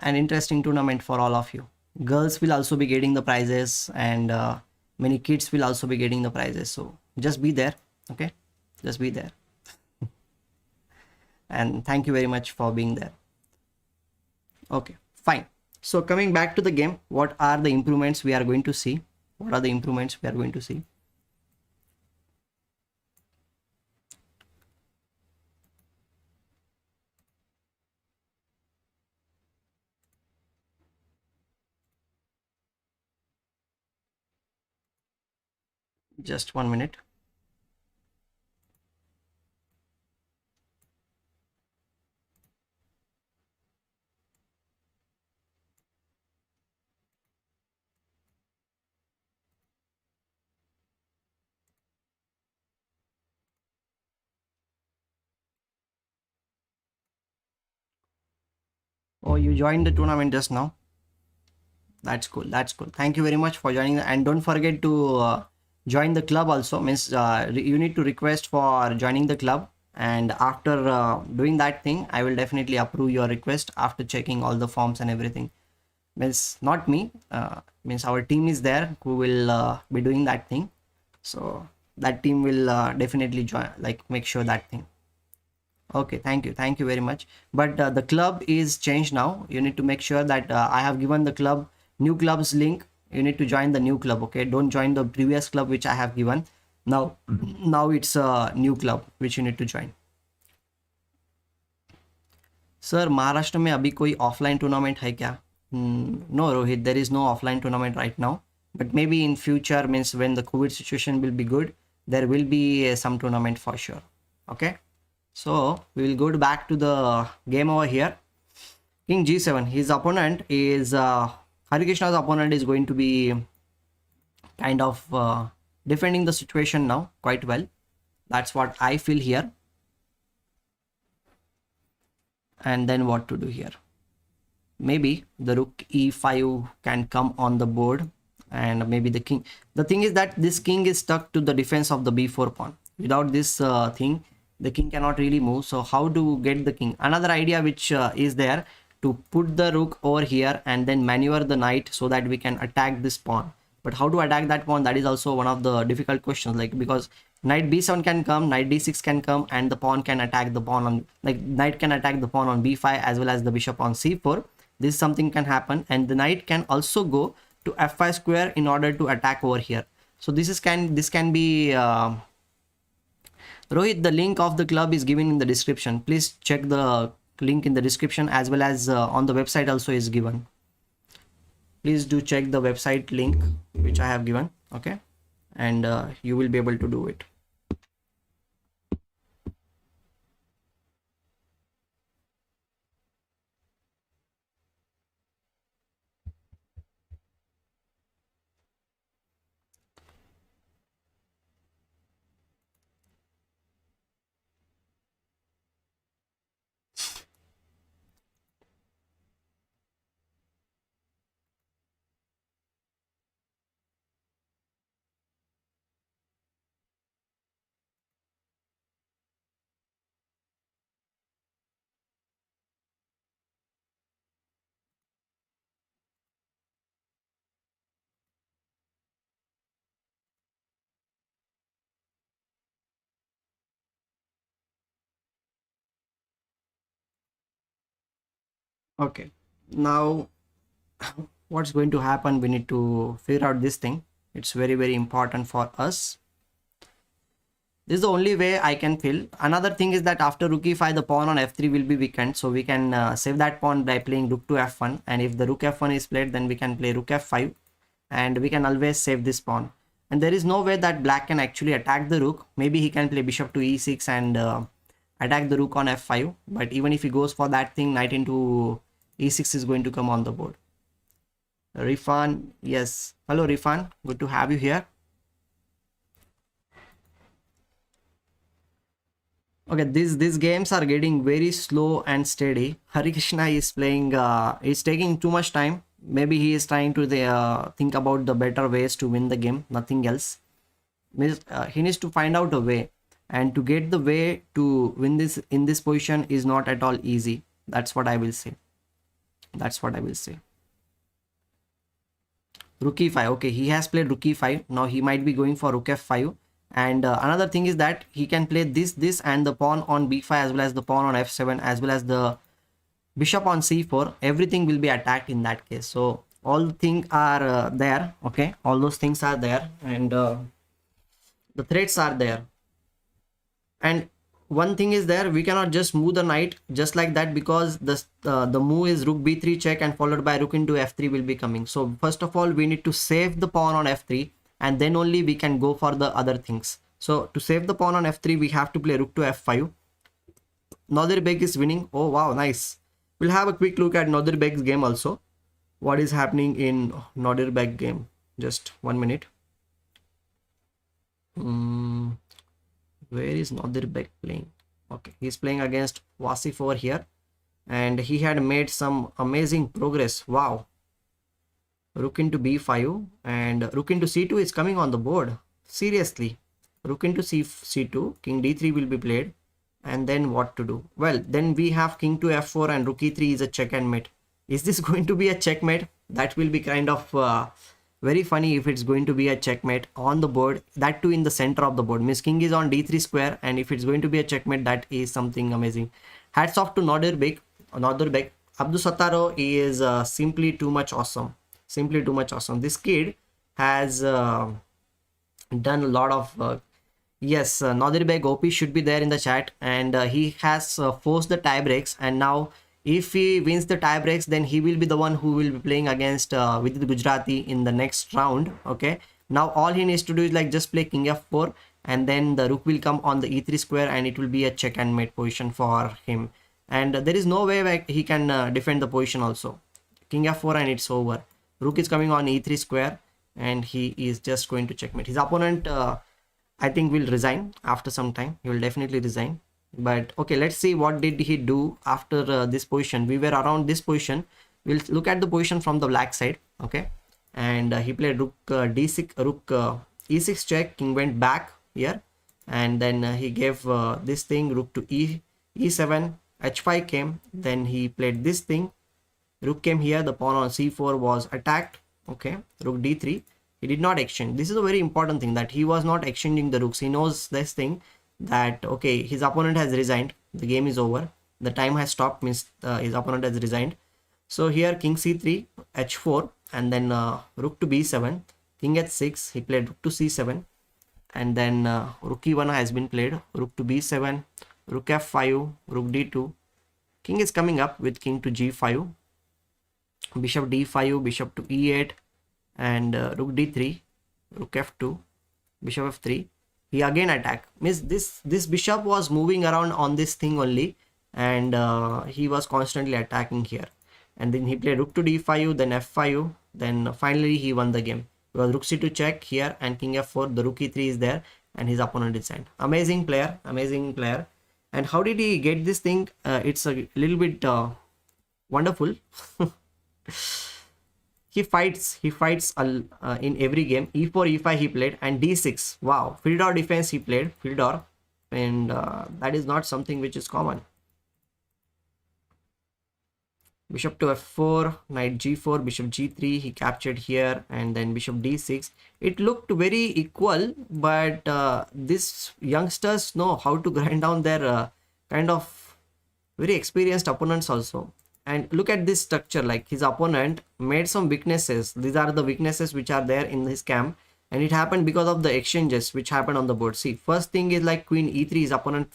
an interesting tournament for all of you. Girls will also be getting the prizes, and many kids will also be getting the prizes, so just be there. Okay, just be there. And thank you very much for being there. Okay, fine. So coming back to the game, what are the improvements we are going to see? What are the improvements we are going to see? Just 1 minute. Oh, you joined the tournament just now. That's cool. That's cool. Thank you very much for joining, and don't forget to join the club also. Means you need to request for joining the club, and after doing that thing, I will definitely approve your request after checking all the forms and everything. Means not me, means our team is there who will be doing that thing, so that team will definitely join, like make sure that thing. Okay, thank you very much. But the club is changed now. You need to make sure that I have given the club new clubs link. You need to join the new club. Okay, don't join the previous club which I have given. Now, now it's a new club which you need to join. Sir Maharashtra में अभी कोई offline tournament है क्या? No Rohit, there is no offline tournament right now, but maybe in future, means when the COVID situation will be good, there will be some tournament for sure. Okay, so we will go back to the game over here. King G7, his opponent is Harikrishna's opponent is going to be kind of defending the situation now quite well. That's what I feel here. And then what to do here? Maybe the rook e5 can come on the board, and maybe the king. The thing is that this king is stuck to the defense of the b4 pawn. Without this thing, the king cannot really move. So how to get the king? Another idea which is there, to put the rook over here and then maneuver the knight so that we can attack this pawn. But how to attack that pawn, that is also one of the difficult questions, like because knight b7 can come, knight d6 can come, and the pawn can attack the pawn on, like knight can attack the pawn on b5 as well as the bishop on c4. This something can happen, and the knight can also go to f5 square in order to attack over here. So this can be Rohit, the link of the club is given in the description. Please check the link in the description, as well as on the website also is given. Please do check the website link which I have given. Okay, and you will be able to do it. Okay, now what's going to happen, we need to figure out this thing. It's very very important for us. This is the only way I can feel. Another thing is that after rook e5, the pawn on f3 will be weakened, so we can save that pawn by playing rook to f1, and if the rook f1 is played, then we can play rook f5, and we can always save this pawn. And there is no way that black can actually attack the rook. Maybe he can play bishop to e6 and attack the rook on f5, but even if he goes for that thing, knight into e6 is going to come on the board. Rifan, yes, hello Rifan, good to have you here. Okay, these games are getting very slow and steady. Harikrishna is playing, is taking too much time. Maybe he is trying to think about the better ways to win the game, nothing else. He needs to find out a way, and to get the way to win this in this position is not at all easy. That's what I will say. That's what I will say. Rook e5. Okay, he has played rook e5. Now he might be going for rook f5. And another thing is that he can play this and the pawn on b5 as well as the pawn on f7 as well as the bishop on c4. Everything will be attacked in that case. So all things are there. Okay, all those things are there, and the threats are there. And one thing is there, we cannot just move the knight just like that, because the move is rook b3 check and followed by rook into f3 will be coming. So first of all, we need to save the pawn on f3, and then only we can go for the other things. So to save the pawn on f3, we have to play rook to f5. Nadir Beg is winning. Oh wow, nice. We'll have a quick look at Nadir Beg's game also. What is happening in Nadir Beg game? Just 1 minute. Where is Nadir Beg playing? Okay, he's playing against Wasif over here, and he had made some amazing progress. Wow. Rook into b5 and rook into c2 is coming on the board. Seriously. Rook into c2, king d3 will be played, and then what to do? Well, then we have king to f4 and rook e3 is a check and mate. Is this going to be a checkmate? That will be kind of very funny if it's going to be a checkmate on the board, that too in the center of the board. Miss king is on d3 square, and if it's going to be a checkmate, that is something amazing. Hats off to Nadir Beg. Abdul Sataro is simply too much awesome. Simply too much awesome. This kid has done a lot of yes, Nadir Beg OP should be there in the chat, and he has forced the tie breaks, and now if he wins the tie breaks, then he will be the one who will be playing against Vidit Gujrathi in the next round. Okay, now all he needs to do is like just play king f4, and then the rook will come on the e3 square, and it will be a check and mate position for him, and there is no way like he can defend the position also. King f4 and it's over. Rook is coming on e3 square, and he is just going to checkmate. His opponent I think will resign after some time. He will definitely resign. But okay, let's see what did he do after this position. We were around this position. We'll look at the position from the black side. Okay, and he played rook d6, rook e6 check. King went back here, and then he gave this thing, rook to e7, h5 came. Then he played this thing. Rook came here, the pawn on c4 was attacked. Okay, rook d3. He did not exchange. This is a very important thing, that he was not exchanging the rooks. He knows this thing, that okay, his opponent has resigned. The game is over. The time has stopped, means his opponent has resigned. So here king c3, h4, and then rook to b7, king h6. He played rook to c7, and then rook e1 has been played. Rook to b7, rook f5, rook d2. King is coming up with king to g5. Bishop d5, bishop to e8, and rook d3, rook f2, bishop f3. He again attack. Means this bishop was moving around on this thing only, and he was constantly attacking here. And then he played rook to d5, then f5, then finally he won the game. Because rook c2 check here and king f4, the rook e3 is there, and his opponent is signed. Amazing player, amazing player. And how did he get this thing? It's a little bit wonderful. He fights in every game. e4, e5 he played, and d6. Wow, Fide defense he played, Fide, and that is not something which is common. Bishop to f4, knight g4, bishop g3 he captured here, and then bishop d6. It looked very equal, but these youngsters know how to grind down their kind of very experienced opponents also. And look at this structure, like his opponent made some weaknesses. These are the weaknesses which are there in his camp, and it happened because of the exchanges which happened on the board. See, first thing is like queen e3, his opponent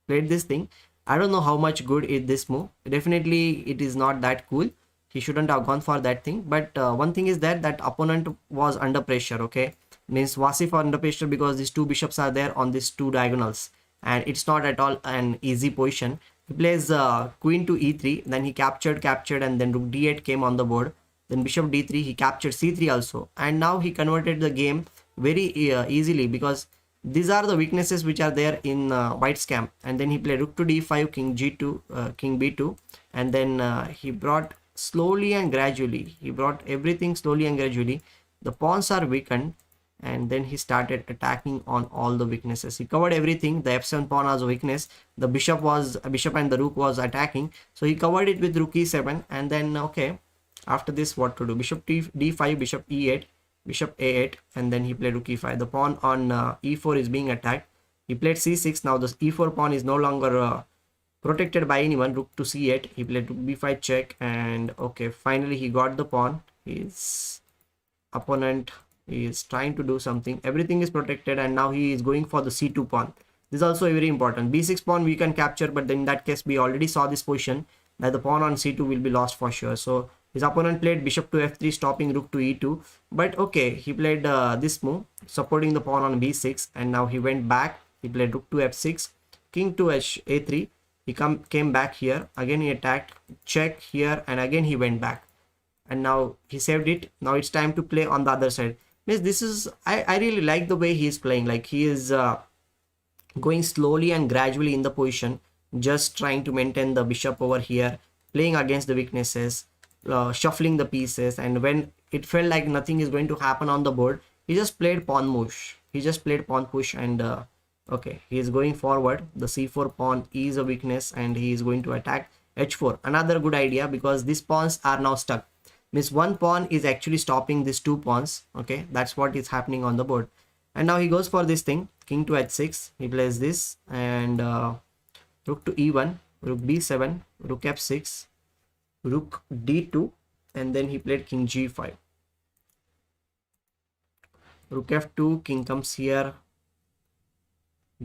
played this thing. I don't know how much good is this move. Definitely it is not that cool. He shouldn't have gone for that thing. But one thing is that opponent was under pressure. Okay, means Wasif under pressure because these two bishops are there on these two diagonals, and it's not at all an easy position. He plays queen to e3, then he captured, and then rook d8 came on the board. Then bishop d3, he captured c3 also, and now he converted the game very easily, because these are the weaknesses which are there in white's camp. And then he played rook to d5, king g2, king b2, and then he brought slowly and gradually, he brought everything slowly and gradually. The pawns are weakened, and then he started attacking on all the weaknesses. He covered everything. The f7 pawn was a weakness, the bishop and the rook was attacking, so he covered it with rook e7. And then okay, after this, what to do? Bishop d5, bishop e8, bishop a8, and then he played rook e5. The pawn on e4 is being attacked. He played c6. Now the e4 pawn is no longer protected by anyone. Rook to c8, he played rook b5 check, and okay, finally he got the pawn. His opponent is trying to do something. Everything is protected, and now he is going for the c2 pawn. This is also very important. b6 pawn we can capture, but then in that case we already saw this position that the pawn on c2 will be lost for sure. So his opponent played bishop to f3, stopping rook to e2. But okay, he played this move, supporting the pawn on b6, and now he went back. He played rook to f6, king to a3. He came back here. Again he attacked, check here, and again he went back. And now he saved it. Now it's time to play on the other side. Means this is, I really like the way he is playing. Like he is going slowly and gradually in the position, just trying to maintain the bishop over here, playing against the weaknesses, shuffling the pieces. And when it felt like nothing is going to happen on the board, he just played pawn push. He just played pawn push, and okay, he is going forward. The c4 pawn is a weakness, and he is going to attack h4. Another good idea, because these pawns are now stuck. Means one pawn is actually stopping these two pawns. Okay, that's what is happening on the board. And now he goes for this thing, king to h6. He plays this, and rook to e1, rook b7, rook f6, rook d2, and then he played king g5, rook f2, king comes here,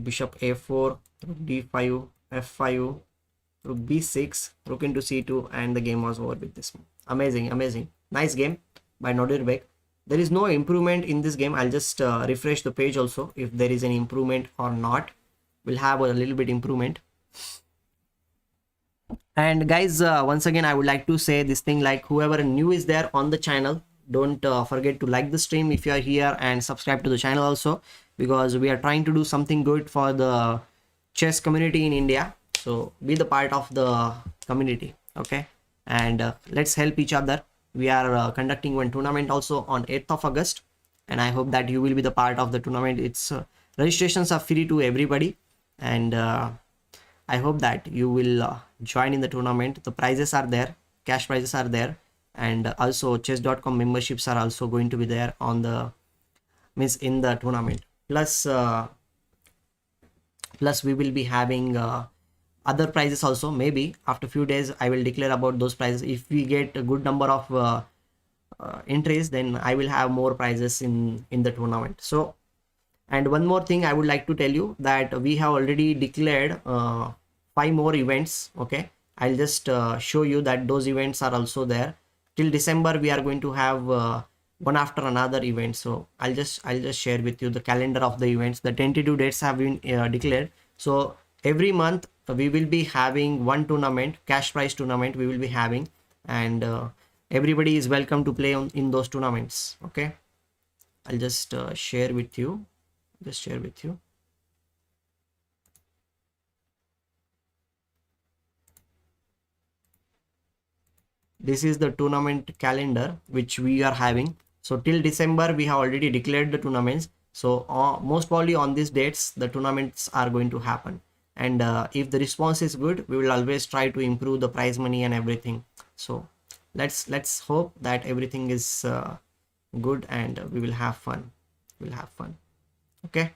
bishop a4, rook d5, f5, rook b6, rook into c2, and the game was over with this move. Amazing, nice game by Nodirbeck. There is no improvement in this game. I'll just refresh the page also if there is any improvement or not. We'll have a little bit improvement. And guys, once again I would like to say this thing, like whoever new is there on the channel, don't forget to like the stream if you are here, and subscribe to the channel also, because we are trying to do something good for the chess community in India. So be the part of the community, okay? And let's help each other. We are conducting one tournament also on 8th of August, and I hope that you will be the part of the tournament. It's registrations are free to everybody, and I hope that you will join in the tournament. The prizes are there, cash prizes are there, and also chess.com memberships are also going to be there on the in the tournament. Plus we will be having other prizes also. Maybe after few days I will declare about those prizes. If we get a good number of entries, then I will have more prizes in the tournament. So, and one more thing I would like to tell you, that we have already declared 5 more events. Okay, I'll just show you that those events are also there. Till December we are going to have one after another event. So I'll just share with you the calendar of the events. The tentative dates have been declared. So every month we will be having one tournament, cash prize tournament we will be having, and everybody is welcome to play in those tournaments. Okay, I'll just share with you. This is the tournament calendar which we are having. So till December we have already declared the tournaments. So most probably on these dates the tournaments are going to happen. And if the response is good, we will always try to improve the prize money and everything. So let's hope that everything is good, and we will have fun. Okay.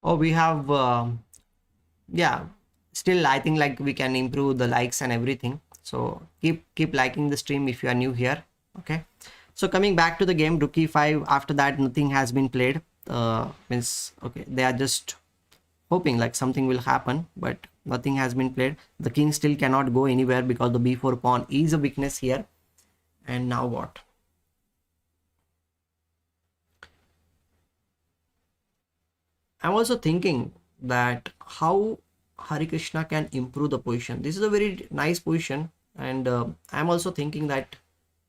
Oh, we have yeah, still I think like we can improve the likes and everything, so keep liking the stream if you are new here. Okay, so coming back to the game, rook e5. After that nothing has been played. Means okay, they are just hoping like something will happen, but nothing has been played. The king still cannot go anywhere because the b4 pawn is a weakness here. And now what? I'm also thinking that how Harikrishna can improve the position. This is a very nice position, and I'm also thinking that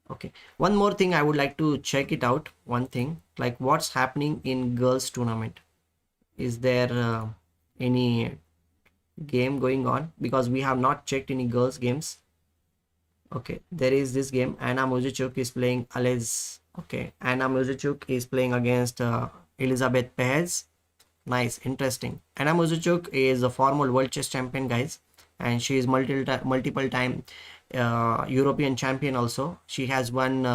okay. One more thing I would like to check it out. One thing like what's happening in girls tournament. Is there any game going on? Because we have not checked any girls games. Okay, there is this game. Anna Mozichuk is playing Alez. Okay, Anna Mozichuk is playing against Elizabeth Perez. Nice, interesting. Anna Mozichuk is a former world chess champion, guys, and she is multiple time European champion also. She has won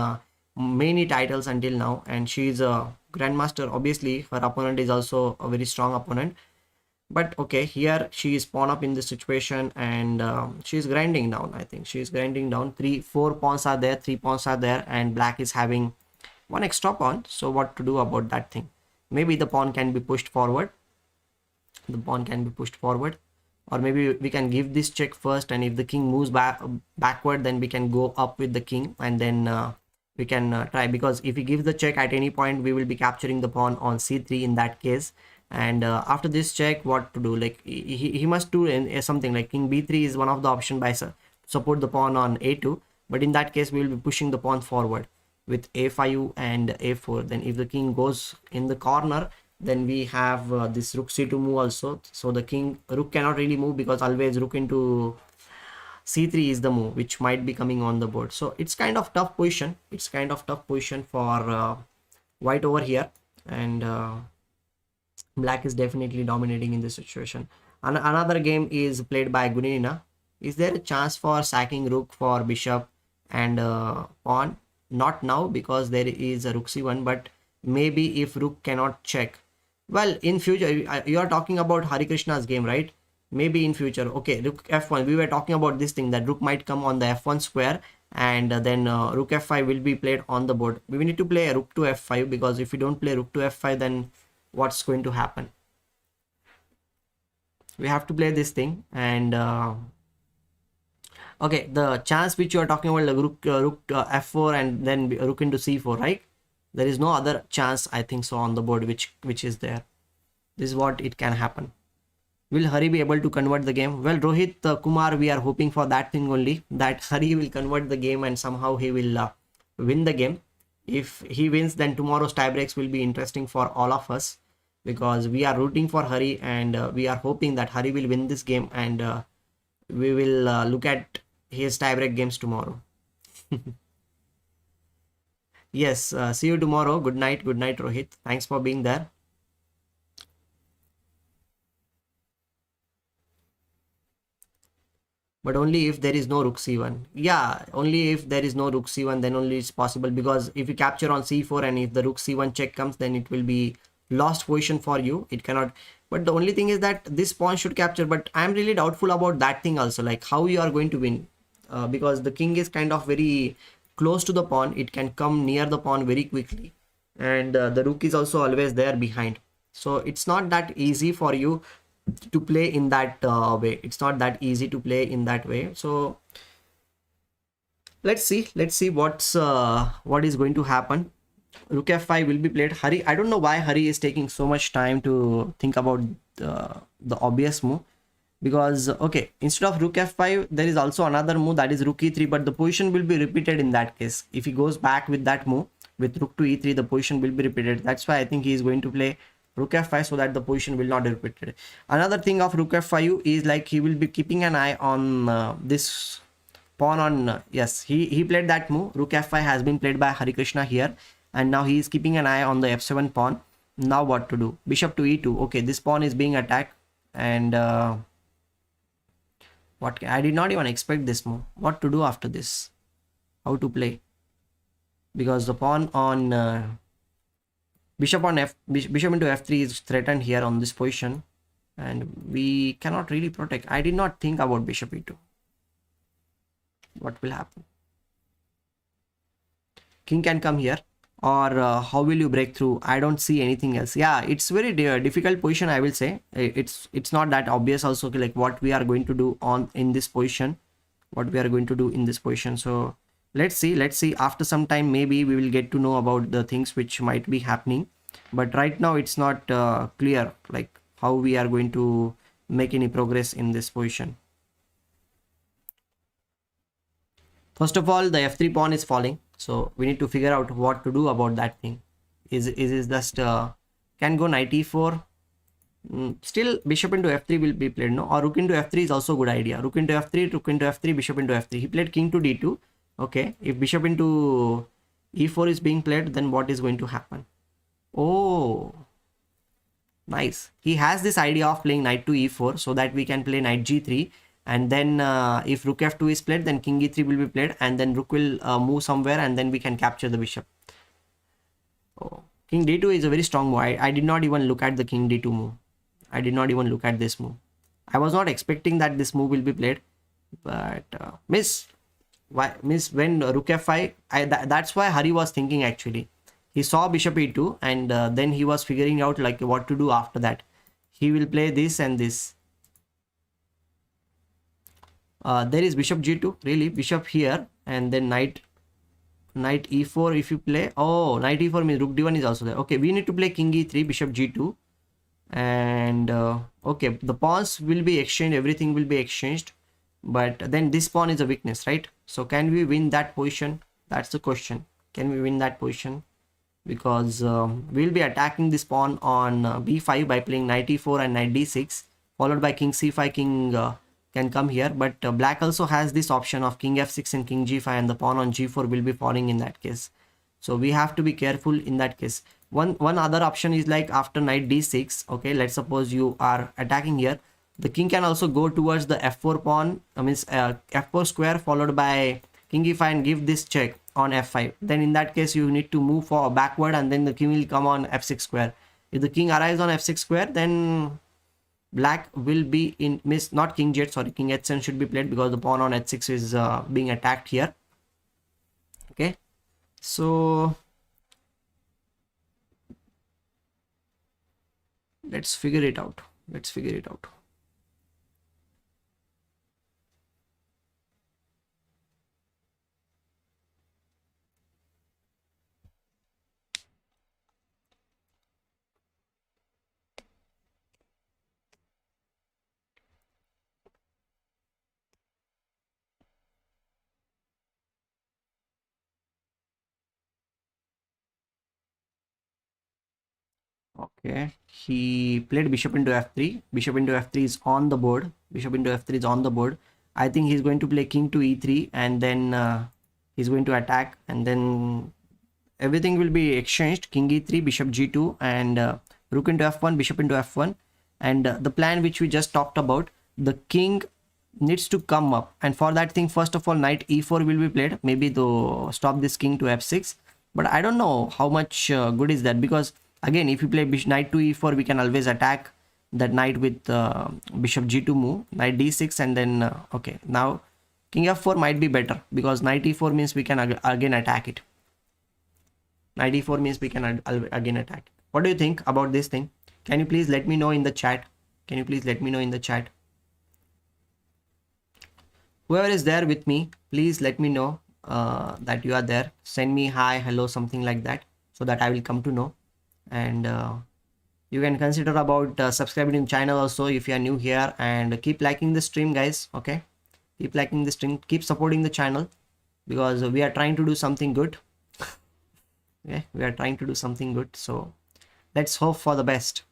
many titles until now, and she is a grandmaster. Obviously, her opponent is also a very strong opponent. But okay, here she is pawn up in this situation, and she is grinding down. I think she is grinding down. 4 pawns are there, 3 pawns are there, and black is having one extra pawn. So what to do about that thing? Maybe the pawn can be pushed forward. The pawn can be pushed forward, or maybe we can give this check first, and if the king moves backward, then we can go up with the king, and then we can try, because if we give the check at any point, we will be capturing the pawn on c3 in that case. And after this check, what to do? Like he must do something like king b3 is one of the option by support the pawn on a2, but in that case we will be pushing the pawn forward with a5 and a4. Then if the king goes in the corner, then we have this rook c2 move also. So the rook cannot really move, because always rook into c3 is the move which might be coming on the board. So it's kind of tough position. It's kind of tough position for white over here, and black is definitely dominating in this situation. Another game is played by Gunina. Is there a chance for sacking rook for bishop and pawn? Not now, because there is a rook c1, but maybe if rook cannot check. Well, in future, you are talking about Harikrishna's game, right? Maybe in future. Okay, rook f1. We were talking about this thing, that rook might come on the f1 square, and then rook f5 will be played on the board. We need to play a rook to f5, because if we don't play rook to f5, then what's going to happen? We have to play this thing. And okay, the chance which you are talking about, like rook f4 and then rook into c4, right? There is no other chance, I think so, on the board which is there. This is what it can happen. Will Hari be able to convert the game? Well, Rohit Kumar, we are hoping for that thing only, that Hari will convert the game and somehow he will win the game. If he wins, then tomorrow's tiebreaks will be interesting for all of us, because we are rooting for Hari, and we are hoping that Hari will win this game, and we will look at his tiebreak games tomorrow. Yes, see you tomorrow. Good night, Rohit. Thanks for being there. But only if there is no rook c1. Yeah, only if there is no rook c1, then only it's possible, because if you capture on c4 and if the rook c1 check comes, then it will be lost position for you. It cannot. But the only thing is that this pawn should capture, but I am really doubtful about that thing also, like how you are going to win, because the king is kind of very close to the pawn. It can come near the pawn very quickly, and the rook is also always there behind. So it's not that easy for you to play in that way. It's not that easy to play in that way. So let's see what is going to happen. Rook f5 will be played. Hari, I don't know why Hari is taking so much time to think about the obvious move, because okay, instead of rook f5 there is also another move, that is rook e3, but the position will be repeated in that case. If he goes back with that move with rook to e3, the position will be repeated. That's why I think he is going to play rook f5, so that the position will not be repeated. Another thing of rook f5 is like he will be keeping an eye on this pawn on yes, he played that move. Rook f5 has been played by Harikrishna here, and now he is keeping an eye on the f7 pawn. Now what to do? Bishop to e2. Okay, this pawn is being attacked, and what I did not even expect this move. What to do after this? How to play? Because the pawn on Bishop on bishop into f3 is threatened here on this position, and we cannot really protect. I did not think about bishop e2. What will happen? King can come here, or how will you break through? I don't see anything else. Yeah, it's very difficult position, I will say. It's not that obvious also, like what we are going to do in this position, so let's see after some time maybe we will get to know about the things which might be happening, but right now it's not clear like how we are going to make any progress in this position. First of all, the f3 pawn is falling, so we need to figure out what to do about that thing. Is just can go knight e4. Still bishop into f3 will be played, no? Or rook into f3 is also a good idea. Rook into f3, rook into f3, bishop into f3. He played king to d2. Okay, if bishop into e4 is being played, then what is going to happen? Oh, nice. He has this idea of playing knight to e4 so that we can play knight g3, and then if rook f2 is played, then king e3 will be played, and then rook will move somewhere, and then we can capture the bishop. Oh, king d2 is a very strong move. I did not even look at the king d2 move. I did not even look at this move. I was not expecting that this move will be played, but miss when rook f5. That's why Hari was thinking actually. He saw bishop e2, and then he was figuring out like what to do after that. He will play this and this. There is bishop g2, really bishop here, and then knight e4 if you play. Oh, knight e4 means rook d1 is also there. Okay, we need to play king e3, bishop g2, and okay, the pawns will be exchanged, everything will be exchanged, but then this pawn is a weakness, right? So can we win that position? That's the question. Can we win that position? Because we'll be attacking this pawn on b5 by playing knight e4 and knight d6, followed by king c5. King can come here, but black also has this option of king f6 and king g5, and the pawn on g4 will be falling in that case. So we have to be careful in that case. One other option is like after knight d6. Okay, let's suppose you are attacking here, the king can also go towards the f4 pawn, means f4 square followed by king e5 and give this check on f5. Then in that case you need to move for backward, and then the king will come on f6 square. If the king arrives on f6 square, then black will be in not king j8, sorry, king h7 should be played because the pawn on h6 is being attacked here. Okay, so let's figure it out. Okay, he played bishop into f3. Bishop into f3 is on the board. I think he's going to play king to e3, and then he's going to attack, and then everything will be exchanged. King e3, bishop g2, and rook into f1, bishop into f1. And the plan which we just talked about, the king needs to come up, and for that thing, first of all, knight e4 will be played, maybe to stop this king to f6. But I don't know how much good is that, because again, if you play knight to e4, we can always attack that knight with bishop g2 move, knight d6, and then okay, now king f4 might be better, because knight e4 means we can again attack it. Knight e4 means we can again attack. What do you think about this thing? Can you please let me know in the chat? Whoever is there with me, please let me know that you are there. Send me hi, hello, something like that, so that I will come to know. And you can consider about subscribing to the channel also if you are new here, and keep liking the stream, guys. Okay, keep liking the stream, keep supporting the channel, because we are trying to do something good. Okay, we are trying to do something good, so let's hope for the best.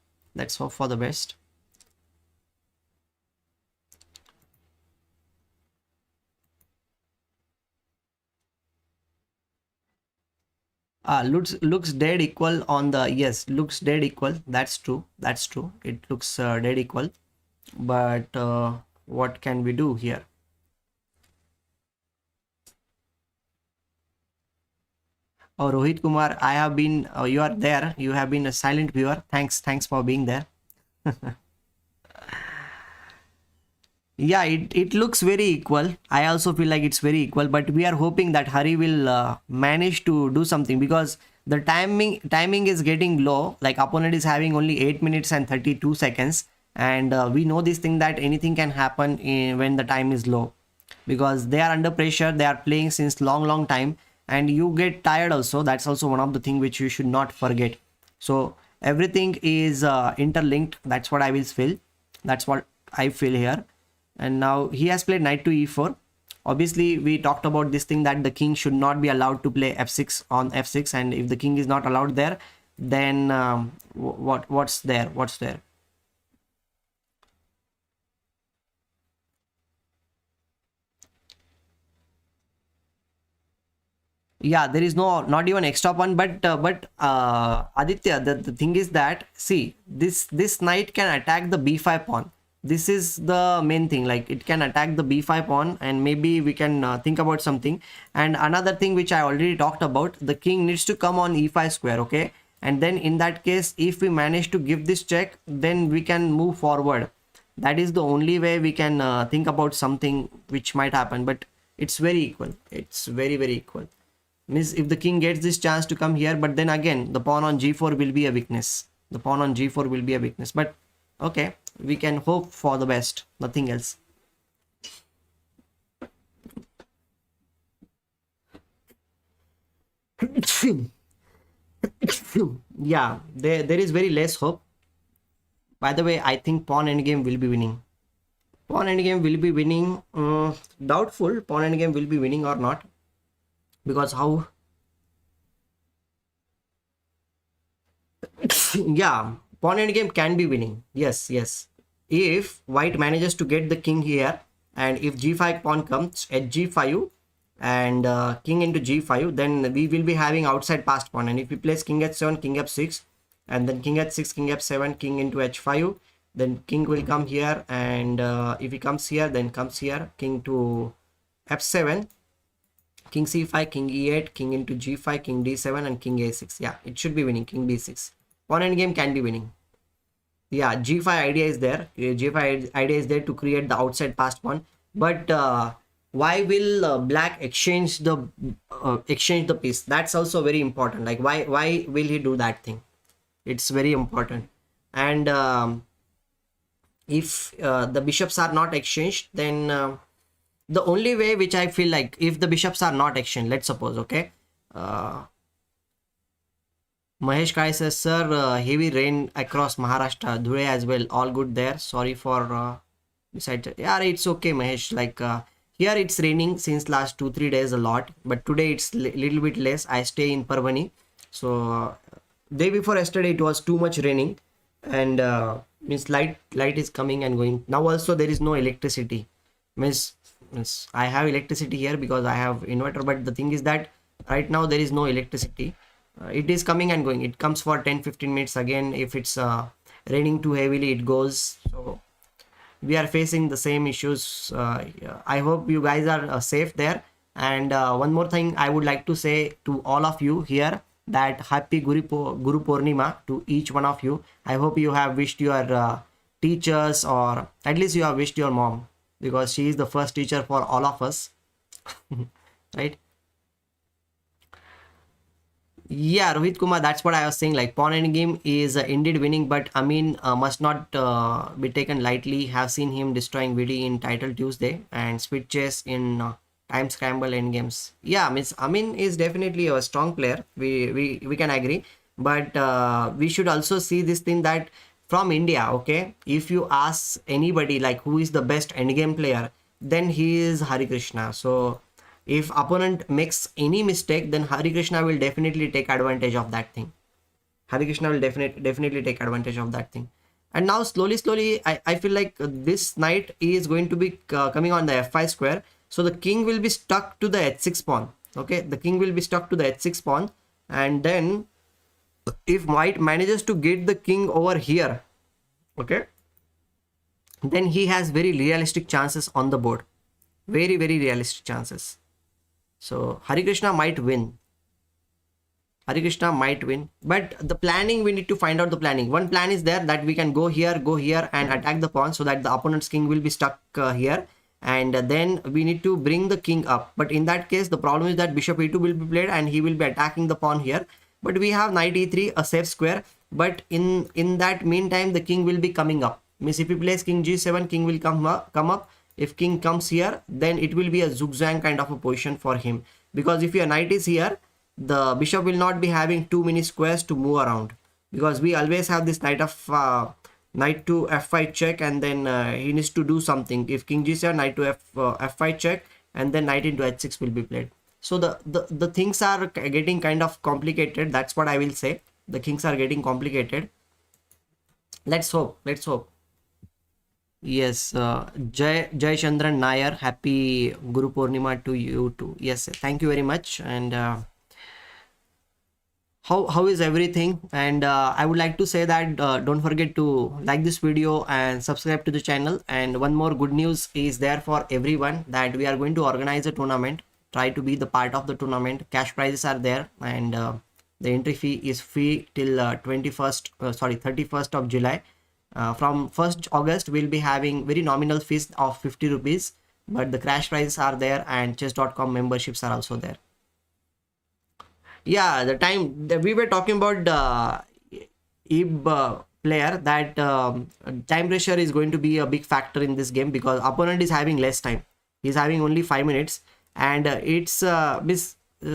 Looks dead equal on the, yes, looks dead equal. That's true. It looks dead equal, but what can we do here? Oh, Rohit Kumar, I have been, you are there. You have been a silent viewer. Thanks for being there. Yeah, it looks very equal. I also feel like it's very equal, but we are hoping that Hari will manage to do something, because the timing is getting low. Like opponent is having only 8 minutes and 32 seconds, and we know this thing that anything can happen when the time is low, because they are under pressure. They are playing since long time, and you get tired also. That's also one of the thing which you should not forget. So everything is interlinked. That's what I will feel. That's what I feel here. And now he has played knight to e4. Obviously we talked about this thing that the king should not be allowed to play f6 on f6, and if the king is not allowed there, then what's there? Yeah, there is not even extra pawn, but Aditya, the thing is that, see, this knight can attack the b5 pawn. This is the main thing. Like, it can attack the b5 pawn, and maybe we can think about something. And another thing which I already talked about, the king needs to come on e5 square, okay? And then in that case, if we manage to give this check, then we can move forward. That is the only way we can think about something which might happen. But it's very equal. It's very equal. Means if the king gets this chance to come here, but then again the pawn on g4 will be a weakness. The pawn on g4 will be a weakness. But okay, we can hope for the best, nothing else. Yeah, there is very less hope. By the way, I think pawn endgame will be winning. Pawn endgame will be winning. Doubtful pawn endgame will be winning or not, because how yeah, pawn endgame can be winning. Yes, if white manages to get the king here, and if g5 pawn comes at g5 and king into g5, then we will be having outside passed pawn. And if we place king h7, king f6, and then king h6, king f7, king into h5, then king will come here, and if he comes here, then comes here, king to f7, king c5, king e8, king into g5, king d7, and king a6. Yeah, it should be winning. King b6. Pawn endgame can be winning. Yeah, g5 idea is there. G5 idea is there to create the outside passed pawn. But why will black exchange the piece? That's also very important. Like, why will he do that thing? It's very important. And if the bishops are not exchanged, then the only way which I feel like, if the bishops are not exchanged, let's suppose, okay, Mahesh Kai says, sir, heavy rain across Maharashtra, Dhule as well, all good there. Sorry for besides, yeah, it's okay, Mahesh. Like here it's raining since last 2-3 days a lot, but today it's little bit less. I stay in Parvani, so day before yesterday it was too much raining, and means light is coming and going. Now also there is no electricity. Means I have electricity here because I have inverter, but the thing is that right now there is no electricity. It is coming and going. It comes for 10-15 minutes again. If it's raining too heavily, it goes. So we are facing the same issues. I hope you guys are safe there. And one more thing I would like to say to all of you here, that happy Guru Purnima to each one of you. I hope you have wished your teachers, or at least you have wished your mom, because she is the first teacher for all of us. Right? Yeah, Rohit Kumar, that's what I was saying. Like, pawn endgame is indeed winning, but Amin must not be taken lightly. Have seen him destroying VD in Title Tuesday and Speed Chess in Time Scramble endgames. Yeah, Miss Amin is definitely a strong player. We can agree, but we should also see this thing that from India, okay, if you ask anybody like who is the best endgame player, then he is Harikrishna. So if opponent makes any mistake, then Harikrishna will definitely take advantage of that thing. Harikrishna will definitely take advantage of that thing. And now slowly I feel like this knight is going to be coming on the f5 square. So the king will be stuck to the h6 pawn. Okay, the king will be stuck to the h6 pawn, and then if white manages to get the king over here, okay, then he has very realistic chances on the board. Very realistic chances. So Harikrishna might win. Harikrishna might win, but the planning, we need to find out the planning. One plan is there that we can go here and attack the pawn so that the opponent's king will be stuck here, and then we need to bring the king up. But in that case, the problem is that bishop e2 will be played and he will be attacking the pawn here. But we have knight e3, a safe square. But in that meantime, the king will be coming up. Means if he plays king g7, king will come up. If king comes here, then it will be a zugzwang kind of a position for him, because if your knight is here, the bishop will not be having too many squares to move around, because we always have this knight to f5 check, and then he needs to do something. If king g7, knight to f5 check, and then knight into h6 will be played. So the things are getting kind of complicated. That's what I will say. The things are getting complicated. Let's hope. Yes, Jai Chandran Nair, happy Guru Purnima to you too. Yes, thank you very much. And how is everything? And I would like to say that don't forget to like this video and subscribe to the channel. And one more good news is there for everyone, that we are going to organize a tournament. Try to be the part of the tournament. Cash prizes are there, and the entry fee is free till 31st of July. From 1st August, we'll be having very nominal fees of 50 rupees, but the crash prizes are there, and chess.com memberships are also there. Yeah, the time we were talking about Ib player, that time pressure is going to be a big factor in this game, because opponent is having less time. He's having only 5 minutes, and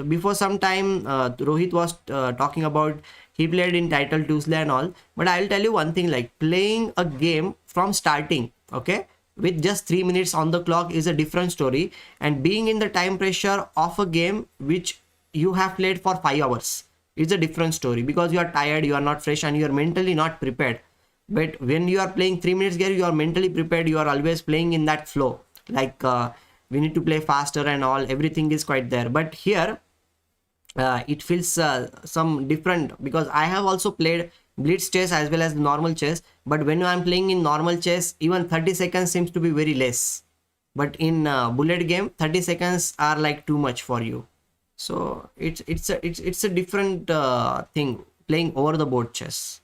before some time Rohit was talking about he played in Title Tuesday and all. But I'll tell you one thing, like playing a game from starting, okay, with just 3 minutes on the clock is a different story, and being in the time pressure of a game which you have played for 5 hours is a different story, because you are tired, you are not fresh, and you are mentally not prepared. But when you are playing 3 minutes game, you are mentally prepared, you are always playing in that flow, like we need to play faster and all, everything is quite there. But here it feels some different, because I have also played blitz chess as well as normal chess, but when I'm playing in normal chess, even 30 seconds seems to be very less, but in bullet game 30 seconds are like too much for you. So it's a different thing playing over the board chess.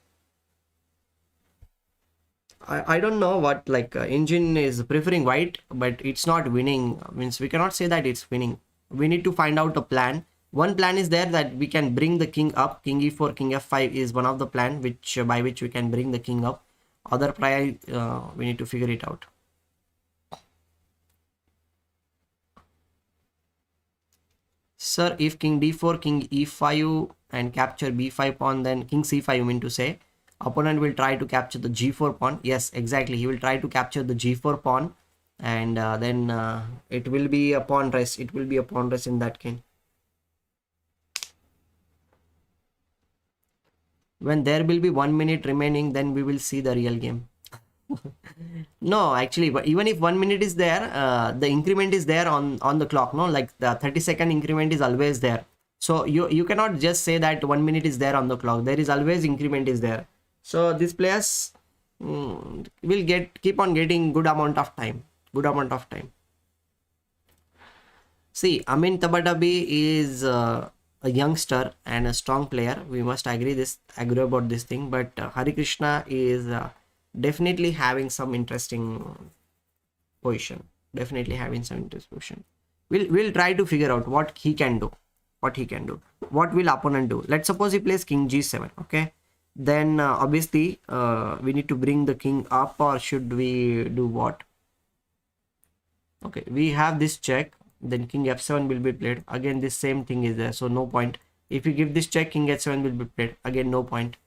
I don't know what, like engine is preferring white, but it's not winning. Means we cannot say that it's winning. We need to find out a plan. One plan is there, that we can bring the king up. King e4, king f5 is one of the plan by which we can bring the king up. Other prior we need to figure it out. Sir, if king d4, king e5 and capture b5 pawn, then king c5, you mean to say opponent will try to capture the g4 pawn. Yes, exactly, he will try to capture the g4 pawn, and then it will be a pawn race. It will be a pawn race in that case. When there will be 1 minute remaining, then we will see the real game. No, actually, but even if 1 minute is there, the increment is there on the clock, no, like the 30-second increment is always there. So you cannot just say that 1 minute is there on the clock. There is always increment is there. So these players will keep on getting good amount of time. See, Amin Tabatabi is a youngster and a strong player. We must agree about this thing. But Harikrishna is definitely having some interesting position. We'll try to figure out what he can do. What will opponent do? Let's suppose he plays king g7. Okay, then obviously we need to bring the king up, or should we do what? Okay, we have this check. Then king f7 will be played. Again, this same thing is there, so no point. If you give this check, king h7 will be played. Again, no point.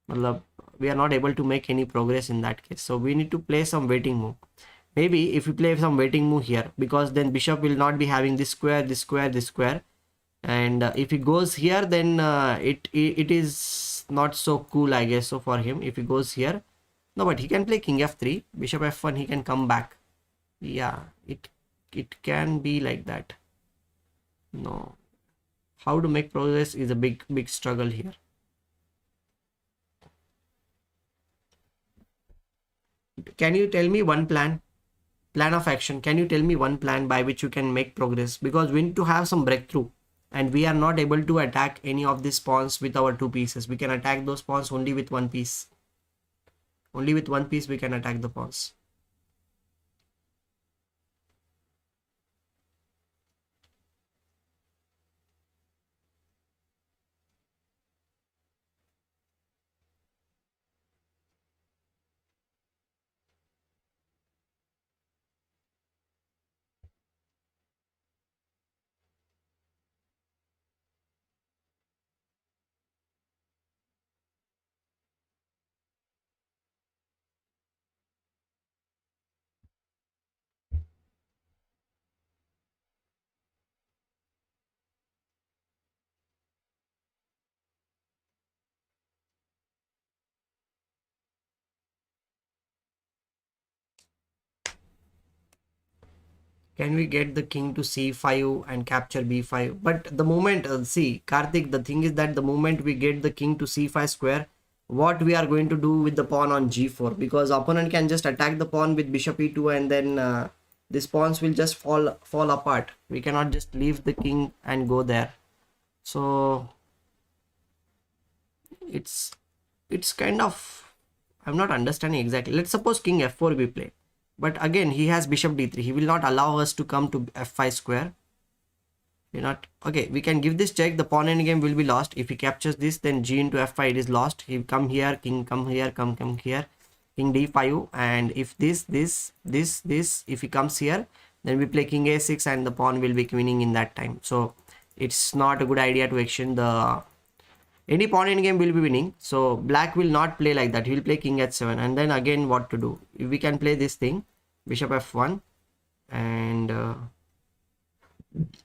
We are not able to make any progress in that case. So we need to play some waiting move. Maybe if we play some waiting move here, because then bishop will not be having this square, and if he goes here, then it is not so cool, I guess. So for him, if he goes here, no, but he can play king f3, bishop f1, he can come back. Yeah, it can be like that. No, how to make progress is a big struggle here. Can you tell me one plan of action? Can you tell me one plan by which you can make progress? Because we need to have some breakthrough. and we are not able to attack any of these pawns with our two pieces. We can attack those pawns only with one piece. Only with one piece we can attack the pawns. Can we get the king to c5 and capture b5? But the moment, see, Karthik, the thing is that the moment we get the king to c5 square, what we are going to do with the pawn on g4? Because opponent can just attack the pawn with bishop e2, and then these pawns will just fall apart. We cannot just leave the king and go there. So it's kind of, I'm not understanding exactly. Let's suppose king f4 we play. But again, he has bishop d3. He will not allow us to come to f5 square. We're not okay. We can give this check. The pawn endgame will be lost. If he captures this, then g into f5 it is lost. He come here, king come here, come here, king d5. And if this, if he comes here, then we play king a6, and the pawn will be winning in that time. So it's not a good idea to exchange the. Any pawn endgame will be winning, so black will not play like that. He will play king h7, and then again what to do? If we can play this thing, bishop f1, and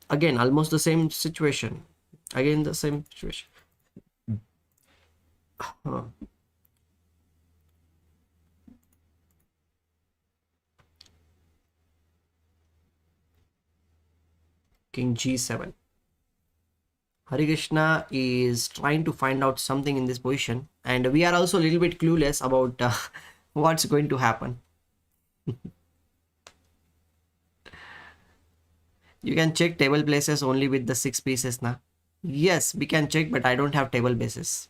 again almost the same situation. Again the same situation. King g7. Harikrishna is trying to find out something in this position, and we are also a little bit clueless about what's going to happen. You can check table places only with the 6 pieces now. Yes, we can check, but I don't have table bases.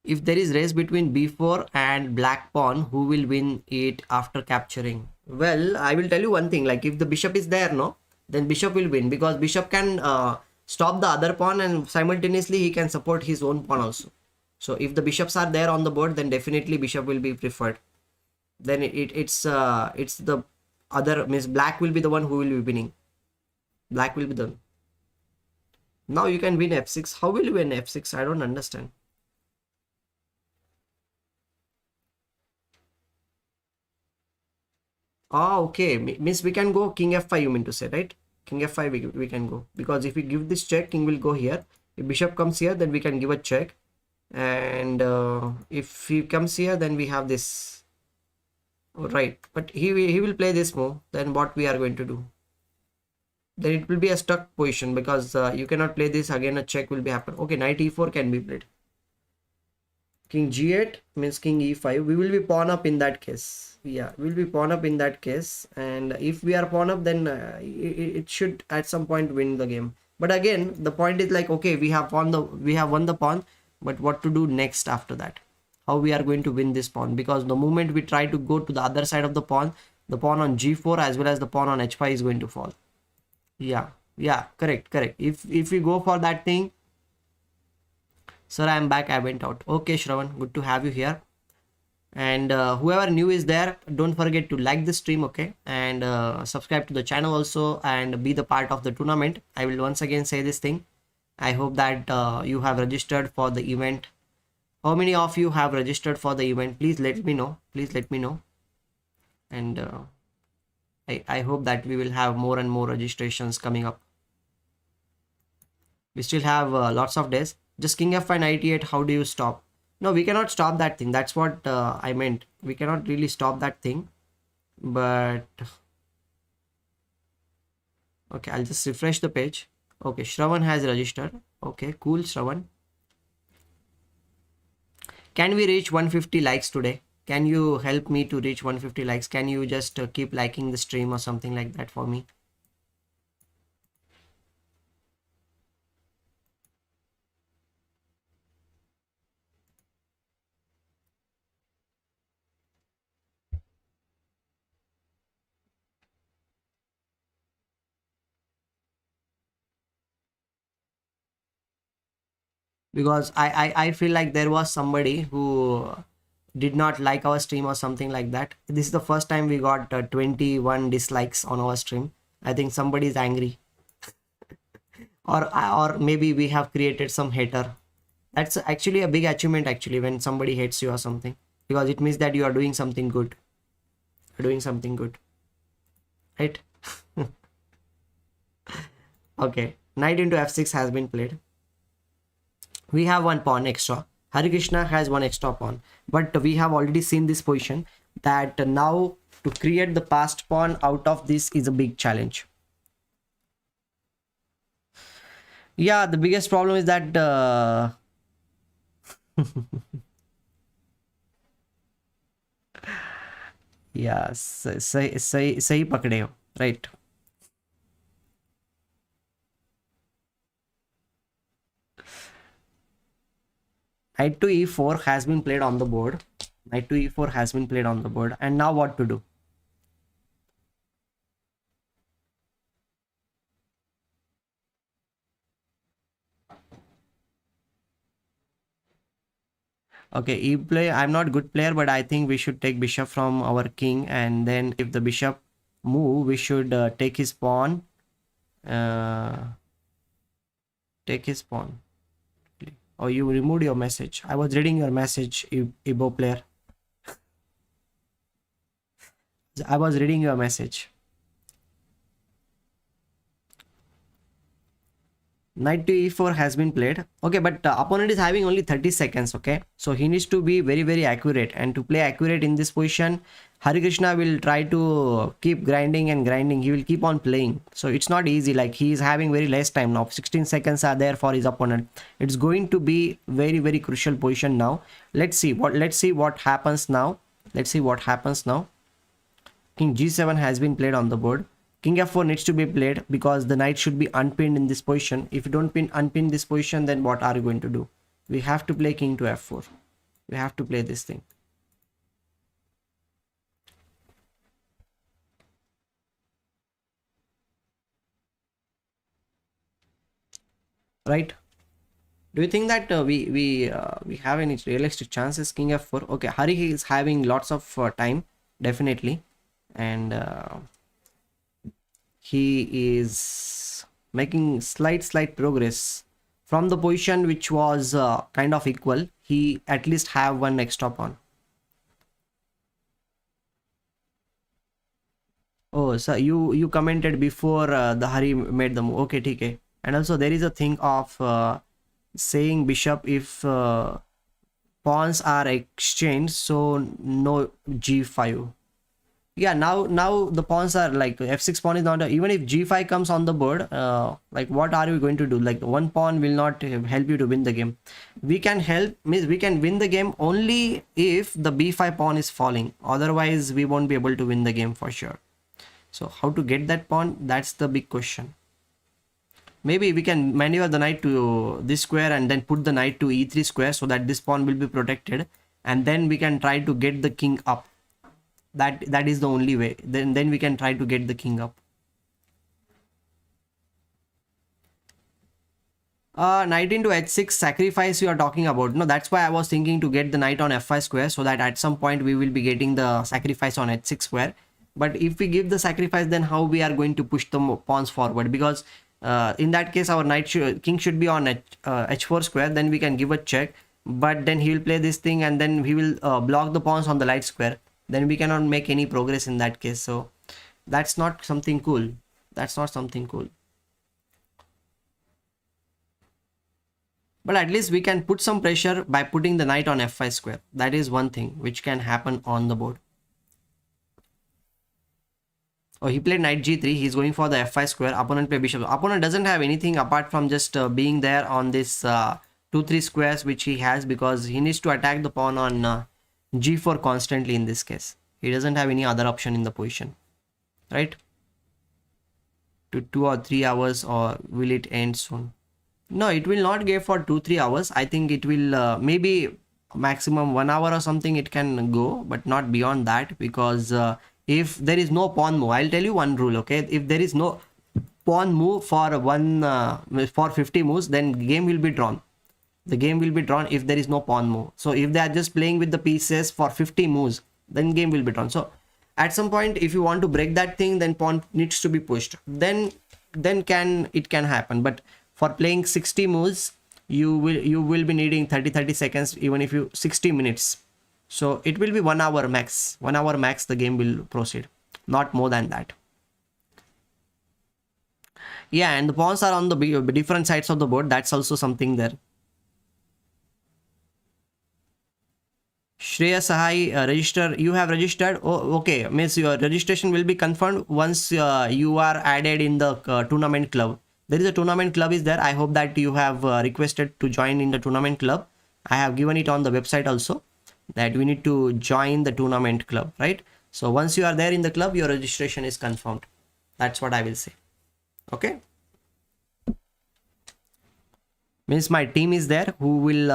If there is race between b4 and black pawn, who will win it after capturing? Well, I will tell you one thing, like if the bishop is there, no, then bishop will win, because bishop can stop the other pawn, and simultaneously he can support his own pawn also. So if the bishops are there on the board, then definitely bishop will be preferred. Then it's the other, means black will be the one who will be winning. Black will be the. Now you can win f6. How will you win f6? I don't understand. Oh, okay. Means we can go king f5, you mean to say, right? King f5 we can go, because if we give this check, king will go here. If bishop comes here, then we can give a check, and if he comes here, then we have this. Oh, right, but he will play this move. Then what we are going to do? Then it will be a stuck position, because you cannot play this again. A check will be happen. Okay, knight e4 can be played. King g8 means king e5. We will be pawn up in that case. Yeah, we'll be pawn up in that case, and if we are pawn up, then it should at some point win the game. But again, the point is like, okay, we have won the pawn, but what to do next after that? How we are going to win this pawn? Because the moment we try to go to the other side of the pawn on g4 as well as the pawn on h5 is going to fall. Yeah, correct. If we go for that thing. Sir, I am back. I went out. Okay, Shravan, good to have you here. And whoever new is there, don't forget to like the stream, okay, and subscribe to the channel also, and be the part of the tournament. I will once again say this thing. I hope that you have registered for the event. How many of you have registered for the event? Please let me know. And I hope that we will have more and more registrations coming up. We still have lots of days. Just king f5 98. How do you stop? No, we cannot stop that thing. That's what I meant. We cannot really stop that thing. But okay, I'll just refresh the page. Okay, Shravan has registered. Okay, cool, Shravan. Can we reach 150 likes today? Can you help me to reach 150 likes? Can you just keep liking the stream or something like that for me? because I feel like there was somebody who did not like our stream or something like that. This is the first time we got 21 dislikes on our stream. I think somebody is angry, or maybe we have created some hater. That's actually a big achievement actually when somebody hates you or something, because it means that you are doing something good. You're doing something good, right? Okay, knight into f6 has been played. We have one pawn extra. Harikrishna has one extra pawn, but we have already seen this position that now to create the passed pawn out of this is a big challenge. Yeah, the biggest problem is that yeah, सही पकड़े हो, right? Knight to e4 has been played on the board. Knight to e4 has been played on the board, and now what to do? Okay, e play. I'm not good player, but I think we should take bishop from our king, and then if the bishop move, we should take his pawn. Take his pawn. Oh, you removed your message. I was reading your message, Igbo player. I was reading your message. Knight to e4 has been played. Okay, but opponent is having only 30 seconds. Okay, so he needs to be very accurate, and to play accurate in this position, Harikrishna will try to keep grinding and grinding. He will keep on playing, so it's not easy. Like, he is having very less time now. 16 seconds are there for his opponent. It's going to be very crucial position now. Let's see what happens now. Let's see what happens now. King g7 has been played on the board. King f4 needs to be played because the knight should be unpinned in this position. If you don't unpin this position, then what are you going to do? We have to play king to f4. We have to play this thing. Right? Do you think that we have any realistic chances? King f4. Okay, Hari is having lots of time, definitely, and he is making slight progress from the position which was kind of equal. He at least have one extra pawn. Oh, so you commented before the Hari made the move. Okay, okay. And also there is a thing of saying bishop if pawns are exchanged, so no g5. Yeah, now the pawns are like f6 pawn is not, even if g5 comes on the board, like what are we going to do? Like, one pawn will not help you to win the game. We can help, means we can win the game only if the b5 pawn is falling, otherwise we won't be able to win the game for sure. So how to get that pawn, that's the big question. Maybe we can maneuver the knight to this square and then put the knight to e3 square so that this pawn will be protected, and then we can try to get the king up. That is the only way. Then we can try to get the king up. Knight into h6 sacrifice you are talking about. No, that's why I was thinking to get the knight on f5 square, so that at some point we will be getting the sacrifice on h6 square. But if we give the sacrifice, then how we are going to push the pawns forward? Because in that case our king should be on h4 square, then we can give a check, but then he will play this thing and then he will block the pawns on the light square. Then we cannot make any progress in that case. So that's not something cool. That's not something cool. But at least we can put some pressure by putting the knight on f5 square. That is one thing which can happen on the board. Oh, he played knight g3. He's going for the f5 square. Opponent play bishop. Opponent doesn't have anything apart from just being there on this 2-3 squares which he has, because he needs to attack the pawn on g4 constantly. In this case, he doesn't have any other option in the position, right? To 2 or 3 hours, or will it end soon? No, it will not go for 2-3 hours. I think it will maybe maximum 1 hour or something it can go, but not beyond that, because if there is no pawn move, I'll tell you one rule, okay? If there is no pawn move for for 50 moves, then game will be drawn. The game will be drawn if there is no pawn move. So if they are just playing with the pieces for 50 moves, then game will be drawn. So at some point, if you want to break that thing, then pawn needs to be pushed. Then can happen. But for playing 60 moves, you will be needing 30 seconds, even if you 60 minutes. So it will be 1 hour max. 1 hour max the game will proceed, not more than that. Yeah, and the pawns are on the different sides of the board. That's also something there. Shreya Sahai, register. You have registered. Oh, okay. Means your registration will be confirmed once you are added in the tournament club. There is a tournament club is there. I hope that you have requested to join in the tournament club. I have given it on the website also, that we need to join the tournament club, right? So once you are there in the club, your registration is confirmed. That's what I will say. Okay. Means my team is there who will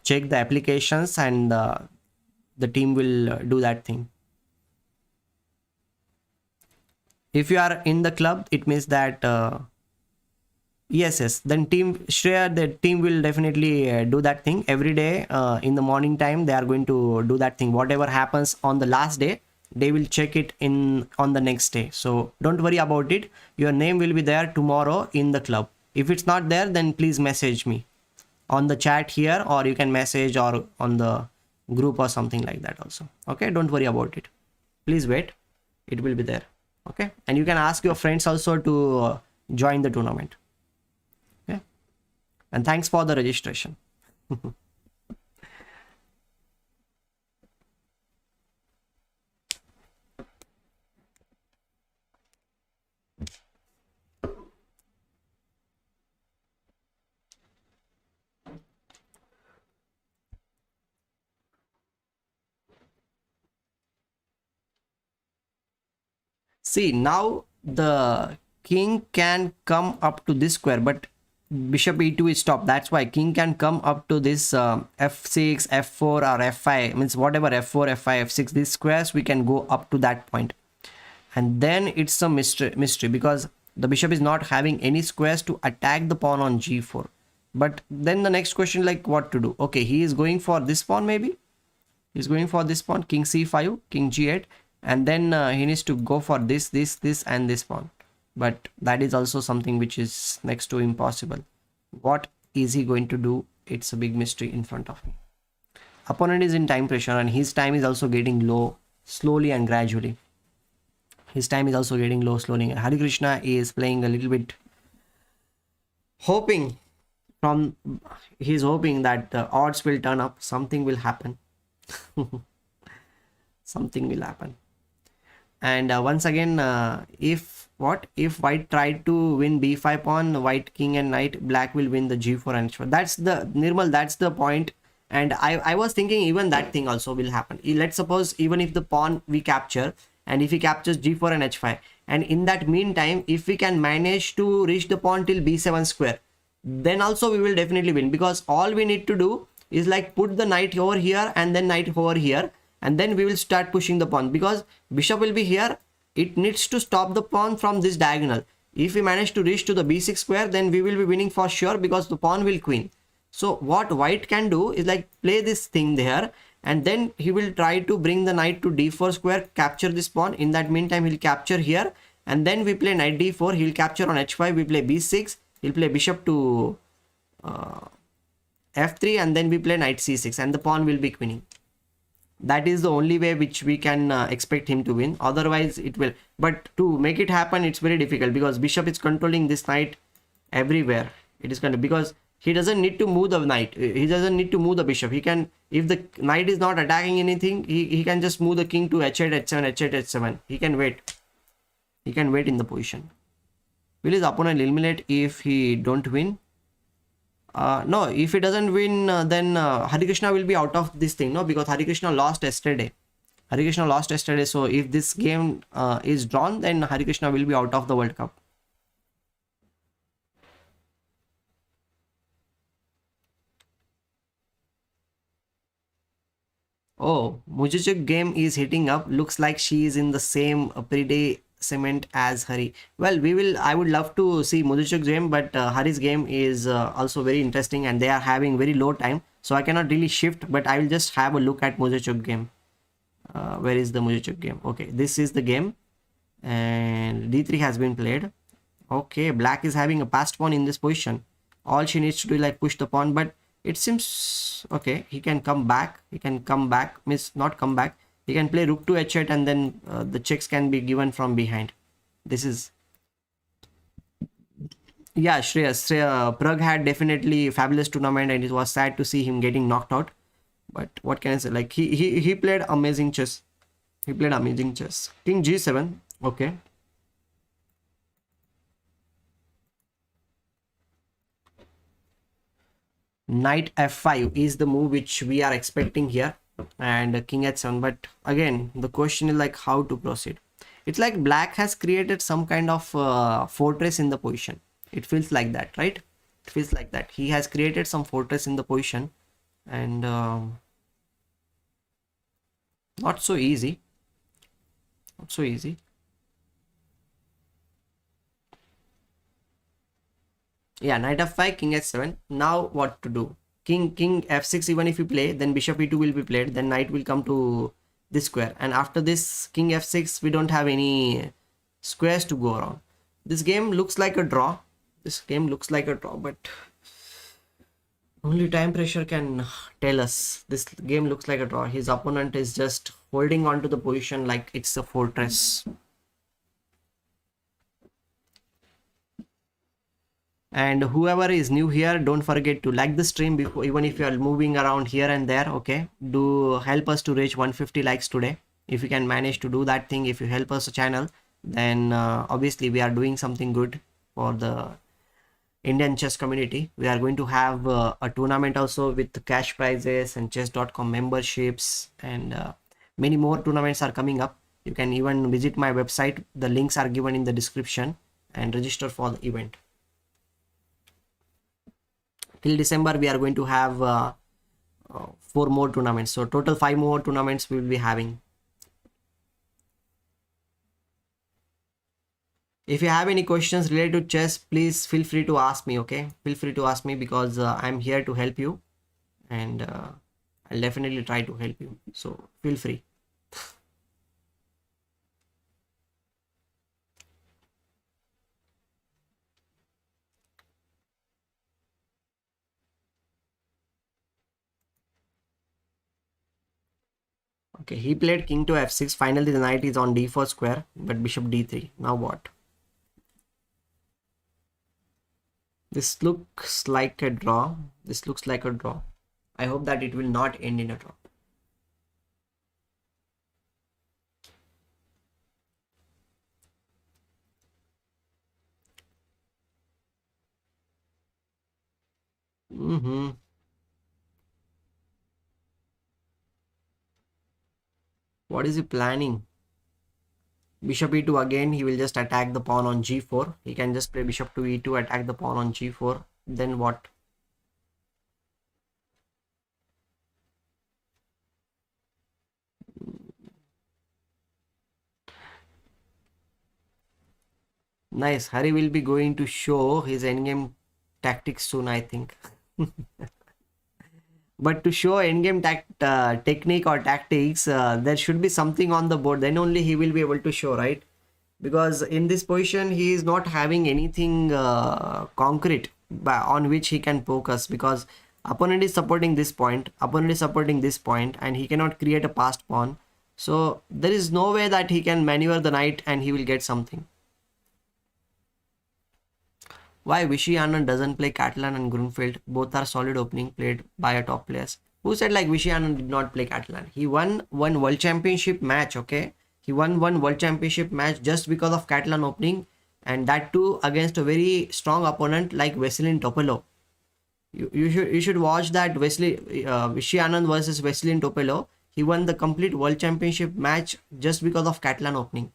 check the applications, and the team will do that thing. If you are in the club, it means that yes, then team Shreya, the team will definitely do that thing every day. In the morning time, they are going to do that thing. Whatever happens on the last day, they will check it in on the next day. So don't worry about it. Your name will be there tomorrow in the club. If it's not there, then please message me on the chat here, or you can message or on the group or something like that also. Okay, don't worry about it. Please wait, it will be there. Okay, and you can ask your friends also to join the tournament. Okay, and thanks for the registration. See, now the king can come up to this square, but bishop e2 is stopped. That's why king can come up to this f6, f4 or f5. Means whatever, f4, f5, f6, these squares we can go up to that point. And then it's a mystery because the bishop is not having any squares to attack the pawn on g4. But then the next question, like what to do? Okay, he is going for this pawn, maybe he's going for this pawn, king c5, king g8, and then he needs to go for this and this pawn. But that is also something which is next to impossible. What is he going to do? It's a big mystery in front of me. Opponent is in time pressure, and his time is also getting low slowly and gradually. His time is also getting low slowly. Harikrishna is playing a little bit, hoping he's hoping that the odds will turn up, something will happen. Something will happen. And once again, if white tried to win b5 pawn, white king and knight, black will win the g4 and h4. That's the Nirmal, that's the point. And I was thinking even that thing also will happen. Let's suppose even if the pawn we capture, and if he captures g4 and h5, and in that meantime, if we can manage to reach the pawn till b7 square, then also we will definitely win, because all we need to do is like put the knight over here and then knight over here, and then we will start pushing the pawn, because bishop will be here. It needs to stop the pawn from this diagonal. If we manage to reach to the b6 square, then we will be winning for sure, because the pawn will queen. So what white can do is like play this thing there, and then he will try to bring the knight to d4 square, capture this pawn. In that meantime, he'll capture here, and then we play knight d4, he'll capture on h5, we play b6, he'll play bishop to f3, and then we play knight c6, and the pawn will be queening. That is the only way which we can expect him to win. Otherwise it will, but to make it happen, it's very difficult, because bishop is controlling this knight everywhere. It is kind of, because he doesn't need to move the knight, he doesn't need to move the bishop. He can, if the knight is not attacking anything, he can just move the king to h8, h7, h8, h7. He can wait in the position. Will his opponent eliminate if he don't win? No, if he doesn't win, then Harikrishna will be out of this thing, no, because Harikrishna lost yesterday. So if this game is drawn, then Harikrishna will be out of the World Cup. Oh, Mujijik game is hitting up. Looks like she is in the same Pride cement as Hari. Well, we will. I would love to see Mudichuk's game, but Hari's game is also very interesting, and they are having very low time, so I cannot really shift. But I will just have a look at Mudichuk game. Where is the Mudichuk game? Okay, this is the game, and D3 has been played. Okay, black is having a passed pawn in this position. All she needs to do is like push the pawn, but it seems okay. He can come back. He can come back. Miss not come back. He can play rook to h8, and then the checks can be given from behind. This is, yeah, Shreya Pragg had definitely fabulous tournament, and it was sad to see him getting knocked out. But what can I say? Like he played amazing chess. He played amazing chess. King g7. Okay. Knight f5 is the move which we are expecting here, and king h7. But again, the question is like how to proceed. It's like black has created some kind of fortress in the position. It feels like that, right? It feels like that he has created some fortress in the position, and not so easy. Not so easy. Yeah, knight f5, king h7. Now what to do? King f6. Even if you play, then bishop e2 will be played, then knight will come to this square, and after this king f6, we don't have any squares to go around. This game looks like a draw. This game looks like a draw, but only time pressure can tell us. This game looks like a draw. His opponent is just holding on to the position like it's a fortress. And whoever is new here, don't forget to like the stream before, even if you are moving around here and there. Okay, do help us to reach 150 likes today. If you can manage to do that thing, if you help us a channel, then obviously we are doing something good for the Indian chess community. We are going to have a tournament also with cash prizes and chess.com memberships, and many more tournaments are coming up. You can even visit my website. The links are given in the description, and register for the event. Till December, we are going to have 4 more tournaments. So total 5 more tournaments we will be having. If you have any questions related to chess, please feel free to ask me. Okay, feel free to ask me, because I'm here to help you, and I'll definitely try to help you. So feel free. Okay, he played king to f6. Finally, the knight is on d4 square, but bishop d3. Now what? This looks like a draw. This looks like a draw. I hope that it will not end in a draw. What is he planning? Bishop e2 again. He will just attack the pawn on g4. He can just play bishop to e2, attack the pawn on g4. Then what? Nice. Hari will be going to show his endgame tactics soon, I think. But to show endgame technique or tactics, there should be something on the board. Then only he will be able to show, right? Because in this position, he is not having anything concrete on which he can focus, because opponent is supporting this point, opponent is supporting this point, and he cannot create a passed pawn. So there is no way that he can maneuver the knight and he will get something. Why Vishy Anand doesn't play Catalan and Grunfeld? Both are solid opening played by a top players. Who said like Vishy Anand did not play Catalan? He won one world championship match, okay? He won one world championship match just because of Catalan opening, and that too against a very strong opponent like Veselin Topalov. You should watch that Vishy Anand versus Veselin Topalov. He won the complete world championship match just because of Catalan opening.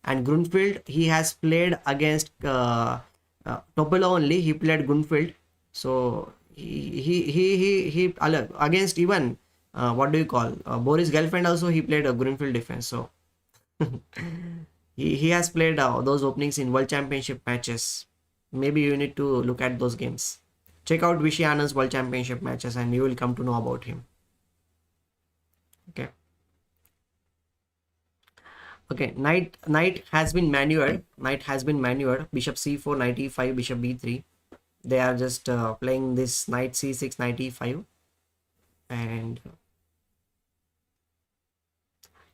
And Grunfeld, he has played against Topalov only. He played Grunfeld, so he against even what do you call Boris Gelfand also he played a Grunfeld defense. So He has played those openings in World Championship matches. Maybe you need to look at those games. Check out Vishy Anand's World Championship matches and you will come to know about him. Okay. Okay, knight has been manured. Knight has been manured. Bishop c4, knight e5, bishop b3. They are just playing this knight c6, knight e5. And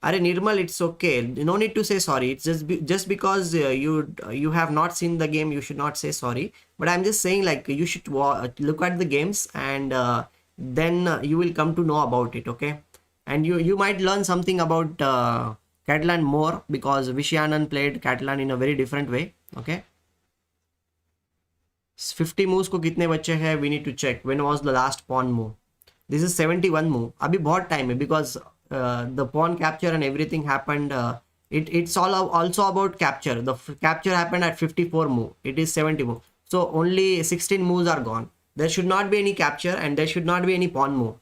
Are Nirmal, it's okay. No need to say sorry. It's just because you have not seen the game, you should not say sorry. But I'm just saying, like, you should look at the games, and then you will come to know about it. Okay, and you might learn something about Catalan more, because Vishy Anand played Catalan in a very different way. Okay, 50 moves को कितने बच्चे हैं? We need to check. When was the last pawn move? This is 71 move. अभी बहुत time है, because the pawn capture and everything happened. It's all also about capture. The capture happened at 54 move. It is 70 move. So only 16 moves are gone. There should not be any capture and there should not be any pawn move.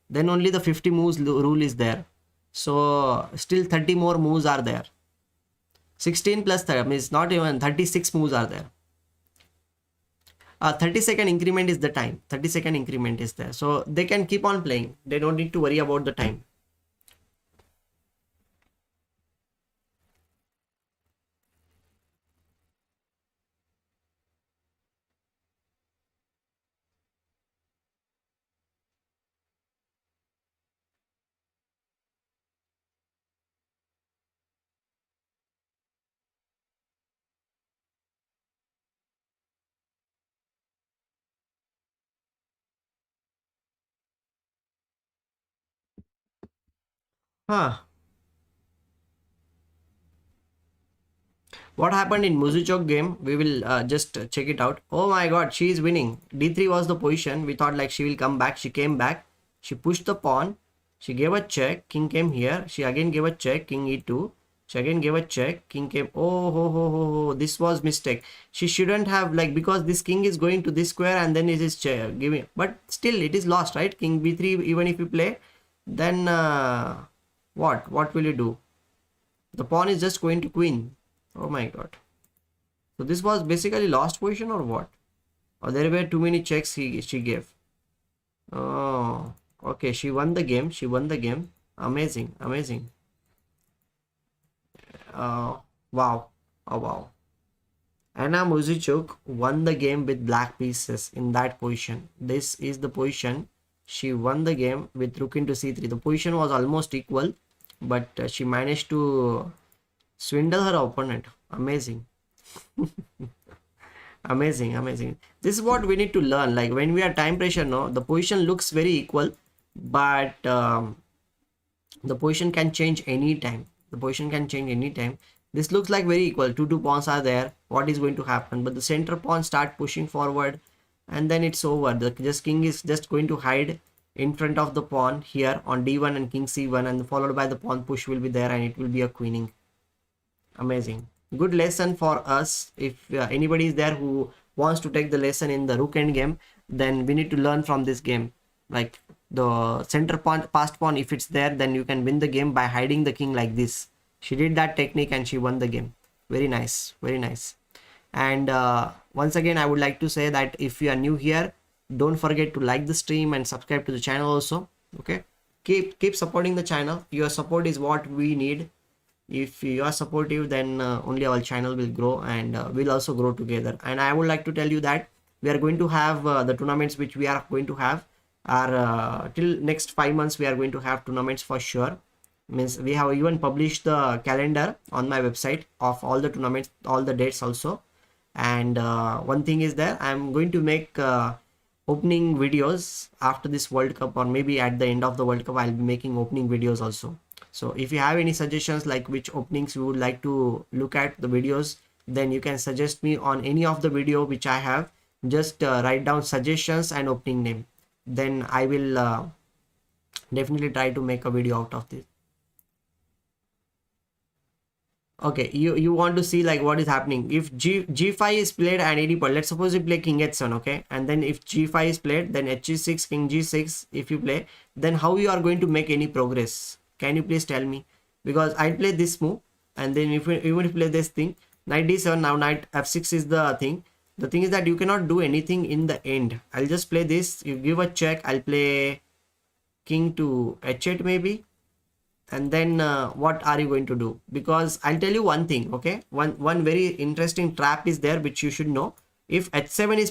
Then only the 50 moves rule is there. So still 30 more moves are there. 16 plus 30 means not even 36 moves are there. 30-second increment is the time. 30-second increment is there. So they can keep on playing. They don't need to worry about the time. Huh. What happened in Muzuchok game? We will just check it out. Oh my god, she is winning. D3 was the position. We thought like she will come back. She came back. She pushed the pawn. She gave a check. King came here. She again gave a check. King e2. She again gave a check. King came. Oh, ho, ho, ho, ho. This was mistake. She shouldn't have, like, because this king is going to this square and then it is giving. But still, it is lost, right? King b3. Even if you play, then what? What will you do? The pawn is just going to queen. Oh my god. So this was basically lost position or what? Or there were too many checks she gave. Oh, okay. She won the game. She won the game. Amazing. Amazing. Wow. Oh, wow. Anna Muzichuk won the game with black pieces in that position. This is the position. She won the game with rook into c3. The position was almost equal, but she managed to swindle her opponent. Amazing. Amazing. This is what we need to learn. Like, when we are time pressure, no, the position looks very equal, but the position can change anytime. The position can change anytime. This looks like very equal. Two pawns are there. What is going to happen? But the center pawn start pushing forward, and then it's over. The king is just going to hide in front of the pawn here on d1 and king c1, and followed by the pawn push will be there, and it will be a queening. Amazing. Good lesson for us. If anybody is there who wants to take the lesson in the rook end game, then we need to learn from this game. Like, the center pawn, passed pawn, if it's there, then you can win the game by hiding the king like this. She did that technique and she won the game. Very nice. Very nice. And once again, I would like to say that if you are new here, don't forget to like the stream and subscribe to the channel also. Okay, keep supporting the channel. Your support is what we need. If you are supportive, then only our channel will grow, and we'll also grow together. And I would like to tell you that we are going to have the tournaments which we are going to have are till next 5 months. We are going to have tournaments for sure. Means we have even published the calendar on my website of all the tournaments, all the dates also. And one thing is that I'm going to make opening videos after this World Cup, or maybe at the end of the World Cup I'll be making opening videos also. So if you have any suggestions, like which openings you would like to look at the videos, then you can suggest me on any of the video which I have. Just write down suggestions and opening name, then I will definitely try to make a video out of this. Okay, you want to see like what is happening if g5 is played and 80 point. Let's suppose you play king h7, okay, and then if g5 is played, then h6, king g6 if you play, then how you are going to make any progress? Can you please tell me? Because I play this move, and then if we even if play this thing, knight d7, now knight f6 is the thing. The thing is that you cannot do anything in the end. I'll just play this, you give a check, I'll play king to h8 maybe, and then what are you going to do? Because I'll tell you one thing, okay, one very interesting trap is there which you should know. If h7 is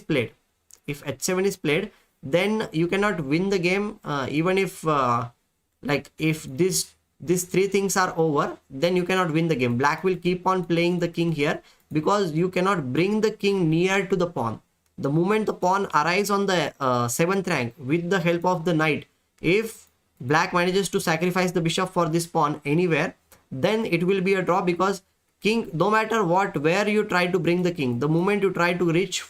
played, then you cannot win the game, even if like if these three things are over, then you cannot win the game. Black will keep on playing the king here because you cannot bring the king near to the pawn. The moment the pawn arrives on the 7th rank with the help of the knight, if black manages to sacrifice the bishop for this pawn anywhere, then it will be a draw, because king, no matter what, where you try to bring the king, the moment you try to reach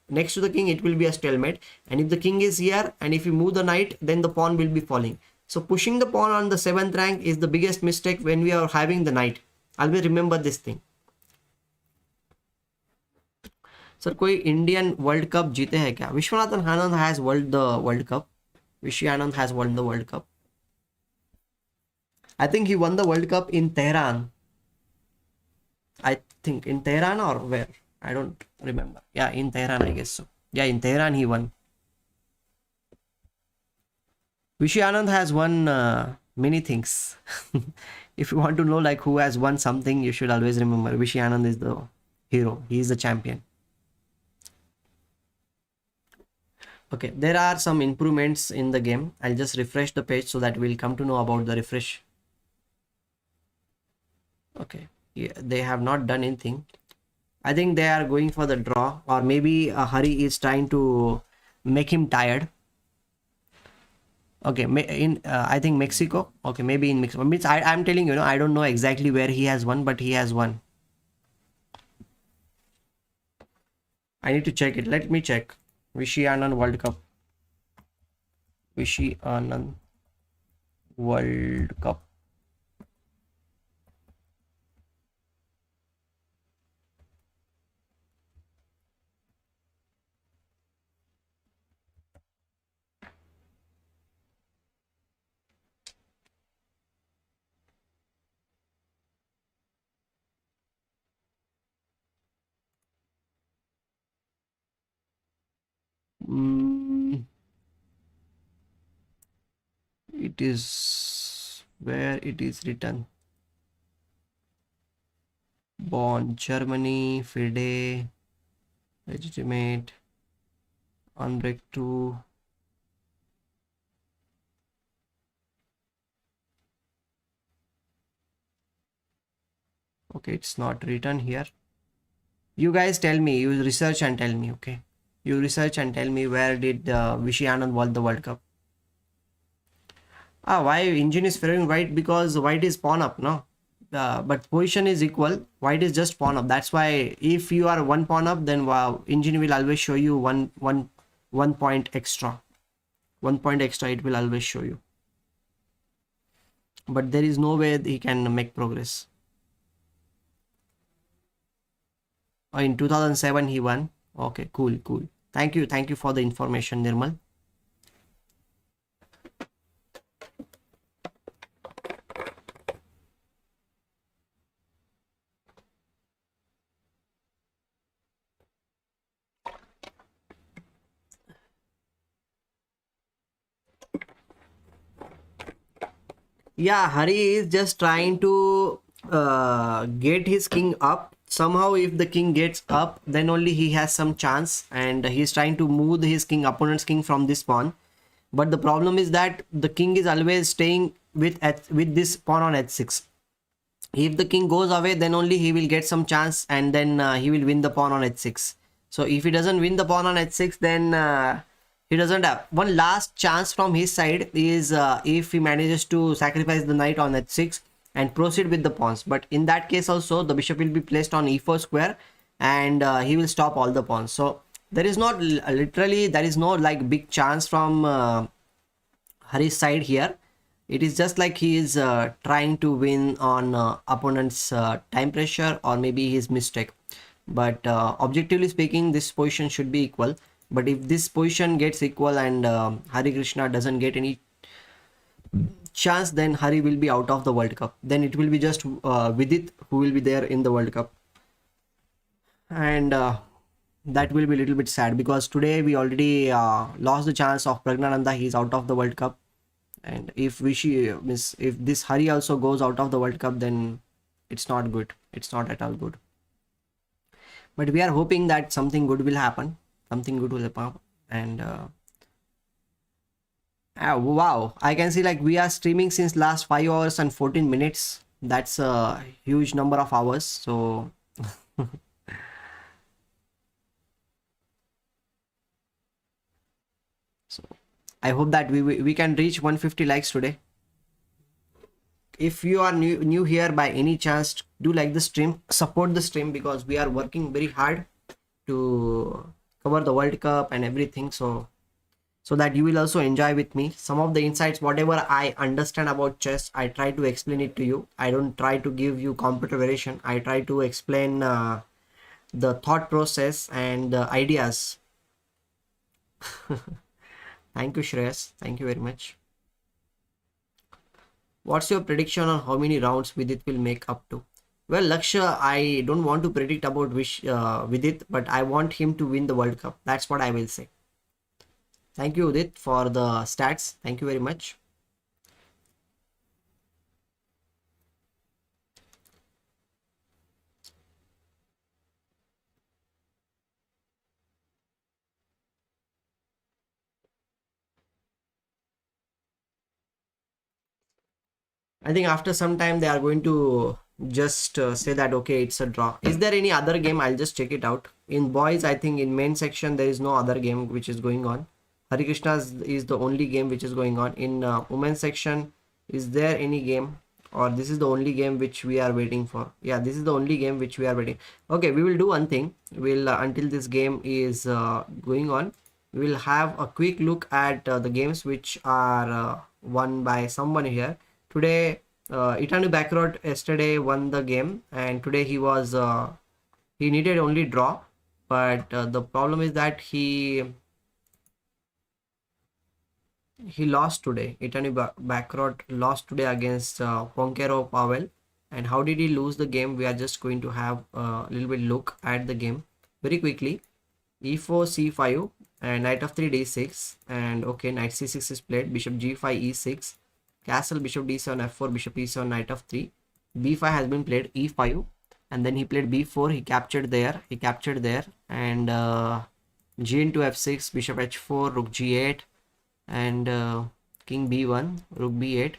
next to the king, it will be a stalemate. And if the king is here and if you move the knight, then the pawn will be falling. So pushing the pawn on the 7th rank is the biggest mistake when we are having the knight. Always remember this thing. Sir कोई Indian world cup जीते हैं क्या? Viswanathan Anand has world the world cup. Vishy Anand has won the World Cup. I think he won the World Cup in Tehran. I think in Tehran or where? I don't remember. Yeah, in Tehran, I guess so. Yeah, in Tehran he won. Vishy Anand has won many things. If you want to know like who has won something, you should always remember Vishy Anand is the hero. He is the champion. Okay, there are some improvements in the game. I'll just refresh the page so that we'll come to know about the refresh. Okay, yeah, they have not done anything. I think they are going for the draw, or maybe Hari is trying to make him tired. Okay, in I think Mexico. Okay, maybe in Mexico. Means I'm telling you, I don't know exactly where he has won, but he has won. I need to check it. Let me check. Vishy Anand World Cup. Vishy Anand World Cup. It is where it is written. Bonn, Germany, Fide, legitimate, unbreak 2. Okay, it's not written here. You guys tell me, you research and tell me, okay? You research and tell me where did Vishy Anand won the World Cup. Why engine is favoring white? Because white is pawn up, no? But position is equal. White is just pawn up. That's why if you are one pawn up, then engine will always show you one point extra. 1 point extra it will always show you. But there is no way he can make progress. In 2007 he won. Okay, cool. Thank you for the information, Nirmal. Yeah, Hari is just trying to get his king up. Somehow if the king gets up, then only he has some chance, and he's trying to move his king, opponent's king, from this pawn. But the problem is that the king is always staying with this pawn on h6. If the king goes away, then only he will get some chance, and then he will win the pawn on h6. So if he doesn't win the pawn on h6, then he doesn't have. One last chance from his side is if he manages to sacrifice the knight on h6 and proceed with the pawns. But in that case also, the bishop will be placed on e4 square, and he will stop all the pawns. So there is not literally, there is no like big chance from Hari's side here. It is just like he is trying to win on opponent's time pressure, or maybe his mistake. But objectively speaking, this position should be equal. But if this position gets equal and Harikrishna doesn't get any chance, then Hari will be out of the World Cup. Then it will be just Vidit who will be there in the World Cup. And that will be a little bit sad, because today we already lost the chance of Praggnanandhaa. He's out of the World Cup. And if if this Hari also goes out of the World Cup, then it's not good. It's not at all good. But we are hoping that something good will happen. Something good will happen. And wow, I can see like we are streaming since last 5 hours and 14 minutes. That's a huge number of hours. So so I hope that we can reach 150 likes today. If you are new here by any chance, do like the stream, support the stream, because we are working very hard to cover the World Cup and everything. So that you will also enjoy with me some of the insights. Whatever I understand about chess, I try to explain it to you. I don't try to give you computer variation. I try to explain the thought process and the ideas. Thank you, Shreyas. Thank you very much. What's your prediction on how many rounds Vidit will make up to? Well, Lakshya, I don't want to predict about Vidit, but I want him to win the World Cup. That's what I will say. Thank you, Udit, for the stats. Thank you very much. I think after some time they are going to just say that okay, it's a draw. Is there any other game? I'll just check it out. In boys, I think in main section there is no other game which is going on. Harikrishna is the only game which is going on. In women's section, is there any game, or this is the only game which we are waiting for? Yeah, this is the only game which we are waiting. Okay, we will do one thing. We'll until this game is going on, we will have a quick look at the games which are won by someone here. Today, Itanu Backrot yesterday won the game, and today he needed only draw, but the problem is that he lost today. Itanu Backrot lost today against Ponkero Pavel. And how did he lose the game? We are just going to have a little bit look at the game very quickly. E4 C5 and knight of 3 D6, and okay, knight C6 is played. Bishop G5 E6, castle, bishop D7 F4, bishop E7, knight of 3. B5 has been played, E5, and then he played B4. He captured there, and G into F6, bishop H4, rook G8, and king B1, rook B8,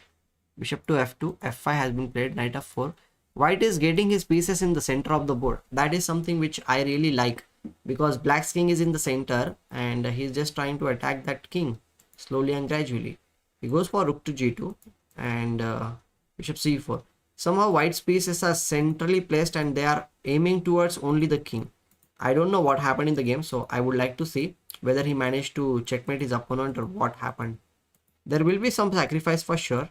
bishop to F2, F5 has been played, knight of 4. White is getting his pieces in the center of the board. That is something which I really like, because black's king is in the center and he's just trying to attack that king slowly and gradually. He goes for rook to G2 and bishop C4. Somehow white's pieces are centrally placed and they are aiming towards only the king. I don't know what happened in the game, so I would like to see whether he managed to checkmate his opponent or what happened. There will be some sacrifice for sure.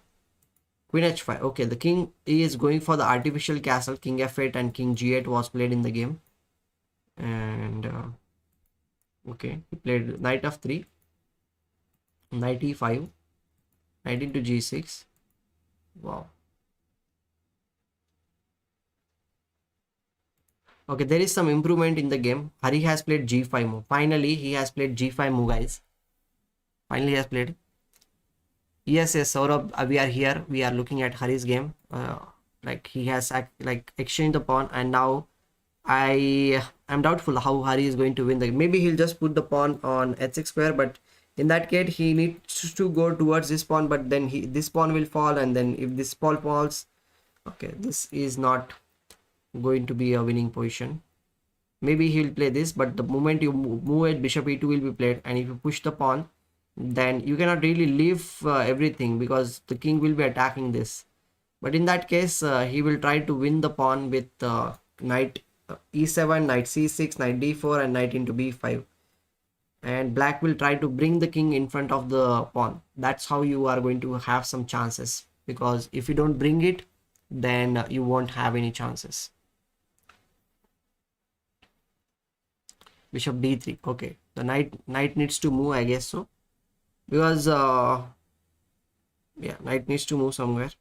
Queen H5. Okay, the king is going for the artificial castle. King F8 and King G8 was played in the game. And okay, he played knight of 3, knight E5, knight into G6. Wow. Okay, there is some improvement in the game. Hari has played G5 move. Finally, he has played G5 move, guys. Finally, he has played. Yes, Saurabh, we are here. We are looking at Hari's game. Like he has exchanged the pawn, and now I am doubtful how Hari is going to win the game. Maybe he'll just put the pawn on h6 square, but in that case he needs to go towards this pawn, but then this pawn will fall, and then if this pawn falls, okay, this is not going to be a winning position. Maybe he'll play this, but the moment you move it, bishop e2 will be played, and if you push the pawn, then you cannot really leave everything, because the king will be attacking this. But in that case, he will try to win the pawn with knight e7, knight c6, knight d4, and knight into b5. And black will try to bring the king in front of the pawn. That's how you are going to have some chances, because if you don't bring it, then you won't have any chances. Bishop d3. Okay, the knight needs to move, I guess so, because Yeah, knight needs to move somewhere.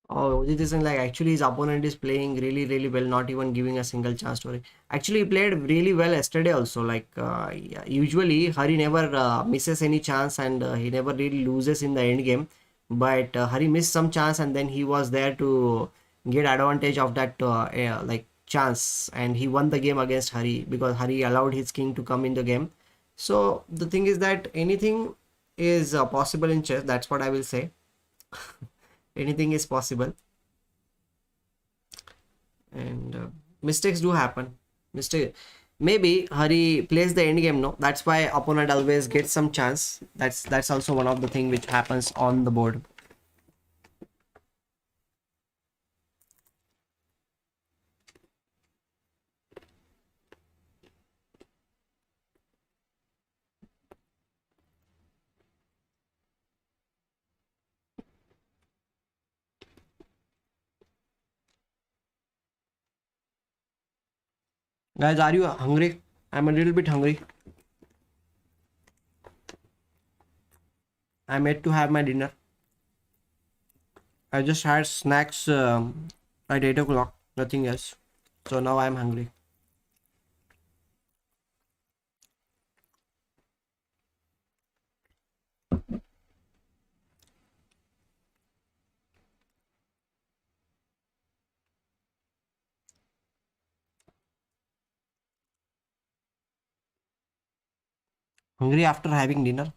Oh, it isn't like actually his opponent is playing really, really well, not even giving a single chance to Hari. Actually, he played really well yesterday also. Like yeah, usually Hari never misses any chance and he never really loses in the end game. But Hari missed some chance and then he was there to get advantage of that like chance, and he won the game against Hari because Hari allowed his king to come in the game. So the thing is that anything is possible in chess. That's what I will say. Anything is possible, and mistakes do happen. Mistake, maybe Hari plays the end game, no, that's why opponent always gets some chance. That's also one of the thing which happens on the board. Guys, are you hungry? I'm a little bit hungry. I'm yet to have my dinner. I just had snacks at 8 o'clock, nothing else, so now I'm hungry. Hungry after having dinner.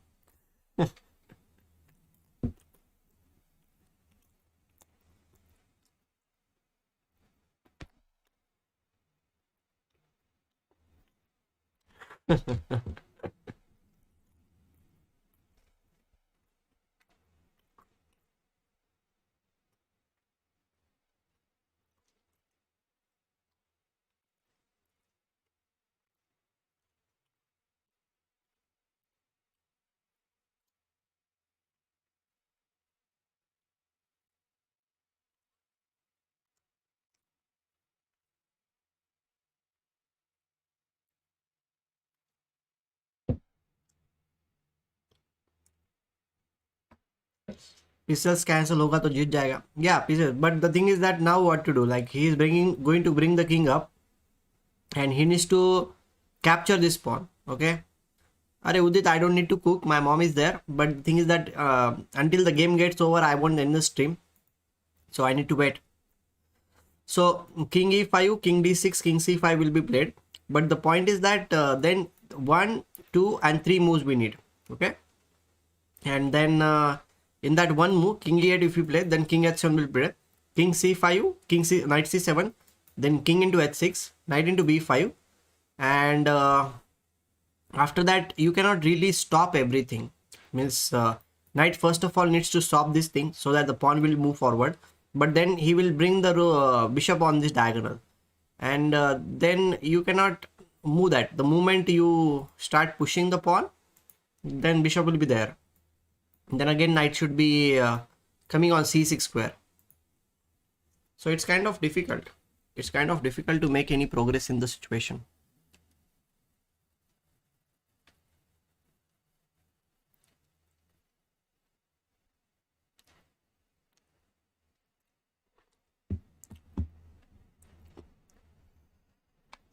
Pixels cancel होगा तो जीत जाएगा. Yeah, pieces, but the thing is that now what to do, like he is going to bring the king up and he needs to capture this pawn. Okay, Are Udit, I don't need to cook, my mom is there, but the thing is that until the game gets over I won't end the stream, so I need to wait. So king e5, king d6, king c5 will be played, but the point is that then 1, 2 and 3 moves we need. Okay, and then in that one move king e8 if you play, then king h7 will play, king c5, knight c7, then king into h6, knight into b5, and after that you cannot really stop everything. Means knight first of all needs to stop this thing so that the pawn will move forward, but then he will bring the bishop on this diagonal, and then you cannot move that. The moment you start pushing the pawn, then bishop will be there, then again knight should be coming on c6 square. So it's kind of difficult. It's kind of difficult to make any progress in the situation.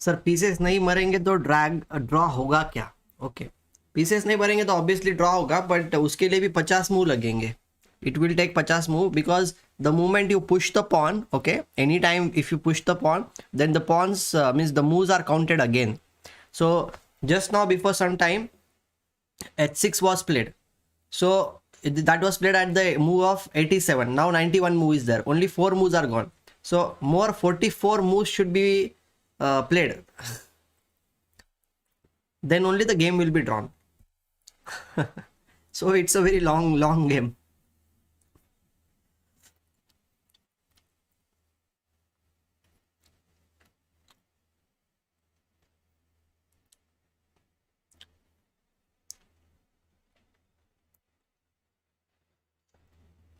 Sir pieces नहीं मरेंगे तो drag draw होगा क्या? Okay, pieces नहीं मरेंगे तो obviously draw होगा, but उसके लिए भी 50 मूव लगेंगे. It will take 50 move because the moment you push the pawn, okay, anytime if you push the pawn, then the pawns means the moves are counted again. So just now before some time h6 was played, so that was played at the move of 87. Now 91 move is there, only 4 moves are gone, so more 44 moves should be played, then only the game will be drawn. So it's a very long game.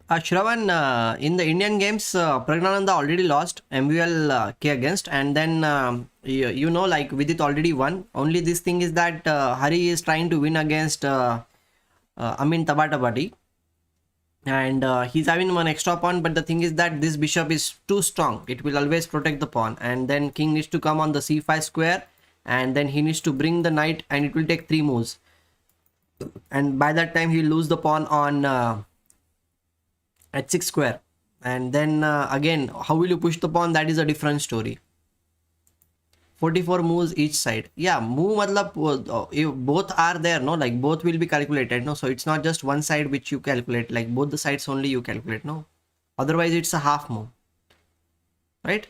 Shravan, in the Indian games, Praggnanandhaa already lost MVL K against, and then you know, like Vidit already won. Only this thing is that Hari is trying to win against Amin Tabatabadi, and he's having one extra pawn. But the thing is that this bishop is too strong. It will always protect the pawn, and then king needs to come on the c5 square, and then he needs to bring the knight, and it will take 3 moves. And by that time, he'll lose the pawn on h6 square, and then again how will you push the pawn, that is a different story. 44 moves each side. Yeah, move matlab if both are there, no, like both will be calculated, no, so it's not just one side which you calculate, like both the sides only you calculate, no, otherwise it's a half move, right?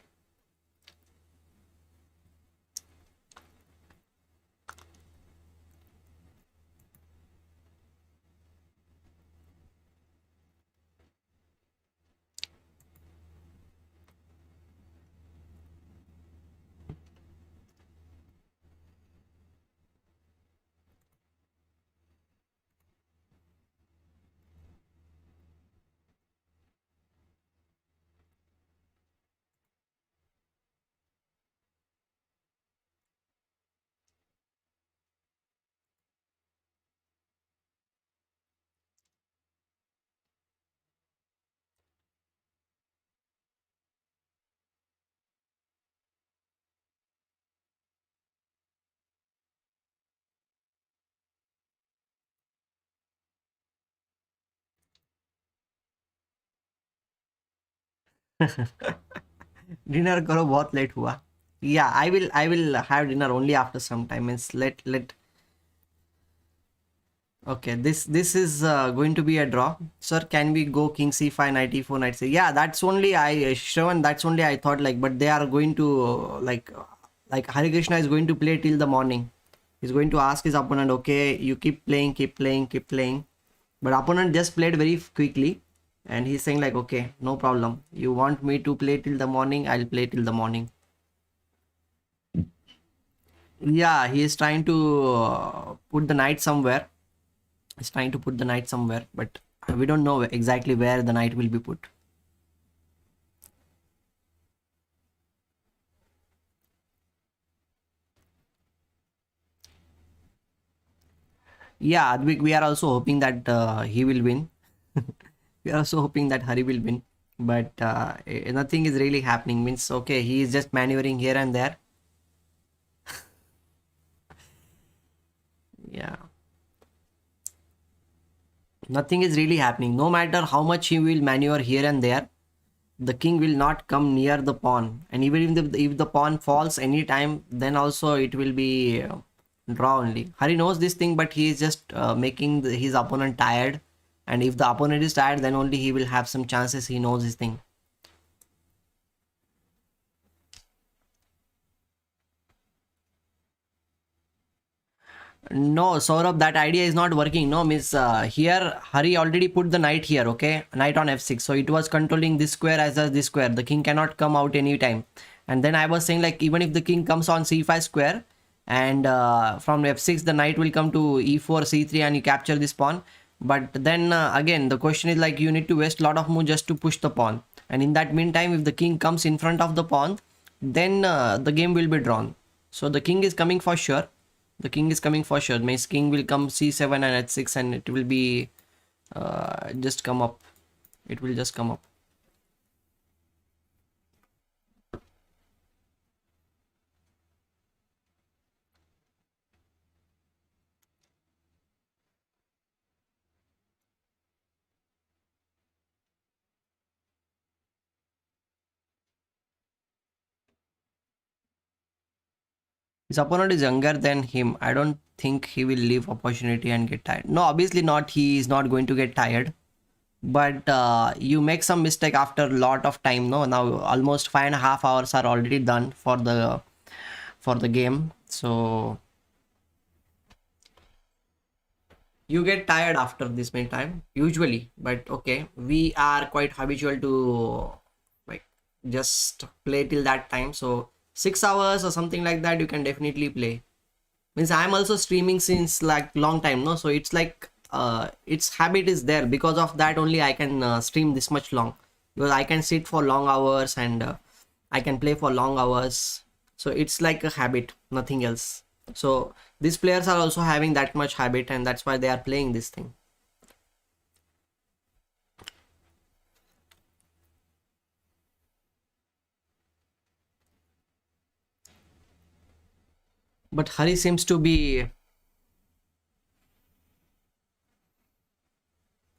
Dinner करो बहुत late हुआ. Yeah, I will have dinner only after some time. It's let Okay, this is going to be a draw. Sir, can we go king c5, knight e4, knight c? Yeah, that's only Shravan, that's only I thought, like, but they are going to like Harikrishna is going to play till the morning. He's going to ask his opponent, okay, you keep playing, keep playing, keep playing. But opponent just played very quickly, and he's saying like, okay, no problem. You want me to play till the morning? I'll play till the morning. Yeah, he is trying to put the knight somewhere. He's trying to put the knight somewhere, but we don't know exactly where the knight will be put. Yeah, Advik, we are also hoping that he will win. We are also hoping that Hari will win, but nothing is really happening. Means, okay, he is just maneuvering here and there. Yeah, nothing is really happening. No matter how much he will maneuver here and there, the king will not come near the pawn, and even if the pawn falls anytime, then also it will be draw only. Hari knows this thing, but he is just making his opponent tired, and if the opponent is tired, then only he will have some chances. He knows this thing. No, Saurabh, that idea is not working. No, miss, here Hari already put the knight here, okay? Knight on f6. So it was controlling this square as well as this square. The king cannot come out anytime. And then I was saying, like, even if the king comes on c5 square, and from f6 the knight will come to e4, c3, and you capture this pawn. But then again, the question is like, you need to waste a lot of move just to push the pawn. And in that meantime, if the king comes in front of the pawn, then the game will be drawn. So the king is coming for sure. The king is coming for sure. Means king will come c7 and h6, and it will be just come up. It will just come up. His opponent is younger than him. I don't think he will leave opportunity and get tired. No, obviously not. He is not going to get tired. But you make some mistake after a lot of time. No, now almost 5.5 hours are already done for the game. So you get tired after this many time usually. But okay, we are quite habitual to like just play till that time. So 6 hours or something like that, you can definitely play. Means I'm also streaming since like long time, no, so it's like its habit is there. Because of that only I can stream this much long, because I can sit for long hours and I can play for long hours. So it's like a habit, nothing else. So these players are also having that much habit, and that's why they are playing this thing. But Hari seems to be,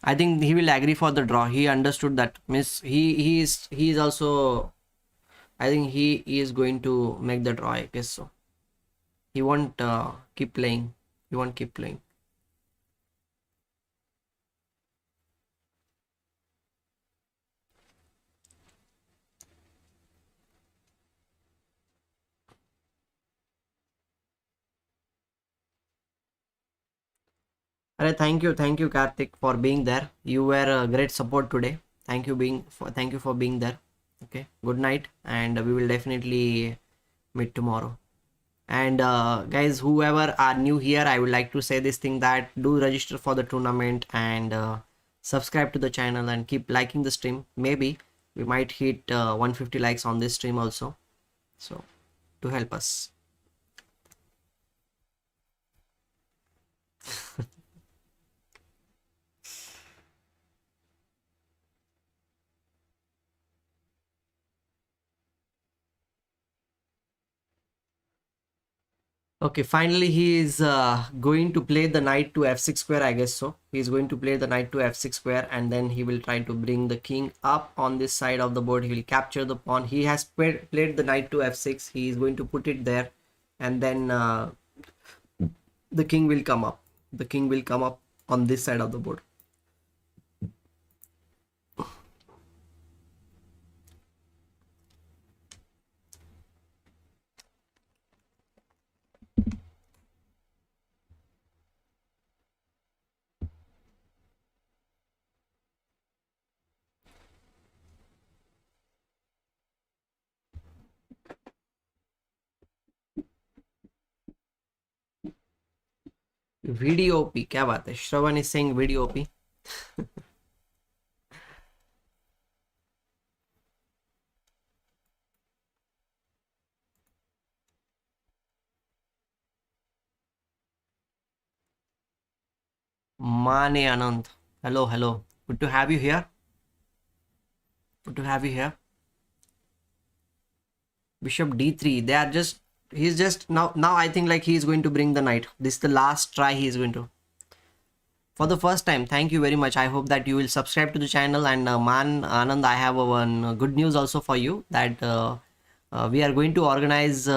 I think he will agree for the draw. He understood that. Means he is also, I think he is going to make the draw, I guess so. He won't keep playing. He won't keep playing. Alright, thank you, Karthik, for being there. You were a great support today. Thank you for being there. Okay, good night, and we will definitely meet tomorrow. And guys, whoever are new here, I would like to say this thing, that do register for the tournament and subscribe to the channel and keep liking the stream. Maybe we might hit 150 likes on this stream also. So to help us. Okay, finally he is going to play the knight to f6 square, I guess so. He's going to play the knight to f6 square, and then he will try to bring the king up on this side of the board. He will capture the pawn. He has played the knight to f6. He is going to put it there, and then the king will come up. The king will come up on this side of the board. Video OP, क्या बात है? Shravan is saying video OP. Mane Anand, hello, good to have you here. Good to have you here. Bishop d3. They are just, he's just now I think like he is going to bring the knight. This is the last try he is going to. For the first time, thank you very much. I hope that you will subscribe to the channel. And Man Anand, I have one good news also for you, that we are going to organize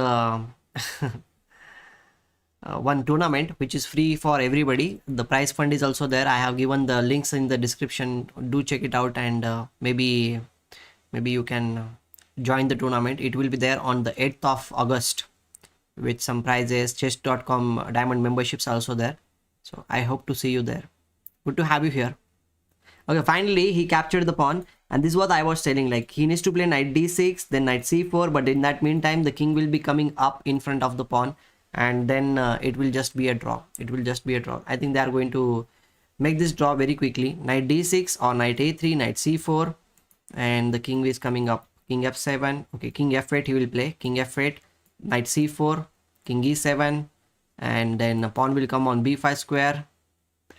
one tournament which is free for everybody. The prize fund is also there. I have given the links in the description. Do check it out, and maybe you can join the tournament. It will be there on the 8th of August with some prizes. chess.com diamond memberships are also there. So I hope to see you there. Good to have you here. Okay, finally he captured the pawn, and this is what I was telling, like he needs to play knight d6, then knight c4, but in that meantime the king will be coming up in front of the pawn, and then it will just be a draw. It will just be a draw. I think they are going to make this draw very quickly. Knight d6 or knight a3, knight c4, and the king is coming up. King f7. Okay, king f8 he will play. King f8, knight c4, king e7, and then a pawn will come on b5 square.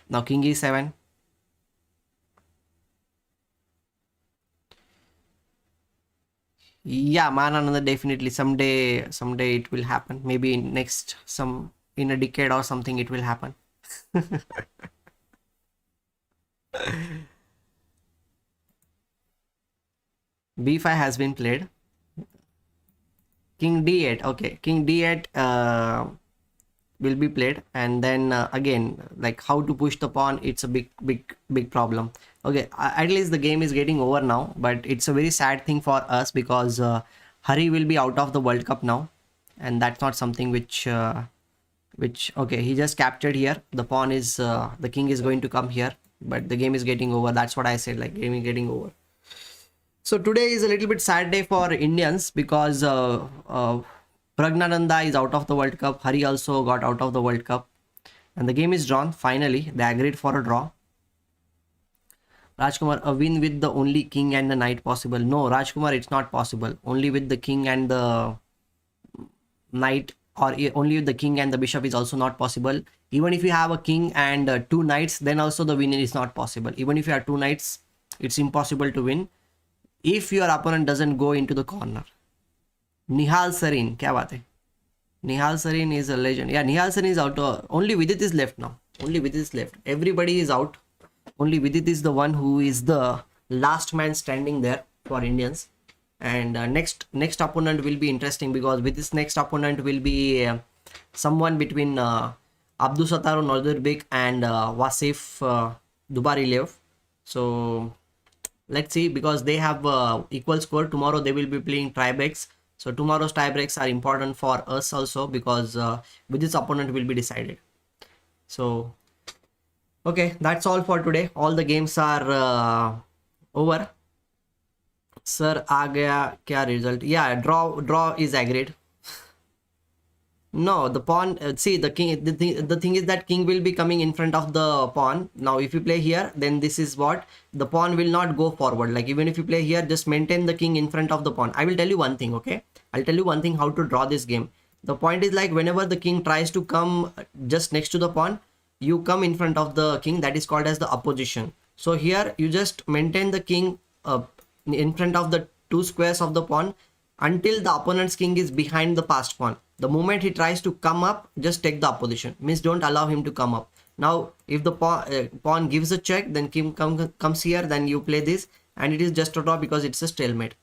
Now king e7. Yeah, man, another definitely someday it will happen. Maybe in next in a decade or something it will happen. b5 has been played. King d8. Okay, king d8 will be played, and then again, like how to push the pawn, it's a big problem. Okay, at least the game is getting over now, but it's a very sad thing for us because Hari will be out of the World Cup now, and that's not something which okay, he just captured here. The pawn is the king is going to come here, but the game is getting over. That's what I said, like game is getting over. So today is a little bit sad day for Indians because Praggnanandhaa is out of the World Cup. Hari also got out of the World Cup, and the game is drawn. Finally, they agreed for a draw. Rajkumar, a win with the only king and the knight possible? No, Rajkumar, it's not possible. Only with the king and the knight, or only with the king and the bishop is also not possible. Even if you have a king and two knights, then also the win is not possible. Even if you have two knights, it's impossible to win if your opponent doesn't go into the corner. Nihal Sarin, kya baat hai? Nihal Sarin is a legend. Yeah, Nihal Sarin is out. Only Vidit is left now. Only Vidit is left. Everybody is out. Only Vidit is the one who is the last man standing there for Indians. And next opponent will be interesting because with this next opponent will be someone between Abdusattar Nordirbek and Wasif Dubarilev. So let's see, because they have equal score. Tomorrow they will be playing tiebreaks. So tomorrow's tiebreaks are important for us also because with this opponent will be decided. So okay, that's all for today. All the games are over. Sir, आ गया क्या result? Yeah, draw is agreed. No, the pawn, see the king, the thing is that king will be coming in front of the pawn. Now if you play here, then this is what, the pawn will not go forward. Like even if you play here, just maintain the king in front of the pawn. I will tell you one thing, okay? I'll tell you one thing how to draw this game. The point is like whenever the king tries to come just next to the pawn, you come in front of the king. That is called as the opposition. So here you just maintain the king in front of the two squares of the pawn until the opponent's king is behind the passed pawn. The moment he tries to come up, just take the opposition. Means don't allow him to come up. Now if the pawn gives a check, then king comes here, then you play this, and it is just a draw because it's a stalemate.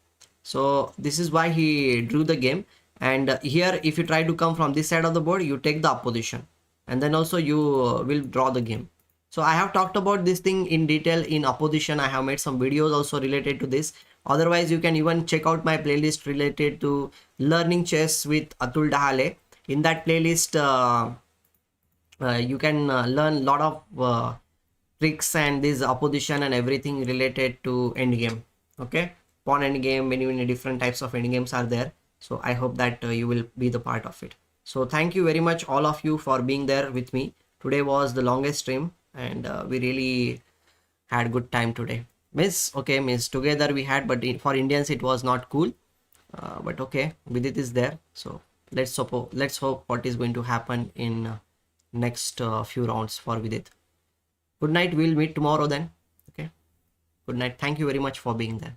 So this is why he drew the game. And here if you try to come from this side of the board, you take the opposition, and then also you will draw the game. So I have talked about this thing in detail in opposition. I have made some videos also related to this. Otherwise, you can even check out my playlist related to learning chess with Atul Dahale. In that playlist, you can learn a lot of tricks and this opposition and everything related to endgame. Okay, pawn endgame, many different types of endgames are there. So I hope that you will be the part of it. So thank you very much all of you for being there with me. Today was the longest stream, and we really had good time today. Miss together we had, but for Indians it was not cool. But okay, Vidit is there, so let's hope what is going to happen in next few rounds for Vidit. Good night. We'll meet tomorrow then. Okay. Good night. Thank you very much for being there.